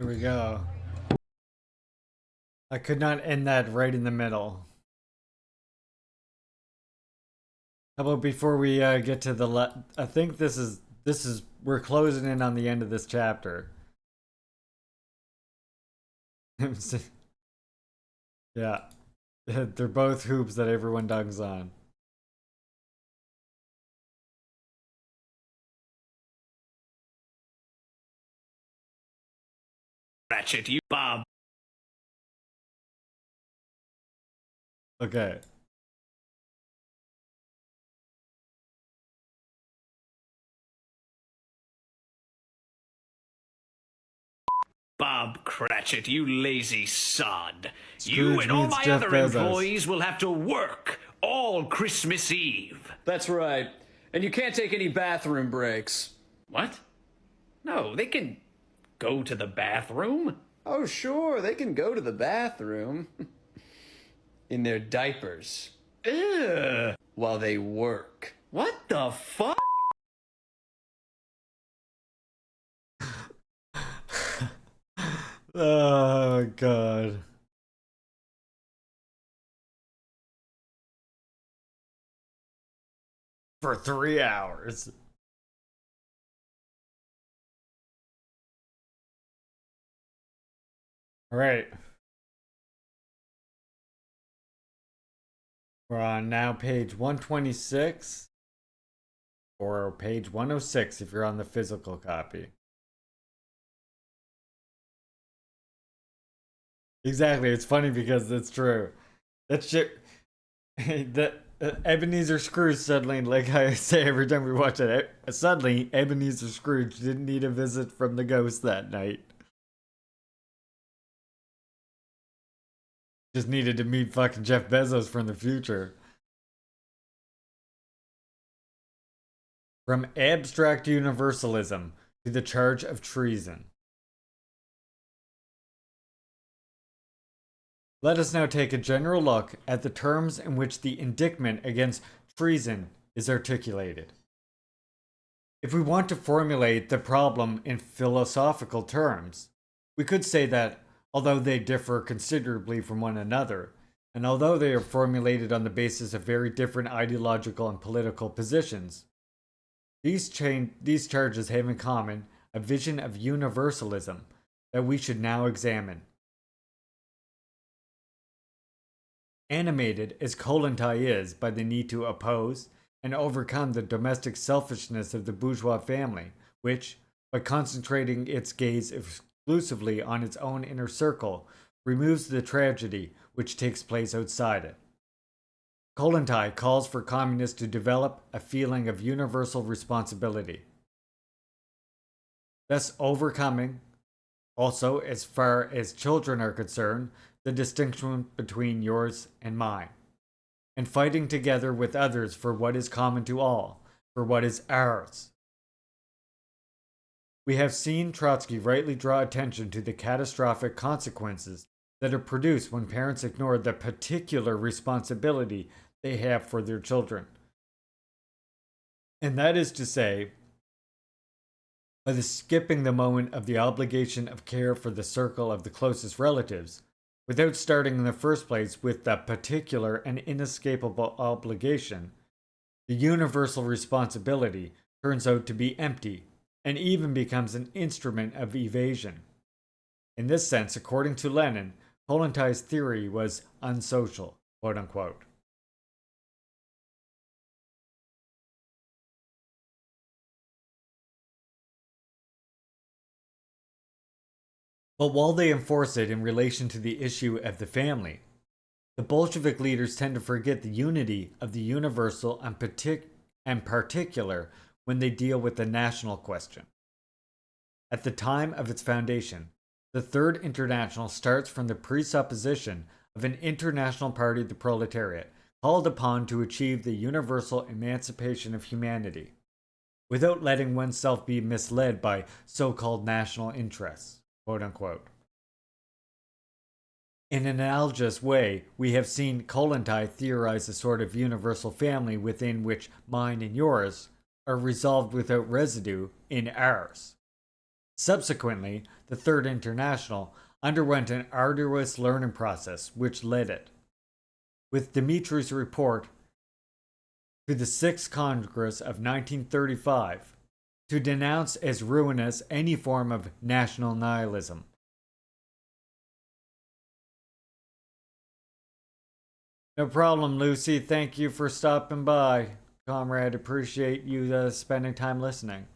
Here we go. I could not end that right in the middle. How about before we get to the I think this is we're closing in on the end of this chapter. Yeah. They're both hoops that everyone dunks on. Ratchet, you Bob. Okay. Bob Cratchit, you lazy sod. Scrooge You and all meets my Jeff other Bezos. employees will have to work all Christmas Eve. That's right. And you can't take any bathroom breaks. What? No, they can go to the bathroom. Oh, sure, they can go to the bathroom. In their diapers. Ugh. While they work. What the fuck? Oh, God. For 3 hours. All right. We're on now page 126 or page 106 if you're on the physical copy. Exactly. It's funny because it's true. That shit. That Ebenezer Scrooge suddenly, like I say every time we watch it, suddenly Ebenezer Scrooge didn't need a visit from the ghost that night. Just needed to meet fucking Jeff Bezos from the future. From abstract universalism to the charge of treason. Let us now take a general look at the terms in which the indictment against treason is articulated. If we want to formulate the problem in philosophical terms, we could say that although they differ considerably from one another, and although they are formulated on the basis of very different ideological and political positions, these charges have in common a vision of universalism that we should now examine. Animated as Kollontai is by the need to oppose and overcome the domestic selfishness of the bourgeois family, which, by concentrating its gaze exclusively on its own inner circle, removes the tragedy which takes place outside it. Kollontai calls for communists to develop a feeling of universal responsibility, thus overcoming, also as far as children are concerned, the distinction between yours and mine, and fighting together with others for what is common to all, for what is ours. We have seen Trotsky rightly draw attention to the catastrophic consequences that are produced when parents ignore the particular responsibility they have for their children. And that is to say, by the skipping the moment of the obligation of care for the circle of the closest relatives, without starting in the first place with the particular and inescapable obligation, the universal responsibility turns out to be empty and even becomes an instrument of evasion. In this sense, according to Lenin, Kollontai's theory was unsocial, quote unquote. But while they enforce it in relation to the issue of the family, the Bolshevik leaders tend to forget the unity of the universal and particular when they deal with the national question. At the time of its foundation, the Third International starts from the presupposition of an international party of the proletariat called upon to achieve the universal emancipation of humanity, without letting oneself be misled by so-called national interests, quote unquote. In an analogous way, we have seen Kollontai theorize a sort of universal family within which mine and yours are resolved without residue in ours. Subsequently, the Third International underwent an arduous learning process which led it, with Dimitri's report to the Sixth Congress of 1935, to denounce as ruinous any form of national nihilism. No problem, Lucy. Thank you for stopping by. Comrade, appreciate you spending time listening.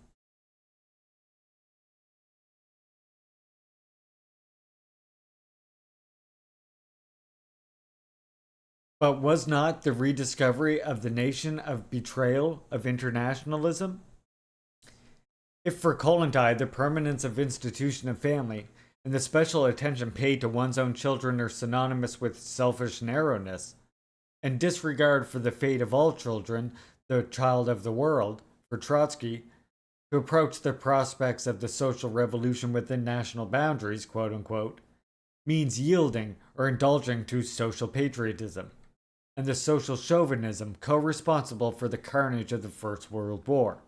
But was not the rediscovery of the nation of betrayal of internationalism? If for Kollontai the permanence of institution of family and the special attention paid to one's own children are synonymous with selfish narrowness, and disregard for the fate of all children, the child of the world, for Trotsky, to approach the prospects of the social revolution within national boundaries, quote unquote, means yielding or indulging to social patriotism, and the social chauvinism co-responsible for the carnage of the First World War.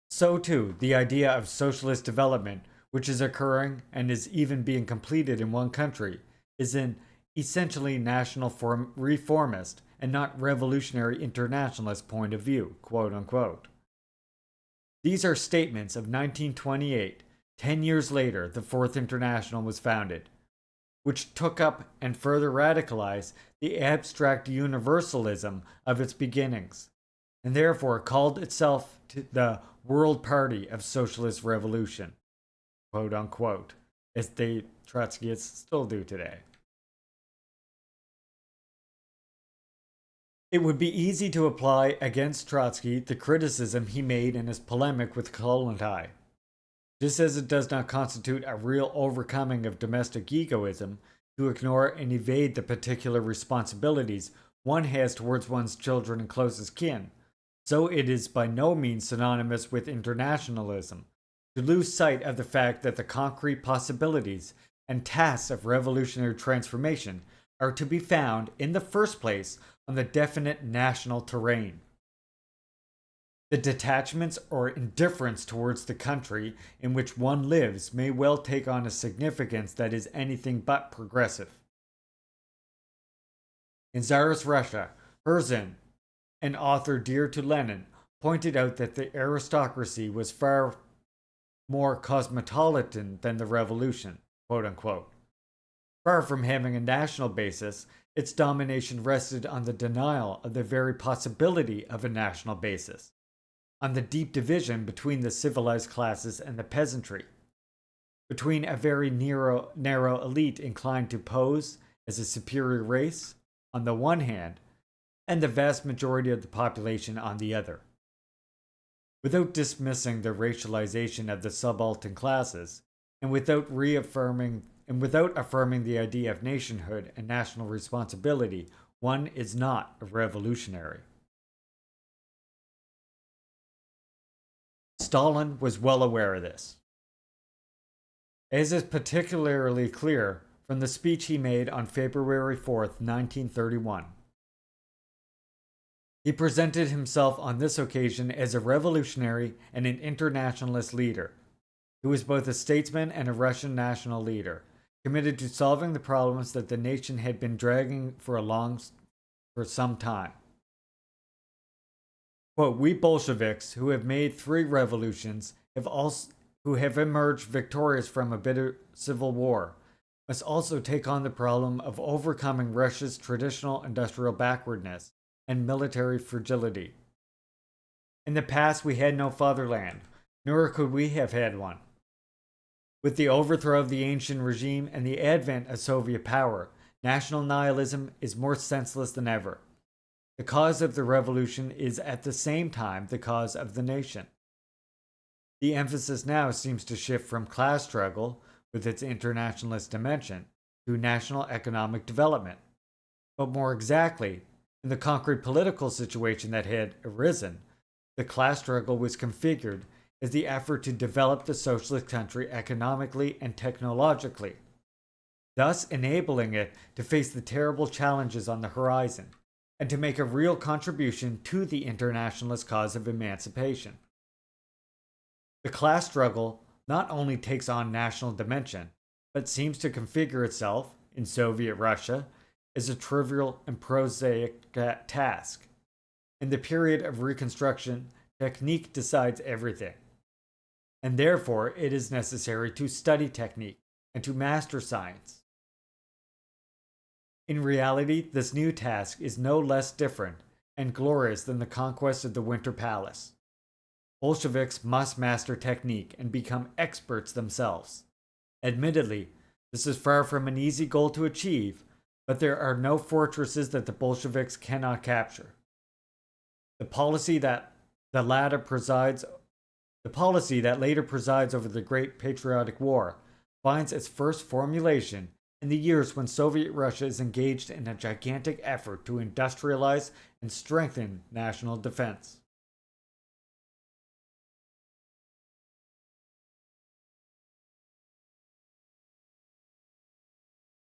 So too, the idea of socialist development, which is occurring and is even being completed in one country, is an essentially national reformist and not revolutionary internationalist point of view, quote unquote. These are statements of 1928, 10 years later the Fourth International was founded, which took up and further radicalized the abstract universalism of its beginnings, and therefore called itself the World Party of Socialist Revolution, quote unquote, as the Trotskyists still do today. It would be easy to apply against Trotsky the criticism he made in his polemic with Kollontai. Just as it does not constitute a real overcoming of domestic egoism to ignore and evade the particular responsibilities one has towards one's children and closest kin, so it is by no means synonymous with internationalism to lose sight of the fact that the concrete possibilities and tasks of revolutionary transformation are to be found in the first place on the definite national terrain. The detachments or indifference towards the country in which one lives may well take on a significance that is anything but progressive. In Tsarist Russia, Herzen, an author dear to Lenin, pointed out that the aristocracy was far more cosmopolitan than the revolution, quote unquote. Far from having a national basis, its domination rested on the denial of the very possibility of a national basis, on the deep division between the civilized classes and the peasantry, between a very narrow elite inclined to pose as a superior race on the one hand, and the vast majority of the population on the other. Without dismissing the racialization of the subaltern classes, and without affirming the idea of nationhood and national responsibility, one is not a revolutionary. Stalin was well aware of this, as is particularly clear from the speech he made on February 4th, 1931. He presented himself on this occasion as a revolutionary and an internationalist leader, who was both a statesman and a Russian national leader, committed to solving the problems that the nation had been dragging for some time. Quote, we Bolsheviks, who have made 3 revolutions, who have emerged victorious from a bitter civil war, must also take on the problem of overcoming Russia's traditional industrial backwardness and military fragility. In the past, we had no fatherland, nor could we have had one. With the overthrow of the ancient regime and the advent of Soviet power, national nihilism is more senseless than ever. The cause of the revolution is at the same time the cause of the nation. The emphasis now seems to shift from class struggle, with its internationalist dimension, to national economic development. But more exactly, in the concrete political situation that had arisen, the class struggle was configured as the effort to develop the socialist country economically and technologically, thus enabling it to face the terrible challenges on the horizon and to make a real contribution to the internationalist cause of emancipation. The class struggle not only takes on national dimension, but seems to configure itself, in Soviet Russia, as a trivial and prosaic task. In the period of Reconstruction, technique decides everything. And therefore, it is necessary to study technique and to master science. In reality, this new task is no less different and glorious than the conquest of the Winter Palace. Bolsheviks must master technique and become experts themselves. Admittedly, this is far from an easy goal to achieve, but there are no fortresses that the Bolsheviks cannot capture. The policy that later presides over the Great Patriotic War finds its first formulation in the years when Soviet Russia is engaged in a gigantic effort to industrialize and strengthen national defense.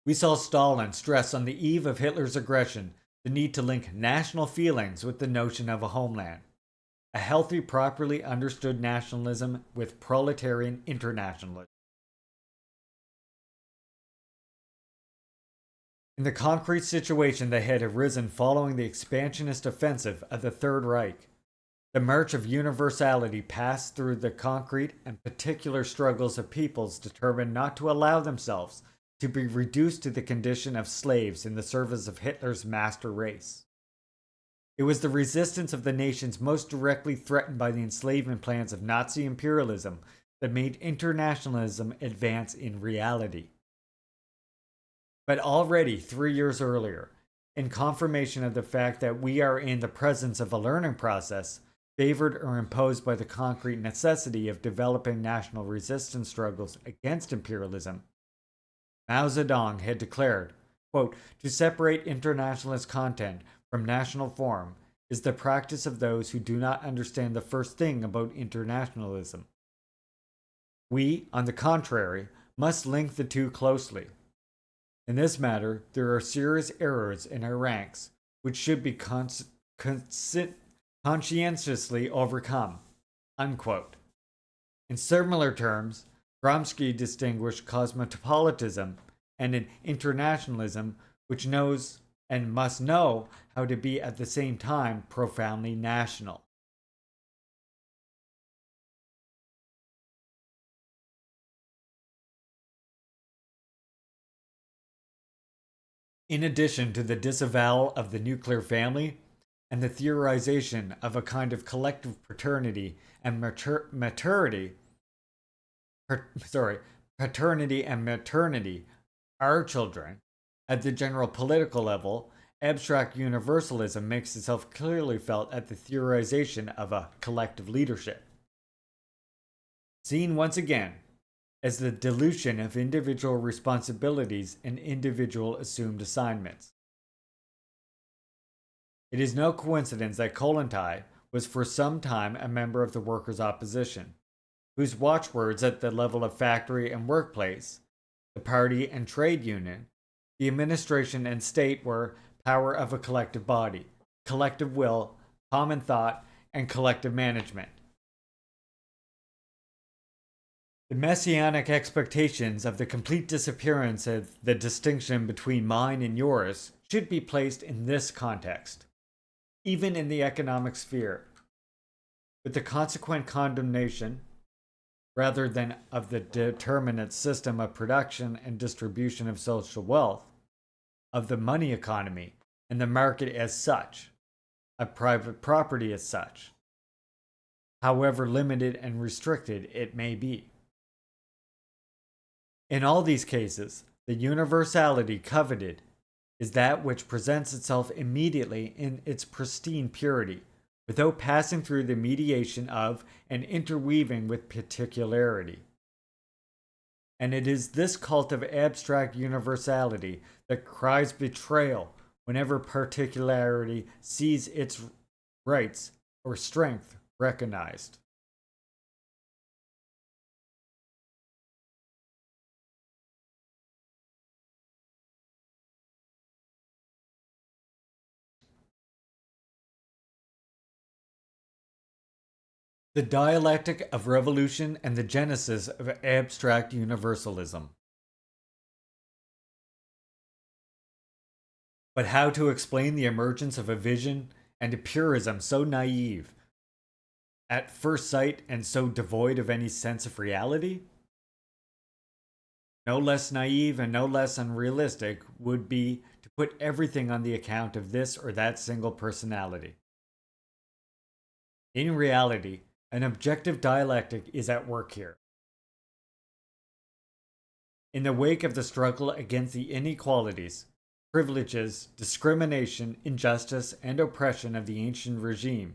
We saw Stalin stress on the eve of Hitler's aggression the need to link national feelings with the notion of a homeland. A healthy, properly understood nationalism with proletarian internationalism. In the concrete situation that had arisen following the expansionist offensive of the Third Reich, the march of universality passed through the concrete and particular struggles of peoples determined not to allow themselves to be reduced to the condition of slaves in the service of Hitler's master race. It was the resistance of the nations most directly threatened by the enslavement plans of Nazi imperialism that made internationalism advance in reality. But already 3 years earlier, in confirmation of the fact that we are in the presence of a learning process favored or imposed by the concrete necessity of developing national resistance struggles against imperialism, Mao Zedong had declared, quote, "To separate internationalist content from national form is the practice of those who do not understand the first thing about internationalism. We, on the contrary, must link the two closely. In this matter, there are serious errors in our ranks, which should be conscientiously overcome." Unquote. In similar terms, Gramsci distinguished cosmopolitanism and an internationalism which knows and must know how to be at the same time profoundly national. In addition to the disavowal of the nuclear family and the theorization of a kind of collective paternity and maternity, our children, at the general political level, abstract universalism makes itself clearly felt at the theorization of a collective leadership. Seen once again as the dilution of individual responsibilities and individual assumed assignments. It is no coincidence that Kollontai was for some time a member of the workers' opposition, whose watchwords at the level of factory and workplace, the party and trade union, the administration and state were power of a collective body, collective will, common thought, and collective management. The messianic expectations of the complete disappearance of the distinction between mine and yours should be placed in this context, even in the economic sphere, with the consequent condemnation, rather than of the determinate system of production and distribution of social wealth, of the money economy and the market as such, of private property as such, however limited and restricted it may be. In all these cases, the universality coveted is that which presents itself immediately in its pristine purity, without passing through the mediation of and interweaving with particularity. And it is this cult of abstract universality that cries betrayal whenever particularity sees its rights or strength recognized. The dialectic of revolution and the genesis of abstract universalism. But how to explain the emergence of a vision and a purism so naive at first sight and so devoid of any sense of reality? No less naive and no less unrealistic would be to put everything on the account of this or that single personality. In reality, an objective dialectic is at work here. In the wake of the struggle against the inequalities, privileges, discrimination, injustice, and oppression of the ancient regime,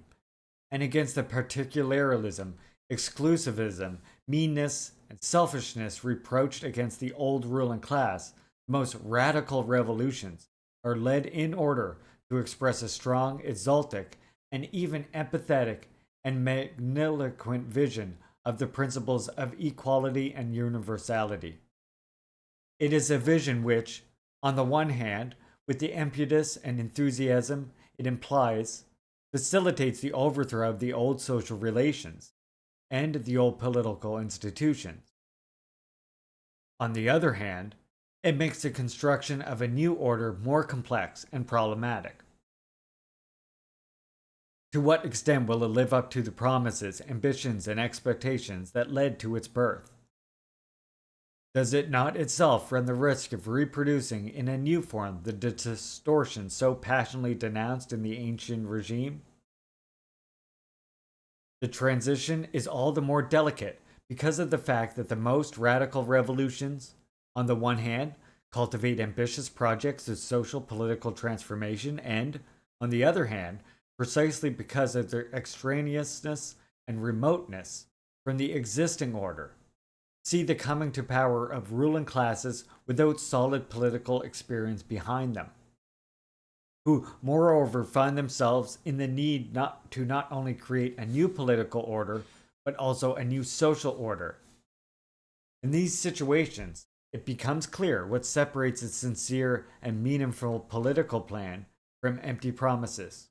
and against the particularism, exclusivism, meanness, and selfishness reproached against the old ruling class, the most radical revolutions are led in order to express a strong, exultic, and even empathetic and magniloquent vision of the principles of equality and universality. It is a vision which, on the one hand, with the impetus and enthusiasm it implies, facilitates the overthrow of the old social relations and the old political institutions. On the other hand, it makes the construction of a new order more complex and problematic. To what extent will it live up to the promises, ambitions, and expectations that led to its birth? Does it not itself run the risk of reproducing in a new form the distortion so passionately denounced in the ancient regime? The transition is all the more delicate because of the fact that the most radical revolutions, on the one hand, cultivate ambitious projects of social political transformation and, on the other hand, precisely because of their extraneousness and remoteness from the existing order, see the coming to power of ruling classes without solid political experience behind them, who moreover find themselves in the need not only create a new political order, but also a new social order. In these situations, it becomes clear what separates a sincere and meaningful political plan from empty promises.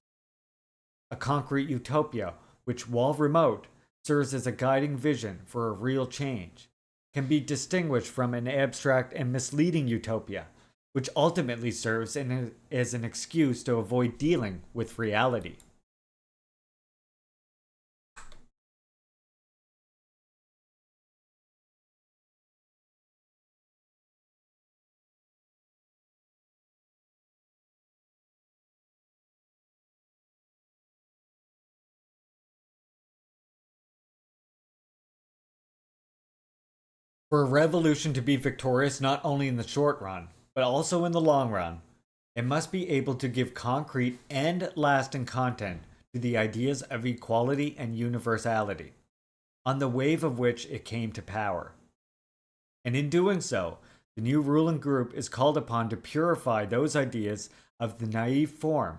A concrete utopia, which, while remote, serves as a guiding vision for a real change, can be distinguished from an abstract and misleading utopia, which ultimately serves as an excuse to avoid dealing with reality. For a revolution to be victorious not only in the short run, but also in the long run, it must be able to give concrete and lasting content to the ideas of equality and universality, on the wave of which it came to power. And in doing so, the new ruling group is called upon to purify those ideas of the naive form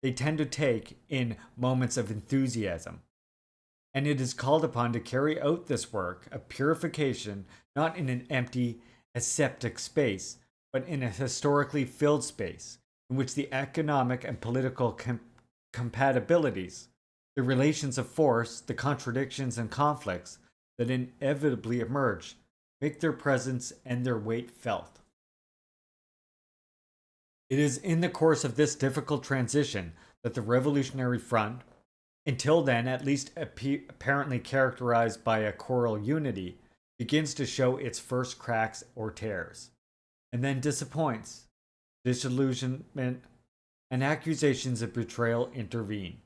they tend to take in moments of enthusiasm. And it is called upon to carry out this work of purification not in an empty, aseptic space, but in a historically filled space, in which the economic and political compatibilities, the relations of force, the contradictions and conflicts that inevitably emerge, make their presence and their weight felt. It is in the course of this difficult transition that the Revolutionary Front, until then at least apparently characterized by a choral unity, begins to show its first cracks or tears, and then disappoints, disillusionment, and accusations of betrayal intervene.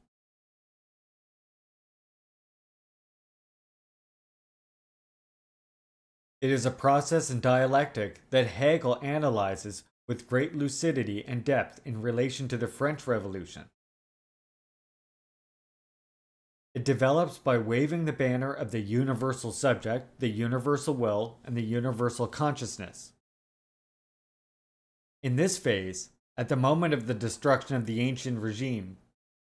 It is a process and dialectic that Hegel analyzes with great lucidity and depth in relation to the French Revolution. It develops by waving the banner of the universal subject, the universal will, and the universal consciousness. In this phase, at the moment of the destruction of the ancient regime,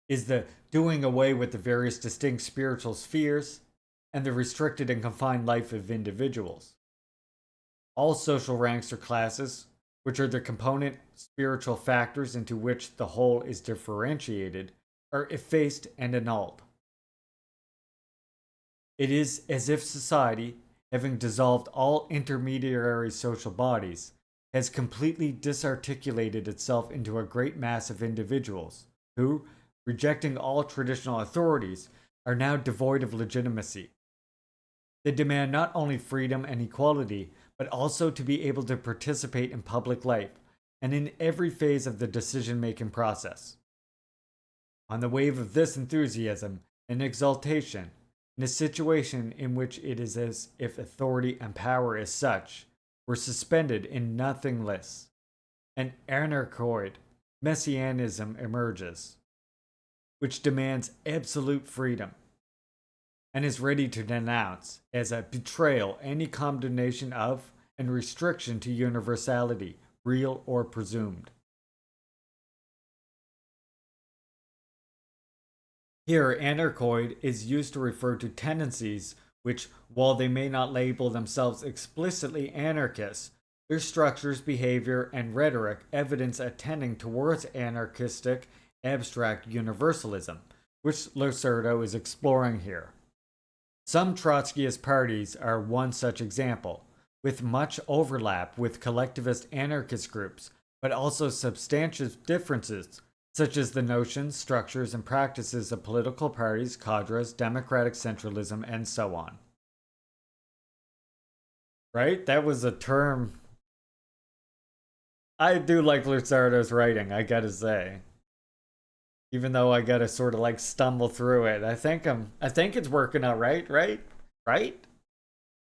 is the doing away with the various distinct spiritual spheres and the restricted and confined life of individuals. All social ranks or classes, which are the component spiritual factors into which the whole is differentiated, are effaced and annulled. It is as if society, having dissolved all intermediary social bodies, has completely disarticulated itself into a great mass of individuals who, rejecting all traditional authorities, are now devoid of legitimacy. They demand not only freedom and equality, but also to be able to participate in public life and in every phase of the decision-making process. On the wave of this enthusiasm and exaltation, in a situation in which it is as if authority and power as such were suspended in nothing less, an anarchoid messianism emerges, which demands absolute freedom and is ready to denounce as a betrayal any condemnation of and restriction to universality, real or presumed. Here, anarchoid is used to refer to tendencies which, while they may not label themselves explicitly anarchists, their structures, behavior, and rhetoric evidence a tending towards anarchistic, abstract universalism, which Lucerdo is exploring here. Some Trotskyist parties are one such example, with much overlap with collectivist anarchist groups, but also substantial differences, such as the notions, structures, and practices of political parties, cadres, democratic centralism, and so on. Right? That was a term. I do like Lucerdo's writing, I gotta say. Even though I gotta sort of like stumble through it. I think it's working out right?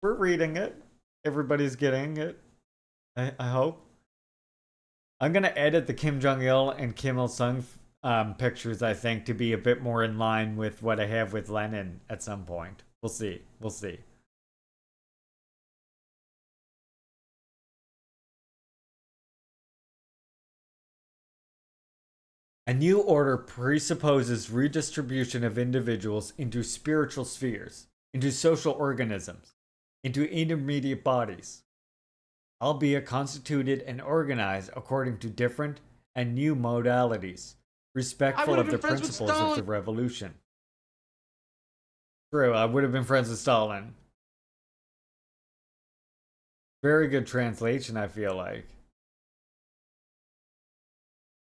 We're reading it. Everybody's getting it. I hope. I'm gonna edit the Kim Jong-il and Kim Il-sung pictures, I think, to be a bit more in line with what I have with Lenin at some point. We'll see. We'll see. A new order presupposes redistribution of individuals into spiritual spheres, into social organisms, into intermediate bodies, albeit constituted and organized according to different and new modalities, respectful of the principles of the revolution. True, I would have been friends with Stalin. Very good translation, I feel like.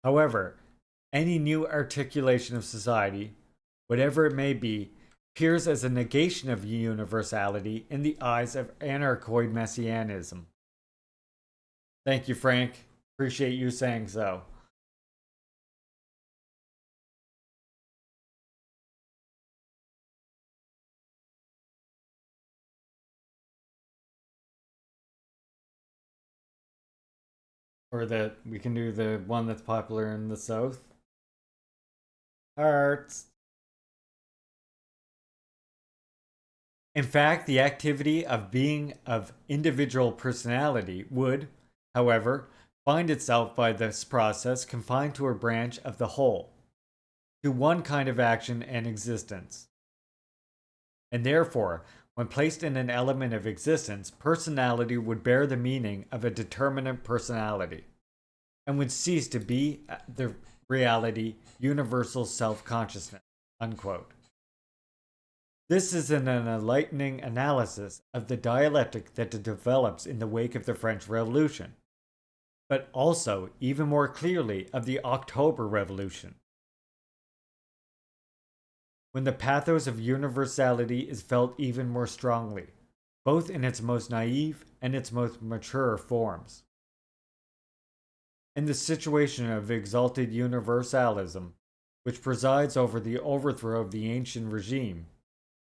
However, any new articulation of society, whatever it may be, appears as a negation of universality in the eyes of anarchoid messianism. Thank you, Frank. Appreciate you saying so. Or that we can do the one that's popular in the South. Hearts. In fact, the activity of being of individual personality would, however, find itself by this process confined to a branch of the whole, to one kind of action and existence. And therefore, when placed in an element of existence, personality would bear the meaning of a determinate personality, and would cease to be the reality, universal self-consciousness, unquote. This is an enlightening analysis of the dialectic that develops in the wake of the French Revolution, but also, even more clearly, of the October Revolution, when the pathos of universality is felt even more strongly, both in its most naive and its most mature forms. In the situation of exalted universalism, which presides over the overthrow of the ancient regime,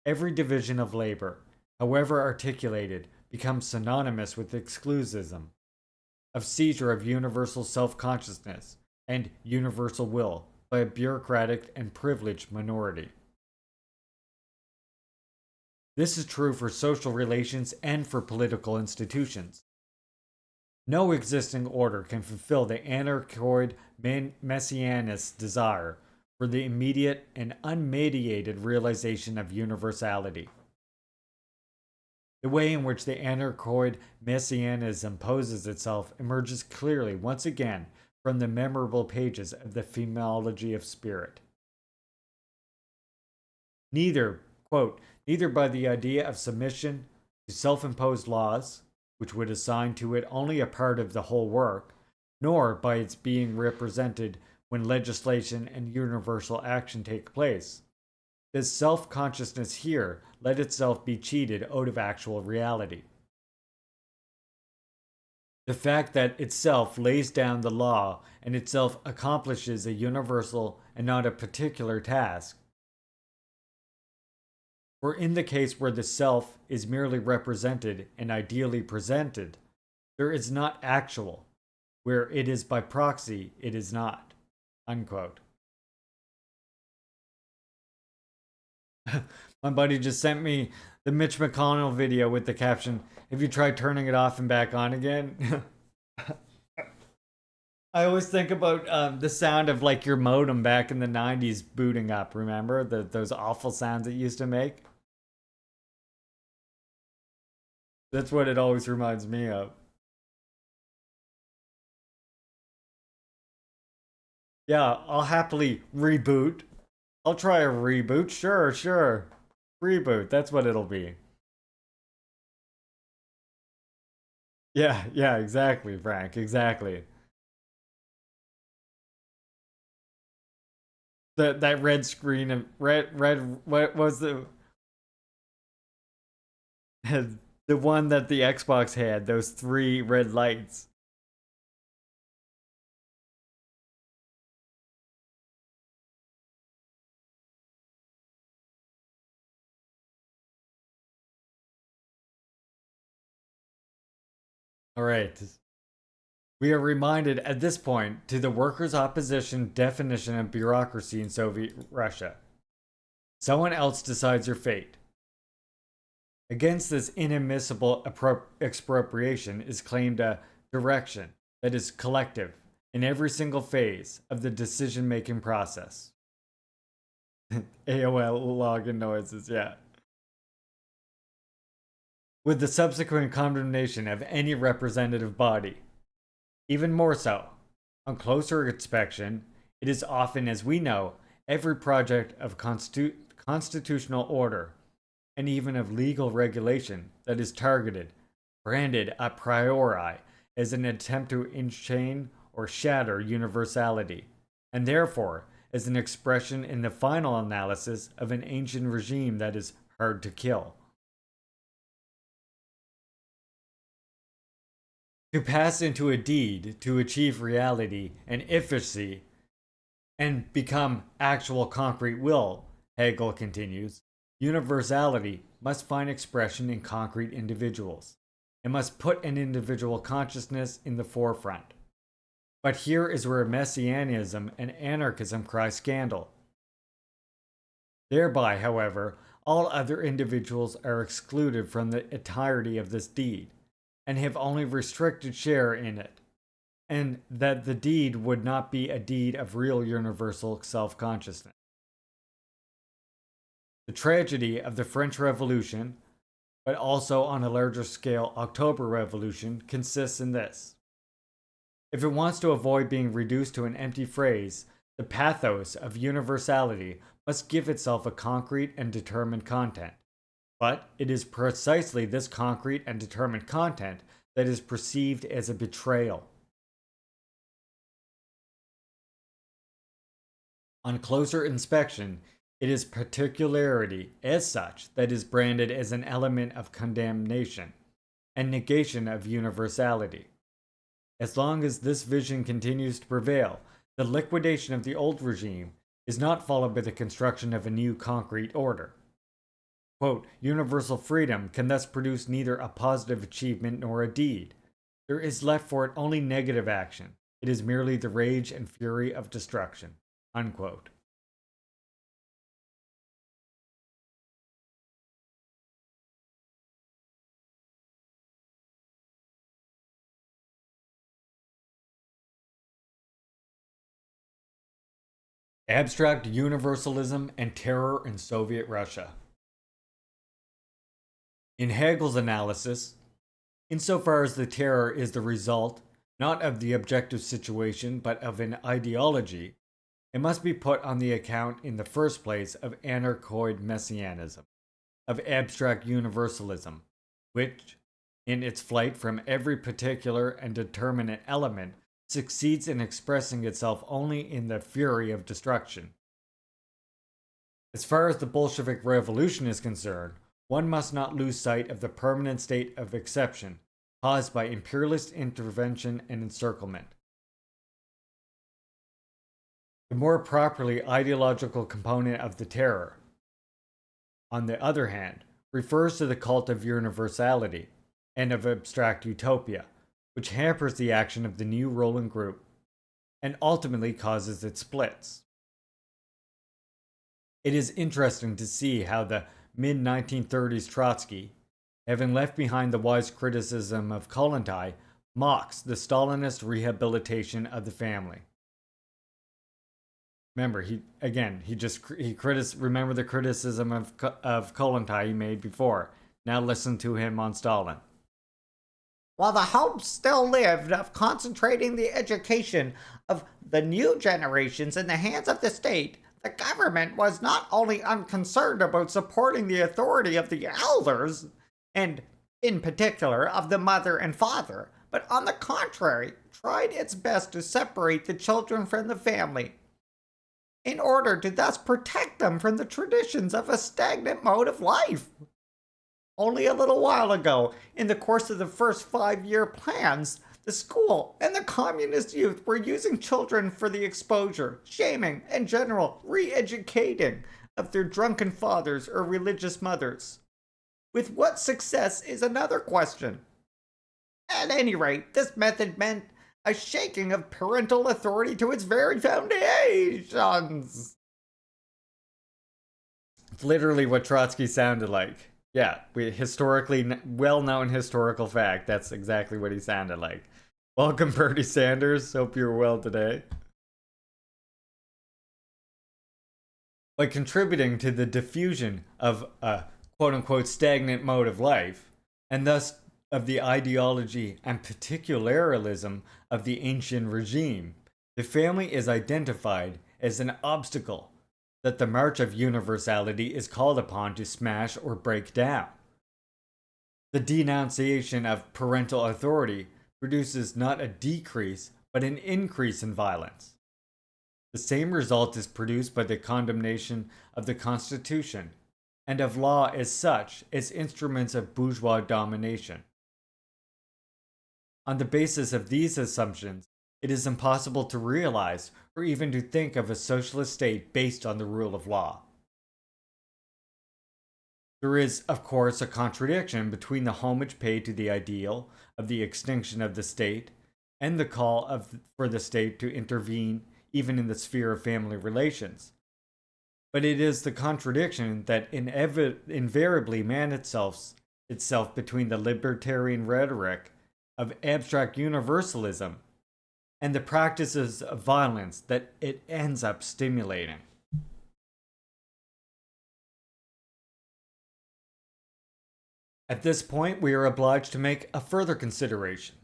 every division of labor, however articulated, becomes synonymous with exclusivism, of seizure of universal self-consciousness and universal will by a bureaucratic and privileged minority. This is true for social relations and for political institutions. No existing order can fulfill the anarchoid messianist desire for the immediate and unmediated realization of universality. The way in which the anarchoid messianism poses itself emerges clearly once again from the memorable pages of the Phenomenology of Spirit. Neither, Quote, neither by the idea of submission to self-imposed laws, which would assign to it only a part of the whole work, nor by its being represented when legislation and universal action take place. Does self-consciousness here let itself be cheated out of actual reality? The fact that itself lays down the law and itself accomplishes a universal and not a particular task. For in the case where the self is merely represented and ideally presented, there is not actual. Where it is by proxy, it is not. Unquote. My buddy just sent me the Mitch McConnell video with the caption, "Have you tried turning it off and back on again?" I always think about the sound of like your modem back in the 90s booting up, remember? Those awful sounds it used to make? That's what it always reminds me of. Yeah, I'll happily reboot. I'll try a reboot. Sure. Reboot, that's what it'll be. Yeah, exactly, Frank, exactly. That red screen of red what was the the one that the Xbox had, those 3 red lights. All right. We are reminded at this point to the workers' opposition definition of bureaucracy in Soviet Russia. Someone else decides your fate. Against this inadmissible expropriation is claimed a direction that is collective in every single phase of the decision-making process. AOL login noises, yeah. With the subsequent condemnation of any representative body. Even more so, on closer inspection, it is often, as we know, every project of constitutional order and even of legal regulation that is targeted, branded a priori as an attempt to enchain or shatter universality, and therefore as an expression in the final analysis of an ancient regime that is hard to kill. To pass into a deed to achieve reality and efficacy and become actual concrete will, Hegel continues, universality must find expression in concrete individuals. It must put an individual consciousness in the forefront. But here is where messianism and anarchism cry scandal. Thereby, however, all other individuals are excluded from the entirety of this deed, and have only restricted share in it, and that the deed would not be a deed of real universal self-consciousness. The tragedy of the French Revolution, but also on a larger scale October Revolution, consists in this. If it wants to avoid being reduced to an empty phrase, the pathos of universality must give itself a concrete and determined content. But it is precisely this concrete and determined content that is perceived as a betrayal. On closer inspection, it is particularity as such that is branded as an element of condemnation and negation of universality. As long as this vision continues to prevail, the liquidation of the old regime is not followed by the construction of a new concrete order. Quote, universal freedom can thus produce neither a positive achievement nor a deed. There is left for it only negative action. It is merely the rage and fury of destruction. Unquote. Abstract universalism and terror in Soviet Russia. In Hegel's analysis, insofar as the terror is the result not of the objective situation but of an ideology, it must be put on the account in the first place of anarchoid messianism. of abstract universalism, which, in its flight from every particular and determinate element, succeeds in expressing itself only in the fury of destruction. As far as the Bolshevik Revolution is concerned, one must not lose sight of the permanent state of exception caused by imperialist intervention and encirclement. The more properly ideological component of the terror, on the other hand, refers to the cult of universality and of abstract utopia, which hampers the action of the new ruling group and ultimately causes its splits. It is interesting to see how the mid-1930s Trotsky, having left behind the wise criticism of Kollontai, mocks the Stalinist rehabilitation of the family. Remember, remember the criticism of Kollontai he made before. Now listen to him on Stalin. While the hopes still lived of concentrating the education of the new generations in the hands of the state, the government was not only unconcerned about supporting the authority of the elders, and in particular of the mother and father, but on the contrary, tried its best to separate the children from the family, in order to thus protect them from the traditions of a stagnant mode of life. Only a little while ago, in the course of the first 5-year plans, the school and the communist youth were using children for the exposure, shaming, and general re-educating of their drunken fathers or religious mothers. With what success is another question. At any rate, this method meant a shaking of parental authority to its very foundations. It's literally what Trotsky sounded like. Yeah, historically well-known historical fact. That's exactly what he sounded like. Welcome, Bernie Sanders. Hope you're well today. By contributing to the diffusion of a quote-unquote stagnant mode of life, and thus of the ideology and particularism of the ancient regime, the family is identified as an obstacle that the march of universality is called upon to smash or break down. The denunciation of parental authority produces not a decrease, but an increase in violence. The same result is produced by the condemnation of the Constitution and of law as such as instruments of bourgeois domination. On the basis of these assumptions, it is impossible to realize or even to think of a socialist state based on the rule of law. There is, of course, a contradiction between the homage paid to the ideal of the extinction of the state and the call for the state to intervene even in the sphere of family relations. But it is the contradiction that invariably manifests itself between the libertarian rhetoric of abstract universalism and the practices of violence that it ends up stimulating. At this point, we are obliged to make a further consideration.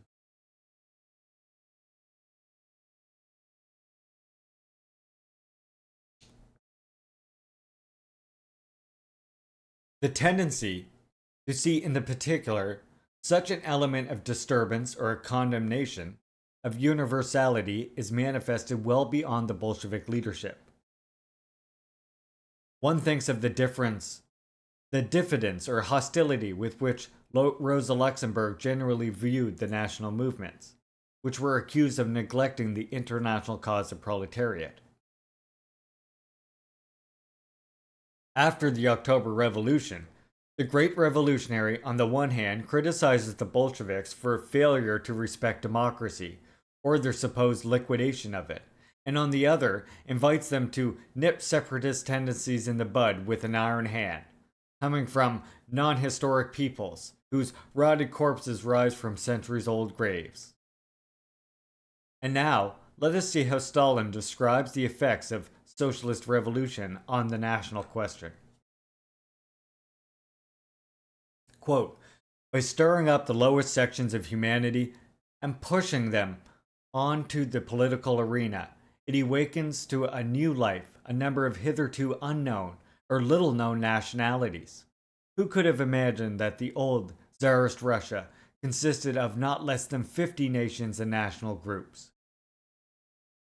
The tendency to see in the particular such an element of disturbance or condemnation of universality is manifested well beyond the Bolshevik leadership. One thinks of the diffidence or hostility with which Rosa Luxemburg generally viewed the national movements, which were accused of neglecting the international cause of proletariat. After the October Revolution, the great revolutionary on the one hand criticizes the Bolsheviks for failure to respect democracy, or their supposed liquidation of it, and on the other invites them to nip separatist tendencies in the bud with an iron hand, coming from non-historic peoples whose rotted corpses rise from centuries-old graves. And now, let us see how Stalin describes the effects of socialist revolution on the national question. Quote, by stirring up the lowest sections of humanity and pushing them onto the political arena, it awakens to a new life a number of hitherto unknown or little-known nationalities, Who could have imagined that the old Tsarist Russia consisted of not less than 50 nations and national groups?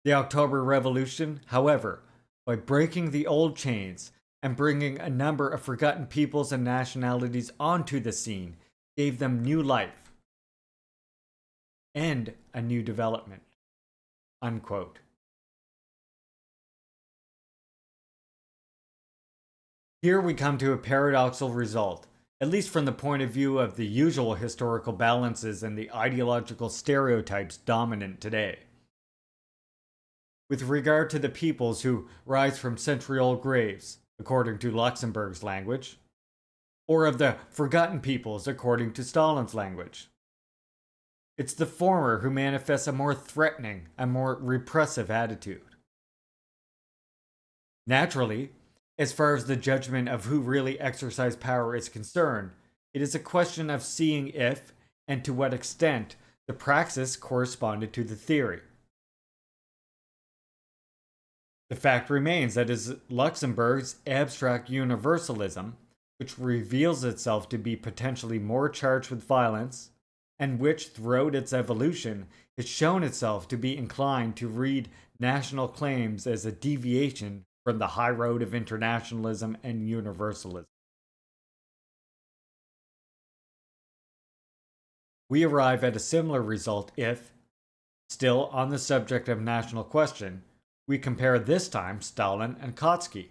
The October Revolution, however, by breaking the old chains and bringing a number of forgotten peoples and nationalities onto the scene, gave them new life and a new development. Unquote. Here we come to a paradoxical result, at least from the point of view of the usual historical balances and the ideological stereotypes dominant today. With regard to the peoples who rise from century-old graves, according to Luxemburg's language, or of the forgotten peoples according to Stalin's language. It's the former who manifests a more threatening and more repressive attitude. Naturally, as far as the judgment of who really exercised power is concerned, it is a question of seeing if, and to what extent, the praxis corresponded to the theory. The fact remains that it is Luxemburg's abstract universalism, which reveals itself to be potentially more charged with violence, and which, throughout its evolution, has shown itself to be inclined to read national claims as a deviation from the high road of internationalism and universalism. We arrive at a similar result if, still on the subject of national question, we compare this time Stalin and Kautsky.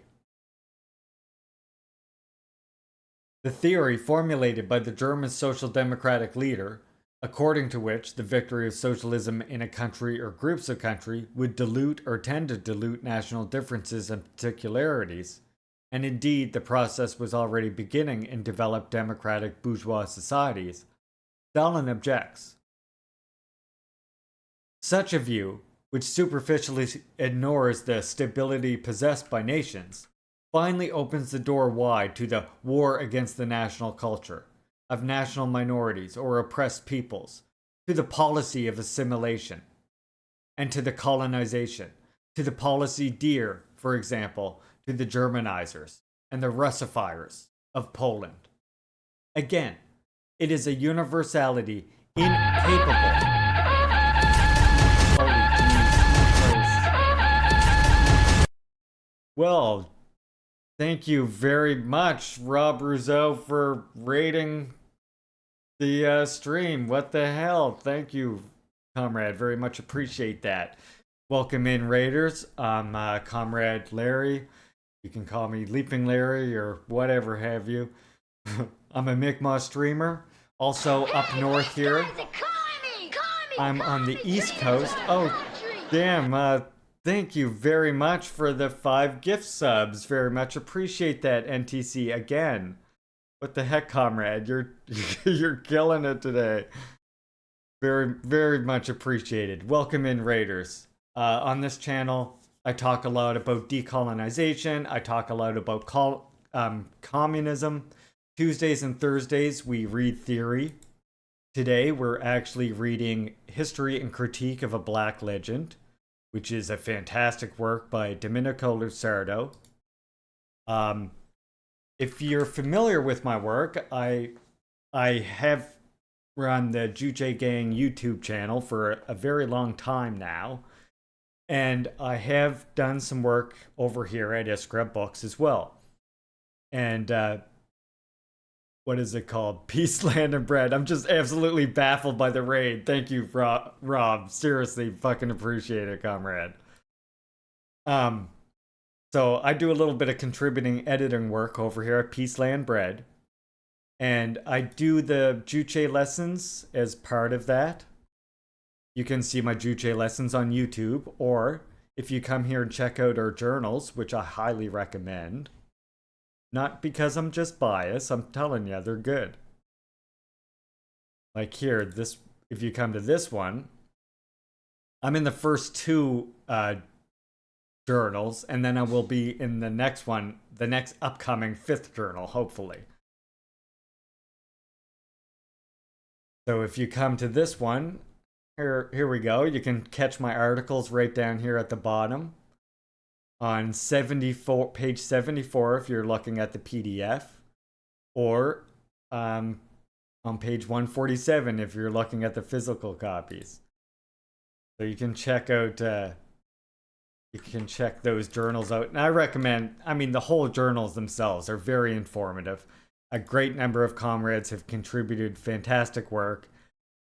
The theory formulated by the German social democratic leader, according to which the victory of socialism in a country or groups of countries would dilute or tend to dilute national differences and particularities, and indeed the process was already beginning in developed democratic bourgeois societies, Stalin objects. Such a view, which superficially ignores the stability possessed by nations, finally opens the door wide to the war against the national culture of national minorities or oppressed peoples, to the policy of assimilation, and to the colonization, to the policy dear, for example, to the Germanizers and the Russifiers of Poland. Again, it is a universality incapable. Holy Jesus Christ. Well, thank you very much, Rob Rousseau, for rating the stream. What the hell? Thank you, comrade. Very much appreciate that. Welcome in, Raiders. I'm Comrade Larry. You can call me Leaping Larry or whatever have you. I'm a Mi'kmaq streamer. Also up north here. I'm on the East Coast. Oh, damn. Thank you very much for the 5 gift subs. Very much appreciate that, NTC. Again, what the heck, comrade? You're killing it today. Very, very much appreciated. Welcome in, Raiders. On this channel, I talk a lot about decolonization. I talk a lot about communism. Tuesdays and Thursdays, we read theory. Today, we're actually reading History and Critique of a Black Legend, which is a fantastic work by Domenico Lusardo. If you're familiar with my work, I have run the Juche Gang YouTube channel for a very long time now. And I have done some work over here at Iskra Books as well. And what is it called? Peace, Land, and Bread. I'm just absolutely baffled by the raid. Thank you, Rob. Seriously, fucking appreciate it, comrade. So I do a little bit of contributing editing work over here at Peace, Land, Bread. And I do the Juche lessons as part of that. You can see my Juche lessons on YouTube, or if you come here and check out our journals, which I highly recommend. Not because I'm just biased, I'm telling you, they're good. Like here, this, if you come to this one, I'm in the first 2 journals, and then I will be in the next one, the next upcoming 5th journal, hopefully. So if you come to this one, here we go. You can catch my articles right down here at the bottom. On page 74, if you're looking at the PDF. or on page 147 if you're looking at the physical copies. So you can check out, you can check those journals out. And I recommend, I mean, the whole journals themselves are very informative. A great number of comrades have contributed fantastic work.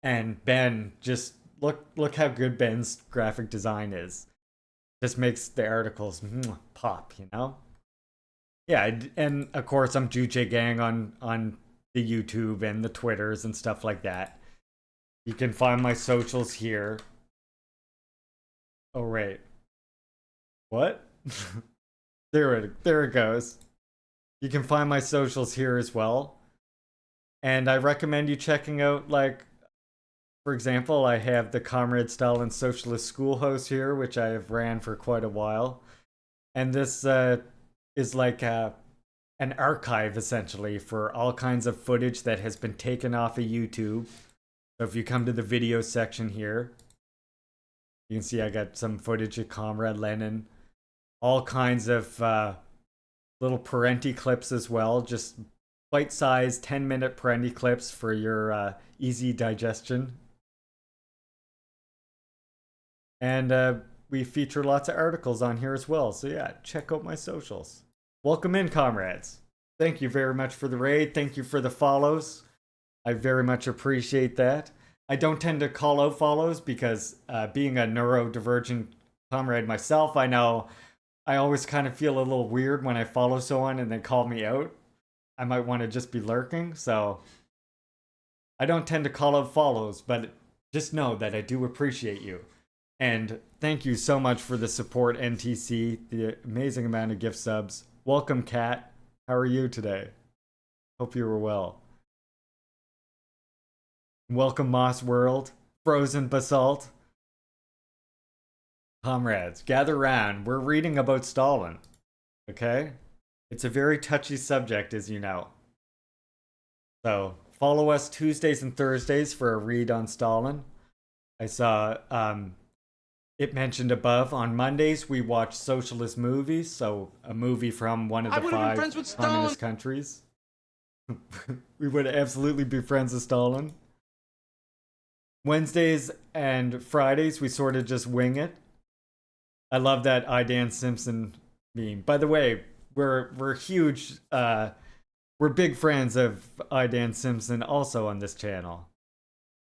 And Ben, just look how good Ben's graphic design is. Just makes the articles pop, you know? Yeah, and of course I'm Juche Gang on the YouTube and the Twitters and stuff like that. You can find my socials here. Oh, right. What? there it goes. You can find my socials here as well. And I recommend you checking out, like, for example, I have the Comrade Stalin Socialist Schoolhouse here, which I have ran for quite a while. And this is like an archive, essentially, for all kinds of footage that has been taken off of YouTube. So if you come to the video section here, you can see I got some footage of Comrade Lenin. All kinds of little Parenti clips as well. Just bite-sized 10-minute Parenti clips for your easy digestion. And we feature lots of articles on here as well. So yeah, check out my socials. Welcome in, comrades. Thank you very much for the raid. Thank you for the follows. I very much appreciate that. I don't tend to call out follows because being a neurodivergent comrade myself, I know I always kind of feel a little weird when I follow someone and they call me out. I might want to just be lurking, so I don't tend to call out follows, but just know that I do appreciate you. And thank you so much for the support, NTC, the amazing amount of gift subs. Welcome, Kat. How are you today? Hope you were well. Welcome, Moss World, Frozen Basalt. Comrades, gather round. We're reading about Stalin, okay? It's a very touchy subject, as you know. So, follow us Tuesdays and Thursdays for a read on Stalin. I saw it mentioned above. On Mondays, we watch socialist movies, so a movie from one of the 5 communist countries. We would absolutely be friends with Stalin. Wednesdays and Fridays, we sort of just wing it. I love that Dan Simpson meme. By the way, we're huge, we're big fans of Dan Simpson also on this channel.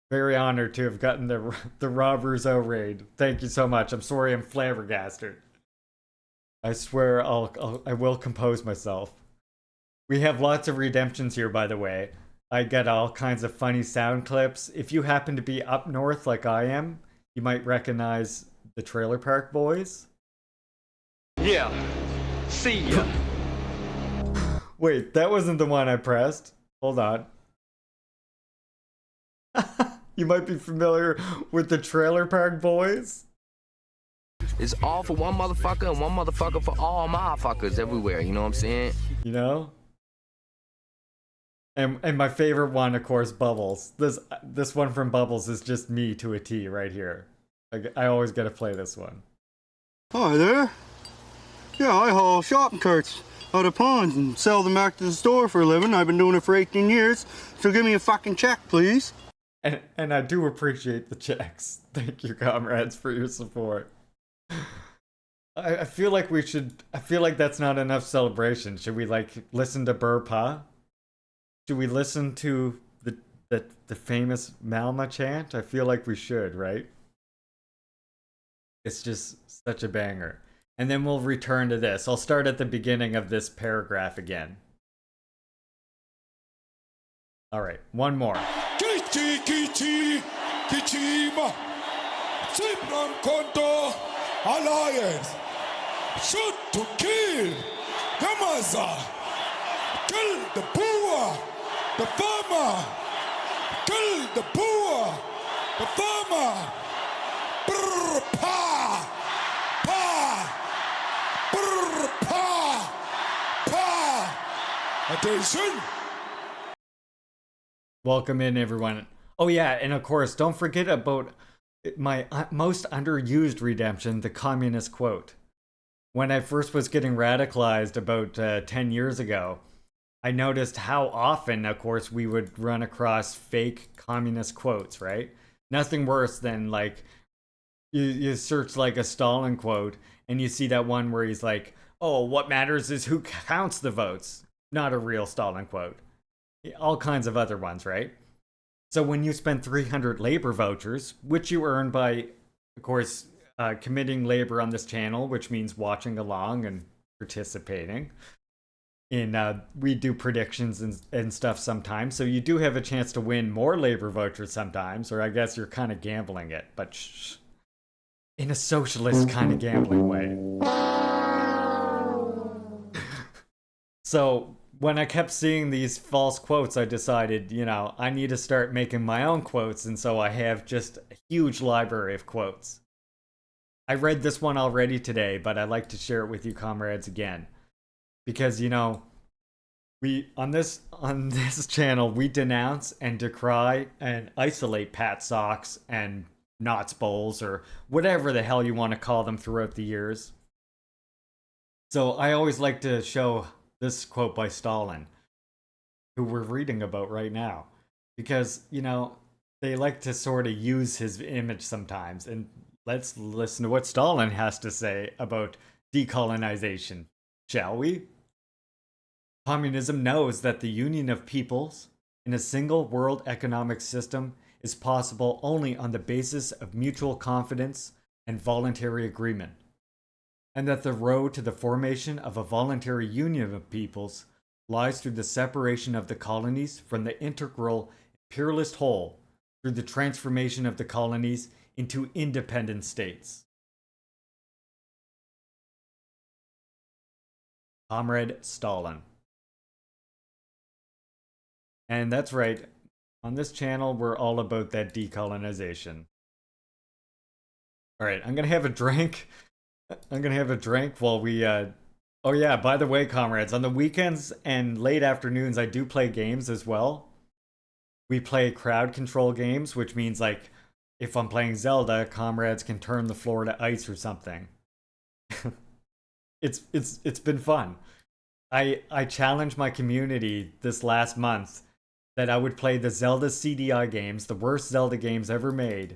Very honored to have gotten the Rob Rouseau raid. Thank you so much. I'm sorry I'm flabbergasted. I swear I will compose myself. We have lots of redemptions here, by the way. I get all kinds of funny sound clips. If you happen to be up north like I am, you might recognize the Trailer Park Boys. Yeah. See ya. Wait, that wasn't the one I pressed. Hold on. You might be familiar with the Trailer Park Boys. It's all for one motherfucker and one motherfucker for all motherfuckers everywhere. You know what I'm saying? You know? And my favorite one, of course, Bubbles. This one from Bubbles is just me to a T right here. I always gotta play this one. Hi there. Yeah, I haul shopping carts out of ponds and sell them back to the store for a living. I've been doing it for 18 years, so give me a fucking check, please. And I do appreciate the checks. Thank you, comrades, for your support. I feel like we should... I feel like that's not enough celebration. Should we, like, listen to Burpa? Should we listen to the famous Malma chant? I feel like we should, right? It's just such a banger. And then we'll return to this. I'll start at the beginning of this paragraph again. All right, one more. Kichi, kichi, kichima. Sipram Konto Alliance. Shoot to kill. Yamaza. Kill the poor. The farmer. Kill the poor. The farmer. Brr, pa. Pa. Brr, pa. Pa. Attention. Welcome in, everyone. Oh yeah, and of course, don't forget about my most underused redemption, the communist quote. When I first was getting radicalized about 10 years ago, I noticed how often, of course, we would run across fake communist quotes, right? Nothing worse than like you search like a Stalin quote and you see that one where he's like, oh, what matters is who counts the votes. Not a real Stalin quote. All kinds of other ones, right? So when you spend 300 labor vouchers, which you earn by, of course, committing labor on this channel, which means watching along and participating in, we do predictions and stuff sometimes. So you do have a chance to win more labor vouchers sometimes, or I guess you're kind of gambling it, but shh, in a socialist kind of gambling way. So when I kept seeing these false quotes, I decided, you know, I need to start making my own quotes. And so I have just a huge library of quotes. I read this one already today, but I'd like to share it with you comrades again. Because, you know, we on this channel, we denounce and decry and isolate Pat Socks and Knots Bowls or whatever the hell you want to call them throughout the years. So I always like to show this quote by Stalin, who we're reading about right now, because, you know, they like to sort of use his image sometimes. And let's listen to what Stalin has to say about decolonization, shall we? Communism knows that the union of peoples in a single world economic system is possible only on the basis of mutual confidence and voluntary agreement, and that the road to the formation of a voluntary union of peoples lies through the separation of the colonies from the integral imperialist whole, through the transformation of the colonies into independent states. Comrade Stalin. And that's right, on this channel, we're all about that decolonization. All right, I'm gonna have a drink. While we, oh yeah, by the way, comrades, on the weekends and late afternoons, I do play games as well. We play crowd control games, which means, like, if I'm playing Zelda, comrades can turn the floor to ice or something. It's been fun. I challenged my community this last month that I would play the Zelda CDI games, the worst Zelda games ever made,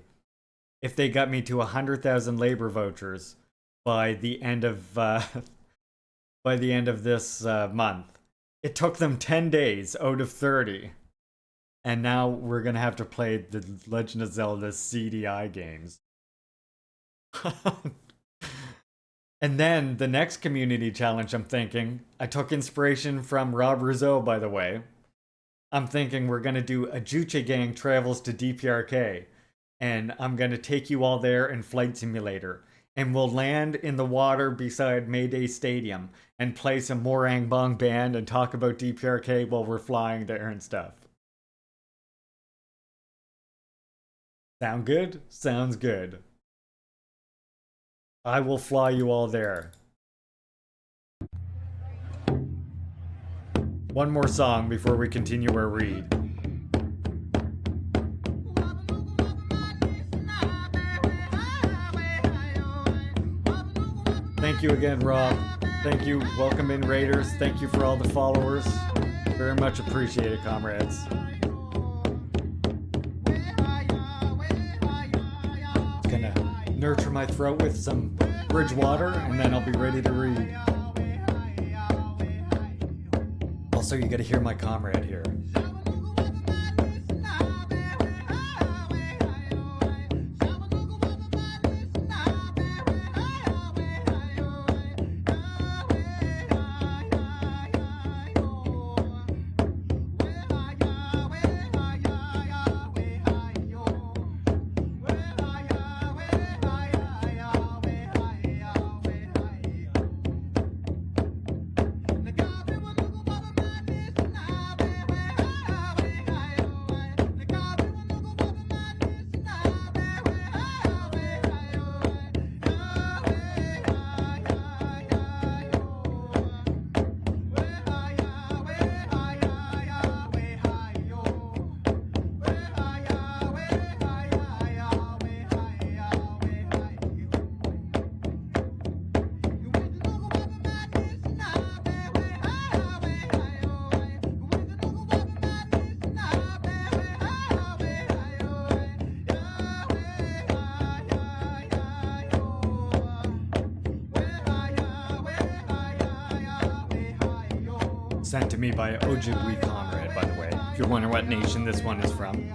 if they got me to 100,000 labor vouchers by the end of this month. It took them 10 days out of 30. And now we're gonna have to play the Legend of Zelda CDI games. And then the next community challenge, I'm thinking, I took inspiration from Rob Rizzo, by the way. I'm thinking we're gonna do a Juche gang travels to DPRK. And I'm gonna take you all there in Flight Simulator. And we'll land in the water beside Mayday Stadium and play some Morang Bong Band and talk about DPRK while we're flying there and stuff. Sound good? Sounds good. I will fly you all there. One more song before we continue our read. Thank you again, Rob. Thank you. Welcome in, Raiders. Thank you for all the followers. Very much appreciated, comrades. Just gonna nurture my throat with some bridge water, and then I'll be ready to read. Also, you gotta hear my comrade here. Sent to me by Ojibwe Comrade, by the way, if you're wondering what nation this one is from.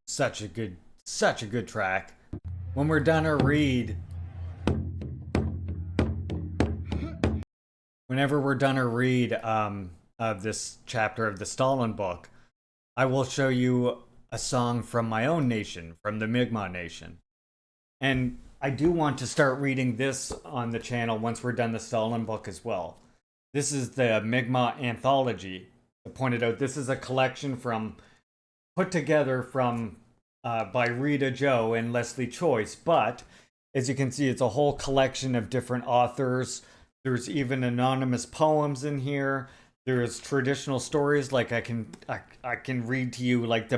Such a good track. When we're done our read, whenever we're done our read of this chapter of the Stalin book, I will show you a song from my own nation, from the Mi'kmaq Nation. And I do want to start reading this on the channel once we're done the Stalin book as well. This is the Mi'kmaq Anthology. I pointed out this is a collection put together by Rita Joe and Leslie Choice, but as you can see, it's a whole collection of different authors. There's even anonymous poems in here. There's traditional stories, like I can read to you like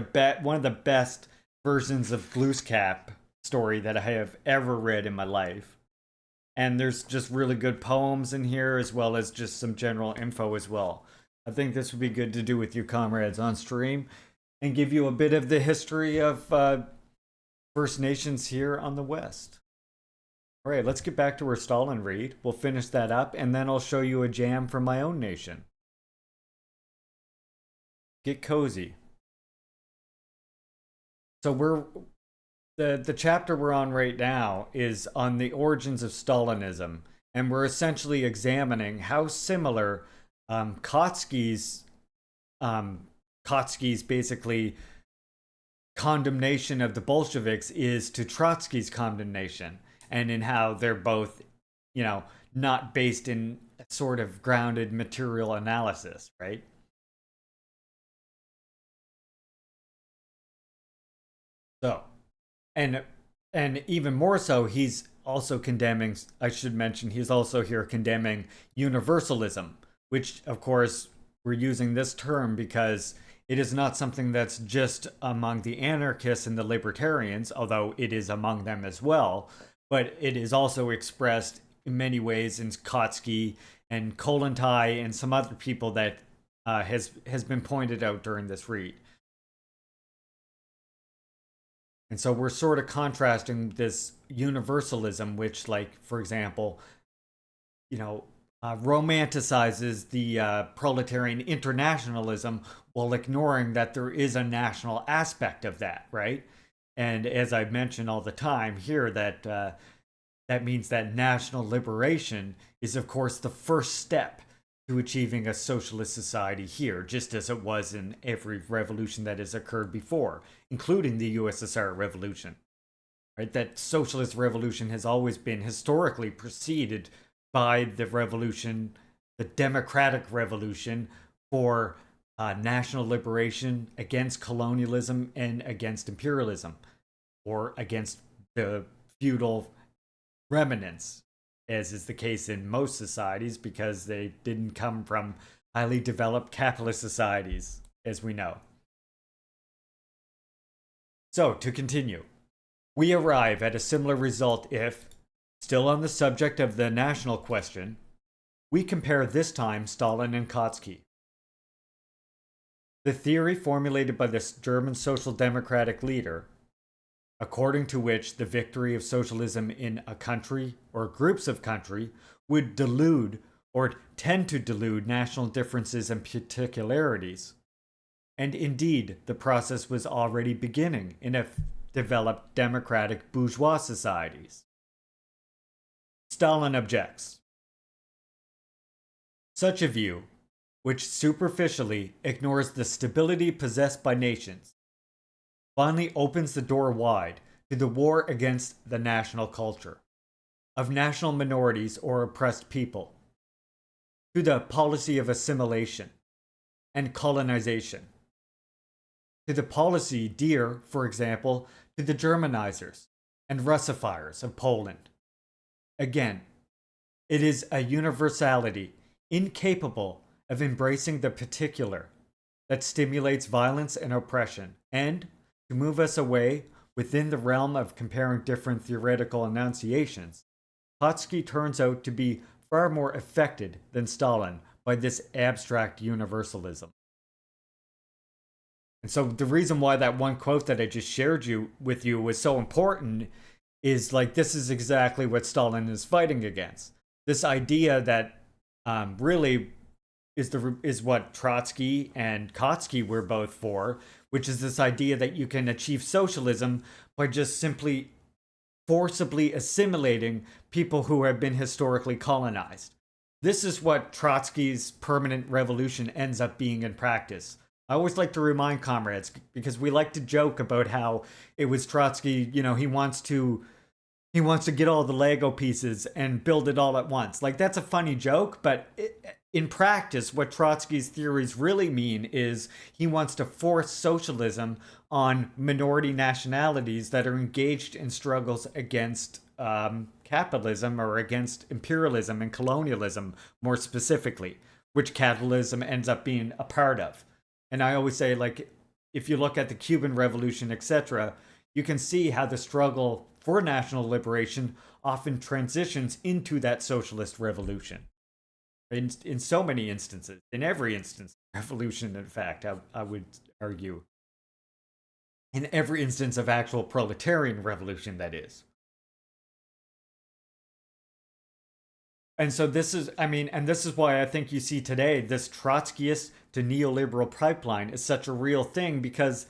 one of the best versions of Glooskap story that I have ever read in my life. And there's just really good poems in here, as well as just some general info as well. I think this would be good to do with you comrades on stream and give you a bit of the history of First Nations here on the West. All right, let's get back to our Stalin read. We'll finish that up, and then I'll show you a jam from my own nation. Get cozy. So the chapter we're on right now is on the origins of Stalinism, and we're essentially examining how similar Kautsky's basically condemnation of the Bolsheviks is to Trotsky's condemnation, and in how they're both, not based in sort of grounded material analysis, right? So, and even more so, he's also condemning, I should mention, he's also here condemning universalism, which, of course, we're using this term because it is not something that's just among the anarchists and the libertarians, although it is among them as well, but it is also expressed in many ways in Kautsky and Kollontai and some other people that has been pointed out during this read. And so we're sort of contrasting this universalism, which, like, for example, romanticizes the proletarian internationalism while ignoring that there is a national aspect of that, right? And as I mention all the time here, that means that national liberation is, of course, the first step to achieving a socialist society here, just as it was in every revolution that has occurred before, including the USSR revolution. Right? That socialist revolution has always been historically preceded by the revolution, the democratic revolution for national liberation against colonialism and against imperialism, or against the feudal remnants, as is the case in most societies, because they didn't come from highly developed capitalist societies, as we know. So, to continue, we arrive at a similar result if, still on the subject of the national question, we compare this time Stalin and Kautsky. The theory formulated by this German social democratic leader, according to which the victory of socialism in a country or groups of country would delude or tend to delude national differences and particularities. And indeed, the process was already beginning in developed democratic bourgeois societies. Stalin objects. Such a view, which superficially ignores the stability possessed by nations, finally opens the door wide to the war against the national culture of national minorities or oppressed people, to the policy of assimilation, and colonization. To the policy dear, for example, to the Germanizers and Russifiers of Poland. Again, it is a universality incapable of embracing the particular that stimulates violence and oppression, and to move us away within the realm of comparing different theoretical enunciations. Trotsky turns out to be far more affected than Stalin by this abstract universalism. And so the reason why that one quote that I just shared with you was so important is like this is exactly what Stalin is fighting against. This idea that really is what Trotsky and Kautsky were both for, which is this idea that you can achieve socialism by just simply forcibly assimilating people who have been historically colonized. This is what Trotsky's permanent revolution ends up being in practice. I always like to remind comrades, because we like to joke about how it was Trotsky, you know, he wants to get all the Lego pieces and build it all at once. Like, that's a funny joke, but in practice, what Trotsky's theories really mean is he wants to force socialism on minority nationalities that are engaged in struggles against capitalism or against imperialism and colonialism, more specifically, which capitalism ends up being a part of. And I always say, like, if you look at the Cuban Revolution, etc., you can see how the struggle for national liberation often transitions into that socialist revolution. In so many instances, in every instance, revolution, in fact, I would argue. In every instance of actual proletarian revolution, that is. And so this is, I mean, and this is why I think you see today this Trotskyist to neoliberal pipeline is such a real thing, because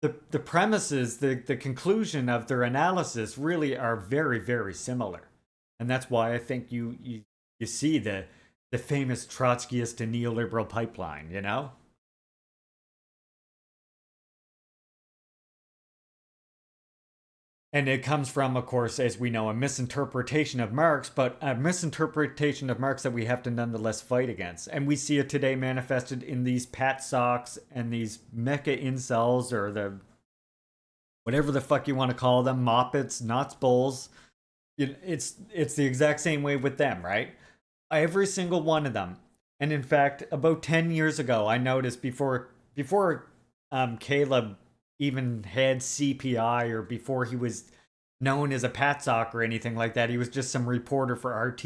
the premises, the conclusion of their analysis really are very, very similar. And that's why I think you see the famous Trotskyist to neoliberal pipeline, you know? And it comes from, of course, as we know, a misinterpretation of Marx, but a misinterpretation of Marx that we have to nonetheless fight against. And we see it today manifested in these pat socks and these mecha incels, or the whatever the fuck you want to call them, moppets, knots bowls. It's the exact same way with them, right? Every single one of them. And in fact, about 10 years ago, I noticed before Caleb even had CPI, or before he was known as a patsock or anything like that, he was just some reporter for RT.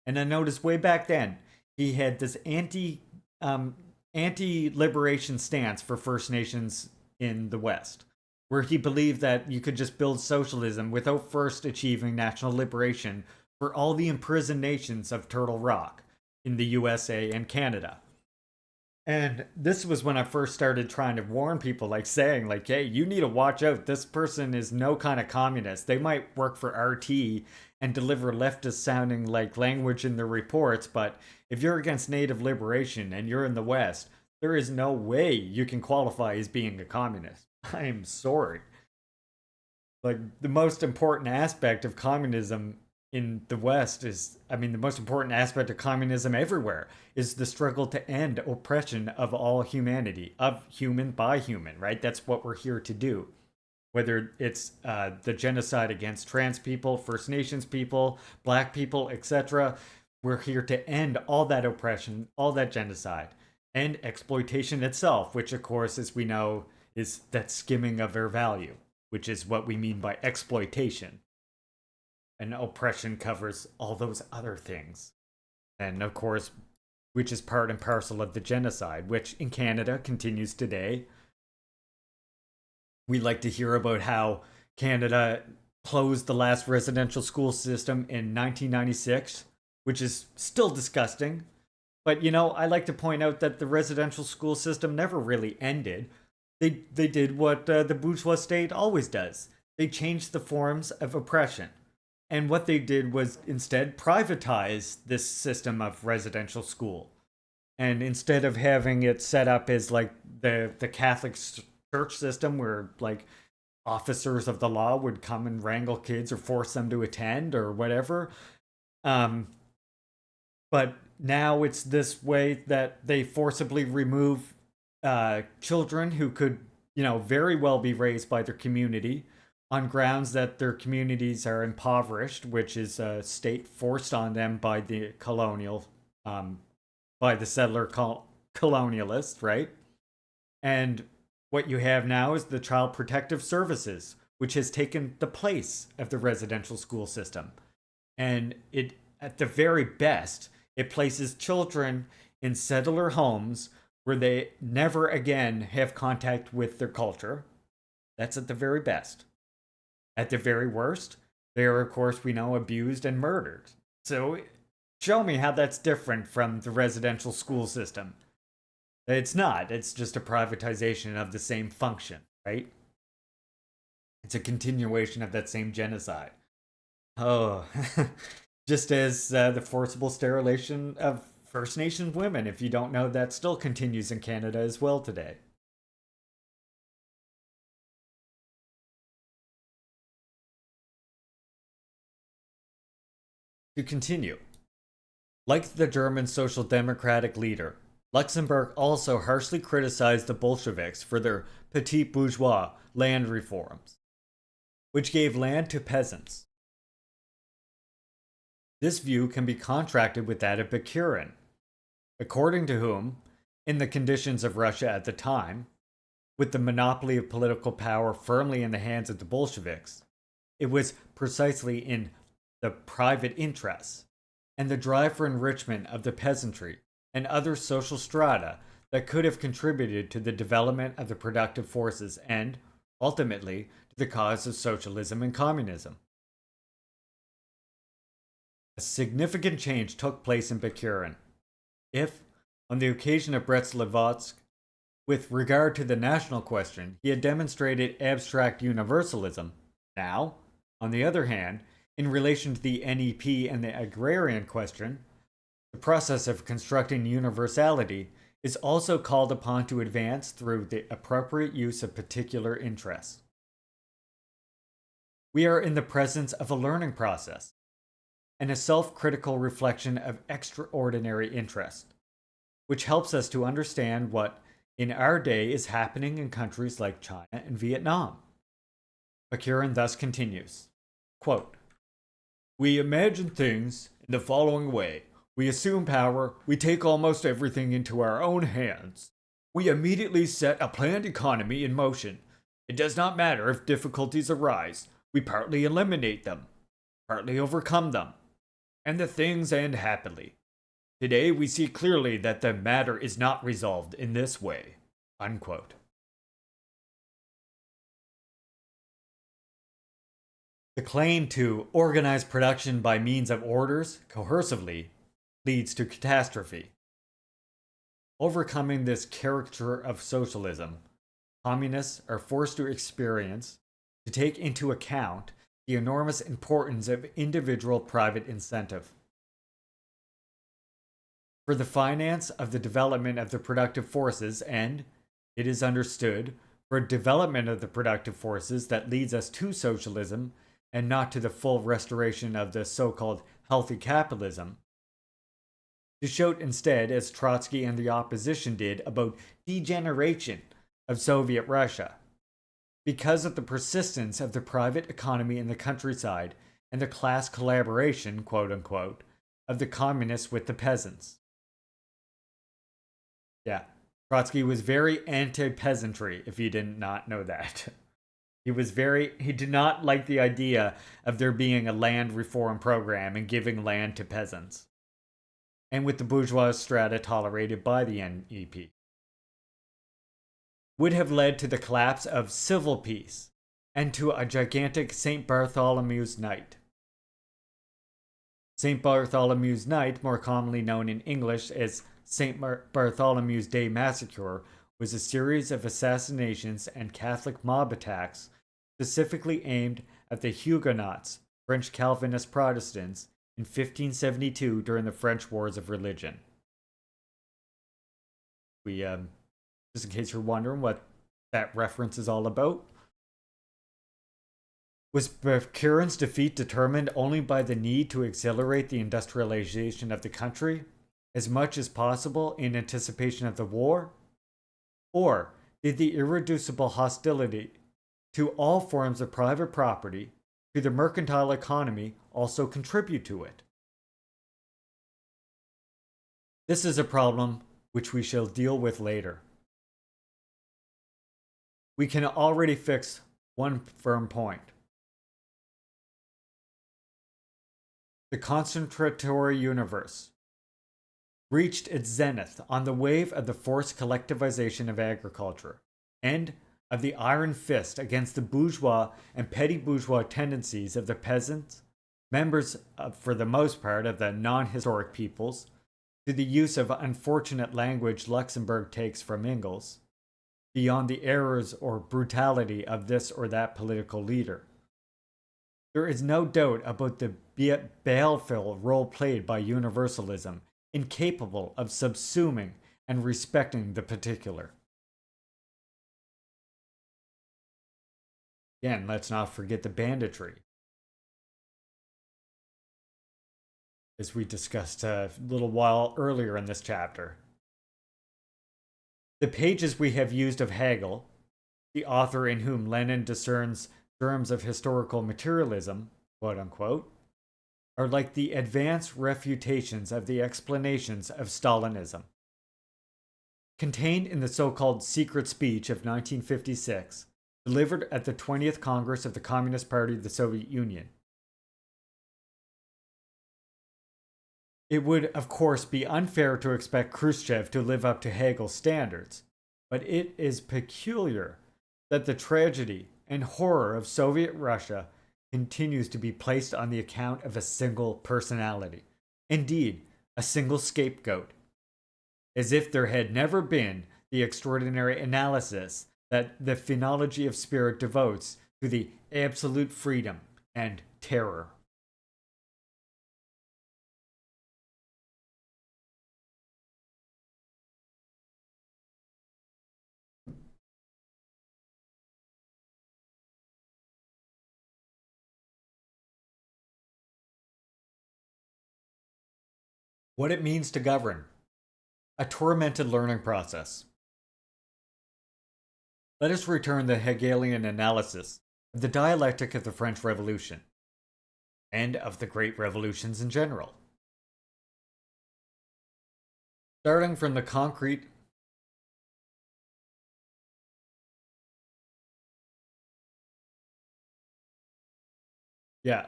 And I noticed way back then, he had this anti-liberation stance for First Nations in the West, where he believed that you could just build socialism without first achieving national liberation for all the imprisoned nations of Turtle Rock in the USA and Canada. And this was when I first started trying to warn people, like saying, like, hey, you need to watch out. This person is no kind of communist. They might work for RT and deliver leftist sounding like language in their reports, but if you're against native liberation and you're in the West, there is no way you can qualify as being a communist. I am sorry. Like, the most important aspect of communism in the West is, I mean, the most important aspect of communism everywhere is the struggle to end oppression of all humanity, of human by human, right? That's what we're here to do. Whether it's the genocide against trans people, First Nations people, black people, etc., we're here to end all that oppression, all that genocide, and exploitation itself, which, of course, as we know, is that skimming of their value, which is what we mean by exploitation. And oppression covers all those other things. And of course, which is part and parcel of the genocide, which in Canada continues today. We like to hear about how Canada closed the last residential school system in 1996, which is still disgusting. But, you know, I like to point out that the residential school system never really ended. They did what the bourgeois state always does. They changed the forms of oppression. And what they did was instead privatize this system of residential school. And instead of having it set up as like the Catholic church system where like officers of the law would come and wrangle kids or force them to attend or whatever. But But now it's this way that they forcibly remove children who could, very well be raised by their community on grounds that their communities are impoverished, which is a state forced on them by the by the settler colonialists, right? And what you have now is the Child Protective Services, which has taken the place of the residential school system. And it, at the very best, it places children in settler homes where they never again have contact with their culture. That's at the very best. At the very worst, they are, of course, we know, abused and murdered. So show me how that's different from the residential school system. It's not. It's just a privatization of the same function, right? It's a continuation of that same genocide. Oh, just as the forcible sterilization of First Nations women. If you don't know, that still continues in Canada as well today. To continue, like the German Social Democratic leader, Luxembourg also harshly criticized the Bolsheviks for their petit bourgeois land reforms, which gave land to peasants. This view can be contrasted with that of Bakunin, according to whom, in the conditions of Russia at the time, with the monopoly of political power firmly in the hands of the Bolsheviks, it was precisely in the private interests and the drive for enrichment of the peasantry and other social strata that could have contributed to the development of the productive forces and, ultimately, to the cause of socialism and communism. A significant change took place in Bakunin. If, on the occasion of Brest-Litovsk, with regard to the national question, he had demonstrated abstract universalism, now, on the other hand, in relation to the NEP and the agrarian question, the process of constructing universality is also called upon to advance through the appropriate use of particular interests. We are in the presence of a learning process and a self-critical reflection of extraordinary interest, which helps us to understand what in our day is happening in countries like China and Vietnam. Bakunin thus continues, quote, "We imagine things in the following way. We assume power, we take almost everything into our own hands. We immediately set a planned economy in motion. It does not matter if difficulties arise. We partly eliminate them, partly overcome them, and the things end happily. Today we see clearly that the matter is not resolved in this way." Unquote. The claim to organize production by means of orders, coercively, leads to catastrophe. Overcoming this caricature of socialism, communists are forced to take into account the enormous importance of individual private incentive. For the finance of the development of the productive forces, and, it is understood, for development of the productive forces that leads us to socialism and not to the full restoration of the so-called healthy capitalism, to shout instead, as Trotsky and the opposition did, about degeneration of Soviet Russia, because of the persistence of the private economy in the countryside and the class collaboration, quote-unquote, of the communists with the peasants. Yeah, Trotsky was very anti-peasantry, if you did not know that. He did not like the idea of there being a land reform program and giving land to peasants, and with the bourgeois strata tolerated by the NEP, would have led to the collapse of civil peace and to a gigantic St. Bartholomew's Night. St. Bartholomew's Night, more commonly known in English as St. Bartholomew's Day Massacre, was a series of assassinations and Catholic mob attacks specifically aimed at the Huguenots, French Calvinist Protestants, in 1572 during the French Wars of Religion. Just in case you're wondering what that reference is all about, Was Bucharan's defeat determined only by the need to accelerate the industrialization of the country as much as possible in anticipation of the war? Or did the irreducible hostility to all forms of private property, to the mercantile economy, also contribute to it? This is a problem which we shall deal with later. We can already fix one firm point. The concentratory universe reached its zenith on the wave of the forced collectivization of agriculture and of the iron fist against the bourgeois and petty bourgeois tendencies of the peasants, members, for the most part, of the non-historic peoples, to the use of unfortunate language Luxemburg takes from Engels, beyond the errors or brutality of this or that political leader. There is no doubt about the baleful role played by universalism, incapable of subsuming and respecting the particular. Again, let's not forget the banditry, as we discussed a little while earlier in this chapter. The pages we have used of Hegel, the author in whom Lenin discerns germs of historical materialism, quote unquote, are like the advanced refutations of the explanations of Stalinism. Contained in the so-called secret speech of 1956, delivered at the 20th Congress of the Communist Party of the Soviet Union. It would, of course, be unfair to expect Khrushchev to live up to Hegel's standards, but it is peculiar that the tragedy and horror of Soviet Russia continues to be placed on the account of a single personality, indeed, a single scapegoat, as if there had never been the extraordinary analysis that the phenology of spirit devotes to the absolute freedom and terror. What it means to govern. A tormented learning process. Let us return to the Hegelian analysis of the dialectic of the French Revolution, and of the great revolutions in general. Starting from the concrete Yeah,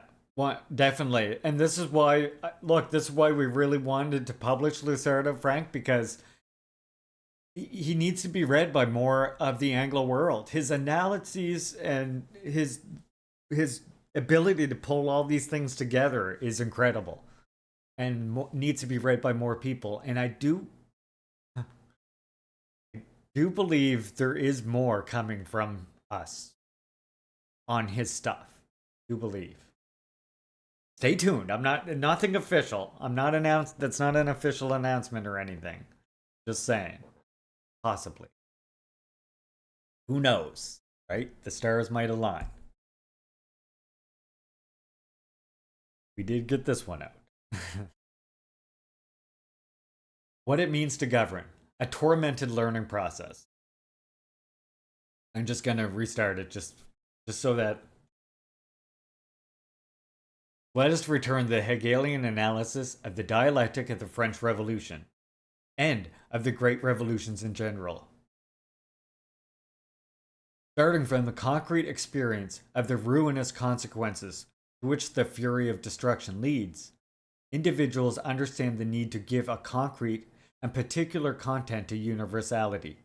definitely. And this is why, look, this is why we really wanted to publish Lucerda Frank, because he needs to be read by more of the Anglo world. His analyses and his ability to pull all these things together is incredible and needs to be read by more people. And I do believe there is more coming from us on his stuff. Do believe. Stay tuned. I'm nothing official. I'm not announced. That's not an official announcement or anything. Just saying. Possibly. Who knows, right? The stars might align. We did get this one out. What it means to govern. A tormented learning process. I'm just going to restart it just so that... Let us return to the Hegelian analysis of the dialectic of the French Revolution, and of the great revolutions in general. Starting from the concrete experience of the ruinous consequences to which the fury of destruction leads, individuals understand the need to give a concrete and particular content to universality,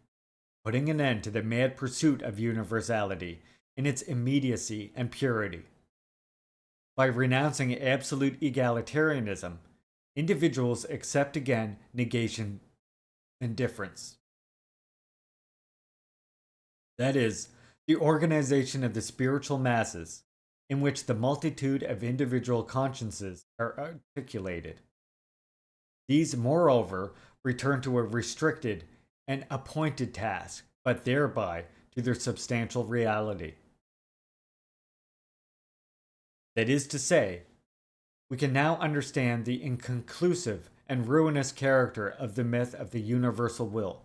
putting an end to the mad pursuit of universality in its immediacy and purity. By renouncing absolute egalitarianism, individuals accept again negation and difference. That is, the organization of the spiritual masses, in which the multitude of individual consciences are articulated. These, moreover, return to a restricted and appointed task, but thereby to their substantial reality. That is to say, we can now understand the inconclusive and ruinous character of the myth of the universal will.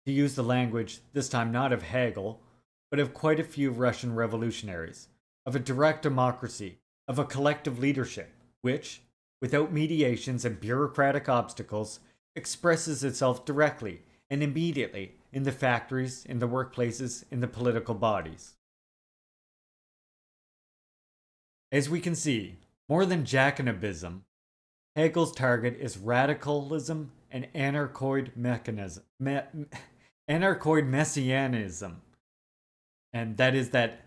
To use the language, this time not of Hegel, but of quite a few Russian revolutionaries, of a direct democracy, of a collective leadership, which, without mediations and bureaucratic obstacles, expresses itself directly and immediately in the factories, in the workplaces, in the political bodies. As we can see, more than Jacobinism, Hegel's target is radicalism and anarchoid messianism. And that is that,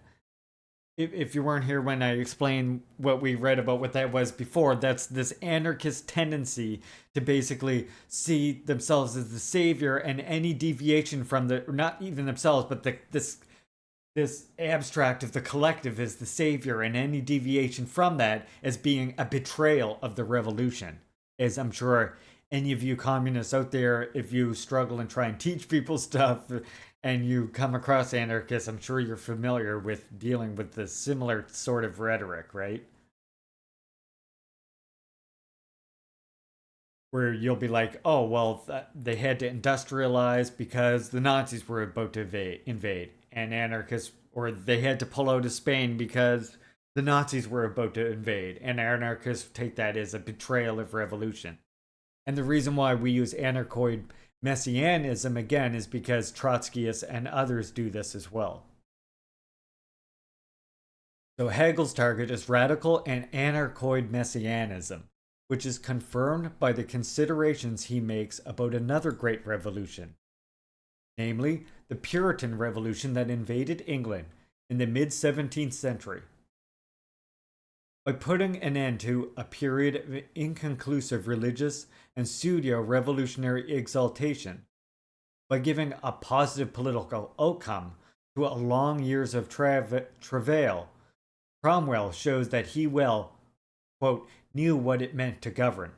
if you weren't here when I explained what we read about what that was before, that's this anarchist tendency to basically see themselves as the savior, and any deviation from the, not even themselves, but this abstract of the collective as the savior, and any deviation from that as being a betrayal of the revolution. As I'm sure any of you communists out there, if you struggle and try and teach people stuff and you come across anarchists, I'm sure you're familiar with dealing with this similar sort of rhetoric, right? Where you'll be like, oh, well, they had to industrialize because the Nazis were about to invade. And anarchists, or they had to pull out of Spain because the Nazis were about to invade. And anarchists take that as a betrayal of revolution. And the reason why we use anarchoid messianism again is because Trotskyists and others do this as well. So Hegel's target is radical and anarchoid messianism, which is confirmed by the considerations he makes about another great revolution, namely the Puritan Revolution that invaded England in the mid-17th century. By putting an end to a period of inconclusive religious and pseudo-revolutionary exaltation, by giving a positive political outcome to a long years of travail, Cromwell shows that he well, quote, knew what it meant to govern.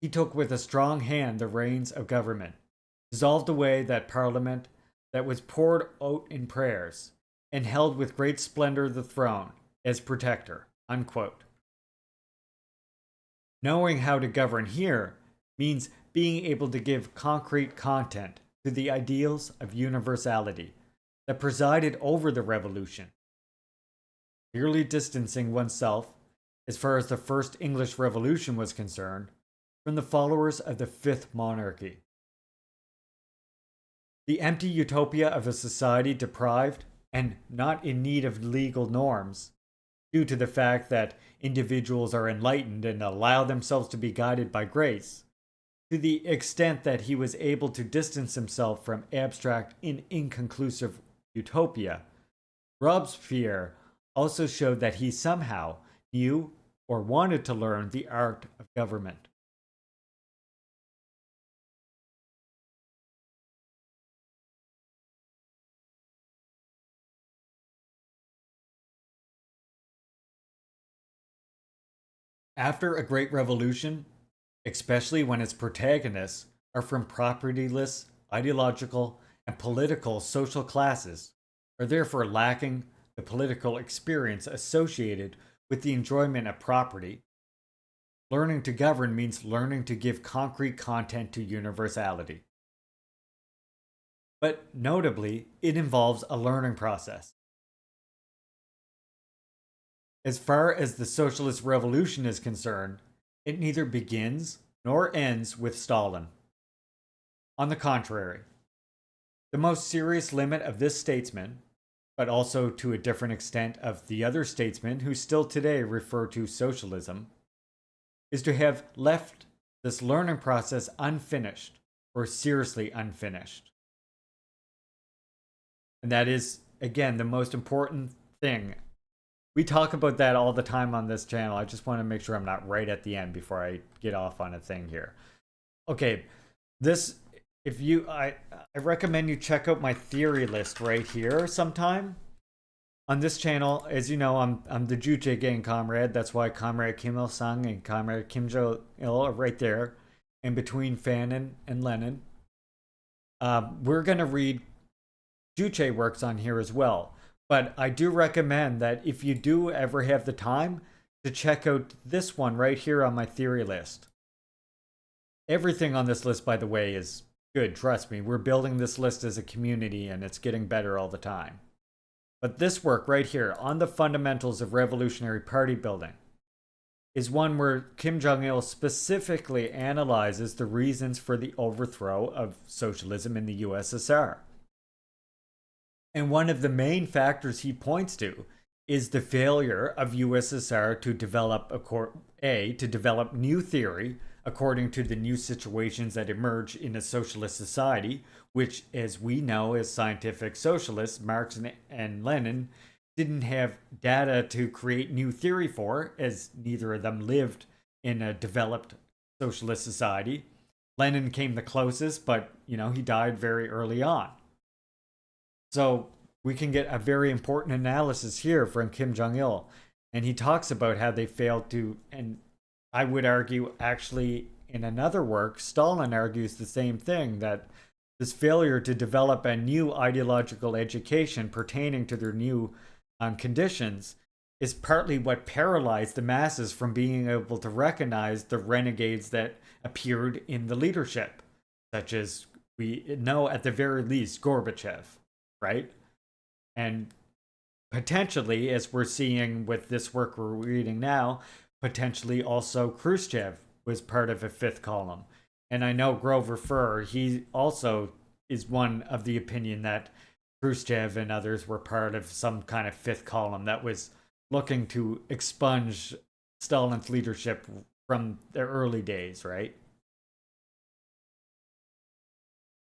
He took with a strong hand the reins of government, dissolved away that parliament that was poured out in prayers, and held with great splendor the throne as protector, unquote. Knowing how to govern here means being able to give concrete content to the ideals of universality that presided over the revolution, clearly distancing oneself, as far as the First English Revolution was concerned, from the followers of the Fifth Monarchy. The empty utopia of a society deprived and not in need of legal norms, due to the fact that individuals are enlightened and allow themselves to be guided by grace, to the extent that he was able to distance himself from abstract and inconclusive utopia, Robespierre also showed that he somehow knew or wanted to learn the art of government. After a great revolution, especially when its protagonists are from propertyless, ideological, and political social classes, are therefore lacking the political experience associated with the enjoyment of property, learning to govern means learning to give concrete content to universality. But notably, it involves a learning process. As far as the socialist revolution is concerned, it neither begins nor ends with Stalin. On the contrary, the most serious limit of this statesman, but also to a different extent of the other statesmen who still today refer to socialism, is to have left this learning process unfinished, or seriously unfinished. And that is, again, the most important thing. We talk about that all the time on this channel. I just want to make sure I'm not right at the end before I get off on a thing here. Okay, I recommend you check out my theory list right here sometime. On this channel, as you know, I'm the Juche gang comrade. That's why Comrade Kim Il-sung and Comrade Kim Jong-il are right there, in between Fanon and Lenin. We're going to read Juche works on here as well. But I do recommend that if you do ever have the time, to check out this one right here on my theory list. Everything on this list, by the way, is good. Trust me, we're building this list as a community and it's getting better all the time. But this work right here, On the Fundamentals of Revolutionary Party Building, is one where Kim Jong-il specifically analyzes the reasons for the overthrow of socialism in the USSR. And one of the main factors he points to is the failure of USSR to develop new theory according to the new situations that emerge in a socialist society, which, as we know as scientific socialists, Marx and Lenin didn't have data to create new theory for, as neither of them lived in a developed socialist society. Lenin came the closest, but, he died very early on. So we can get a very important analysis here from Kim Jong-il. And he talks about how they failed to, and I would argue actually in another work, Stalin argues the same thing, that this failure to develop a new ideological education pertaining to their new conditions is partly what paralyzed the masses from being able to recognize the renegades that appeared in the leadership, such as we know at the very least Gorbachev, right? And potentially, as we're seeing with this work we're reading now, potentially also Khrushchev was part of a fifth column. And I know Grover Furr, he also is one of the opinion that Khrushchev and others were part of some kind of fifth column that was looking to expunge Stalin's leadership from the early days, right?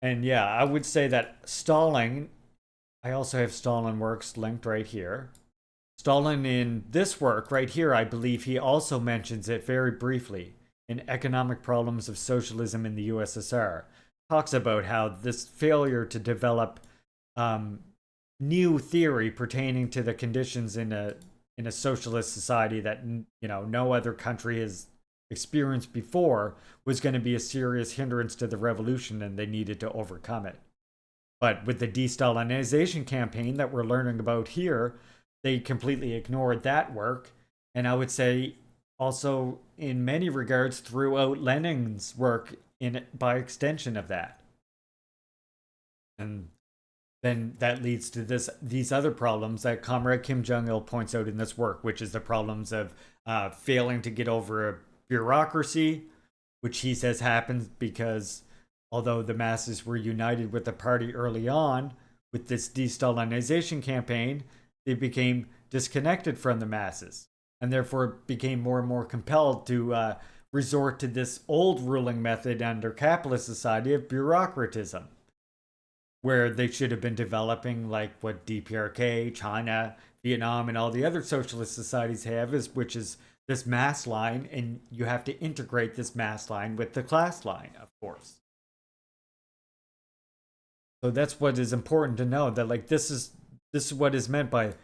And yeah, I would say that Stalin, I also have Stalin works linked right here. Stalin in this work right here, I believe he also mentions it very briefly in Economic Problems of Socialism in the USSR. Talks about how this failure to develop new theory pertaining to the conditions in a socialist society that no other country has experienced before was going to be a serious hindrance to the revolution, and they needed to overcome it. But with the de-Stalinization campaign that we're learning about here, they completely ignored that work. And I would say also in many regards throughout Lenin's work by extension of that. And then that leads to these other problems that Comrade Kim Jong-il points out in this work, which is the problems of failing to get over a bureaucracy, which he says happens because although the masses were united with the party early on, with this de-Stalinization campaign, they became disconnected from the masses and therefore became more and more compelled to resort to this old ruling method under capitalist society of bureaucratism, where they should have been developing like what DPRK, China, Vietnam, and all the other socialist societies have, which is this mass line, and you have to integrate this mass line with the class line, of course. So that's what is important to know, that like this is what is meant by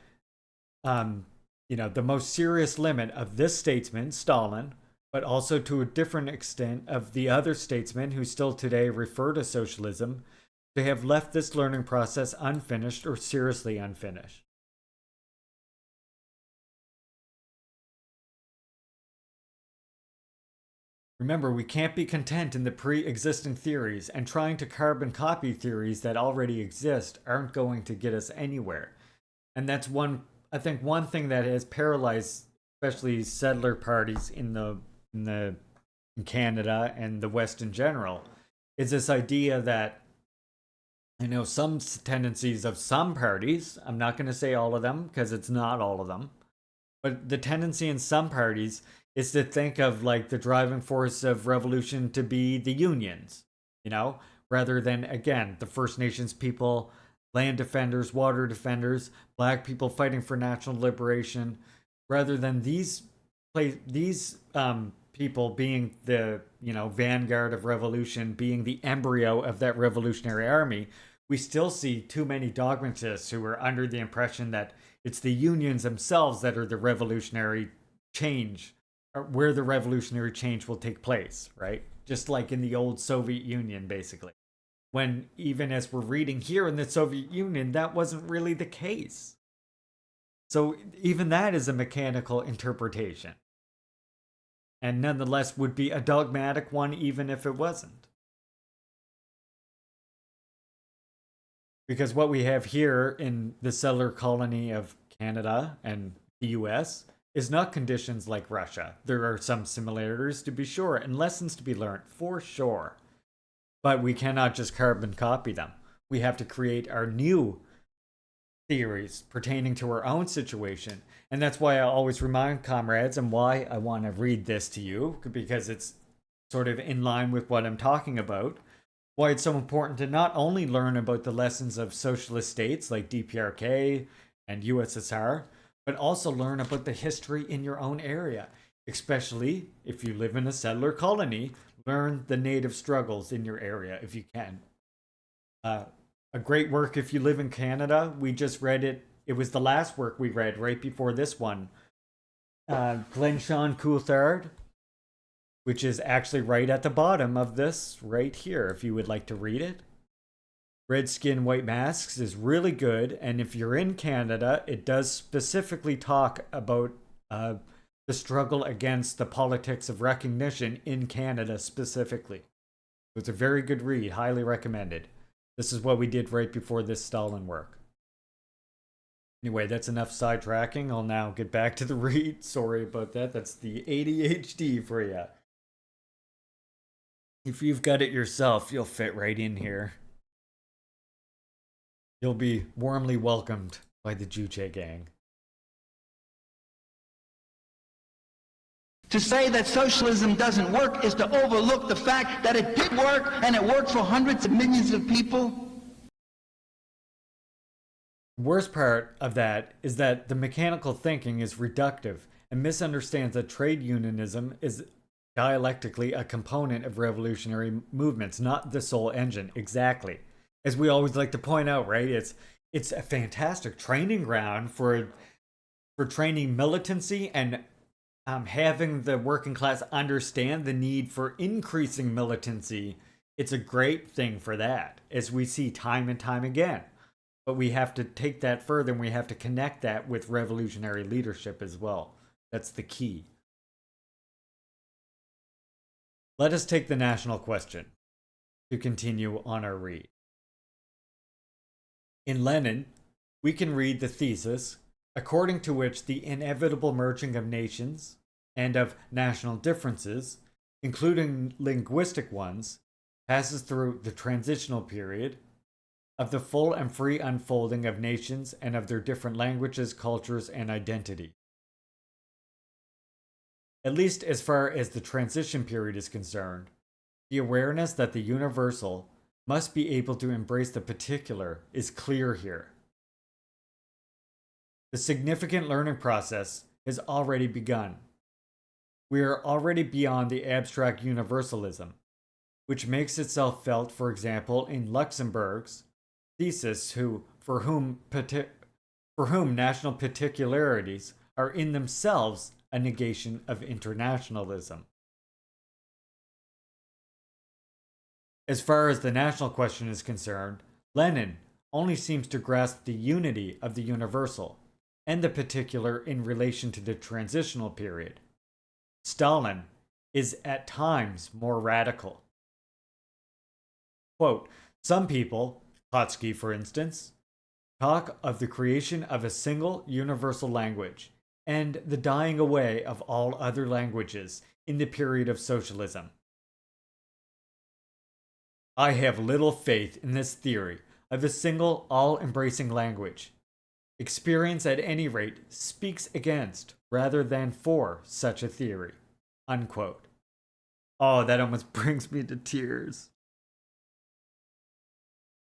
the most serious limit of this statesman, Stalin, but also to a different extent of the other statesmen who still today refer to socialism, to have left this learning process unfinished or seriously unfinished. Remember, we can't be content in the pre-existing theories, and trying to carbon copy theories that already exist aren't going to get us anywhere. And that's one thing that has paralyzed especially settler parties in Canada and the West in general, is this idea that some tendencies of some parties, I'm not going to say all of them because it's not all of them, but the tendency in some parties is to think of like the driving force of revolution to be the unions, rather than, again, the First Nations people, land defenders, water defenders, black people fighting for national liberation, rather than these people being the vanguard of revolution, being the embryo of that revolutionary army. We still see too many dogmatists who are under the impression that it's the unions themselves that are the revolutionary change, or where the revolutionary change will take place, right? Just like in the old Soviet Union, basically. When even as we're reading here in the Soviet Union, that wasn't really the case. So even that is a mechanical interpretation. And nonetheless would be a dogmatic one even if it wasn't. Because what we have here in the settler colony of Canada and the US is not conditions like Russia. There are some similarities to be sure and lessons to be learned for sure. But we cannot just carbon copy them. We have to create our new theories pertaining to our own situation. And that's why I always remind comrades and why I want to read this to you, because it's sort of in line with what I'm talking about. Why it's so important to not only learn about the lessons of socialist states like DPRK and USSR, but also learn about the history in your own area. Especially if you live in a settler colony, learn the native struggles in your area if you can. A great work if you live in Canada. We just read it. It was the last work we read right before this one. Glenshon Coulthard, which is actually right at the bottom of this right here, if you would like to read it. Red Skin, White Masks is really good. And if you're in Canada, it does specifically talk about the struggle against the politics of recognition in Canada specifically. It's a very good read, highly recommended. This is what we did right before this Stalin work. Anyway, that's enough sidetracking. I'll now get back to the read. Sorry about that. That's the ADHD for you. If you've got it yourself, you'll fit right in here. You'll be warmly welcomed by the Juche gang. To say that socialism doesn't work is to overlook the fact that it did work, and it worked for hundreds of millions of people. The worst part of that is that the mechanical thinking is reductive and misunderstands that trade unionism is dialectically a component of revolutionary movements, not the sole engine. Exactly. As we always like to point out, right? It's a fantastic training ground for training militancy and having the working class understand the need for increasing militancy. It's a great thing for that, as we see time and time again. But we have to take that further, and we have to connect that with revolutionary leadership as well. That's the key. Let us take the national question to continue on our read. In Lenin, we can read the thesis according to which the inevitable merging of nations and of national differences, including linguistic ones, passes through the transitional period of the full and free unfolding of nations and of their different languages, cultures, and identity. At least as far as the transition period is concerned, the awareness that the universal must be able to embrace the particular is clear here. The significant learning process has already begun. We are already beyond the abstract universalism, which makes itself felt, for example, in Luxemburg's thesis, for whom national particularities are in themselves a negation of internationalism. As far as the national question is concerned, Lenin only seems to grasp the unity of the universal and the particular in relation to the transitional period. Stalin is at times more radical. Quote, some people, Trotsky for instance, talk of the creation of a single universal language and the dying away of all other languages in the period of socialism. I have little faith in this theory of a single all-embracing language. Experience at any rate speaks against rather than for such a theory. Unquote. Oh, that almost brings me to tears.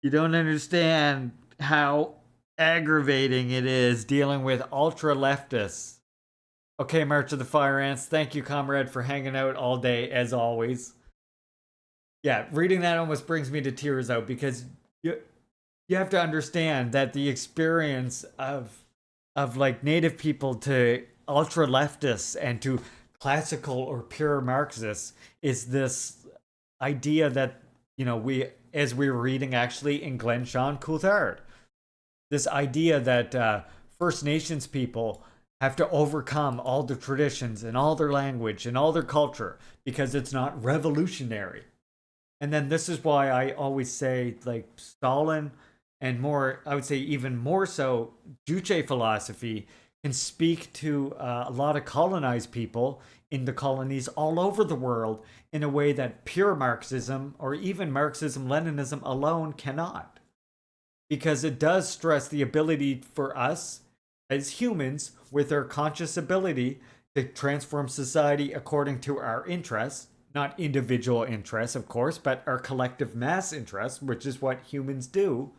You don't understand how aggravating it is dealing with ultra-leftists. Okay, March of the Fire Ants, thank you, comrade, for hanging out all day, as always. Yeah, reading that almost brings me to tears out, because you have to understand that the experience of like native people to ultra-leftists and to classical or pure Marxists is this idea that, as we were reading actually in Glenshon Coulthard, this idea that First Nations people have to overcome all the traditions and all their language and all their culture because it's not revolutionary. And then this is why I always say, like, Stalin and more, I would say even more so, Juche philosophy can speak to a lot of colonized people in the colonies all over the world in a way that pure Marxism or even Marxism-Leninism alone cannot. Because it does stress the ability for us as humans with our conscious ability to transform society according to our interests, not individual interests, of course, but our collective mass interests, which is what humans do.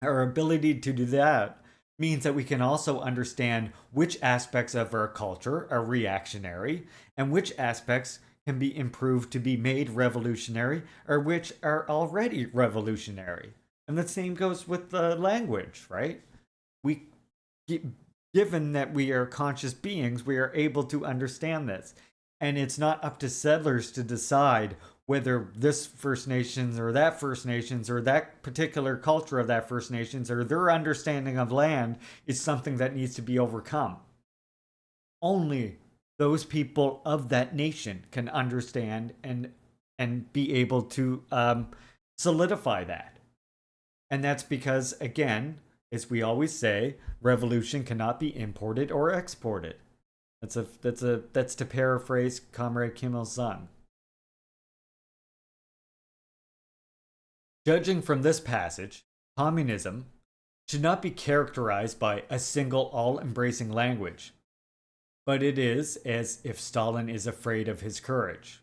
Our ability to do that means that we can also understand which aspects of our culture are reactionary and which aspects can be improved to be made revolutionary or which are already revolutionary. And the same goes with the language, right? Given that we are conscious beings, we are able to understand this. And it's not up to settlers to decide whether this First Nations or that First Nations or that particular culture of that First Nations or their understanding of land is something that needs to be overcome. Only those people of that nation can understand and be able to solidify that. And that's because, again, as we always say, revolution cannot be imported or exported. That's to paraphrase Comrade Kim Il-sung. Judging from this passage, communism should not be characterized by a single all-embracing language, but it is as if Stalin is afraid of his courage.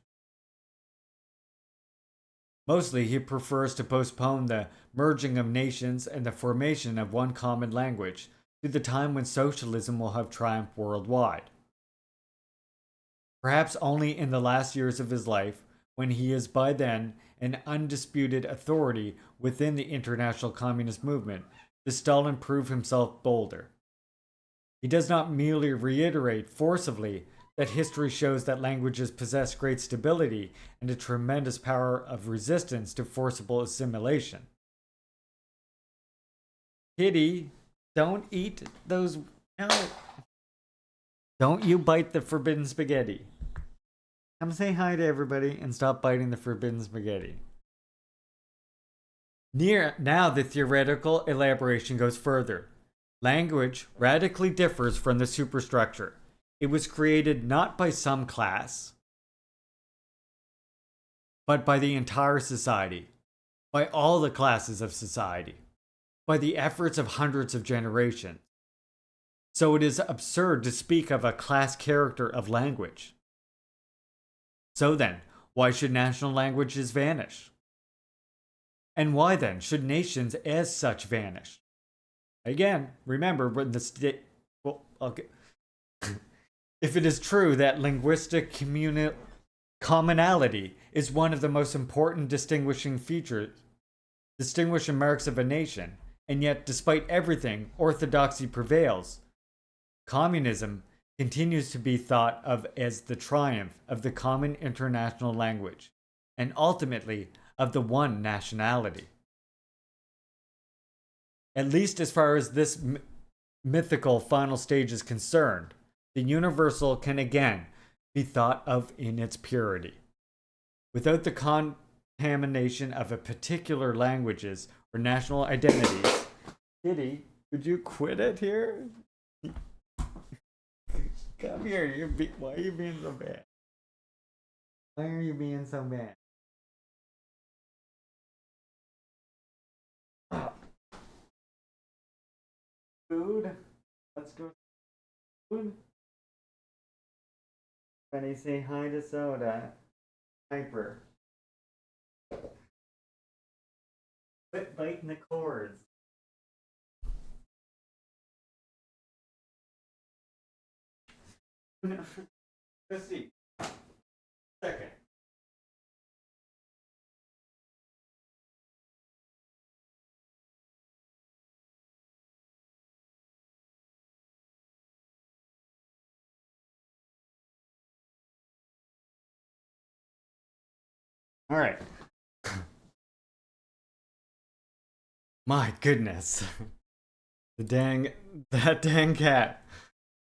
Mostly, he prefers to postpone the merging of nations and the formation of one common language to the time when socialism will have triumphed worldwide. Perhaps only in the last years of his life, when he is by then an undisputed authority within the international communist movement, does Stalin prove himself bolder. He does not merely reiterate forcibly that history shows that languages possess great stability and a tremendous power of resistance to forcible assimilation. Kitty, don't eat those. No. Don't you bite the forbidden spaghetti. Come say hi to everybody and stop biting the forbidden spaghetti. Now the theoretical elaboration goes further. Language radically differs from the superstructure. It was created not by some class, but by the entire society, by all the classes of society, by the efforts of hundreds of generations. So it is absurd to speak of a class character of language. So then, why should national languages vanish? And why then should nations as such vanish? Again, remember when the state. Well, okay. If it is true that linguistic commonality is one of the most important distinguishing marks of a nation, and yet despite everything, orthodoxy prevails, communism continues to be thought of as the triumph of the common international language, and ultimately of the one nationality. At least as far as this mythical final stage is concerned, the universal can again be thought of in its purity. Without the contamination of a particular languages or national identities. Kitty, could you quit it here? Come here, why are you being so bad? Why are you being so bad? Food? Let's go. Food? Buddy, say hi to Soda. Hyper. Quit biting the cords. Let's see. Second. All right. My goodness. That dang cat.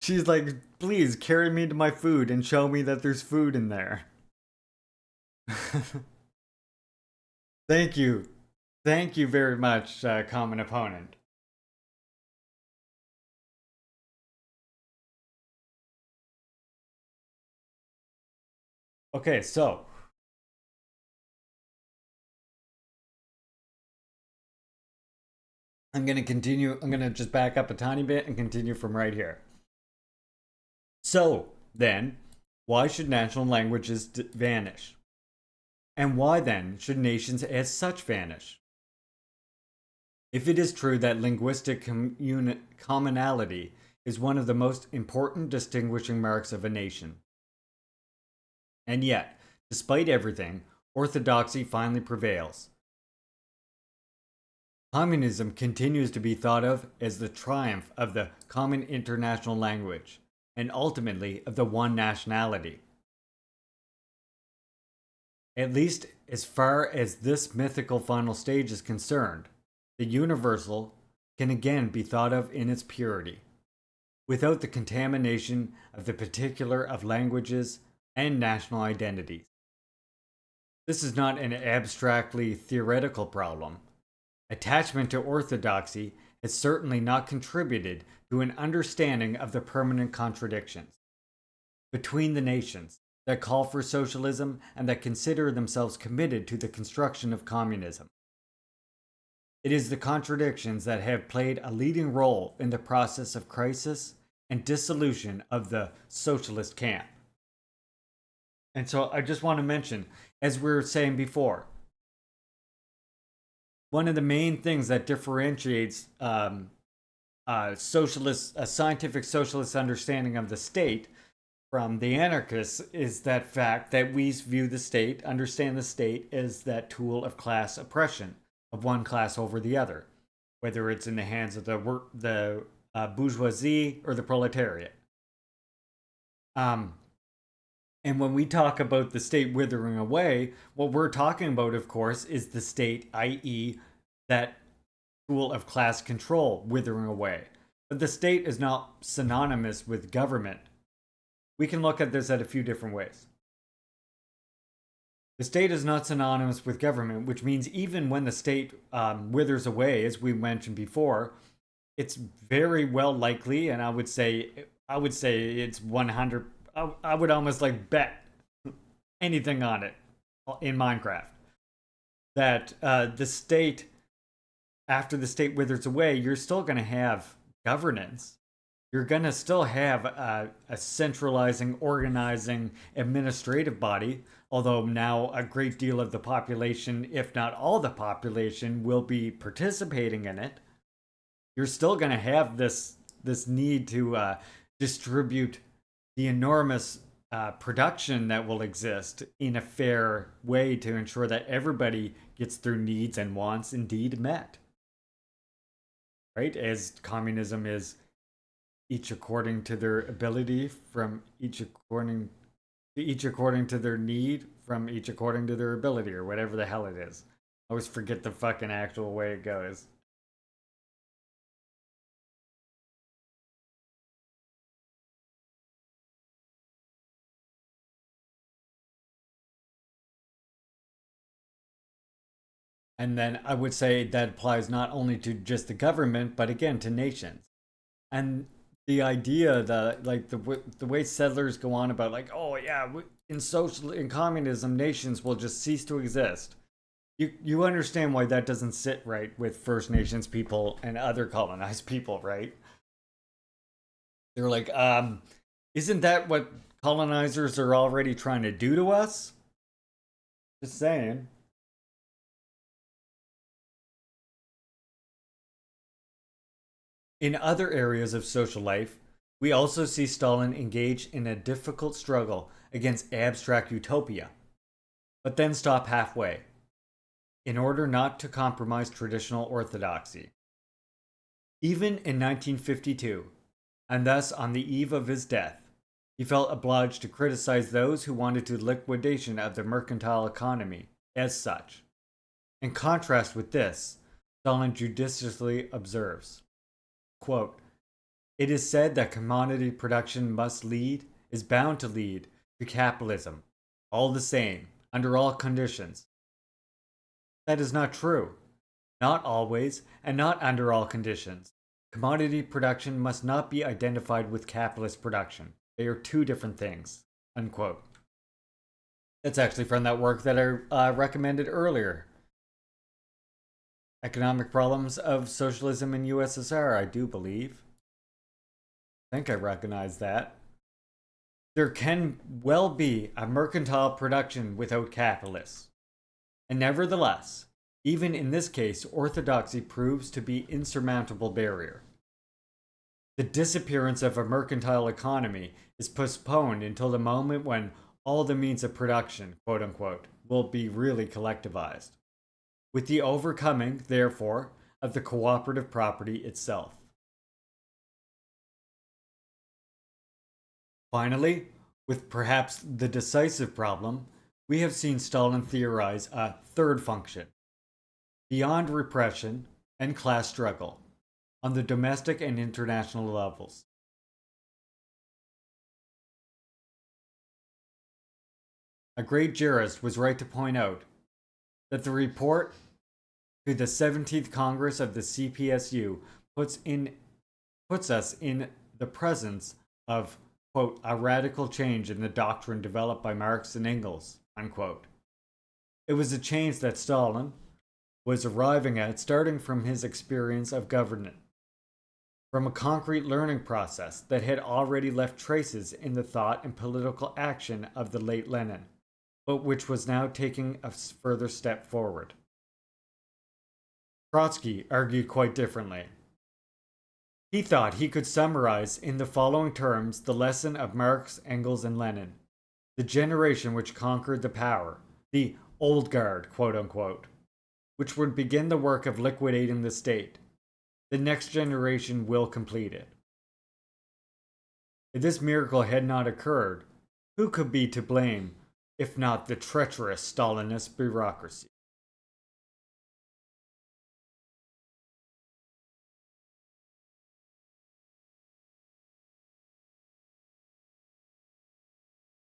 She's like, please carry me to my food and show me that there's food in there. Thank you. Thank you very much, common opponent. Okay, so I'm going to continue. I'm going to just back up a tiny bit and continue from right here. So, then, why should national languages vanish? And why then should nations as such vanish? If it is true that linguistic commonality is one of the most important distinguishing marks of a nation, and yet, despite everything, orthodoxy finally prevails. Communism continues to be thought of as the triumph of the common international language, and ultimately of the one nationality. At least as far as this mythical final stage is concerned, the universal can again be thought of in its purity, without the contamination of the particular of languages and national identities. This is not an abstractly theoretical problem. Attachment to orthodoxy has certainly not contributed to an understanding of the permanent contradictions between the nations that call for socialism and that consider themselves committed to the construction of communism. It is the contradictions that have played a leading role in the process of crisis and dissolution of the socialist camp. And so I just want to mention, as we were saying before, one of the main things that differentiates a scientific socialist understanding of the state from the anarchists is that fact that we view the state, understand the state as that tool of class oppression of one class over the other, whether it's in the hands of the bourgeoisie or the proletariat. And when we talk about the state withering away, what we're talking about, of course, is the state, i.e., that tool of class control withering away. But the state is not synonymous with government. We can look at this at a few different ways. The state is not synonymous with government, which means even when the state withers away, as we mentioned before, it's very well likely, and I would say it's 100. I would almost like bet anything on it in Minecraft that the state, after the state withers away, you're still going to have governance. You're going to still have a centralizing, organizing, administrative body, although now a great deal of the population, if not all the population, will be participating in it. You're still going to have this need to distribute the enormous production that will exist in a fair way to ensure that everybody gets their needs and wants indeed met. Right? As communism is each according to their ability, from each according to their need, from each according to their ability, or whatever the hell it is. I always forget the fucking actual way it goes. And then I would say that applies not only to just the government, but again to nations. And the idea that, like, the way settlers go on about, like, oh yeah, in communism, nations will just cease to exist. You understand why that doesn't sit right with First Nations people and other colonized people, right? They're like, isn't that what colonizers are already trying to do to us? Just saying. In other areas of social life, we also see Stalin engage in a difficult struggle against abstract utopia, but then stop halfway, in order not to compromise traditional orthodoxy. Even in 1952, and thus on the eve of his death, he felt obliged to criticize those who wanted to liquidation of the mercantile economy as such. In contrast with this, Stalin judiciously observes, Quote, "It is said that commodity production is bound to lead to capitalism, all the same, under all conditions. That is not true. Not always, and not under all conditions. Commodity production must not be identified with capitalist production. They are two different things." Unquote. That's actually from that work that I recommended earlier. Economic Problems of Socialism in USSR, I do believe. I think I recognize that. There can well be a mercantile production without capitalists. And nevertheless, even in this case, orthodoxy proves to be an insurmountable barrier. The disappearance of a mercantile economy is postponed until the moment when all the means of production, quote unquote, will be really collectivized, with the overcoming, therefore, of the cooperative property itself. Finally, with perhaps the decisive problem, we have seen Stalin theorize a third function, beyond repression and class struggle, on the domestic and international levels. A great jurist was right to point out that the report to the 17th Congress of the CPSU puts us in the presence of, quote, "a radical change in the doctrine developed by Marx and Engels," unquote. It was a change that Stalin was arriving at starting from his experience of government, from a concrete learning process that had already left traces in the thought and political action of the late Lenin, but which was now taking a further step forward. Trotsky argued quite differently. He thought he could summarize in the following terms the lesson of Marx, Engels, and Lenin: the generation which conquered the power, the old guard, quote unquote, which would begin the work of liquidating the state. The next generation will complete it. If this miracle had not occurred, who could be to blame if not the treacherous Stalinist bureaucracy?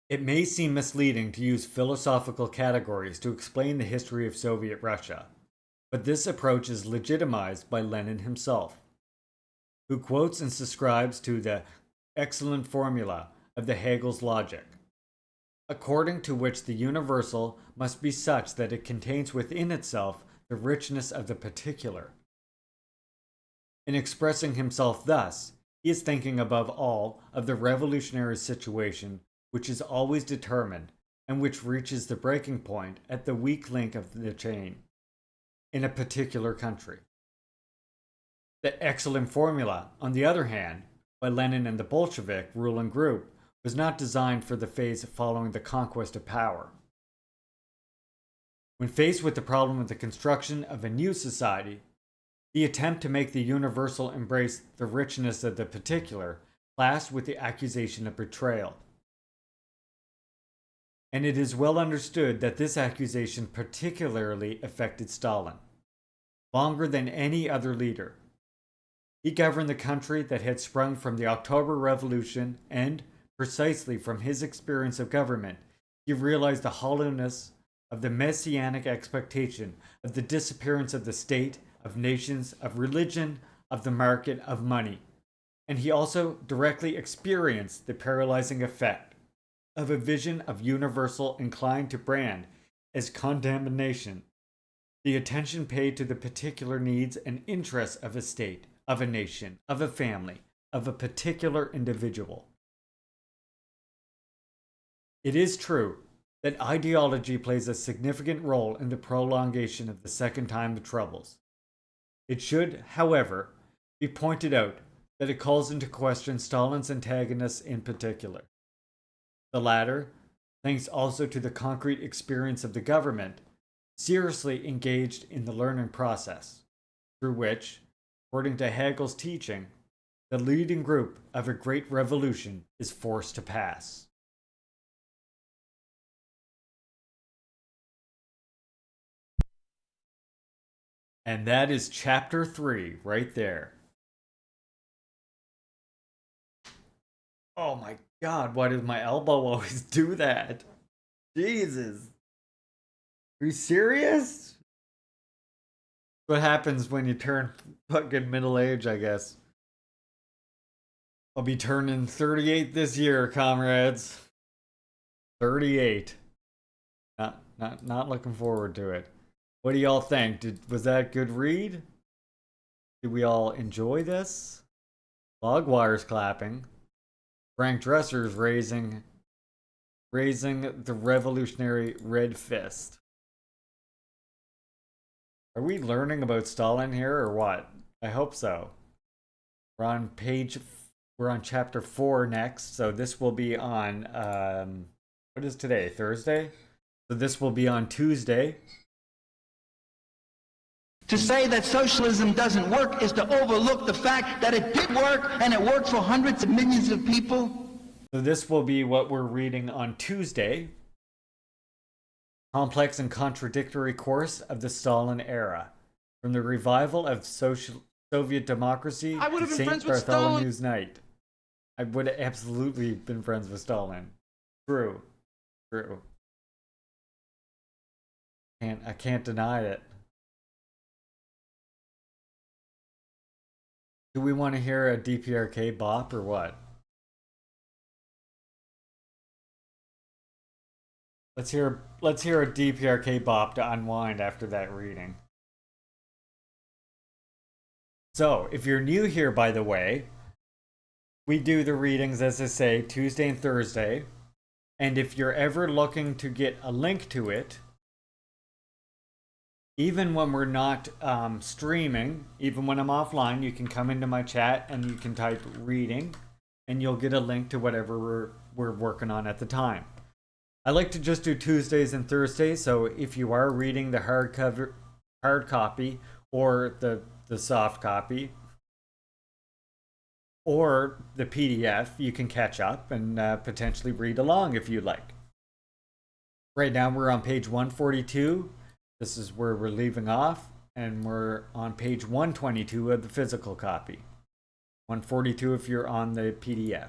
It may seem misleading to use philosophical categories to explain the history of Soviet Russia, but this approach is legitimized by Lenin himself, who quotes and subscribes to the excellent formula of the Hegel's logic, according to which the universal must be such that it contains within itself the richness of the particular. In expressing himself thus, he is thinking above all of the revolutionary situation which is always determined and which reaches the breaking point at the weak link of the chain in a particular country. The excellent formula, on the other hand, by Lenin and the Bolshevik ruling group, was not designed for the phase following the conquest of power. When faced with the problem of the construction of a new society, the attempt to make the universal embrace the richness of the particular clashed with the accusation of betrayal. And it is well understood that this accusation particularly affected Stalin. Longer than any other leader, he governed the country that had sprung from the October Revolution, and, precisely from his experience of government, he realized the hollowness of the messianic expectation of the disappearance of the state, of nations, of religion, of the market, of money. And he also directly experienced the paralyzing effect of a vision of universal inclined to brand as condemnation the attention paid to the particular needs and interests of a state, of a nation, of a family, of a particular individual. It is true that ideology plays a significant role in the prolongation of the second time of troubles. It should, however, be pointed out that it calls into question Stalin's antagonists in particular. The latter, thanks also to the concrete experience of the government, seriously engaged in the learning process, through which, according to Hegel's teaching, the leading group of a great revolution is forced to pass. And that is chapter 3 right there. Oh my god, why does my elbow always do that? Jesus. Are you serious? What happens when you turn fucking middle age, I guess. I'll be turning 38 this year, comrades. 38. Not looking forward to it. What do y'all think? Was that a good read? Did we all enjoy this? Logwire's clapping. Frank Dresser's raising the revolutionary red fist. Are we learning about Stalin here or what? I hope so. We're on chapter 4 next, so this will be on what is today? Thursday? So this will be on Tuesday. To say that socialism doesn't work is to overlook the fact that it did work, and it worked for hundreds of millions of people. So this will be what we're reading on Tuesday. Complex and contradictory course of the Stalin era. From the revival of Soviet democracy to St. Bartholomew's Night. I would have absolutely been friends with Stalin. True. I can't deny it. Do we want to hear a DPRK bop or what? Let's hear a DPRK bop to unwind after that reading. So, if you're new here, by the way, we do the readings, as I say, Tuesday and Thursday. And if you're ever looking to get a link to it, even when we're not streaming, even when I'm offline, you can come into my chat and you can type reading and you'll get a link to whatever we're working on at the time. I like to just do Tuesdays and Thursdays, so if you are reading the hard copy or the soft copy or the PDF, you can catch up and potentially read along if you like. Right now we're on page 142. This is where we're leaving off, and we're on page 122 of the physical copy. 142 if you're on the PDF.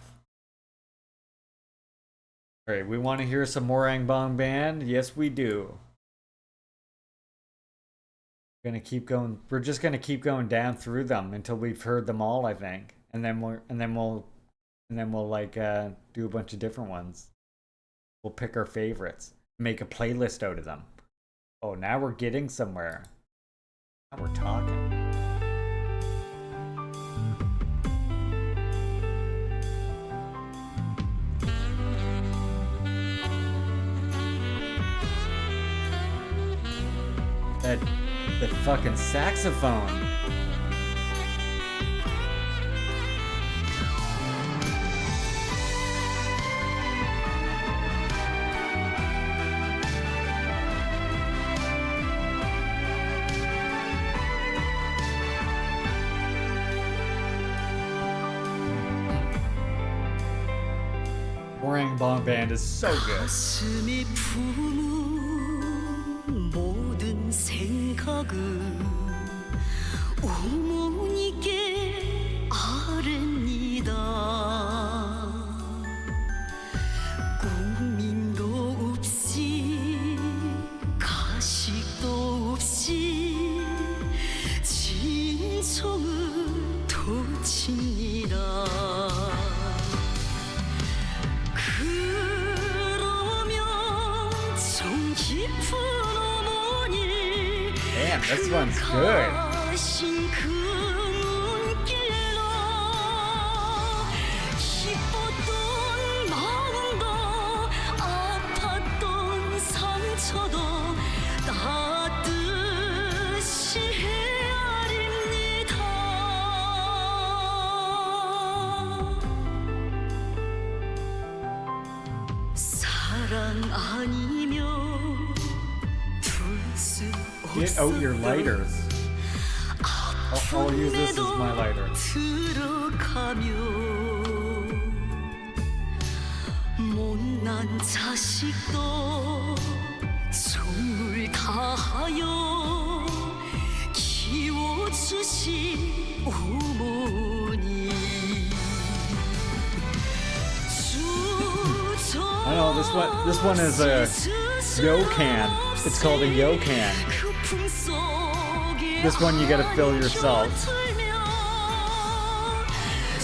Alright, we want to hear some Morang Bong Band? Yes, we do. We're just gonna keep going down through them until we've heard them all, I think. And then we'll like do a bunch of different ones. We'll pick our favorites. Make a playlist out of them. Oh, now we're getting somewhere. Now we're talking. That fucking saxophone. Morang Bong Band is so good. 모든 생각은 어머니께 아뢰니다. 꾸밈도 없이 가식도 없이 진정을 터칩니다. 그러면 정 깊은 Damn, this one's good. 사랑 아니면 둘수 Get out your lighters. I'll use this as my lighter. 못난 자식도 정을 다하여 키워주신 어머니 no, this one is a yokan. It's called a yokan. This one you gotta fill yourself.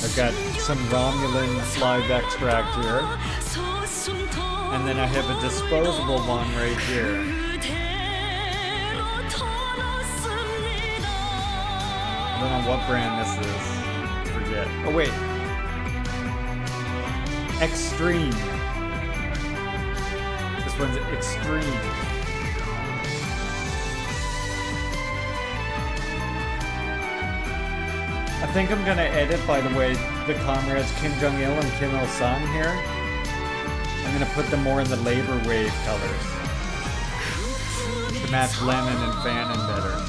I've got some Romulan live extract here. And then I have a disposable one right here. I don't know what brand this is. Forget. Oh wait. Extreme. This one's Extreme. I think I'm gonna edit, by the way, the comrades Kim Jong-il and Kim Il-sung here. I'm gonna put them more in the labor wave colors to match Lenin and Fanon better.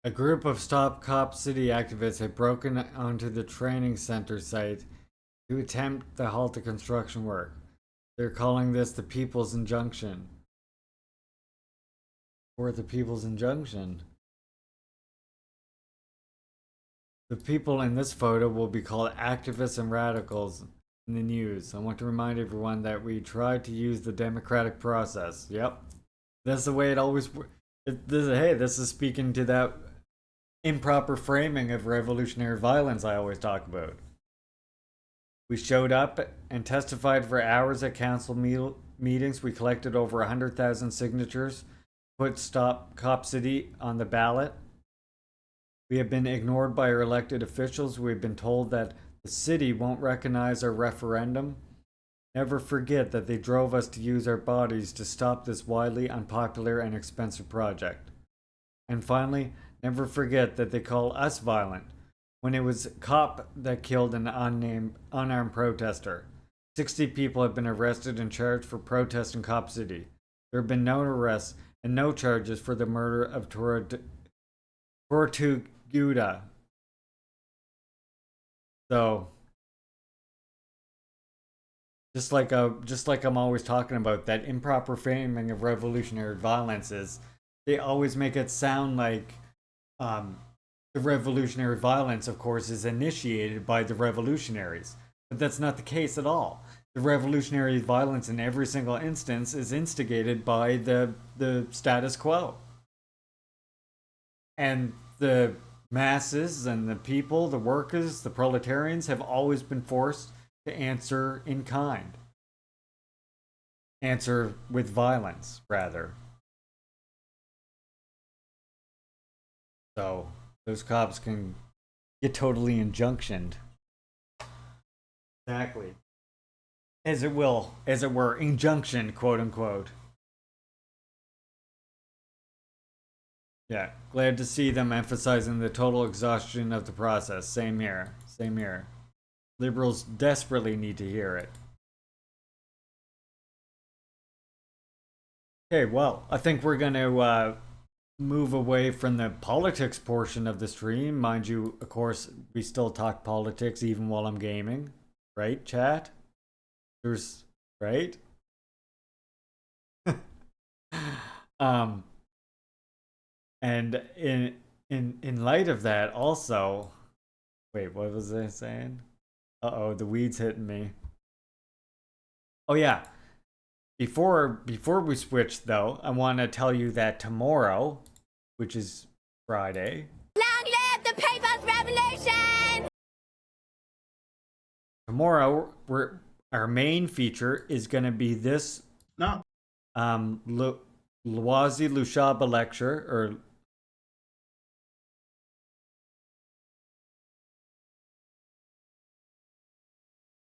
A group of Stop Cop City activists had broken onto the training center site to attempt to halt the construction work. They're calling this the People's Injunction. Or the People's Injunction. The people in this photo will be called activists and radicals in the news. I want to remind everyone that we tried to use the democratic process. Yep. That's the way it always works. Hey, this is speaking to that improper framing of revolutionary violence I always talk about. We showed up and testified for hours at council meetings. We collected over 100,000 signatures, put Stop Cop City on the ballot. We have been ignored by our elected officials. We've been told that the city won't recognize our referendum. Never forget that they drove us to use our bodies to stop this widely unpopular and expensive project. And finally, never forget that they call us violent when it was a cop that killed an unarmed protester. 60 people have been arrested and charged for protests in Cop City. There have been no arrests and no charges for the murder of Tortuguda. So, just like I'm always talking about, that improper framing of revolutionary violence is they always make it sound like the revolutionary violence, of course, is initiated by the revolutionaries. But that's not the case at all. The revolutionary violence in every single instance is instigated by the status quo. And the masses and the people, the workers, the proletarians have always been forced to answer in kind. Answer with violence, rather. So, those cops can get totally injunctioned. Exactly. As it were, injunction, quote unquote. Yeah, glad to see them emphasizing the total exhaustion of the process. Same here. Same here. Liberals desperately need to hear it. Okay, well, I think we're going to move away from the politics portion of the stream. Mind you, of course, we still talk politics even while I'm gaming. Right, chat? There's... right? And in light of that, also, wait, what was I saying? Uh-oh, the weeds hitting me. Oh yeah. Before we switch though, I want to tell you that tomorrow, which is Friday. Long live the People's Revolution! Tomorrow, our main feature is going to be this Loisy Lushaba lecture, or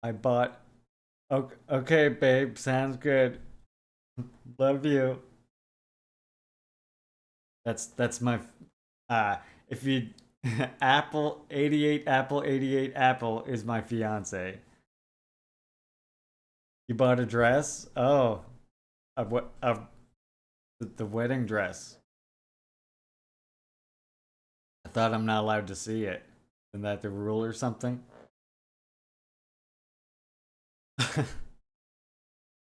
I bought. Okay, babe, sounds good. Love you. That's my if you Apple 88 Apple is my fiance. You bought a dress? Oh, the wedding dress. I thought I'm not allowed to see it. Isn't that the rule or something?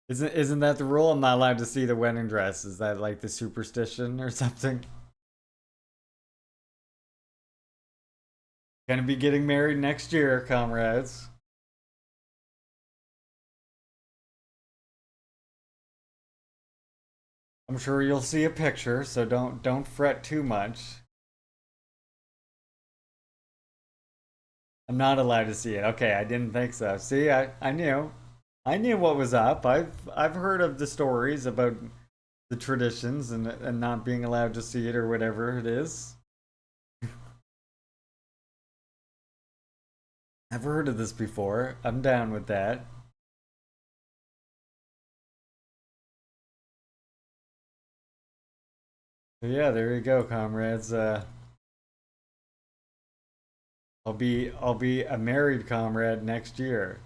Isn't that the rule? I'm not allowed to see the wedding dress. Is that like the superstition or something? Gonna be getting married next year, comrades. I'm sure you'll see a picture, so don't fret too much. I'm not allowed to see it. Okay, I didn't think so. See, I knew. I knew what was up. I've heard of the stories about the traditions and not being allowed to see it or whatever it is. I've heard of this before. I'm down with that. So yeah, there you go, comrades. I'll be a married comrade next year.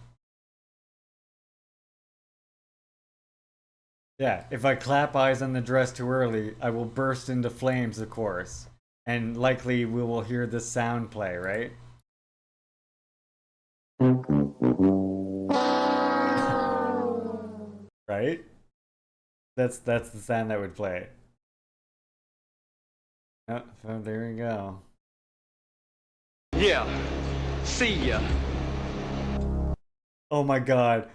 Yeah, if I clap eyes on the dress too early, I will burst into flames, of course. And likely we will hear this sound play, right? Right? That's the sound that would play. Oh, so there you go. Yeah. See ya. Oh my god.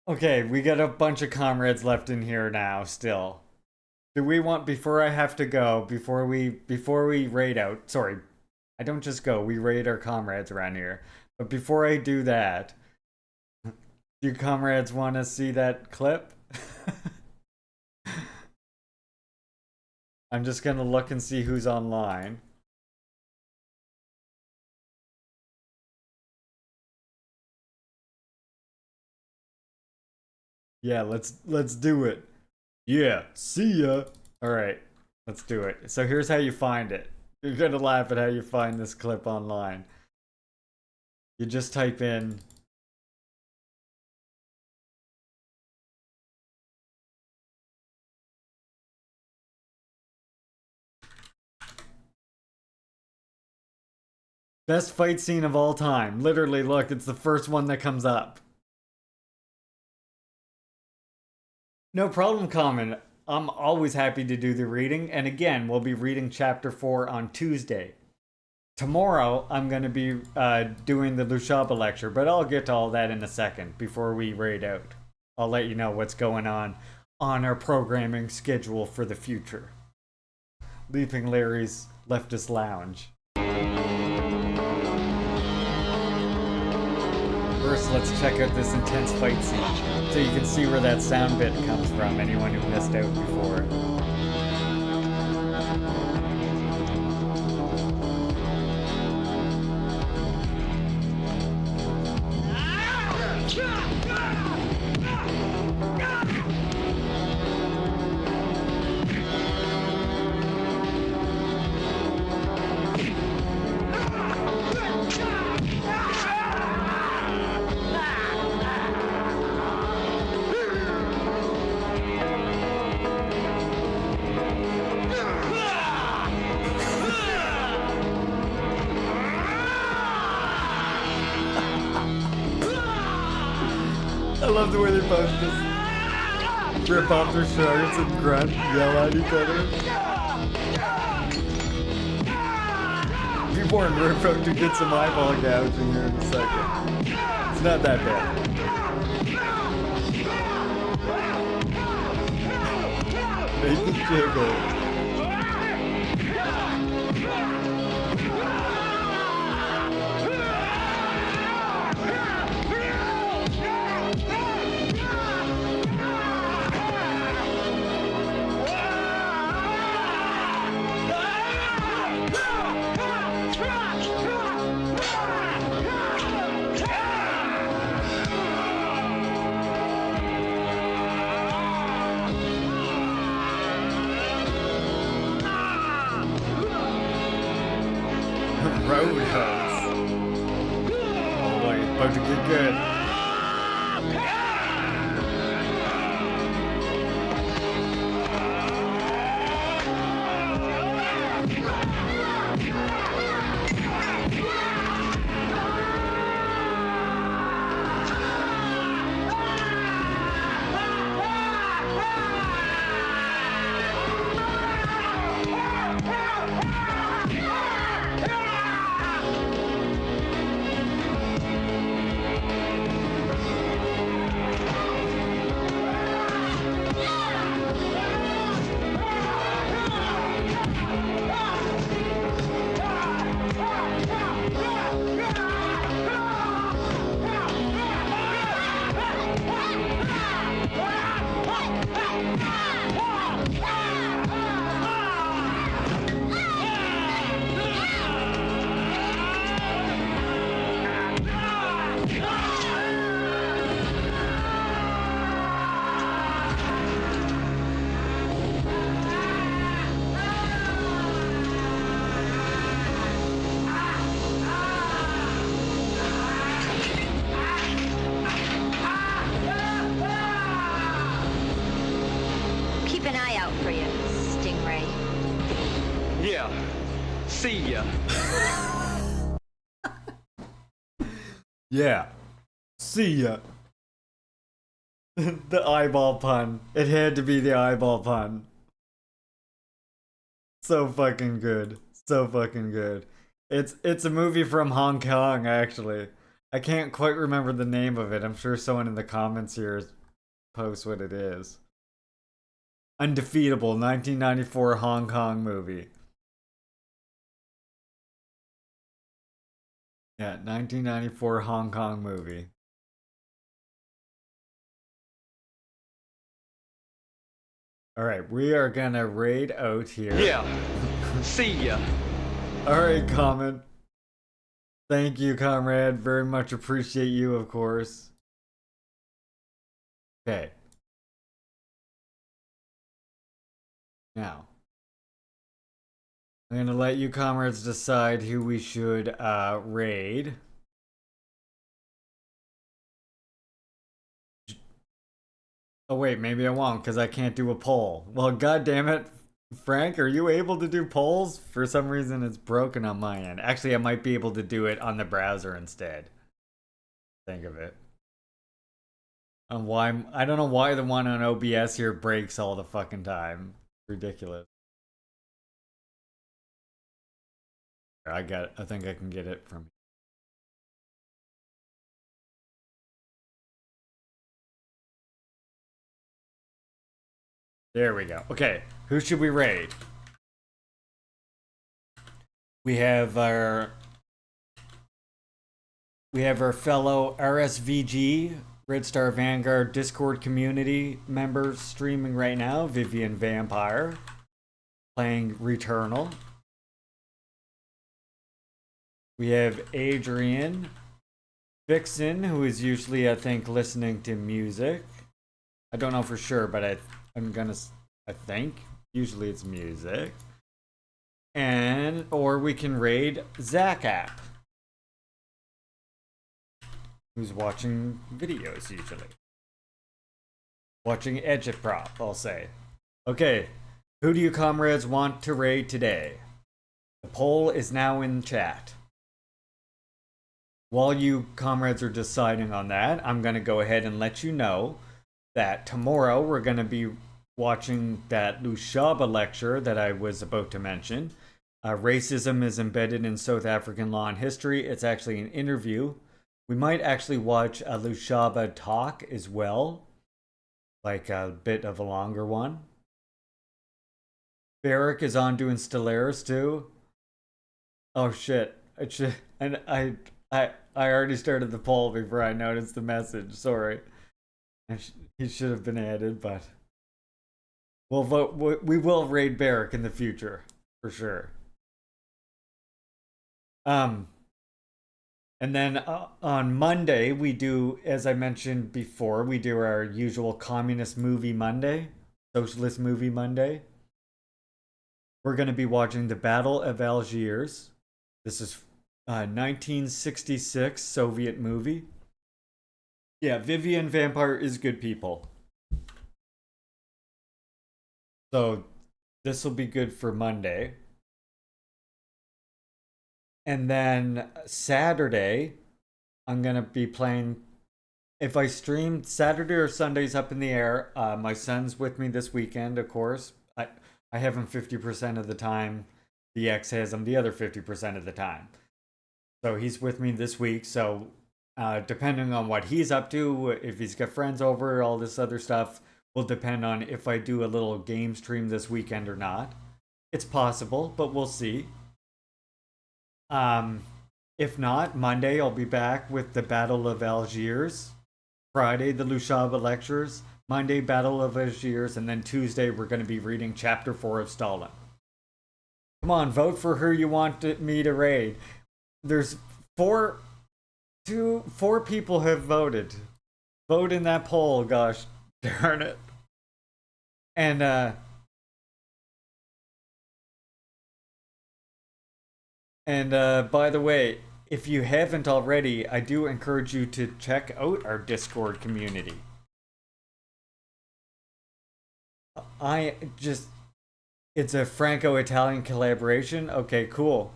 Okay, we got a bunch of comrades left in here now still. Do we want, before I have to go, before we raid out, sorry, I don't just go, we raid our comrades around here. But before I do that, do you comrades want to see that clip? I'm just gonna look and see who's online. Yeah, let's do it. Yeah, see ya. All right, let's do it. So here's how you find it. You're gonna laugh at how you find this clip online. You just type in best fight scene of all time. Literally, look, it's the first one that comes up. No problem, Common. I'm always happy to do the reading. And again, we'll be reading chapter 4 on Tuesday. Tomorrow, I'm going to be doing the Lushaba lecture, but I'll get to all that in a second before we raid out. I'll let you know what's going on our programming schedule for the future. Leaping Larry's Leftist Lounge. First, let's check out this intense fight scene, so you can see where that sound bit comes from, anyone who missed out before. I love the way they both just rip off their shirts and grunt, yell at each other. People are nerfed to get some eyeball gouging here in a second. It's not that bad. Make the jiggle. Roadhouse. Oh boy, it's about to get good. Keep an eye out for you, Stingray. Yeah. See ya. Yeah. See ya. The eyeball pun. It had to be the eyeball pun. So fucking good. So fucking good. It's a movie from Hong Kong, actually. I can't quite remember the name of it. I'm sure someone in the comments here posts what it is. Undefeatable, 1994 Hong Kong movie. Yeah, 1994 Hong Kong movie. Alright, we are gonna raid out here. Yeah. See ya. Alright, comment. Thank you, comrade. Very much appreciate you, of course. Okay. Now, I'm gonna let you comrades decide who we should raid. Oh wait, maybe I won't because I can't do a poll. Well, god damn it, Frank, are you able to do polls? For some reason, it's broken on my end. Actually, I might be able to do it on the browser instead. Think of it. And why? I don't know why the one on OBS here breaks all the fucking time. Ridiculous. I think I can get it from. There we go. Okay, who should we raid? We have our fellow RSVG Red Star Vanguard Discord community member streaming right now, Vivian Vampire, playing Returnal. We have Adrian Vixen, who is usually, I think, listening to music. I don't know for sure, but I think usually it's music. Or we can raid Zach App, who's watching videos usually. Watching Edgeprop, I'll say. Okay, who do you comrades want to raid today? The poll is now in chat. While you comrades are deciding on that, I'm going to go ahead and let you know that tomorrow we're going to be watching that Lushaba lecture that I was about to mention. Racism is embedded in South African law and history. It's actually an interview. We might actually watch a Lushaba talk as well, like a bit of a longer one. Barrick is on doing Stellaris too. Oh shit! I already started the poll before I noticed the message. Sorry, he should have been added, but we'll vote. We will raid Barrick in the future for sure. And then on Monday we do, as I mentioned before, we do our usual Communist Movie Monday, Socialist Movie Monday. We're going to be watching The Battle of Algiers. This is 1966 Soviet movie. Yeah, Vivian Vampire is good people. So this will be good for Monday. And then Saturday, I'm going to be playing... If I stream Saturday or Sunday's up in the air. My son's with me this weekend, of course. I have him 50% of the time. The ex has him the other 50% of the time. So he's with me this week. So depending on what he's up to, if he's got friends over, all this other stuff will depend on if I do a little game stream this weekend or not. It's possible, but we'll see. If not, Monday I'll be back with the Battle of Algiers. Friday, the Lushaba lectures. Monday, Battle of Algiers, and then Tuesday we're going to be reading Chapter 4 of Stalin. Come on, vote for who you want me to raid. There's four people have voted. Vote in that poll, gosh darn it. And by the way, if you haven't already, I do encourage you to check out our Discord community. It's a Franco-Italian collaboration. Okay, cool.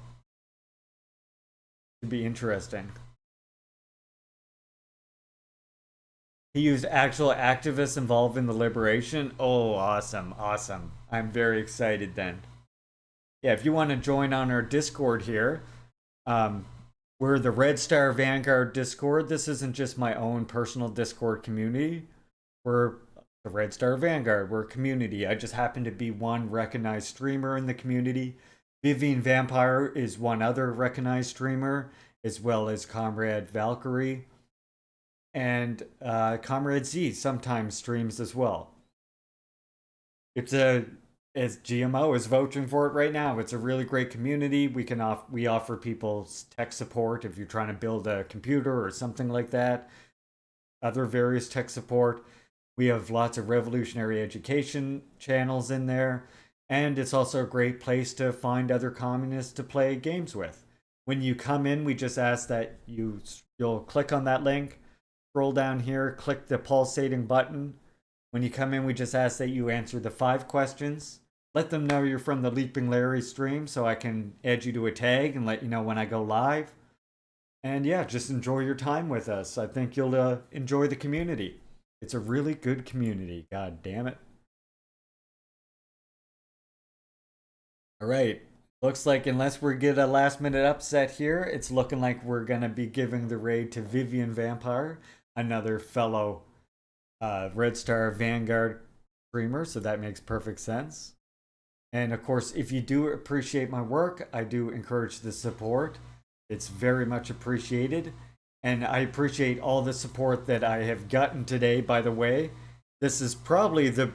Should be interesting. He used actual activists involved in the liberation. Oh, awesome, awesome. I'm very excited then. Yeah, if you want to join on our Discord here, we're the Red Star Vanguard Discord. This isn't just my own personal Discord community. We're the Red Star Vanguard. We're a community. I just happen to be one recognized streamer in the community. Vivian Vampire is one other recognized streamer, as well as Comrade Valkyrie. And Comrade Z sometimes streams as well. As GMO is voting for it right now, it's a really great community. We offer people tech support if you're trying to build a computer or something like that. Other various tech support. We have lots of revolutionary education channels in there. And it's also a great place to find other communists to play games with. When you come in, we just ask that you'll click on that link, scroll down here, click the pulsating button. When you come in, we just ask that you answer the 5 questions. Let them know you're from the Leaping Larry stream so I can add you to a tag and let you know when I go live. And yeah, just enjoy your time with us. I think you'll enjoy the community. It's a really good community. God damn it. All right. Looks like unless we get a last minute upset here, it's looking like we're going to be giving the raid to Vivian Vampire, another fellow Red Star Vanguard streamer. So that makes perfect sense. And of course, if you do appreciate my work, I do encourage the support. It's very much appreciated. And I appreciate all the support that I have gotten today, by the way. This is probably this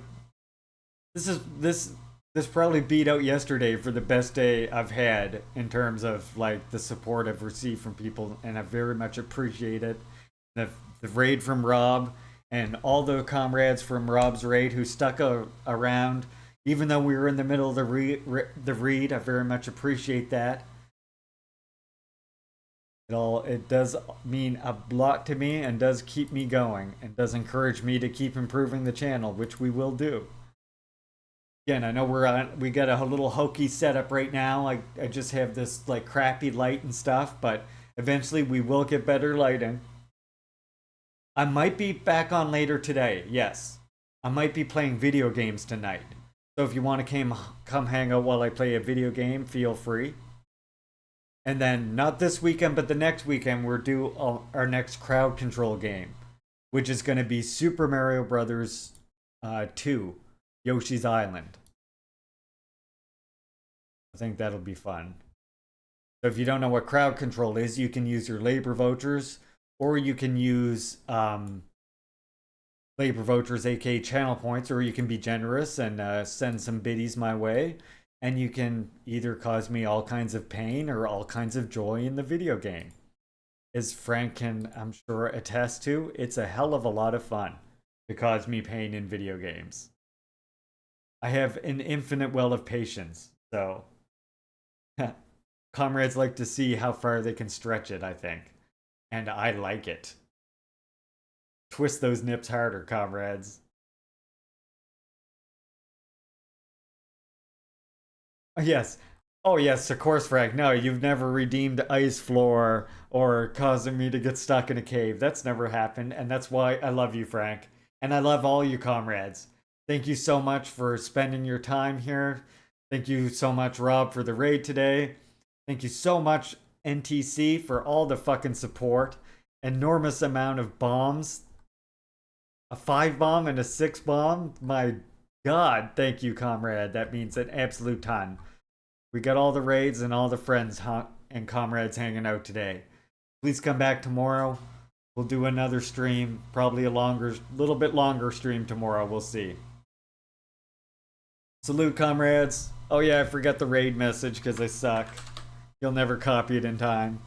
probably beat out yesterday for the best day I've had in terms of like the support I've received from people, and I very much appreciate it. The raid from Rob and all the comrades from Rob's raid who stuck around, even though we were in the middle of the read, I very much appreciate that. It does mean a lot to me and does keep me going and does encourage me to keep improving the channel, which we will do. Again, I know we got a little hokey setup right now. I just have this like crappy light and stuff, but eventually we will get better lighting. I might be back on later today, yes. I might be playing video games tonight. So if you want to come hang out while I play a video game, feel free. And then, not this weekend, but the next weekend, we're due our next crowd control game, which is going to be Super Mario Brothers 2, Yoshi's Island. I think that'll be fun. So if you don't know what crowd control is, you can use your labor vouchers, or you can use labor vouchers, aka channel points, or you can be generous and send some biddies my way. And you can either cause me all kinds of pain or all kinds of joy in the video game. As Frank can, I'm sure, attest to, it's a hell of a lot of fun to cause me pain in video games. I have an infinite well of patience, so comrades like to see how far they can stretch it, I think. And I like it. Twist those nips harder, comrades. Yes. Oh, yes, of course, Frank. No, you've never redeemed Ice Floor or causing me to get stuck in a cave. That's never happened, and that's why I love you, Frank. And I love all you comrades. Thank you so much for spending your time here. Thank you so much, Rob, for the raid today. Thank you so much, NTC, for all the fucking support. Enormous amount of bombs. A 5-bomb and a 6-bomb. My God, thank you, comrade. That means an absolute ton. We got all the raids and all the friends and comrades hanging out today. Please come back tomorrow. We'll do another stream. Probably a little bit longer stream tomorrow. We'll see. Salute, comrades. Oh yeah, I forgot the raid message because I suck. You'll never copy it in time.